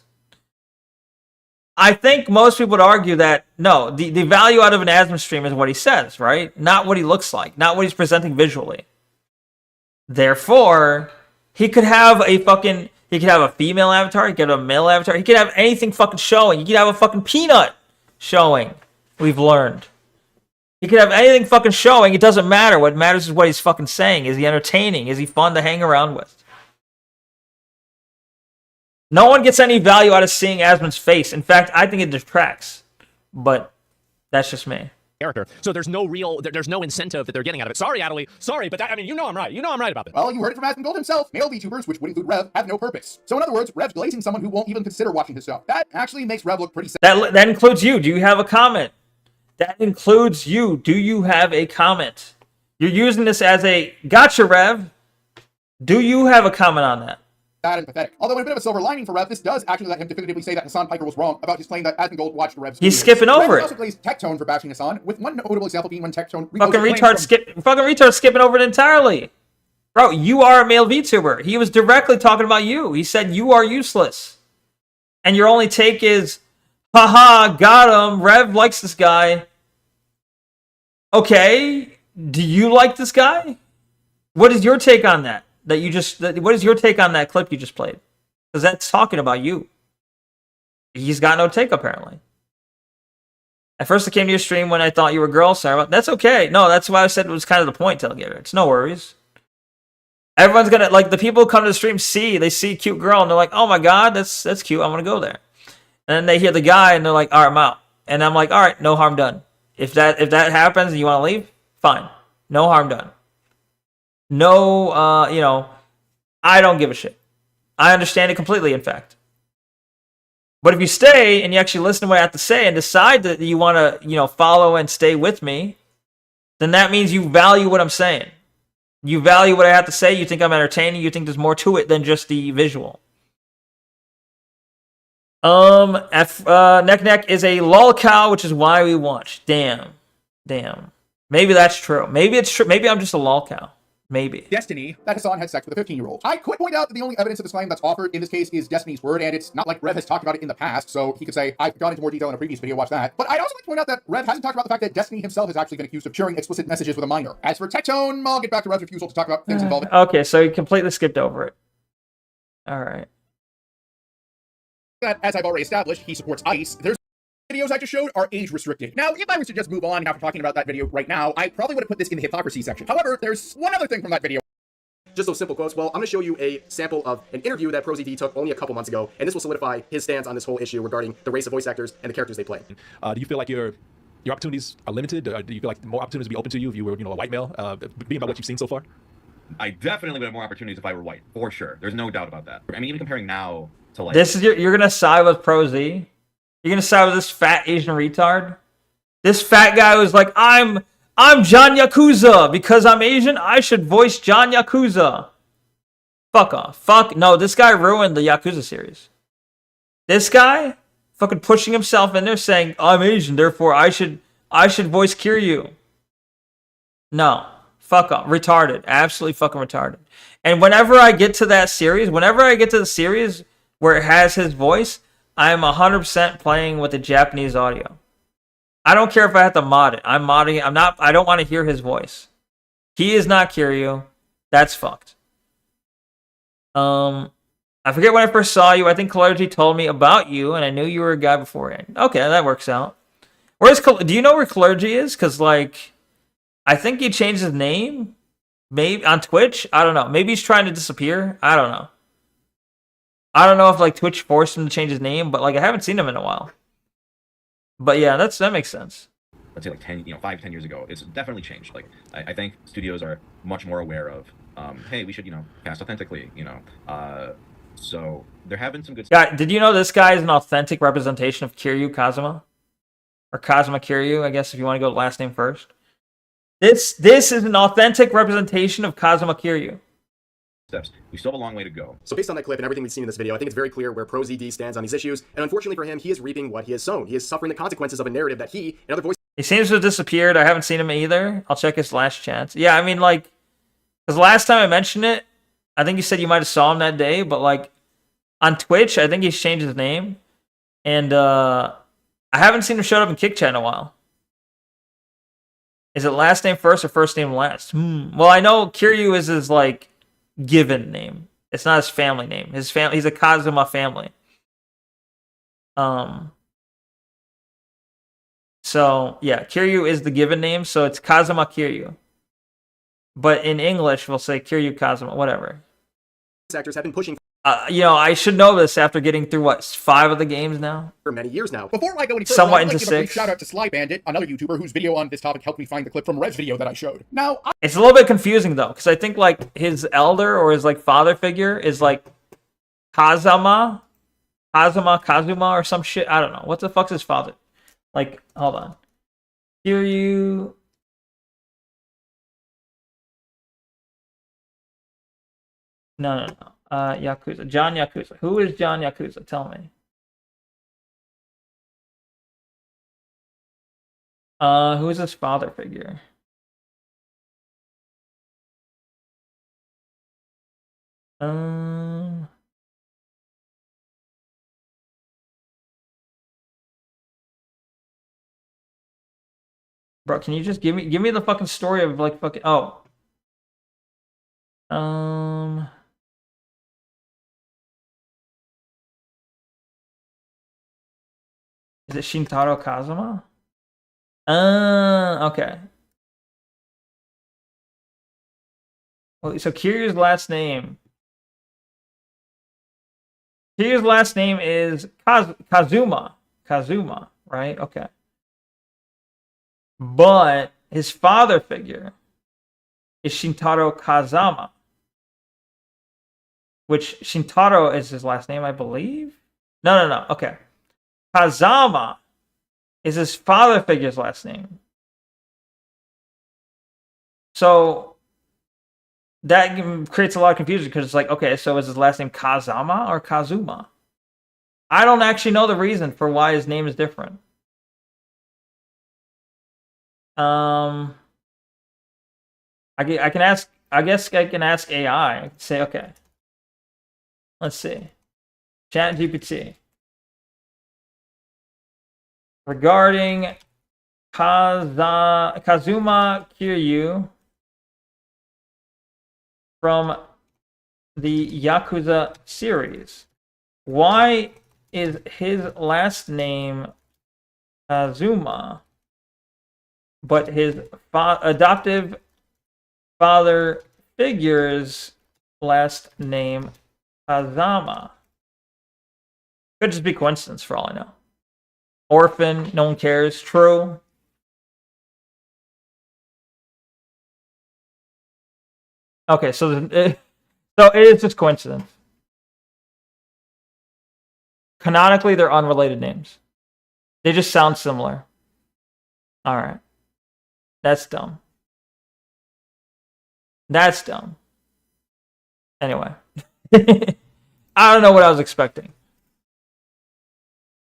[SPEAKER 2] I think most people would argue that, no, the value out of an Asmon stream is what he says, right? Not what he looks like, not what he's presenting visually. Therefore, he could have a female avatar, he could have a male avatar, he could have anything fucking showing. He could have a fucking peanut showing, we've learned. He could have anything fucking showing, it doesn't matter. What matters is what he's fucking saying. Is he entertaining? Is he fun to hang around with? No one gets any value out of seeing Asmon's face. In fact, I think it detracts. But that's just me.
[SPEAKER 13] Character. So there's no incentive that they're getting out of it. Sorry, Adelie. Sorry, but I mean, you know I'm right. You know I'm right about this.
[SPEAKER 6] Well, you heard it from Asmongold himself. Male VTubers, which would include Rev, have no purpose. So in other words, Rev's glazing someone who won't even consider watching his stuff. That actually makes Rev look pretty sad.
[SPEAKER 2] That includes you. Do you have a comment? That includes you. Do you have a comment? You're using this as a gotcha, Rev. Do you have a comment on that?
[SPEAKER 6] Bad and pathetic. Although in a bit of a silver lining for Rev, this does actually let him definitively say that Hassan Piker was wrong about his claim that Asmongold watched Rev's
[SPEAKER 2] He's
[SPEAKER 6] videos.
[SPEAKER 2] skipping over
[SPEAKER 6] Rev
[SPEAKER 2] it.
[SPEAKER 6] also plays Tectone for bashing Hassan, with one notable example being when Tectone
[SPEAKER 2] Fucking retard skipping over it entirely. Bro, you are a male VTuber. He was directly talking about you. He said you are useless. And your only take is, haha, got him. Rev likes this guy. Okay, do you like this guy? What is your take on that? What is your take on that clip you just played? Because that's talking about you. He's got no take, apparently. At first, I came to your stream when I thought you were a girl. Sorry, that's okay. No, that's why I said it was kind of the point, Tailgater. It's no worries. Everyone's gonna, like, the people who come to the stream they see a cute girl, and they're like, oh my god, that's cute, I want to go there. And then they hear the guy, and they're like, all right, I'm out. And I'm like, all right, no harm done. If that happens and you want to leave, fine. No harm done. No, I don't give a shit. I understand it completely, in fact. But if you stay and you actually listen to what I have to say and decide that you want to, follow and stay with me, then that means you value what I'm saying. You value what I have to say. You think I'm entertaining. You think there's more to it than just the visual. Neck is a lol cow, which is why we watch. Damn. Maybe that's true. Maybe it's true. Maybe I'm just a lol cow. Maybe.
[SPEAKER 6] Destiny, that Hassan had sex with a 15-year-old. I could point out that the only evidence of this claim that's offered in this case is Destiny's word, and it's not like Rev has talked about it in the past, so he could say, I've gone into more detail in a previous video, watch that. But I'd also like to point out that Rev hasn't talked about the fact that Destiny himself has actually been accused of sharing explicit messages with a minor. As for Tectone, I'll get back to Rev's refusal to talk about things involving...
[SPEAKER 2] Okay, so he completely skipped over it. Alright.
[SPEAKER 6] That, as I've already established, he supports ICE. There's videos I just showed are age restricted. Now, if I was to just move on after talking about that video right now, I probably would have put this in the hypocrisy section. However, there's one other thing from that video.
[SPEAKER 10] Just those simple quotes. Well, I'm going to show you a sample of an interview that ProZT took only a couple months ago, and this will solidify his stance on this whole issue regarding the race of voice actors and the characters they play.
[SPEAKER 13] Do you feel like your opportunities are limited? Do you feel like more opportunities would be open to you if you were, a white male, being about what you've seen so far?
[SPEAKER 14] I definitely would have more opportunities if I were white, for sure. There's no doubt about that. I mean, even comparing now to like...
[SPEAKER 2] You're going to side with ProZ? You're going to side with this fat Asian retard? This fat guy who's like, I'm John Yakuza. Because I'm Asian, I should voice John Yakuza. Fuck off. No, this guy ruined the Yakuza series. This guy fucking pushing himself in there saying, I'm Asian, therefore I should voice Kiryu. No. Fuck off. Retarded. Absolutely fucking retarded. And whenever I get to that series, whenever I get to the series where it has his voice, I am 100% playing with the Japanese audio. I don't care if I have to mod it. I'm modding it. I don't want to hear his voice. He is not Kiryu. That's fucked. I forget when I first saw you. I think Clergy told me about you, and I knew you were a guy beforehand. Okay, that works out. Do you know where Clergy is? Because, like, I think he changed his name. Maybe on Twitch? I don't know. Maybe he's trying to disappear. I don't know. I don't know if, like, Twitch forced him to change his name, but, like, I haven't seen him in a while. But, yeah, that makes sense.
[SPEAKER 14] Let's say like 10, 5-10 years ago, it's definitely changed. Like I think studios are much more aware of, hey, we should cast authentically. So there have been some good.
[SPEAKER 2] Yeah, did you know this guy is an authentic representation of Kiryu Kazuma, or Kazuma Kiryu? I guess if you want to go last name first. This is an authentic representation of Kazuma Kiryu.
[SPEAKER 14] Steps. We still have a long way to go.
[SPEAKER 10] So based on that clip and everything we've seen in this video, I think it's very clear where ProZD stands on these issues. And unfortunately for him, he is reaping what he has sown. He is suffering the consequences of a narrative that he and other voices.
[SPEAKER 2] He seems to have disappeared. I haven't seen him either. I'll check his last chats. Yeah, I mean, like, because last time I mentioned it, I think you said you might have saw him that day, but, like, on Twitch, I think he's changed his name. And I haven't seen him show up in Kick Chat in a while. Is it last name first or first name last? Well, I know Kiryu is his, like, given name. It's not his family name. He's a Kazuma family. So, yeah, Kiryu is the given name, so it's Kazuma Kiryu. But in English, we'll say Kiryu Kazuma, whatever.
[SPEAKER 10] Actors have been pushing
[SPEAKER 2] I should know this after getting through, what, 5 of the games now?
[SPEAKER 10] for many years now.
[SPEAKER 6] Before I go any further,
[SPEAKER 2] Somewhat
[SPEAKER 6] I'd like
[SPEAKER 2] into
[SPEAKER 6] to give a brief
[SPEAKER 2] 6.
[SPEAKER 6] shout out to Sly Bandit, another YouTuber whose video on this topic helped me find the clip from Rev's video that I showed. Now,
[SPEAKER 2] It's a little bit confusing, though, because I think, like, his elder or his, like, father figure is, like, Kazuma or some shit. I don't know. What the fuck's his father? Like, hold on. Kiryu... No. Yakuza. John Yakuza. Who is John Yakuza? Tell me. Who is his father figure? Bro, can you just give me the fucking story of, like, fucking... Oh. Is it Shintaro Kazuma? Okay. Well, so Kiryu's last name. Kiryu's last name is Kazuma. Kazuma, right? Okay. But his father figure is Shintaro Kazama. Which Shintaro is his last name, I believe? No. Okay. Kazama is his father figure's last name. So that creates a lot of confusion because it's like, okay, so is his last name Kazama or Kazuma? I don't actually know the reason for why his name is different. I can ask. I guess I can ask AI. I can say, okay. Let's see. ChatGPT. Regarding Kazuma Kiryu from the Yakuza series, why is his last name Kazuma, but his adoptive father figure's last name Kazama? Could just be coincidence for all I know. Orphan, no one cares. True. Okay, so it is just coincidence. Canonically, they're unrelated names. They just sound similar. All right. That's dumb. That's dumb. Anyway. I don't know what I was expecting.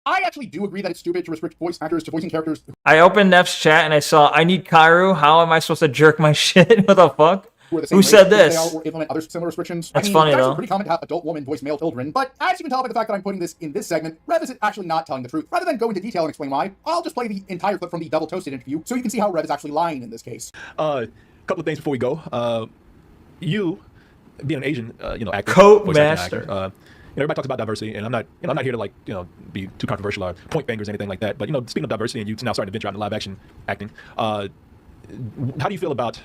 [SPEAKER 6] I actually do agree that it's stupid to restrict voice actors to voicing characters.
[SPEAKER 2] I opened Neff's chat and I saw, I need Kairu. How am I supposed to jerk my shit? What the fuck? Who said this?
[SPEAKER 6] Or implement other similar restrictions.
[SPEAKER 2] That's funny,
[SPEAKER 6] it's
[SPEAKER 2] though.
[SPEAKER 6] actually pretty common to have adult women voice male children, but as you can tell by the fact that I'm putting this in this segment, Rev is actually not telling the truth. Rather than go into detail and explain why, I'll just play the entire clip from the Double Toasted interview so you can see how Rev is actually lying in this case.
[SPEAKER 15] Couple of things before we go. You
[SPEAKER 13] being an Asian, actor,
[SPEAKER 2] Coat
[SPEAKER 13] voice acting
[SPEAKER 2] master.
[SPEAKER 13] actor, everybody talks about diversity, and I'm not here to be too controversial or point fingers or anything like that. But speaking of diversity, and you now starting to venture out into live action acting, how do you feel about,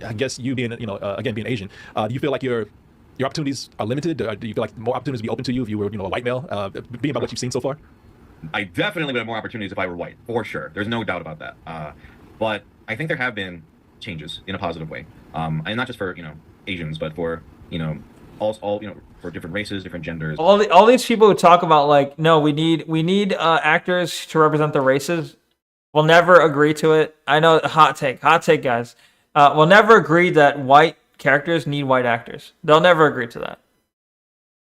[SPEAKER 13] I guess, you being again being Asian? Do you feel like your opportunities are limited? Or do you feel like more opportunities would be open to you if you were a white male? Being about what you've seen so far.
[SPEAKER 14] I definitely would have more opportunities if I were white, for sure. There's no doubt about that. But I think there have been changes in a positive way, and not just for Asians, but for all for different races, different genders.
[SPEAKER 2] All these people who talk about like, no, we need actors to represent the races, will never agree to it. I know, hot take, guys. Will never agree that white characters need white actors. They'll never agree to that.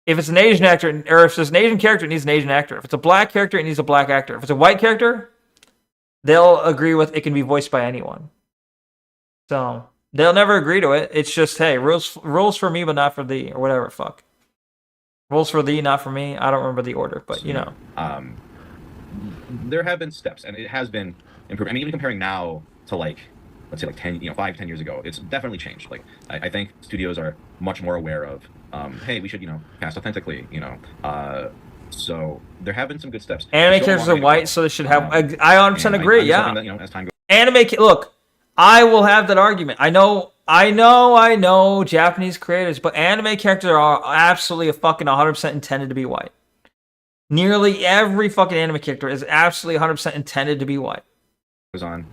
[SPEAKER 2] If it's an Asian actor, or if it's an Asian character, it needs an Asian actor. If it's a black character, it needs a black actor. If it's a white character, they'll agree with it can be voiced by anyone. So they'll never agree to it. It's just, hey, rules for me, but not for thee, or whatever. Fuck. Rules for thee, not for me. I don't remember the order, but
[SPEAKER 14] There have been steps, and it has been improved. I mean, even comparing now to let's say 5-10 years ago, it's definitely changed. Like I think studios are much more aware of, hey, we should cast authentically. So there have been some good steps.
[SPEAKER 2] Anime characters are white, so they should have. I 100% agree. Yeah.
[SPEAKER 14] That, as time goes.
[SPEAKER 2] Look, I will have that argument. I know Japanese creators, but anime characters are absolutely 100% intended to be white. Nearly every fucking anime character is absolutely 100% intended to be white.
[SPEAKER 14] Goes on,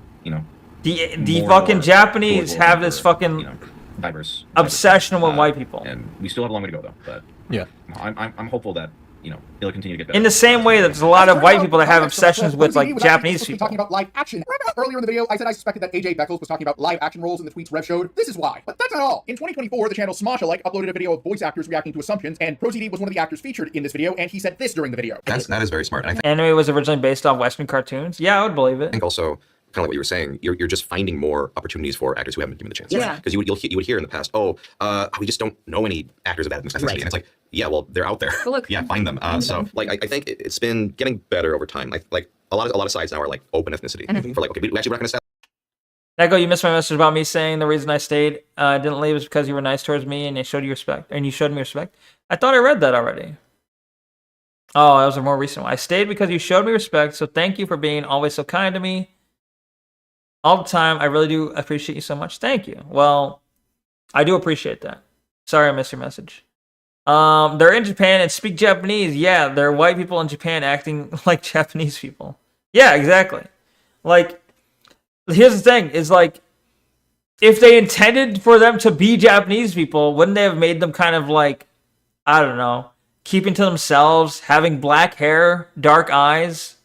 [SPEAKER 2] the fucking Japanese have this fucking
[SPEAKER 14] diverse
[SPEAKER 2] obsession with white people,
[SPEAKER 14] and we still have a long way to go though. But
[SPEAKER 13] yeah,
[SPEAKER 14] I'm hopeful that it'll continue to get better.
[SPEAKER 2] in the same way that there's a lot of white people that have obsessions with like Japanese people.
[SPEAKER 6] Talking about live action. Remember earlier in the video, I said I suspected that AJ Beckles was talking about live action roles in the tweets Rev showed. This is why. But that's not all. In 2024, the channel Smashalike uploaded a video of voice actors reacting to assumptions, and ProZD was one of the actors featured in this video, and he said this during the video.
[SPEAKER 15] That is very smart. And I
[SPEAKER 2] Anime was originally based off Western cartoons. Yeah, I would believe it.
[SPEAKER 15] think also, kind of like what you were saying, you're just finding more opportunities for actors who haven't been given the chance.
[SPEAKER 2] Yeah.
[SPEAKER 15] Because you would hear in the past, we just don't know any actors of that ethnicity. And it's like, yeah, well, they're out there.
[SPEAKER 16] Well, look,
[SPEAKER 15] yeah, find them. So I think it's been getting better over time. Like a lot of sites now are like open ethnicity for like, okay, we're not going to
[SPEAKER 2] Neko, you missed my message about me saying the reason I stayed, didn't leave, was because you were nice towards me and you showed me respect. I thought I read that already. Oh, that was a more recent one. I stayed because you showed me respect, so thank you for being always so kind to me. All the time, I really do appreciate you so much. Thank you. Well, I do appreciate that. Sorry I missed your message. They're in Japan and speak Japanese. Yeah, they're white people in Japan acting like Japanese people. Yeah, exactly. Like, here's the thing, is like, if they intended for them to be Japanese people, wouldn't they have made them kind of like, I don't know, keeping to themselves, having black hair, dark eyes?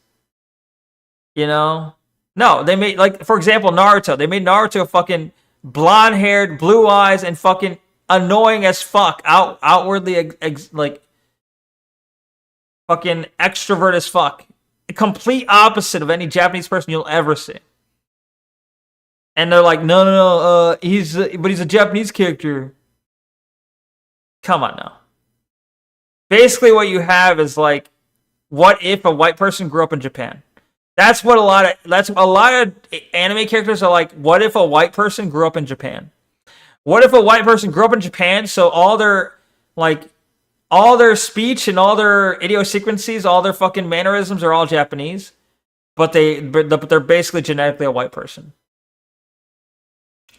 [SPEAKER 2] No, they made, like, for example, Naruto. They made Naruto fucking blonde-haired, blue eyes, and fucking annoying as fuck, outwardly, like, fucking extrovert as fuck. The complete opposite of any Japanese person you'll ever see. And they're like, no, he's a Japanese character. Come on now. Basically, what you have is like, what if a white person grew up in Japan? That's a lot of anime characters are like, what if a white person grew up in Japan? What if a white person grew up in Japan, so all their speech and all their idiosyncrasies, all their fucking mannerisms are all Japanese, but they're basically genetically a white person.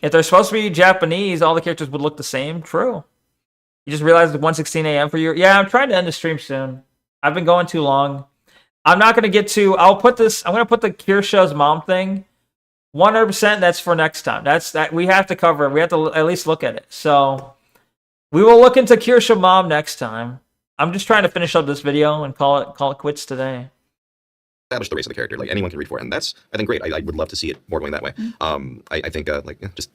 [SPEAKER 2] If they're supposed to be Japanese, all the characters would look the same. True. You just realized it's 1:16 a.m. for you. Yeah, I'm trying to end the stream soon. I've been going too long. I'm not going to get to... I'm going to put the Kirsha's mom thing. 100%, that's for next time. That we have to cover it. We have to at least look at it. So, we will look into Kirsha mom next time. I'm just trying to finish up this video and call it quits today.
[SPEAKER 15] establish the race of the character. Like anyone can read for it, and that's, I think, great. I would love to see it more going that way. I think just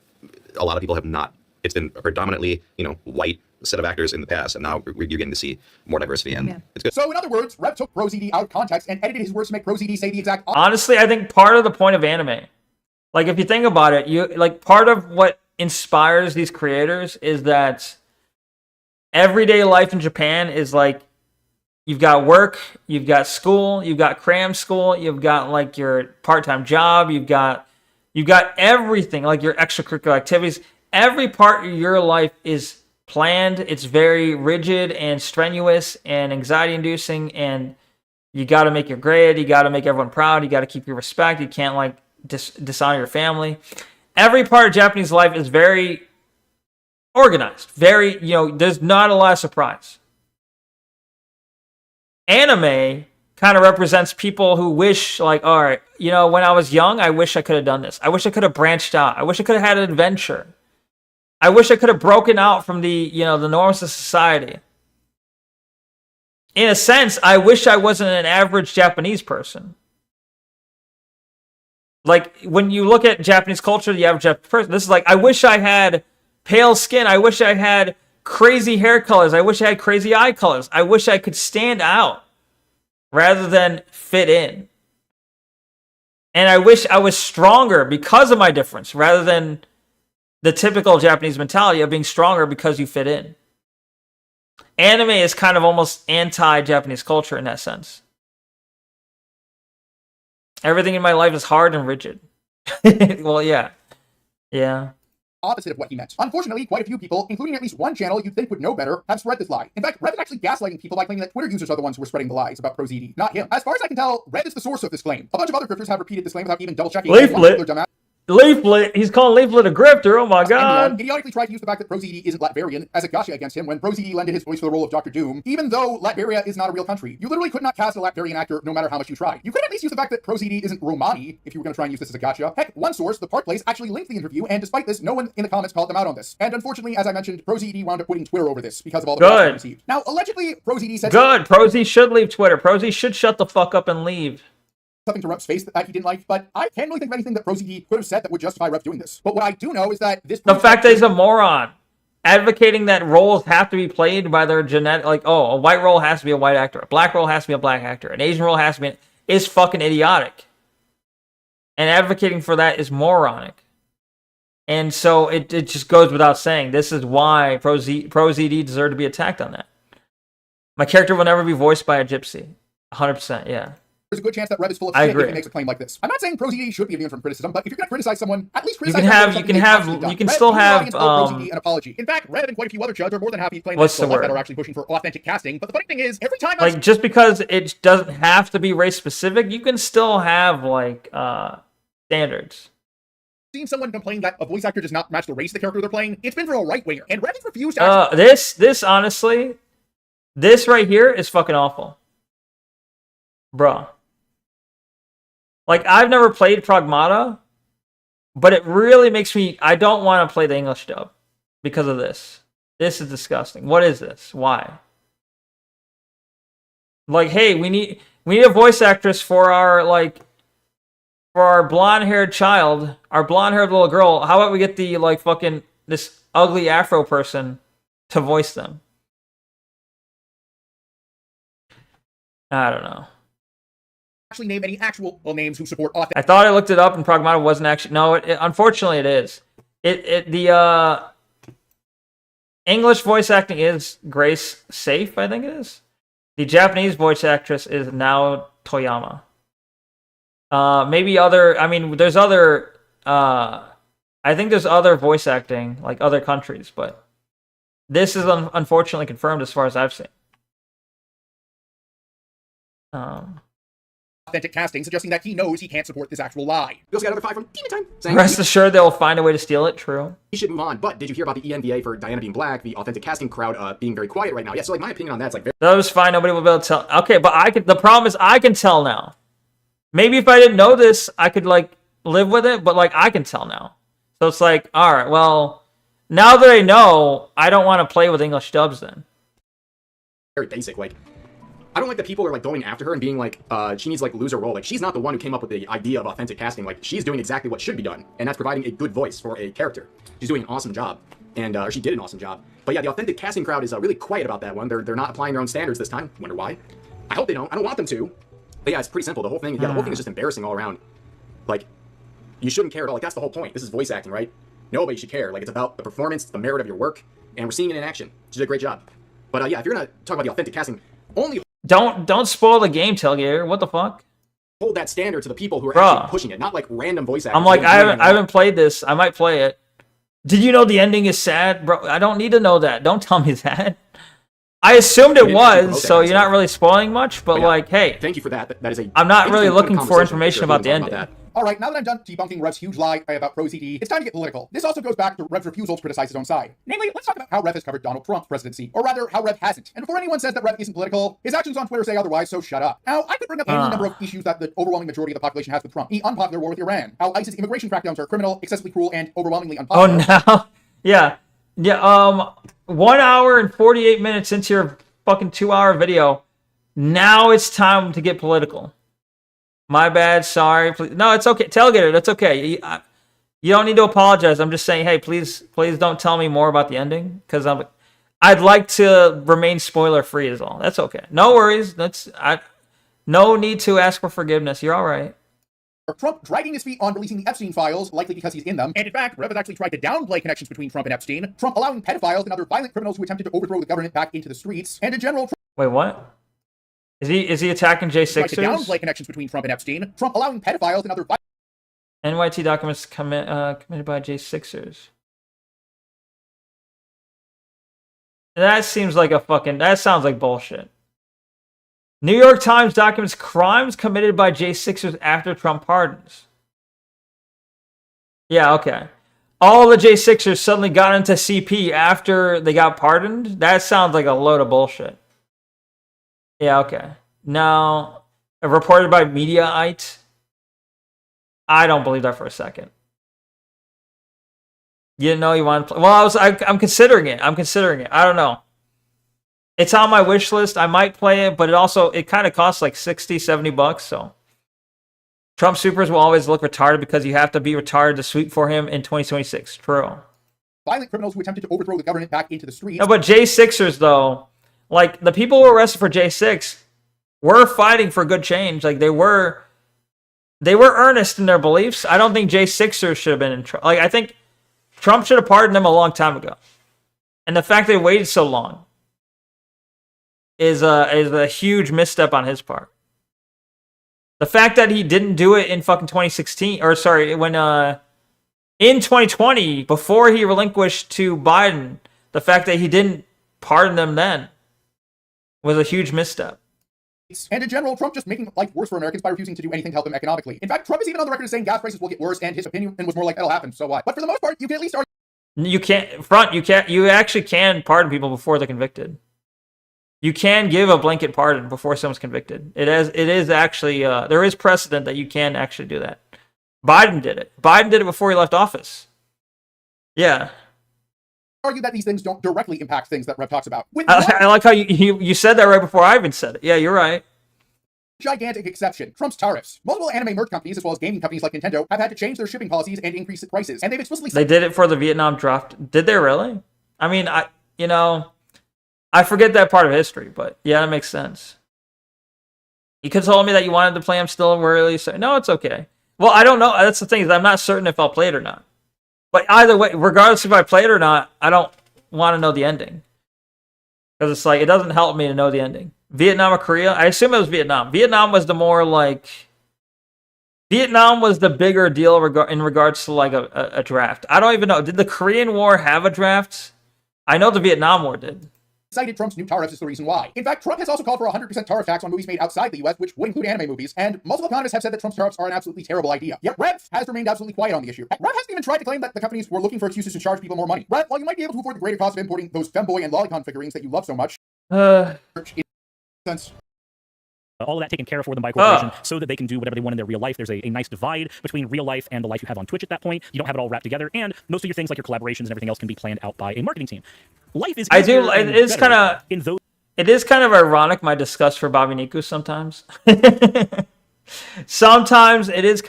[SPEAKER 15] a lot of people have not. It's been a predominantly white set of actors in the past, and now you're getting to see more diversity, and it's good.
[SPEAKER 6] So in other words, Rev took ProZD out of context and edited his words to make ProZD say the exact opposite.
[SPEAKER 2] Honestly, I think part of the point of anime, like if you think about it, part of what inspires these creators is that everyday life in Japan is like, you've got work, you've got school, you've got cram school, you've got like your part-time job, you've got everything, like your extracurricular activities. Every part of your life is planned. It's very rigid and strenuous and anxiety-inducing, and you got to make your grade. You got to make everyone proud. You got to keep your respect. You can't like dishonor your family. Every part of Japanese life is very organized. Very, there's not a lot of surprise. Anime kind of represents people who wish, like, all right, when I was young, I wish I could have done this. I wish I could have branched out. I wish I could have had an adventure. I wish I could have broken out from the norms of society. In a sense, I wish I wasn't an average Japanese person. Like, when you look at Japanese culture, the average Japanese person, this is like, I wish I had pale skin. I wish I had crazy hair colors. I wish I had crazy eye colors. I wish I could stand out rather than fit in. And I wish I was stronger because of my difference rather than the typical Japanese mentality of being stronger because you fit in. Anime is kind of almost anti-Japanese culture in that sense. Everything in my life is hard and rigid. Well, yeah. Yeah.
[SPEAKER 6] Opposite of what he meant. Unfortunately, quite a few people, including at least one channel you'd think would know better, have spread this lie. In fact, Rev is actually gaslighting people by claiming that Twitter users are the ones who are spreading the lies about ProZD, not him. As far as I can tell, Rev is the source of this claim. A bunch of other grifters have repeated this claim without even double-checking.
[SPEAKER 2] Leaflet. He's calling Leaflet a grifter. Oh my god.
[SPEAKER 6] Idiotically tried to use the fact that ProZD isn't Latverian as a gotcha against him when ProZD lended his voice for the role of Dr. Doom, even though Latveria is not a real country. You literally could not cast a Latverian actor no matter how much you tried. You could at least use the fact that ProZD isn't Romani if you were going to try and use this as a gotcha. Heck, one source, the Park Place, actually linked the interview, and despite this, no one in the comments called them out on this. And unfortunately, as I mentioned, ProZD wound up quitting Twitter over this because of all the backlash he received. Now, allegedly, ProZD said...
[SPEAKER 2] Good. ProZ should leave Twitter. ProZ should shut the fuck up and leave.
[SPEAKER 6] Something to Rep's face that he didn't like, but I can't really think of anything that ProZD could have said that would justify Rep doing this. But what I do know is that this...
[SPEAKER 2] The fact that he's a moron. Advocating that roles have to be played by their genetic... Like, a white role has to be a white actor. A black role has to be a black actor. An Asian role has to be... is fucking idiotic. And advocating for that is moronic. And so it just goes without saying. This is why ProZD deserved to be attacked on that. My character will never be voiced by a gypsy. 100%, yeah.
[SPEAKER 6] There's a good chance that Rev is full of shit if he makes a claim like this. I'm not saying ProZD should be immune from criticism, but if you're going to criticize someone, at least criticize
[SPEAKER 2] you can still have
[SPEAKER 6] ProZD an apology. In fact, Rev and quite a few other judges are more than happy to claim that are actually pushing for authentic casting. But the funny thing is, every time
[SPEAKER 2] just because it doesn't have to be race specific, you can still have standards.
[SPEAKER 6] Seen someone complain that a voice actor does not match the race of the character they're playing, it's been from a right winger, and Rev has refused to actually...
[SPEAKER 2] This honestly, this right here is fucking awful. Bruh. Like, I've never played Pragmata, but it really makes me... I don't want to play the English dub because of this. This is disgusting. What is this? Why? Like, hey, we need a voice actress for our, for our blonde-haired child, our blonde-haired little girl. How about we get the, fucking... this ugly Afro person to voice them? I don't know.
[SPEAKER 6] Actually name any actual names who support authentic...
[SPEAKER 2] I thought I looked it up and Pragmata wasn't actually... No, unfortunately it is. The English voice acting is Grace Safe, I think it is. The Japanese voice actress is Nao Toyama. Maybe other... I mean, there's other... I think there's other voice acting, other countries, but this is unfortunately confirmed as far as I've seen.
[SPEAKER 6] Authentic casting, suggesting that he knows he can't support this actual lie.
[SPEAKER 10] We also got another 5 from Demon Time saying...
[SPEAKER 2] Rest assured they'll find a way to steal it, true.
[SPEAKER 10] He should move on, but did you hear about the ENVA for Diana being black, the authentic casting crowd being very quiet right now? Yeah, so my opinion on that's very...
[SPEAKER 2] That was fine, nobody will be able to tell. Okay, but the problem is I can tell now. Maybe if I didn't know this, I could live with it, but I can tell now. So it's alright, well, now that I know, I don't want to play with English dubs then.
[SPEAKER 10] Very basic, I don't like that people are going after her and being she needs to lose her role. She's not the one who came up with the idea of authentic casting. She's doing exactly what should be done, and that's providing a good voice for a character. She's doing an awesome job, and she did an awesome job. But yeah, the authentic casting crowd is really quiet about that one. They're not applying their own standards this time. Wonder why? I hope they don't. I don't want them to. But yeah, it's pretty simple. The whole thing, the whole thing is just embarrassing all around. You shouldn't care at all. That's the whole point. This is voice acting, right? Nobody should care. It's about the performance, the merit of your work, and we're seeing it in action. She did a great job. But yeah, if you're gonna talk about the authentic casting, only
[SPEAKER 2] don't spoil the game, Tailgater. What the fuck?
[SPEAKER 10] Hold that standard to the people who are actually pushing it, not random voice actors.
[SPEAKER 2] I'm I haven't played this. I might play it. Did you know the ending is sad, bro? I don't need to know that. Don't tell me that. I assumed it was, so you're not really spoiling much. But
[SPEAKER 10] yeah,
[SPEAKER 2] like, hey,
[SPEAKER 10] thank you for that. That is a.
[SPEAKER 2] I'm not really looking for
[SPEAKER 10] conversation
[SPEAKER 2] information about the ending.
[SPEAKER 6] Alright, now that I'm done debunking Rev's huge lie about pro-ZD, it's time to get political. This also goes back to Rev's refusal to criticize his own side. Namely, let's talk about how Rev has covered Donald Trump's presidency, or rather, how Rev hasn't. And before anyone says that Rev isn't political, his actions on Twitter say otherwise, so shut up. Now, I could bring up any number of issues that the overwhelming majority of the population has with Trump. The unpopular war with Iran, how ISIS immigration crackdowns are criminal, excessively cruel, and overwhelmingly unpopular.
[SPEAKER 2] Oh, now? Yeah. 1 hour and 48 minutes into your fucking 2-hour video. Now it's time to get political. My bad. Sorry. Please. No, it's okay. Tailgater, that's okay. You don't need to apologize. I'm just saying, hey, please don't tell me more about the ending, because I'd like to remain spoiler free is all. That's okay. No worries. No need to ask for forgiveness. You're all right.
[SPEAKER 6] Trump dragging his feet on releasing the Epstein files, likely because he's in them. And in fact, Rev has actually tried to downplay connections between Trump and Epstein. Trump allowing pedophiles and other violent criminals who attempted to overthrow the government back into the streets. And in general,
[SPEAKER 2] wait, what? Is he attacking J6ers?
[SPEAKER 6] Tried to downplay connections between Trump and Epstein. Trump allowing pedophiles and other
[SPEAKER 2] NYT documents committed by J6ers. That seems like that sounds like bullshit. New York Times documents crimes committed by J6ers after Trump pardons. Yeah, okay. All the J6ers suddenly got into CP after they got pardoned? That sounds like a load of bullshit. Yeah, okay. Now, reported by Mediaite. I don't believe that for a second. You didn't know you wanted to play? Well, I'm considering it. I don't know. It's on my wish list. I might play it, but it kind of costs like $60-$70, so. Trump supers will always look retarded because you have to be retarded to sweep for him in 2026. True.
[SPEAKER 6] Violent criminals who attempted to overthrow the government back into the streets.
[SPEAKER 2] No, but J6ers, though, like, the people who were arrested for J6 were fighting for good change. Like, they were earnest in their beliefs. I don't think J6ers should have been in trouble. Like, I think Trump should have pardoned them a long time ago. And the fact they waited so long is a huge misstep on his part. The fact that he didn't do it in fucking 2016, or sorry, when in 2020, before he relinquished to Biden, the fact that he didn't pardon them then was a huge misstep.
[SPEAKER 6] And in general, Trump just making life worse for Americans by refusing to do anything to help them economically. In fact, Trump is even on the record as saying gas prices will get worse, and his opinion was more like, that'll happen, so what? But for the most part, you can at least argue.
[SPEAKER 2] You actually can pardon people before they're convicted. You can give a blanket pardon before someone's convicted. It is actually, there is precedent that you can actually do that. Biden did it. Biden did it before he left office. Yeah.
[SPEAKER 6] Argue that these things don't directly impact things that Rev talks about.
[SPEAKER 2] I like how you said that right before I even said it. Yeah, you're right.
[SPEAKER 6] Gigantic exception. Trump's tariffs. Multiple anime merch companies, as well as gaming companies like Nintendo, have had to change their shipping policies and increase prices. And they've explicitly
[SPEAKER 2] They did it for the Vietnam draft. Did they really? I mean, I forget that part of history, but yeah, that makes sense. You could have told me that you wanted to play. I'm still really sorry. No, it's okay. Well, I don't know. That's the thing, is I'm not certain if I'll play it or not. But either way, regardless if I play it or not, I don't want to know the ending. Because it's like, it doesn't help me to know the ending. Vietnam or Korea? I assume it was Vietnam. Vietnam was the bigger deal in regards to like a draft. I don't even know. Did the Korean War have a draft? I know the Vietnam War did.
[SPEAKER 6] Cited Trump's new tariffs is the reason why. In fact, Trump has also called for a 100% tariff tax on movies made outside the US, which would include anime movies, and multiple economists have said that Trump's tariffs are an absolutely terrible idea. Yet Rev has remained absolutely quiet on the issue. Rev hasn't even tried to claim that the companies were looking for excuses to charge people more money. Rev, while you might be able to afford the greater cost of importing those femboy and lolicon figurines that you love so much, sense.
[SPEAKER 8] All of that taken care of for them by a corporation so that they can do whatever they want in their real life. There's a nice divide between real life and the life you have on Twitch at that point. You don't have it all wrapped together, and most of your things like your collaborations and everything else can be planned out by a marketing team. Life is
[SPEAKER 2] it is kind of ironic, my disgust for Bobby Niku sometimes. Sometimes it is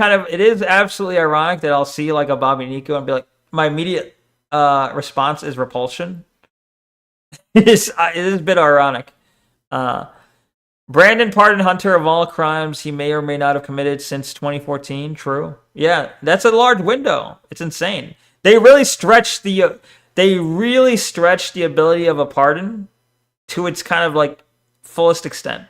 [SPEAKER 2] absolutely ironic that I'll see like a Bobby Niku and be like, my immediate response is repulsion. It is a bit ironic. Brandon pardoned Hunter of all crimes he may or may not have committed since 2014. True. Yeah, that's a large window. It's insane. They really stretched the ability of a pardon to its kind of like fullest extent.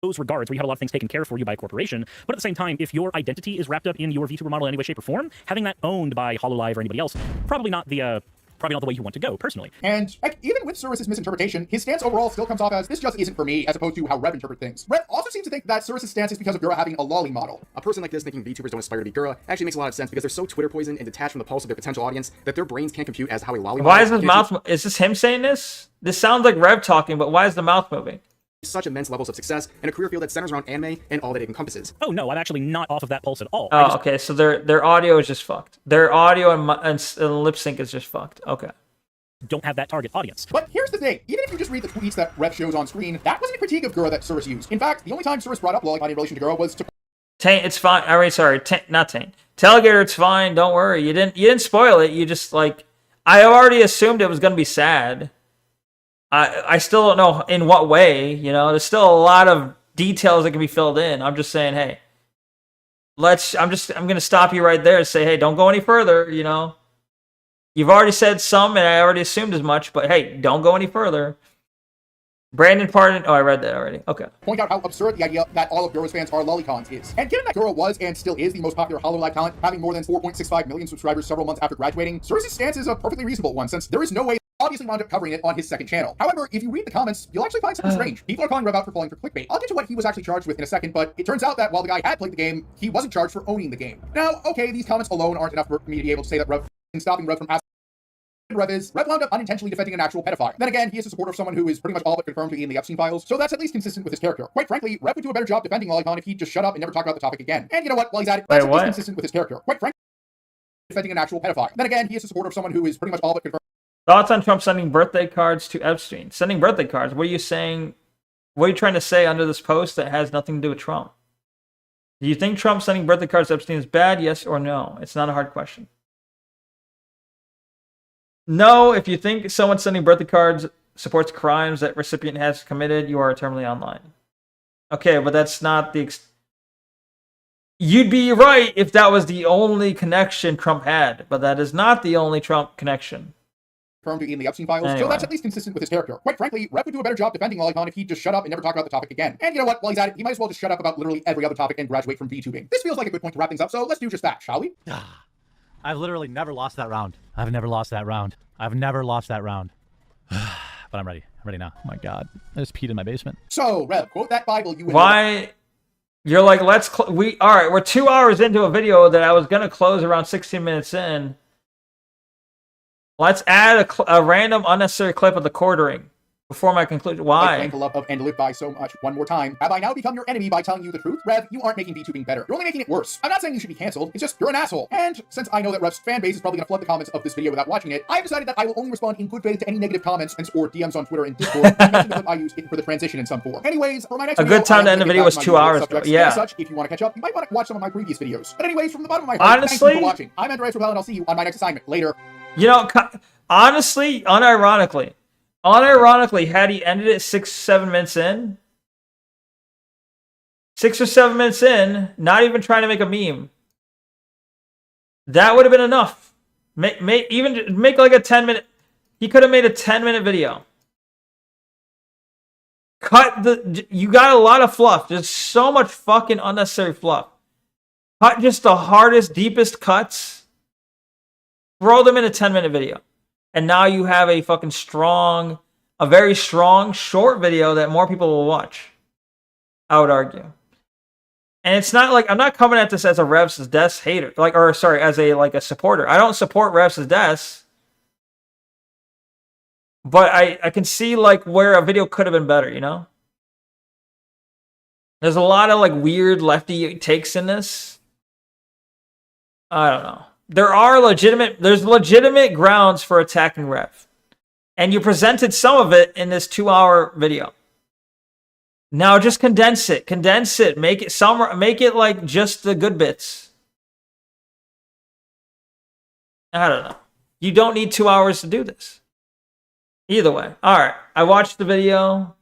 [SPEAKER 8] those regards where you had a lot of things taken care of for you by a corporation. But at the same time, if your identity is wrapped up in your VTuber model in any way, shape, or form, having that owned by HoloLive or anybody else, probably not the way you want to go, personally.
[SPEAKER 6] And heck, even with Cirrus's misinterpretation, his stance overall still comes off as, this just isn't for me, as opposed to how Rev interpret things. Rev also seems to think that Cirrus's stance is because of Gura having a lolly model.
[SPEAKER 10] A person like this thinking VTubers don't aspire to be Gura actually makes a lot of sense because they're so Twitter poisoned and detached from the pulse of their potential audience that their brains can't compute as how a lolly
[SPEAKER 2] Why is his mouth? Is this him saying this? This sounds like Rev talking, but why is the mouth moving?
[SPEAKER 10] Such immense levels of success in a career field that centers around anime and all that it encompasses.
[SPEAKER 8] Oh no, I'm actually not off of that pulse at all.
[SPEAKER 2] Oh, okay, so their audio is just fucked. Their audio and lip sync is just fucked. Okay.
[SPEAKER 8] Don't have that target audience.
[SPEAKER 6] But here's the thing, even if you just read the tweets that Rev shows on screen, that wasn't a critique of Gura that Cirrus used. In fact, the only time Cirrus brought up Lolicon in relation to Gura was to
[SPEAKER 2] Taint, it's fine. All right, sorry, not Taint. Telegator, it's fine. Don't worry. You didn't spoil it. You just like, I already assumed it was gonna be sad. I still don't know in what way. You know, there's still a lot of details that can be filled in. I'm just saying, hey, I'm gonna stop you right there and say, hey, don't go any further. You know. You've already said some, and I already assumed as much, but hey, don't go any further. Brandon Pardon. Oh, I read that already. Okay.
[SPEAKER 6] Point out how absurd the idea that all of Gura's fans are lolicons is. And given that Gura was and still is the most popular HoloLive talent, having more than 4.65 million subscribers several months after graduating, Cirrus's stance is a perfectly reasonable one, since there is no way he obviously wound up covering it on his second channel. However, if you read the comments, you'll actually find something strange. People are calling Rev out for falling for clickbait. I'll get to what he was actually charged with in a second, but it turns out that while the guy had played the game, he wasn't charged for owning the game. Now, okay, these comments alone aren't enough for me to be able to say that Rev is stopping Rev from asking Rev wound up unintentionally defending an actual pedophile. Then again, he is a supporter of someone who is pretty much all but confirmed to be in the Epstein files, so that's at least consistent with his character. Quite frankly, Rev would do a better job defending Lolicon if he'd just shut up and never talk about the topic again. And you know what? While he's at it, that's at least consistent with his character. Quite frankly, defending an actual pedophile. Then again, he is a supporter of someone who is pretty much all but confirmed.
[SPEAKER 2] Thoughts on Trump sending birthday cards to Epstein? Sending birthday cards? What are you saying? What are you trying to say under this post that has nothing to do with Trump? Do you think Trump sending birthday cards to Epstein is bad? Yes or no? It's not a hard question. No, if you think someone sending birthday cards supports crimes that recipient has committed, you are terminally online. Okay, but that's not the... You'd be right if that was the only connection Trump had, but that is not the only Trump connection.
[SPEAKER 6] Confirmed to be in the Epstein files,
[SPEAKER 2] Anyway.
[SPEAKER 6] so that's at least consistent with his character. Quite frankly, Rev would do a better job defending Lolicon if he'd just shut up and never talk about the topic again. And you know what? While he's at it, he might as well just shut up about literally every other topic and graduate from VTubing. This feels like a good point to wrap things up, so let's do just that, shall we?
[SPEAKER 16] I've literally never lost that round. I've never lost that round. I've never lost that round. But I'm ready. I'm ready now. Oh my god. I just peed in my basement.
[SPEAKER 6] So, Rev, quote that Bible you...
[SPEAKER 2] Why? You're like, let's... All right, we're 2 hours into a video that I was going to close around 16 minutes in. Let's add a random unnecessary clip of the quartering before my conclusion. Why?
[SPEAKER 6] I thank the love of and live by so much. One more time. Have I now become your enemy by telling you the truth? Rev, you aren't making VTubing better. You're only making it worse. I'm not saying you should be canceled. It's just you're an asshole. And since I know that Rev's fan base is probably going to flood the comments of this video without watching it, I've decided that I will only respond in good faith to any negative comments or DMs on Twitter and Discord and mention the clip I used for the transition in some form. Anyways, for my next video,
[SPEAKER 2] good time to end the video was 2 hours ago. Yeah.
[SPEAKER 6] As such, if you want to catch up, you might want to watch some of my previous videos. But anyways, from the bottom of my heart,
[SPEAKER 2] honestly,
[SPEAKER 6] thank you for watching. I'm Andreas Rebel, and I'll see you on my next assignment. Later.
[SPEAKER 2] You know, honestly, unironically, had he ended it 6-7 minutes in, 6 or 7 minutes in, not even trying to make a meme, that would have been enough. Even make like a 10-minute. He could have made a 10-minute video. You got a lot of fluff. There's so much fucking unnecessary fluff. Cut just the hardest, deepest cuts. Throw them in a 10-minute video. And now you have a fucking a very strong, short video that more people will watch. I would argue. And it's not like, I'm not coming at this as a Revs Death hater. As a supporter. I don't support Revs Death. But I can see like where a video could have been better, you know? There's a lot of like weird lefty takes in this. I don't know. There's legitimate grounds for attacking Rev. And you presented some of it in this 2-hour video. Now just condense it. Make it like just the good bits. I don't know. You don't need 2 hours to do this. Either way. Alright. I watched the video.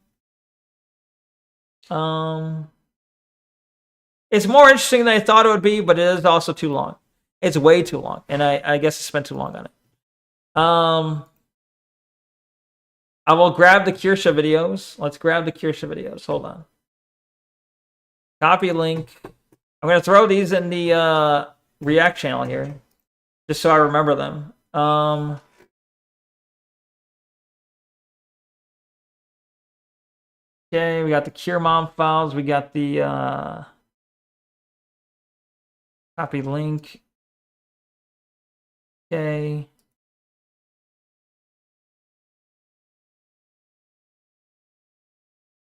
[SPEAKER 2] It's more interesting than I thought it would be, but it is also too long. It's way too long, and I guess I spent too long on it. I will grab the Kirsha videos. Let's grab the Kirsha videos. Hold on. Copy link. I'm gonna throw these in the React channel here, just so I remember them. Okay, we got the Cure Mom files. We got the copy link. Okay.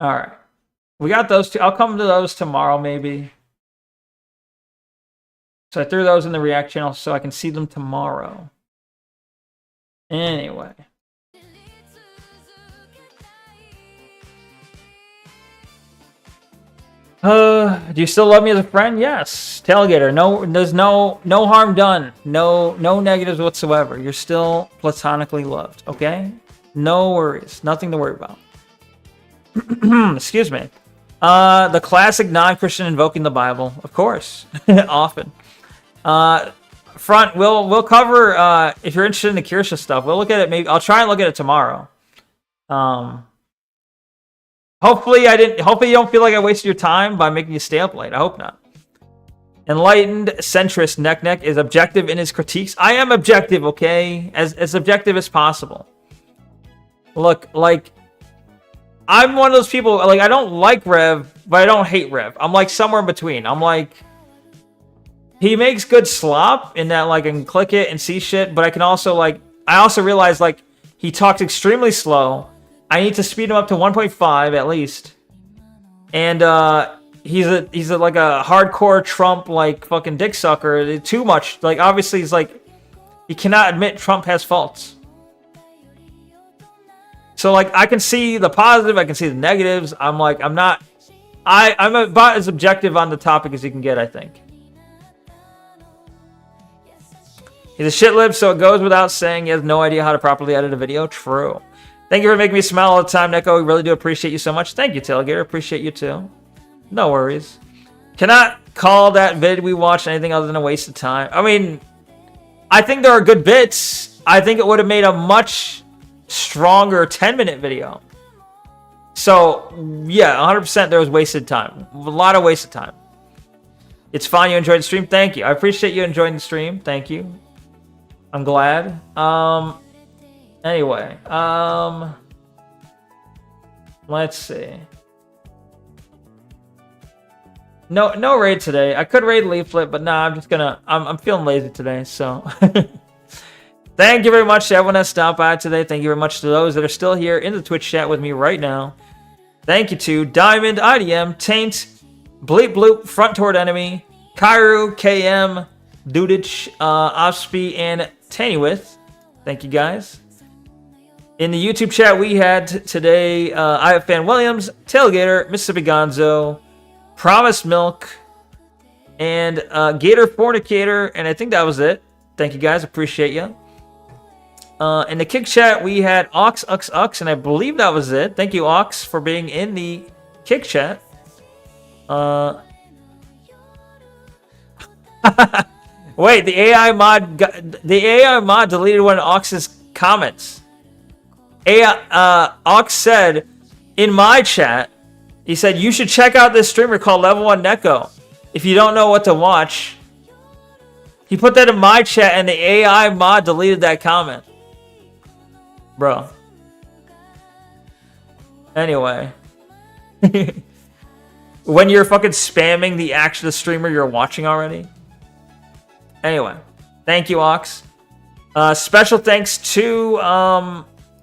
[SPEAKER 2] All right. We got those two. I'll come to those tomorrow, maybe. So I threw those in the React channel so I can see them tomorrow. Anyway. Do you still love me as a friend? Yes. Tailgater. No, there's no harm done. No negatives whatsoever. You're still platonically loved, okay? No worries. Nothing to worry about. Excuse me. The classic non-Christian invoking the Bible, of course. Often. Front, we'll cover if you're interested in the Kirsha stuff. We'll look at it. Maybe I'll try and look at it tomorrow. Hopefully you don't feel like I wasted your time by making you stay up late. I hope not. Enlightened centrist Neck is objective in his critiques. I am objective, okay? As objective as possible. Look, like, I'm one of those people, like, I don't like Rev, but I don't hate Rev. I'm like somewhere in between. I'm like, he makes good slop in that, like, I can click it and see shit, but I can also, like, I also realize, like, he talks extremely slow. I need to speed him up to 1.5 at least. And he's like a hardcore Trump, like, fucking dick sucker. Too much. Like, obviously he's like, he cannot admit Trump has faults. So, like, I can see the positive, I can see the negatives. I'm like, I'm about as objective on the topic as you can get, I think. He's a shit lib, so it goes without saying he has no idea how to properly edit a video. True. Thank you for making me smile all the time, Neko. We really do appreciate you so much. Thank you, Tailgater. Appreciate you too. No worries. Cannot call that vid we watched anything other than a waste of time. I mean, I think there are good bits. I think it would have made a much stronger 10-minute video. So, yeah, 100% there was wasted time. A lot of wasted time. It's fine you enjoyed the stream. Thank you. I appreciate you enjoying the stream. Thank you. I'm glad. Anyway, let's see. No raid today. I could raid Leaflet, but nah, I'm just gonna. I'm feeling lazy today, so. Thank you very much to everyone that stopped by today. Thank you very much to those that are still here in the Twitch chat with me right now. Thank you to Diamond, IDM, Taint, Bleep Bloop, Front Toward Enemy, Kairu, KM, Dudich, Offspe, and Tannywith. Thank you guys. In the YouTube chat we had today, I have Fan Williams, Tailgater, Mississippi Gonzo, Promised Milk, and Gator Fornicator, and I think that was it. Thank you guys, appreciate you. In the Kick chat we had Ox, and I believe that was it. Thank you, Ox, for being in the Kick chat. Wait, the AI mod deleted one of Ox's comments. Ox said in my chat, he said, you should check out this streamer called Level 1 Neko. If you don't know what to watch. He put that in my chat and the AI mod deleted that comment. Bro. Anyway. When you're fucking spamming the streamer you're watching already. Anyway. Thank you, Ox. Special thanks to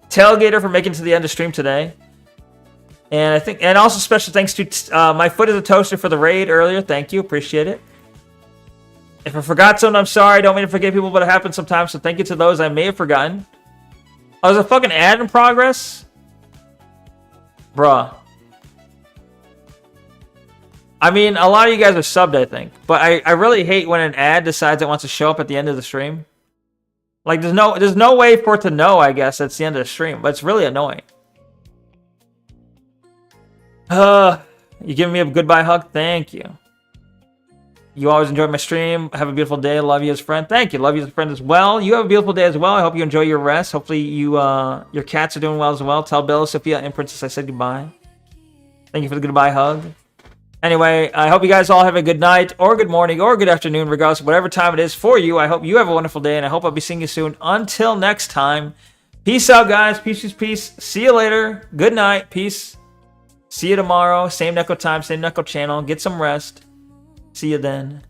[SPEAKER 2] Tailgater for making it to the end of stream today. And also special thanks to My Foot is a Toaster for the raid earlier. Thank you. Appreciate it. If I forgot something, I'm sorry. I don't mean to forget people, but it happens sometimes. So thank you to those I may have forgotten. Oh, there's a fucking ad in progress? Bruh. I mean, a lot of you guys are subbed, I think. But I really hate when an ad decides it wants to show up at the end of the stream. Like, there's no way for it to know, I guess, that's the end of the stream. But it's really annoying. You giving me a goodbye hug? Thank you. You always enjoy my stream. Have a beautiful day. Love you as a friend. Thank you. Love you as a friend as well. You have a beautiful day as well. I hope you enjoy your rest. Hopefully your cats are doing well as well. Tell Bella, Sophia, and Princess I said goodbye. Thank you for the goodbye hug. Anyway, I hope you guys all have a good night or good morning or good afternoon, regardless of whatever time it is for you. I hope you have a wonderful day, and I hope I'll be seeing you soon. Until next time, peace out, guys. Peace, peace, peace. See you later. Good night. Peace. See you tomorrow. Same Neko time, same Neko channel. Get some rest. See you then.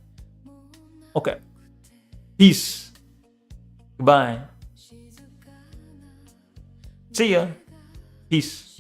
[SPEAKER 2] Okay. Peace. Goodbye. See ya. Peace.